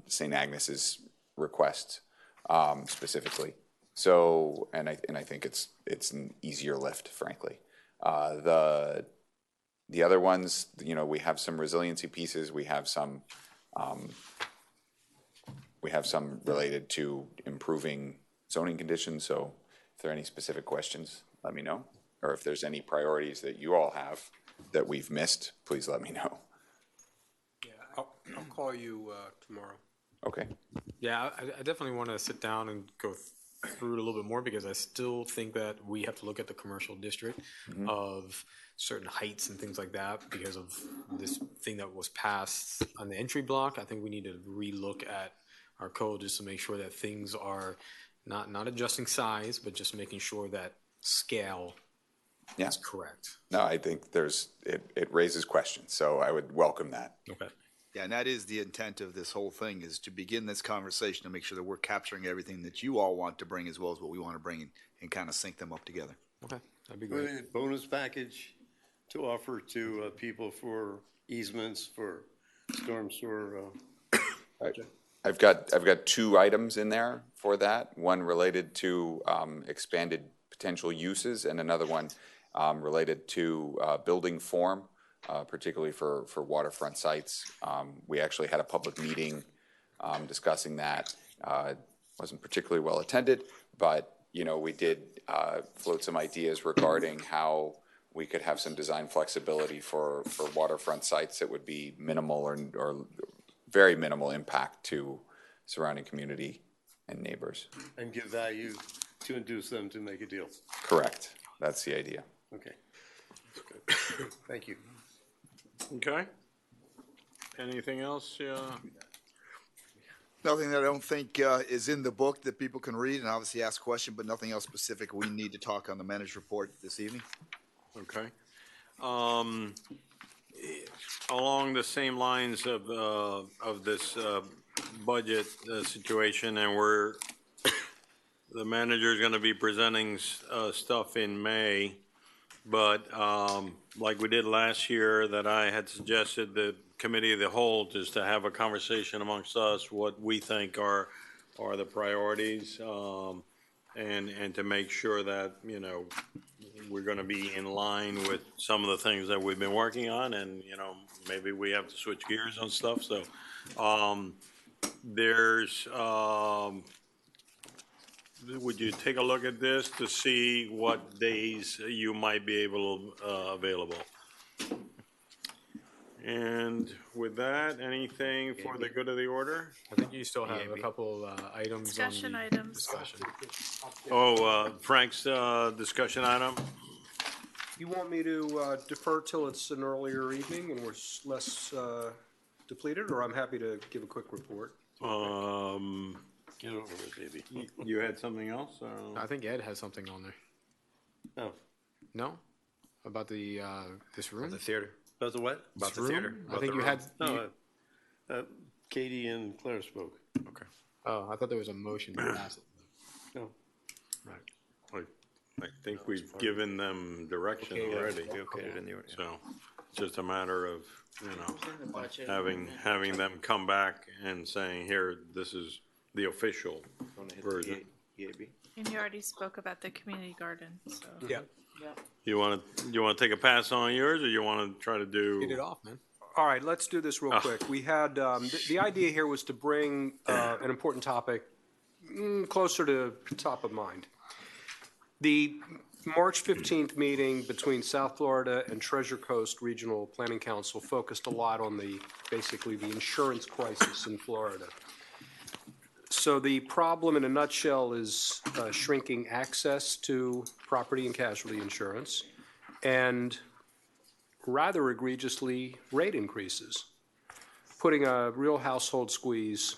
St. Agnes's request specifically. So, and I think it's an easier lift, frankly. The other ones, we have some resiliency pieces. We have some related to improving zoning conditions. So, if there are any specific questions, let me know. Or if there's any priorities that you all have that we've missed, please let me know. Yeah, I'll call you tomorrow. Okay. Yeah, I definitely want to sit down and go through it a little bit more, because I still think that we have to look at the commercial district of certain heights and things like that because of this thing that was passed on the entry block. I think we need to relook at our code just to make sure that things are not adjusting size, but just making sure that scale is correct. No, I think it raises questions, so I would welcome that. Okay. Yeah, and that is the intent of this whole thing, is to begin this conversation to make sure that we're capturing everything that you all want to bring as well as what we want to bring and kind of sync them up together. Okay, that'd be great. Bonus package to offer to people for easements for storm sewer project. I've got two items in there for that. One related to expanded potential uses, and another one related to building form, particularly for waterfront sites. We actually had a public meeting discussing that. It wasn't particularly well attended, but we did float some ideas regarding how we could have some design flexibility for waterfront sites that would be minimal or very minimal impact to surrounding community and neighbors. And give value to induce them to make a deal. Correct. That's the idea. Okay. Thank you. Okay. Anything else? Nothing that I don't think is in the book that people can read and obviously ask questions, but nothing else specific we need to talk on the manager's report this evening. Okay. Along the same lines of this budget situation, and the manager is going to be presenting stuff in May, but like we did last year, that I had suggested the committee of the whole just to have a conversation amongst us what we think are the priorities, and to make sure that we're going to be in line with some of the things that we've been working on, and maybe we have to switch gears on stuff. So would you take a look at this to see what days you might be available? And with that, anything for the good of the order? I think you still have a couple items Discussion on the items. discussion. Frank's discussion item? You want me to defer till it's an earlier evening and we're less depleted, or I'm happy to give a quick report? Get over it, baby. You had something else? I think Ed has something on there. No. No? About the this room? The theater. About the what? About the room? theater. I think you had. No, Katie and Claire spoke. Okay. Oh, I thought there was a motion to pass it. No. Right. I think we've given them direction already. We okayed it in the order. So it's just a matter of, you know, having them come back and saying, here, this is the official version. EAB? And you already spoke about the community garden, so. Yeah. You want to take a pass on yours, or you want to try to do? Get it off, man. All right, let's do this real quick. We had, the idea here was to bring an important topic closer to top of mind. The March 15th meeting between South Florida and Treasure Coast Regional Planning Council focused a lot on basically the insurance crisis in Florida. So the problem in a nutshell is shrinking access to property and casualty insurance and rather egregiously rate increases, putting a real household squeeze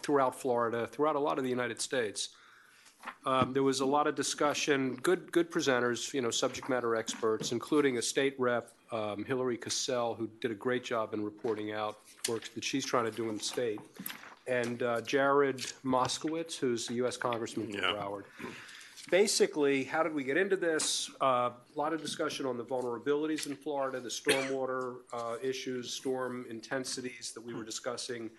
throughout Florida, throughout a lot of the United States. There was a lot of discussion, good presenters, you know, subject matter experts, including a state rep, Hillary Cassell, who did a great job in reporting out work that she's trying to do in the state, and Jared Moskowitz, who's the U.S. Congressman from Broward. Basically, how did we get into this? A lot of discussion on the vulnerabilities in Florida, the stormwater issues, storm intensities that we were discussing,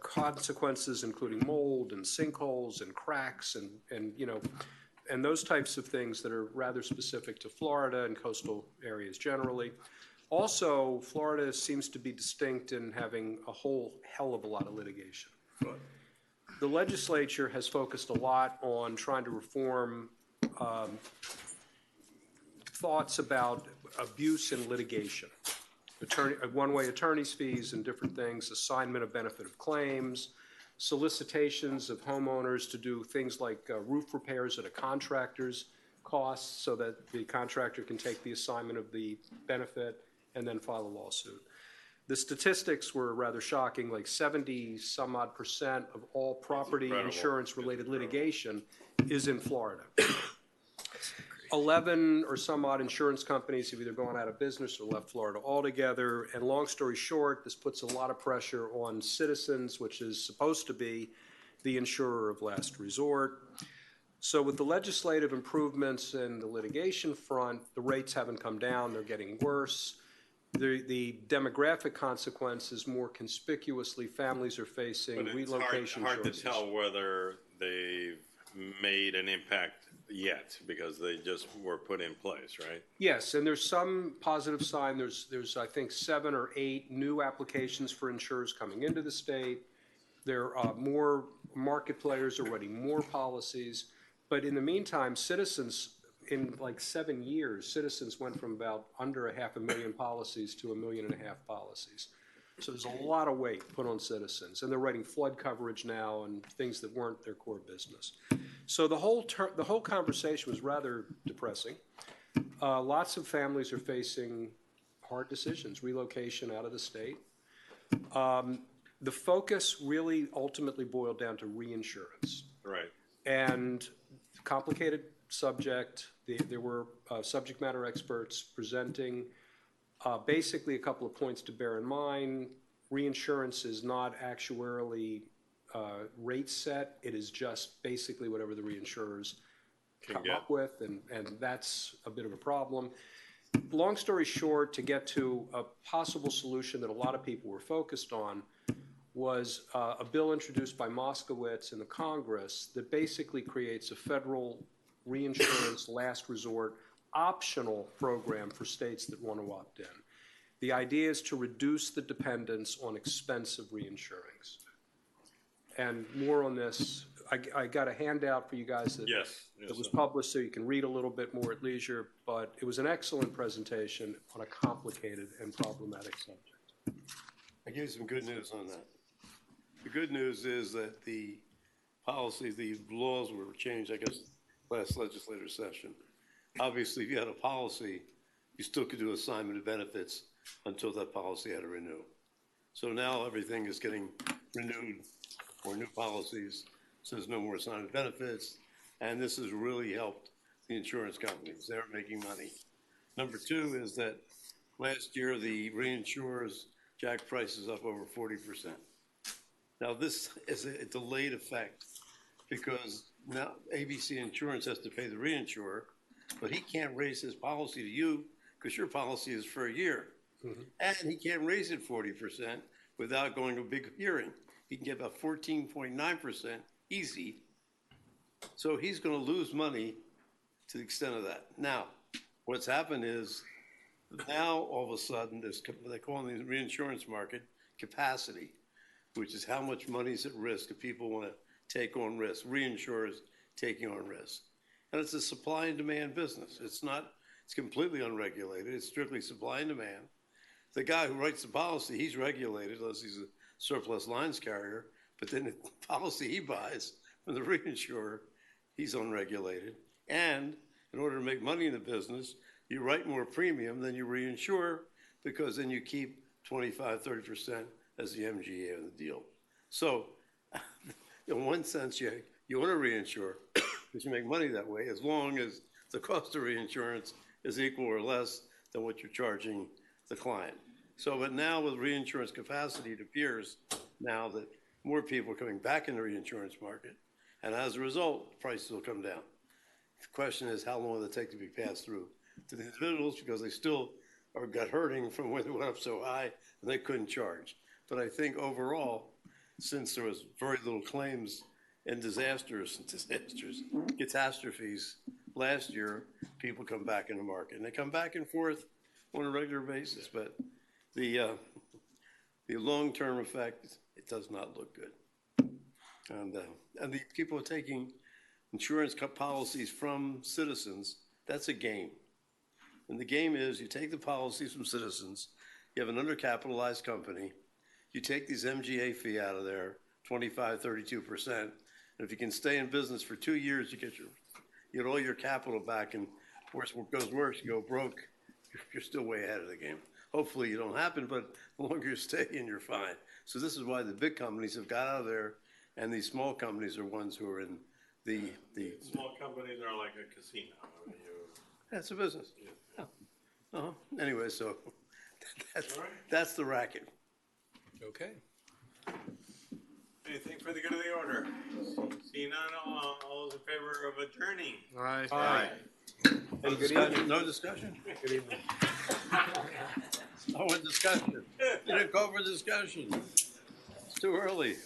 consequences including mold and sinkholes and cracks and you know, and those types of things that are rather specific to Florida and coastal areas generally. Also, Florida seems to be distinct in having a whole hell of a lot of litigation. The legislature has focused a lot on trying to reform thoughts about abuse in litigation. One-way attorney's fees and different things, assignment of benefit of claims, solicitations of homeowners to do things like roof repairs at a contractor's cost so that the contractor can take the assignment of the benefit and then file a lawsuit. The statistics were rather shocking, like 70-some-odd% of all property insurance-related litigation is in Florida. 11 or some odd insurance companies have either gone out of business or left Florida altogether. And long story short, this puts a lot of pressure on Citizens, which is supposed to be the insurer of last resort. So with the legislative improvements and the litigation front, the rates haven't come down, they're getting worse. The demographic consequences, more conspicuously, families are facing relocation Hard to choices. tell whether they've made an impact yet, because they just were put in place, right? Yes, and there's some positive sign. There's I think 7 or 8 new applications for insurers coming into the state. There are more market players already, more policies. But in the meantime, Citizens, in like 7 years, Citizens went from about under 500,000 policies to 1.5 million policies. So there's a lot of weight put on Citizens, and they're writing flood coverage now and things that weren't their core business. So the whole conversation was rather depressing. Lots of families are facing hard decisions, relocation out of the state. The focus really ultimately boiled down to reinsurance. Right. And complicated subject. There were subject matter experts presenting. Basically, a couple of points to bear in mind. Reinsurance is not actuarially rate set. It is just basically whatever the reinsurers come up with, and that's a bit of a problem. Long story short, to get to a possible solution that a lot of people were focused on was a bill introduced by Moskowitz in the Congress that basically creates a federal reinsurance last resort optional program for states that want to opt in. The idea is to reduce the dependence on expensive reinsurings. And more on this, I got a handout for you guys that, that was published so you can read a little bit more at leisure, but it was an excellent presentation on a complicated and problematic subject. I give you some good news on that. The good news is that the policies, the laws were changed, I guess, last legislative session. Obviously, if you had a policy, you still could do assignment of benefits until that policy had to renew. So now everything is getting renewed for new policies, so there's no more assignment of benefits, and this has really helped the insurance companies. They're making money. Number two is that last year the reinsurers jacked prices up over 40%. Now this is a delayed effect because now ABC Insurance has to pay the reinsurer, but he can't raise his policy to you because your policy is for a year. And he can't raise it 40% without going to a big hearing. He can get about 14.9% easy. So he's going to lose money to the extent of that. Now, what's happened is now all of a sudden there's what they call in the reinsurance market capacity, which is how much money is at risk if people want to take on risk, reinsurers taking on risk. And it's a supply and demand business. It's completely unregulated. It's strictly supply and demand. The guy who writes the policy, he's regulated unless he's a surplus lines carrier, but then the policy he buys from the reinsurer, he's unregulated. And in order to make money in the business, you write more premium than you reinsure because then you keep 25, 30% as the MGA of the deal. So in one sense, you want to reinsure because you make money that way as long as the cost of reinsurance is equal or less than what you're charging the client. So, but now with reinsurance capacity, it appears now that more people are coming back in the reinsurance market. And as a result, prices will come down. The question is, how long will it take to be passed through to the individuals because they still got hurting from when it went up so high and they couldn't charge. But I think overall, since there was very little claims and catastrophes last year, people come back in the market. And they come back and forth on a regular basis. But the long-term effect, it does not look good. And the people are taking insurance policies from citizens. That's a game. And the game is you take the policies from citizens, you have an undercapitalized company, you take these MGA fee out of there, 25, 32%, and if you can stay in business for 2 years, you get all your capital back, and worse goes worse, you go broke, you're still way ahead of the game. Hopefully you don't happen, but the longer you stay in, you're fine. So this is why the big companies have got out of there, and these small companies are ones who are in the Small companies are like a casino. That's a business. Yeah. Anyway, so that's the racket. Okay. Anything for the good of the order? Seeing none, all those in favor of adjourning? Aye. Aye. Any discussion? No discussion? Good evening. No discussion. You didn't call for discussion. It's too early.